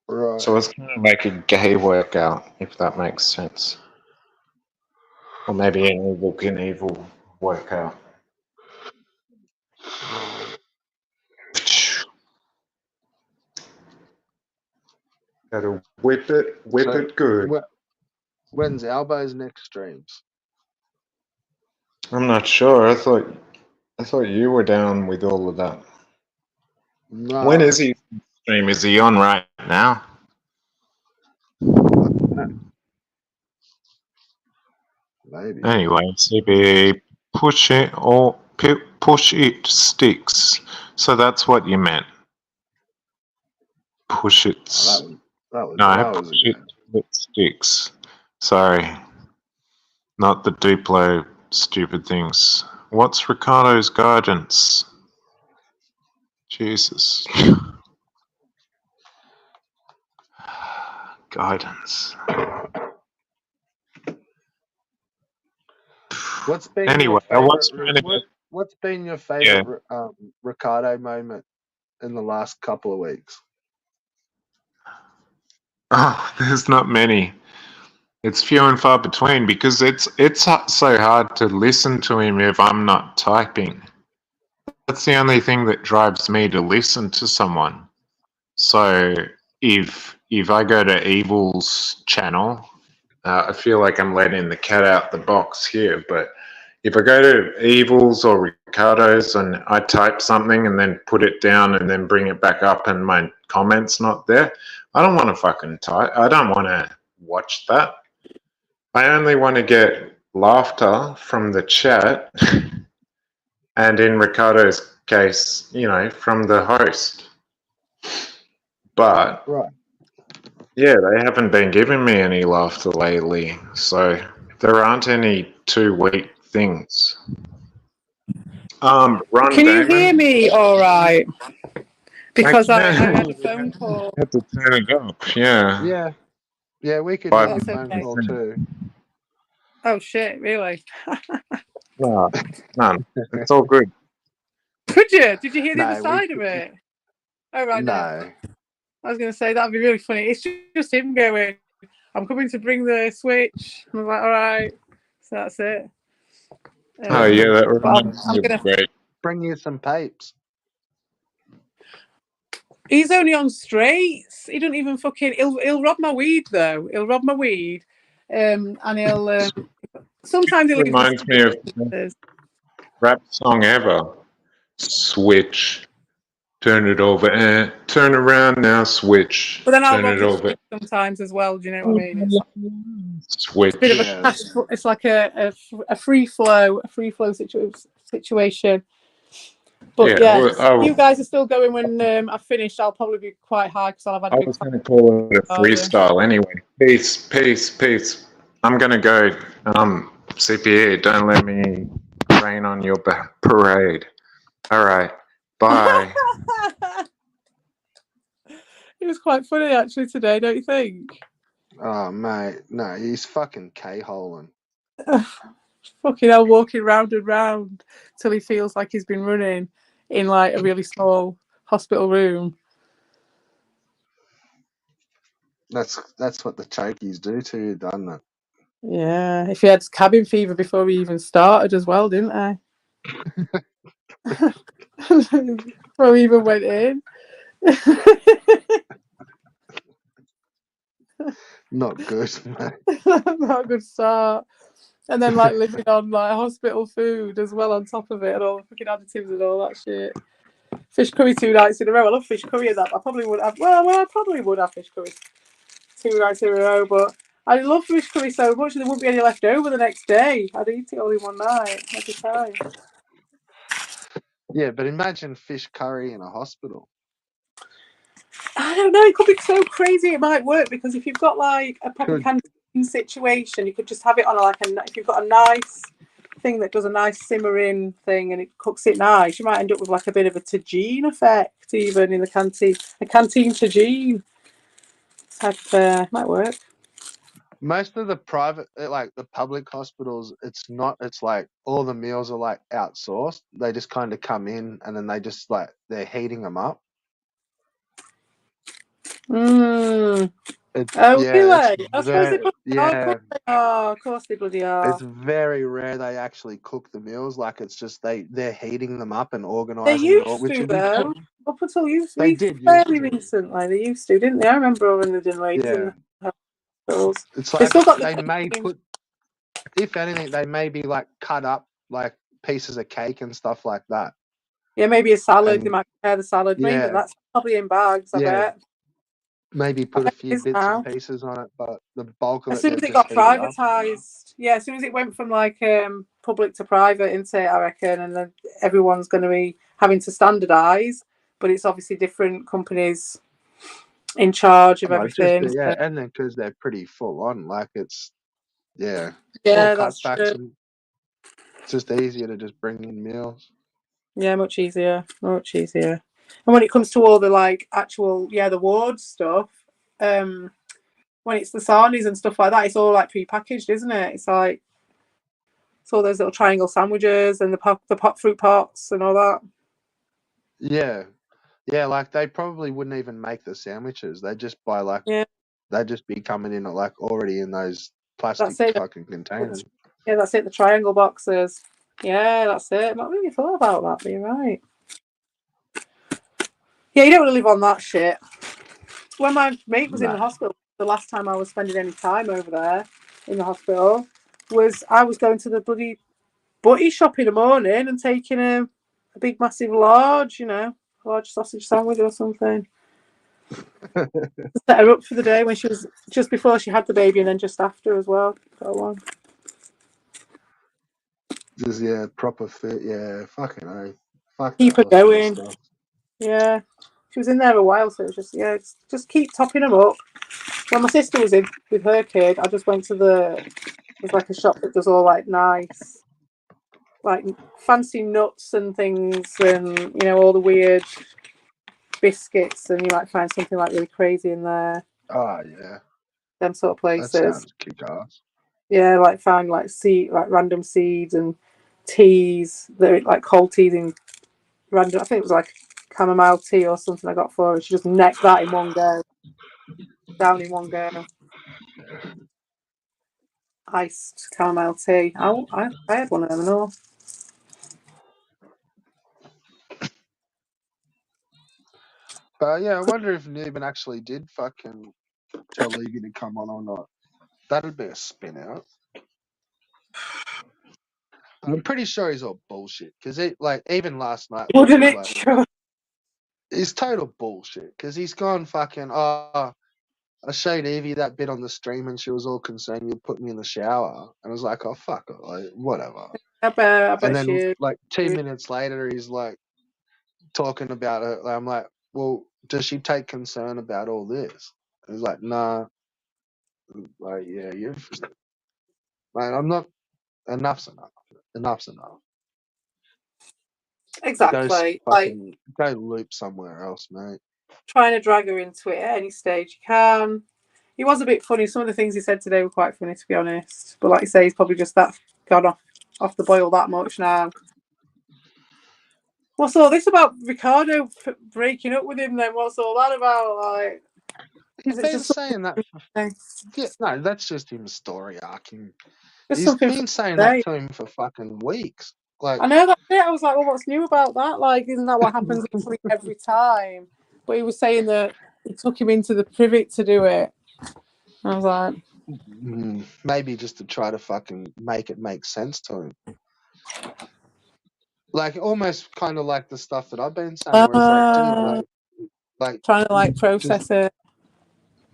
Right. So it's kind of like a gay workout, if that makes sense. Or maybe an evil workout. Gotta whip it good. When's Albo's next streams? I'm not sure. I thought you were down with all of that. No. When is he stream? Is he on right now? Maybe. Anyway, CB, push it sticks. So that's what you meant. Push it. Push it sticks. Sorry. Not the Duplo stupid things. What's Ricardo's guidance? Jesus. Guidance. What's been your favorite Ricardo moment in the last couple of weeks? Oh, there's not many. It's few and far between because it's so hard to listen to him if I'm not typing. That's the only thing that drives me to listen to someone. So if I go to Evil's channel, I feel like I'm letting the cat out the box here, but if I go to Evil's or Ricardo's and I type something and then put it down and then bring it back up and my comment's not there, I don't want to fucking type. I don't want to watch that. I only want to get laughter from the chat and in Ricardo's case, you know, from the host. But Right. yeah, they haven't been giving me any laughter lately, so there aren't any 2 week things. Ron Can you Damon, hear me all right? Because I had a you phone call. have to turn it up. Yeah. Yeah, we could hear Five your That's phone okay. call too. Oh shit, really? No, it's all good. Could you? Did you hear the No, other side of it? Oh, right, no. No. I was going to say, that'd be really funny. It's just him going, I'm coming to bring the Switch. I was like, all right. So that's it. Oh yeah, that but reminds I'm me of gonna great. Bring you some papes. He's only on straights. He don't even fucking. He'll rob my weed though. He'll rob my weed, and he'll. Sometimes he'll leave. Reminds me of the rap song ever. Switch, turn it over, turn around now. Switch, But then I'll turn rob it the over. street sometimes as well. Do you know what I mean? It's like Switch. a bit of a Yeah. cash. It's like a free flow situation. But Yeah, yeah, you guys are still going when I've finished. I'll probably be quite high because I'll have had a I big. was going to call it a freestyle anyway. Peace. I'm going to go. CPE, don't let me rain on your parade. All right. Bye. It was quite funny actually today, don't you think? Oh, mate. No, he's fucking K-holing. Fucking hell, walking round and round till he feels like he's been running in like a really small hospital room. That's what the chokies do to you, doesn't it? Yeah, if he had cabin fever before we even started as well, didn't I? Before we even went in. Not good, mate. Not a good start. And then like living on like hospital food as well on top of it and all the fucking additives and all that shit. Fish curry 2 nights in a row. I love fish curry and that. I probably would have. Well, I probably would have fish curry 2 nights in a row, but I love fish curry so much there wouldn't be any left over the next day. I'd eat it all in one night every time. Yeah, but imagine fish curry in a hospital. I don't know. It could be so crazy. It might work because if you've got like a proper canteen situation, you could just have it on like if you've got a nice thing that does a nice simmering thing and it cooks it nice, you might end up with like a bit of a tagine effect even in the canteen. A canteen tagine type might work. Most of the private, like the public hospitals, it's not. It's like all the meals are like outsourced. They just kind of come in and then they just like they're heating them up. Really? Yeah, I suppose they put. yeah. Oh, of course they bloody are. It's very rare they actually cook the meals. Like it's just they're heating them up and They organising it all. used to though. Up until They did fairly used to. recently. They used to, didn't they? I remember when they didn't wait Yeah. in the hospitals. It's They like still got they may put, if anything, they may be like cut up like pieces of cake and stuff like that. Yeah, maybe a salad. And They might prepare the salad. Maybe yeah, that's probably in bags. I bet. maybe put a few It's bits now. and pieces on it, but the bulk of As it soon they're as it just got heating up. privatised, yeah, as soon as it went from like public to private into it, I reckon, and then everyone's going to be having to standardise, but it's obviously different companies in charge of everything. Just, yeah, and then because they're pretty full on, like it's yeah, more that's cutbacks true. and it's just easier to just bring in meals. Yeah, much easier. And when it comes to all the like actual, the ward stuff, when it's the sarnies and stuff like that, it's all like pre-packaged, isn't it? It's like it's all those little triangle sandwiches and the fruit pots and all that. Yeah, like they probably wouldn't even make the sandwiches. They just buy like they'd just be coming in at like already in those plastic fucking containers. Yeah, that's it. The triangle boxes. Yeah, that's it. Not really thought about that, but you're right. Yeah, you don't want to live on that shit. When my mate was in the No. hospital, the last time I was spending any time over there in the hospital I was going to the bloody butty shop in the morning and taking a big massive large sausage sandwich or something. Set her up for the day when she was just before she had the baby and then just after as well. So Just proper fit. Yeah, fucking hell. Fuck keep that her hospital going. stuff. Yeah, she was in there a while, so it was just keep topping them up. When my sister was in with her kid, I just went to there's like a shop that does all like nice, like fancy nuts and things, and all the weird biscuits, and you might find something like really crazy in there. Oh yeah, Them sort of that places. sounds kick ass. Yeah, like find like random seeds and teas that are like cold teas in random. I think it was like chamomile tea or something I got for her. She just necked that in one go, down in one go. Iced chamomile tea. I had one of them and all. But yeah, I wonder if Newman actually did fucking tell Levy to come on or not. That'd be a spin out. I'm pretty sure he's all bullshit because even last night, Wouldn't it? like, Sure. it's total bullshit because he's gone fucking. Oh, I showed Evie that bit on the stream and she was all concerned you put me in the shower, and I was like, oh fuck it, like whatever. I bet And then she. like 2 minutes later, he's like talking about it. I'm like, well, does she take concern about all this? He's like, nah. Like, yeah, you've. Like, I'm not. Enough's enough. Enough's enough. Exactly. Like Go loop somewhere else, mate. trying to drag her into it at any stage you can. He was a bit funny. Some of the things he said today were quite funny, to be honest. But like you say, he's probably just gone off the boil that much now. What's all this about Ricardo breaking up with him then? What's all that about? Like, he's been saying that. Yeah, no, that's just him story arcing. He's been saying that to him for fucking weeks. Like, I know that's it. I was like, well, what's new about that? Like, isn't that what happens every time? But he was saying that it took him into the privet to do it. I was like, maybe just to try to fucking make it make sense to him. Like, almost kind of like the stuff that I've been saying, where it's like, dude, like trying to like process it.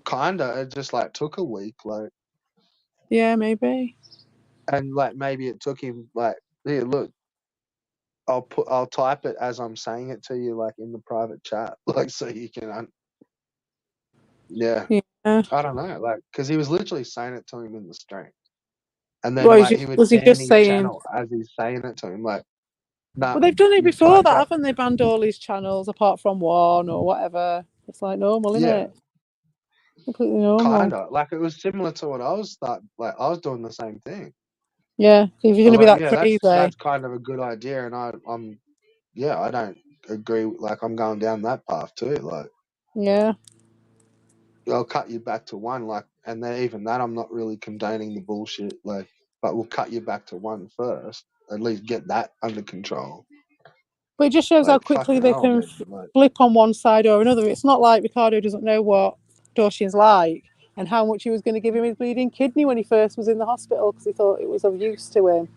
Kinda, it just like took a week, like. Yeah, maybe. And like maybe it took him like, here, look, I'll type it as I'm saying it to you, like in the private chat, like so you can. Yeah. I don't know, like, because he was literally saying it to him in the stream, and then he would ban his channel as he's saying it to him, like. Nah, well, they've done it before that, haven't they? Banned all his channels apart from one or whatever. It's like normal, isn't it? Completely normal. Kinda like it was similar to what I was I was doing the same thing. Yeah, if you're gonna be that crazy, that's kind of a good idea, and I don't agree. Like I'm going down that path too. Like, yeah, I'll cut you back to one. Like, and then even that, I'm not really condoning the bullshit. Like, but we'll cut you back to one first. At least get that under control. But it just shows how quickly they can flip on one side or another. It's not like Ricardo doesn't know what Dorshion's like and how much he was going to give him his bleeding kidney when he first was in the hospital because he thought it was of use to him.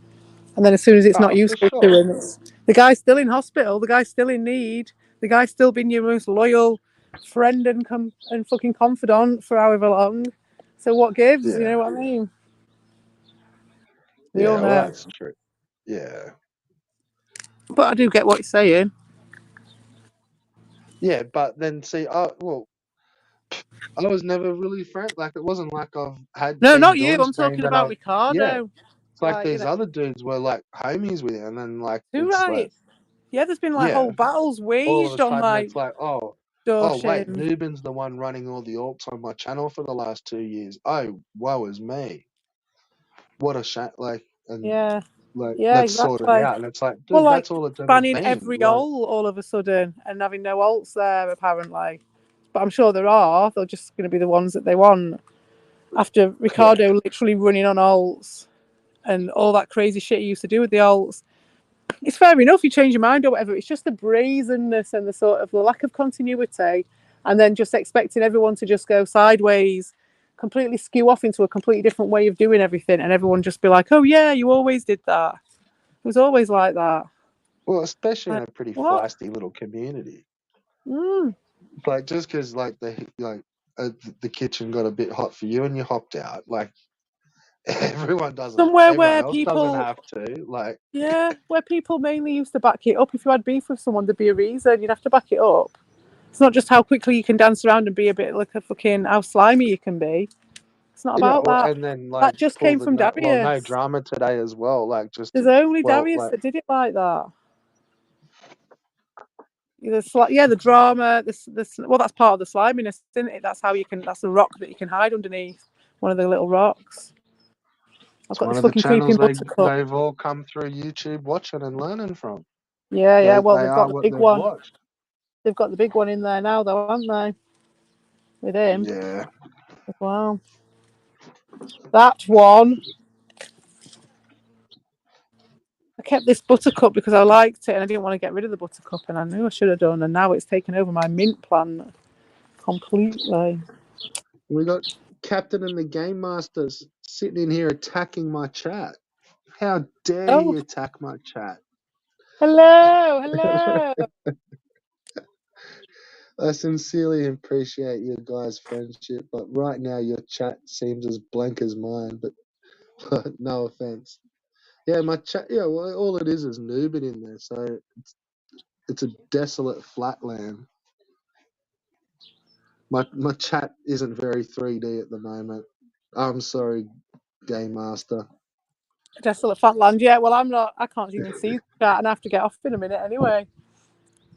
And then as soon as it's not useful to him, the guy's still in hospital, the guy's still in need, the guy's still been your most loyal friend and fucking confidant for however long. So what gives? You know what I mean? We all know. Well, that's true. Yeah. But I do get what you're saying. Yeah, but then see, I was never really friend. Like, it wasn't like I've had. No, not you. I'm talking about Ricardo. Yeah. It's like these other dudes were like homies with him, and then like. Too right. Like, yeah, there's been like whole battles waged on like. It's like, oh wait, Newman's the one running all the alts on my channel for the last 2 years. Oh, woe is me. What a shame! Like, and yeah. Like, let's sort it out. And it's like, dude, well, that's all it's ever banning been. Every all of a sudden and having no alts there, apparently. But I'm sure there are. They're just going to be the ones that they want. After Ricardo literally running on alts and all that crazy shit he used to do with the alts. it's fair enough. You change your mind or whatever. It's just the brazenness and the sort of the lack of continuity, and then just expecting everyone to just go sideways, completely skew off into a completely different way of doing everything, and everyone just be like, "Oh yeah, you always did that. It was always like that." Well, especially in Like, a pretty what? feisty little community. Mm. Like, just because like the kitchen got a bit hot for you and you hopped out, like everyone Somewhere where else doesn't people, have to. Like, yeah, where people mainly used to back it up. If you had beef with someone, there'd be a reason. You'd have to back it up. It's not just how quickly you can dance around and be a bit like a fucking how slimy you can be. It's not yeah, about that. and then That like just pull came the from Darius. no drama today as well. Like just There's to, only well, Darius like that did it like that. The drama. Well, that's part of the sliminess, isn't it? That's how you can. That's the rock that you can hide underneath. One of the little rocks. I've it's got one this of the fucking creeping channels buttercup. they've all come through YouTube watching and learning from. Yeah. Well, They they've are got the what big they've one. watched. They've got the big one in there now, though, haven't they? With him Yeah. as well. That one. I kept this buttercup because I liked it and I didn't want to get rid of the buttercup, and I knew I should have done, and now it's taken over my mint plant completely. We got Captain and the Game Masters sitting in here attacking my chat. How dare Oh, he attack my chat? hello. I sincerely appreciate your guys' friendship, but right now your chat seems as blank as mine, but no offense. Yeah, my chat, yeah, well, all it is Nubin in there, so it's a desolate flatland. My chat isn't very 3D at the moment. I'm sorry, Game Master. Desolate Fatland. Yeah, well, I'm not. I can't even see that, and I have to get off in a minute anyway.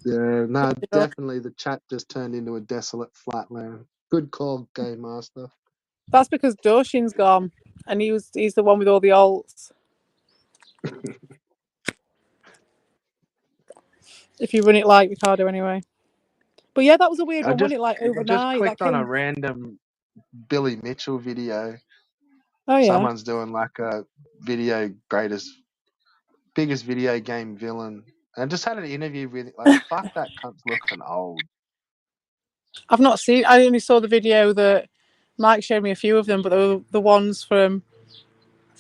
Yeah, no, definitely the chat just turned into a desolate flatland. Good call, Game Master. That's because Doshin's gone, and he's the one with all the alts. If you run it like Ricardo, anyway. But yeah, that was a weird one, wasn't it? Like I just overnight, clicked that on came. a random Billy Mitchell video. Oh yeah. Someone's doing like a biggest video game villain. And I just had an interview with like, fuck that cunt's looking old. I've not seen. I only saw the video that Mike showed me a few of them, but the ones from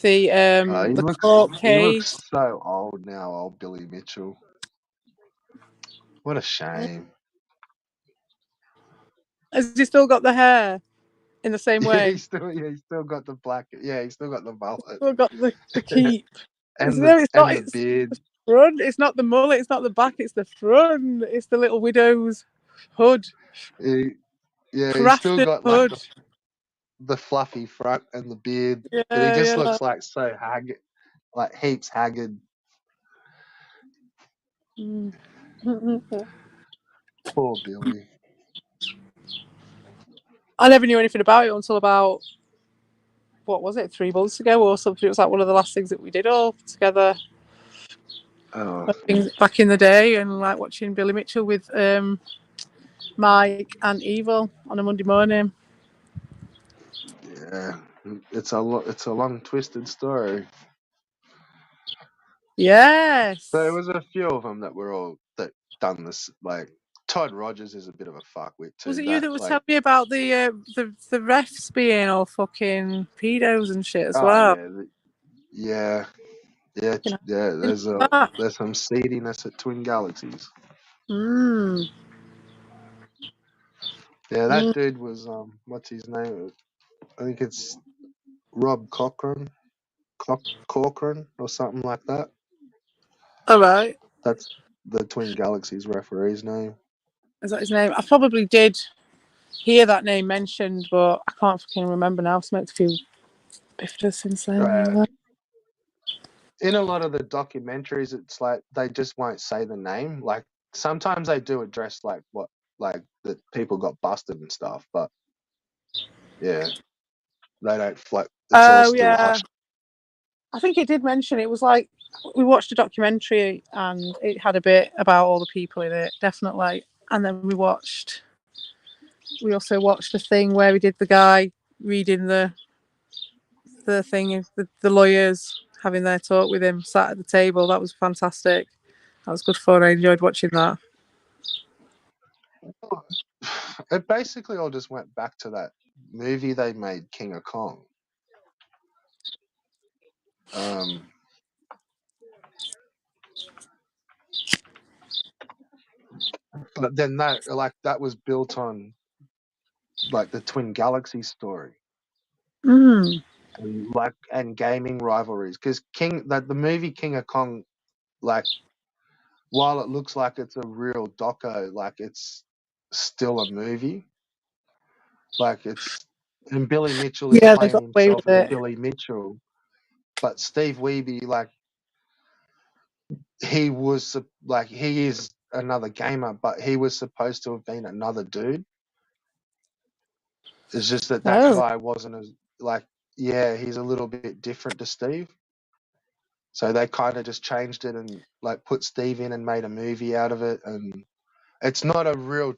the court He looks case. so old now, old Billy Mitchell. What a shame. Has he still got the hair in the same way? He's still got the black. Yeah, he's still got the mullet. Still got the keep. and the beard. Front. It's not the mullet. It's not the back. It's the front. It's the little widow's hood. He's still got hood. like the fluffy front and the beard. Yeah, but he just looks like so haggard, like heaps haggard. Poor Billy. I never knew anything about it until about, what was it, 3 months ago or something. It was like one of the last things that we did all together. Oh. Back in the day, and like watching Billy Mitchell with Mike and Evil on a Monday morning. Yeah, it's a long twisted story. Yes. So there was a few of them that done this. Like Todd Rogers is a bit of a fuckwit too. Was it you that was telling me about the refs being all fucking pedos and shit as well? Yeah. There's some seediness at Twin Galaxies. Yeah, that dude was what's his name? I think it's Rob Cochran or something like that. All right. That's the Twin Galaxies referee's name. Is that his name? I probably did hear that name mentioned, but I can't fucking remember now. I've smoked a few biffers since then. In a lot of the documentaries, it's like they just won't say the name. Like sometimes they do address like that people got busted and stuff, but yeah, they don't float. It's all still hush. I think it did mention it was like we watched a documentary and it had a bit about all the people in it, definitely. And then we also watched a thing where we did the guy reading the thing, the lawyers having their talk with him, sat at the table. That was fantastic. That was good fun. I enjoyed watching that. It basically all just went back to that movie they made, King of Kong. But then that was built on like the Twin Galaxies story. Mm. And gaming rivalries, because the movie King of Kong, like, while it looks like it's a real doco, like, it's still a movie. Like, and Billy Mitchell is Yeah, they playing got away himself with as it. Billy Mitchell, but Steve Wiebe, like, he is another gamer, but he was supposed to have been another dude. It's just that guy wasn't as, like, yeah, he's a little bit different to Steve. So they kind of just changed it and like put Steve in and made a movie out of it. And it's not a real,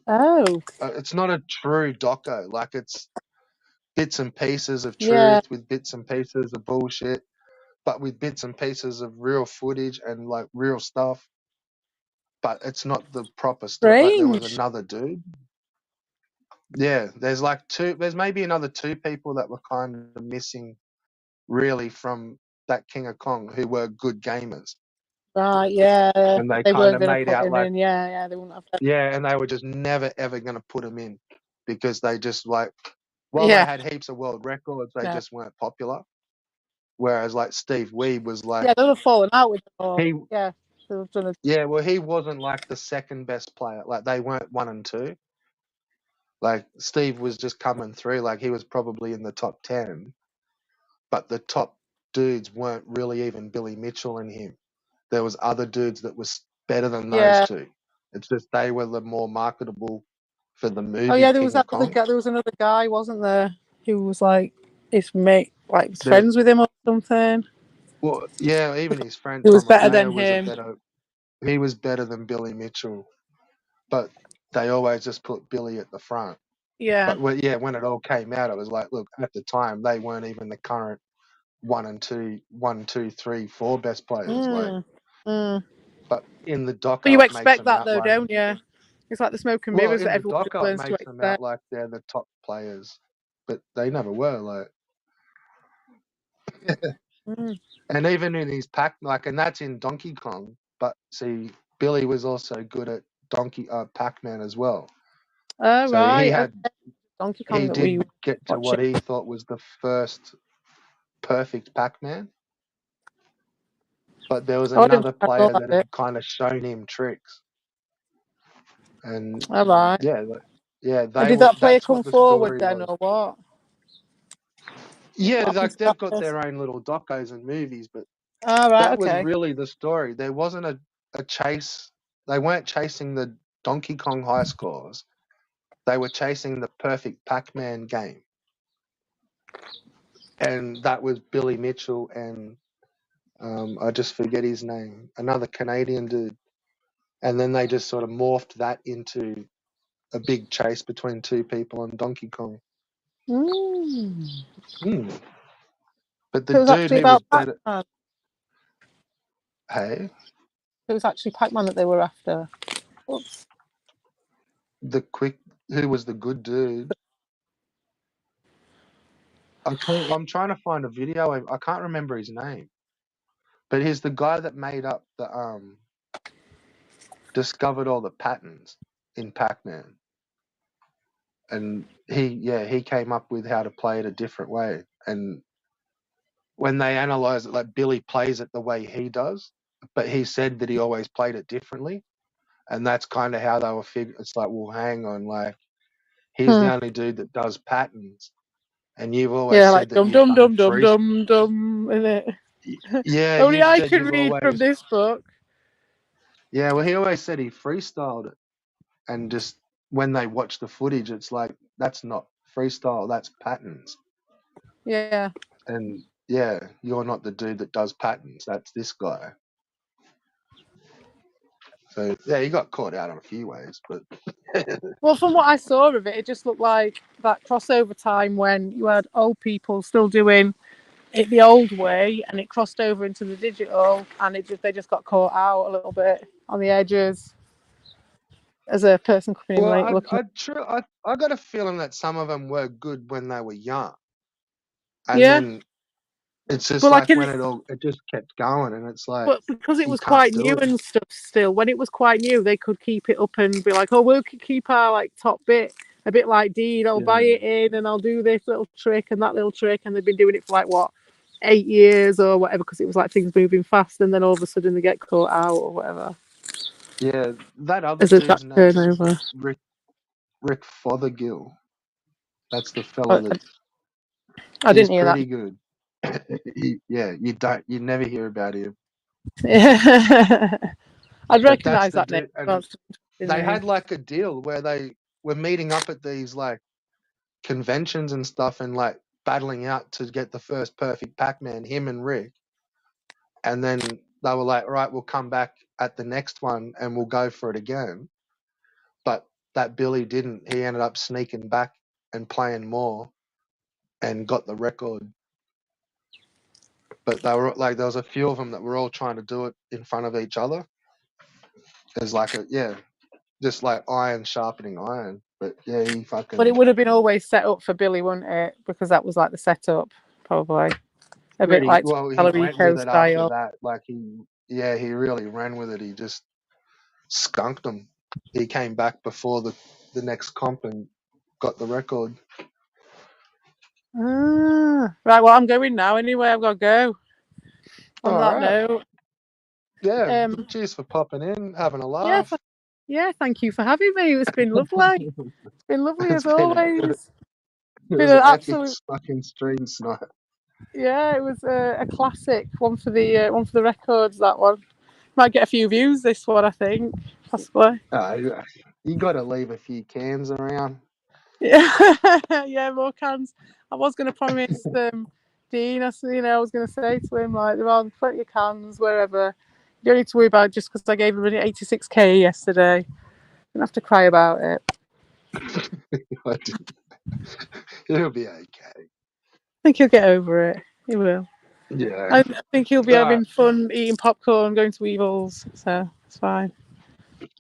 it's not a true doco. Like, it's bits and pieces of Yeah. truth with bits and pieces of bullshit, but with bits and pieces of real footage and like real stuff. But it's not the proper story. Like, there was Strange. another dude. Yeah, there's maybe another two people that were kind of missing really from that King of Kong who were good gamers. Right, yeah. And they They kind weren't of going to made put out him like, in. Yeah, they wouldn't have that. yeah, and they were just never ever going to put him in because they just like, while Yeah. they had heaps of world records, they just weren't popular. Whereas like Steve Wiebe was like, yeah, they would have fallen out with them all. he, Yeah, they would have done yeah, well, he wasn't like the second best player. Like, they weren't 1 and 2. Like, Steve was just coming through. Like, he was probably in the top 10, but the top dudes weren't really even Billy Mitchell and him. There was other dudes that was better than those two. It's just they were the more marketable for the movie. Oh yeah, there was King of that other Kong. guy. There was another guy, wasn't there, who was like his mate, like was friends with him or something. Well, yeah, even his friend He was Tom better O'Dea than was him. he was better than Billy Mitchell, but they always just put Billy at the front. Yeah. But when it all came out, it was like, look, at the time they weren't even the current 1, 2, 3, 4 best players. Like, but in the doco, but you it makes expect them that out though, like, don't you? It's like the smoke and mirrors that in the everyone just doco, it learns to makes them out expect. like they're the top players, but they never were. Like, and even in his and that's in Donkey Kong. But see, Billy was also good at Pac-Man as well. Oh, so right. he had Donkey Kong he that did we get to what he thought was the first perfect Pac-Man. But there was another player that had kind of shown him tricks. And all right. yeah, And did that player come forward the then, or what? Yeah, like they've got their own little docos and movies, but that was really the story. There wasn't a chase. They weren't chasing the Donkey Kong high scores. They were chasing the perfect Pac-Man game. And that was Billy Mitchell and I just forget his name, another Canadian dude. And then they just sort of morphed that into a big chase between two people on Donkey Kong. But the dude who was better... Pac-Man. Hey? It was actually Pac-Man that they were after. Oops. Who was the good dude? I'm trying to find a video. I can't remember his name. But he's the guy that made up discovered all the patterns in Pac-Man. And he came up with how to play it a different way. And when they analyze it, like, Billy plays it the way he does, but he said that he always played it differently. And that's kind of how they were figuring. It's like, well, hang on, like, he's the only dude that does patterns. And you've always said like that dum dum dum dum dum dum, isn't it? Yeah, only I can read from this book. Yeah, well, he always said he freestyled it, and just when they watch the footage, it's like, that's not freestyle, that's patterns. Yeah. And yeah, you're not the dude that does patterns. That's this guy. So yeah, he got caught out in a few ways, but well, from what I saw of it, it just looked like that crossover time when you had old people still doing it the old way, and it crossed over into the digital, and they just got caught out a little bit on the edges as a person coming in Well, late looking. I got a feeling that some of them were good when they were young, and Yeah, then it's just but like when it just kept going, and it's like but because it you was can't quite do new it. and stuff still, when it was quite new, they could keep it up and be like, oh, we'll keep our like top bit, a bit like Dean, I'll buy it in and I'll do this little trick and that little trick, and they've been doing it for like what, 8 years or whatever, because it was like things moving fast, and then all of a sudden they get caught out or whatever. Yeah, that other As a dude's name's turnover. Rick Fothergill. That's the fella that I he's didn't hear pretty good. You never hear about him. that. I'd But that's recognise the that name. dude, and Well, they had like a deal where they were meeting up at these like conventions and stuff, and like battling out to get the first perfect Pac-Man, him and Rick. And then they were like, right, we'll come back at the next one and we'll go for it again. But that Billy didn't. He ended up sneaking back and playing more and got the record. But they were like, there was a few of them that were all trying to do it in front of each other. There's like just like iron sharpening iron. But yeah, he fucking. But it would have been always set up for Billy, wouldn't it? Because that was like the setup, probably. A bit like He went with Talarico it after style. that. Like he really ran with it. He just skunked them. He came back before the next comp and got the record. Right, well, I'm going now anyway. I've got to go. On All that right. note. Yeah. Cheers for popping in, having a laugh. Yeah, thank you for having me. It's been lovely. It's been lovely as always. It Been was an an epic absolute. fucking stream snipe. Yeah, it was a classic one for the records. That one might get a few views. This one, I think, possibly. You got to leave a few cans around. Yeah, yeah, more cans. I was going to promise Dean. I was going to say to him like, there are plenty of cans wherever. You don't need to worry about it just because I gave him an 86k yesterday. Don't have to cry about it. It'll be okay. I think he'll get over it. He will. Yeah. I think he'll be having fun eating popcorn, going to Evil's, so it's fine.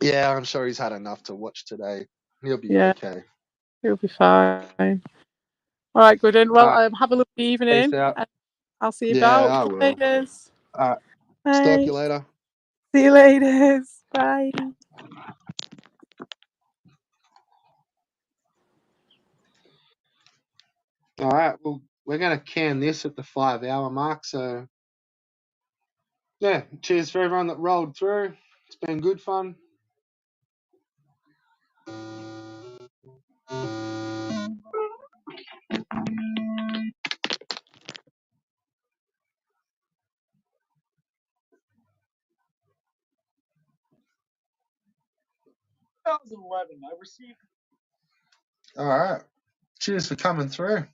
Yeah, I'm sure he's had enough to watch today. He'll be okay. He'll be fine. All right, good. Well, have a lovely evening. Peace out. I'll see you Yeah, about. I will. Laters. Stalk you later. See you later. Bye. All right. Well, we're going to can this at the 5-hour mark. So, yeah, cheers for everyone that rolled through. It's been good fun. I received. All right. Cheers for coming through.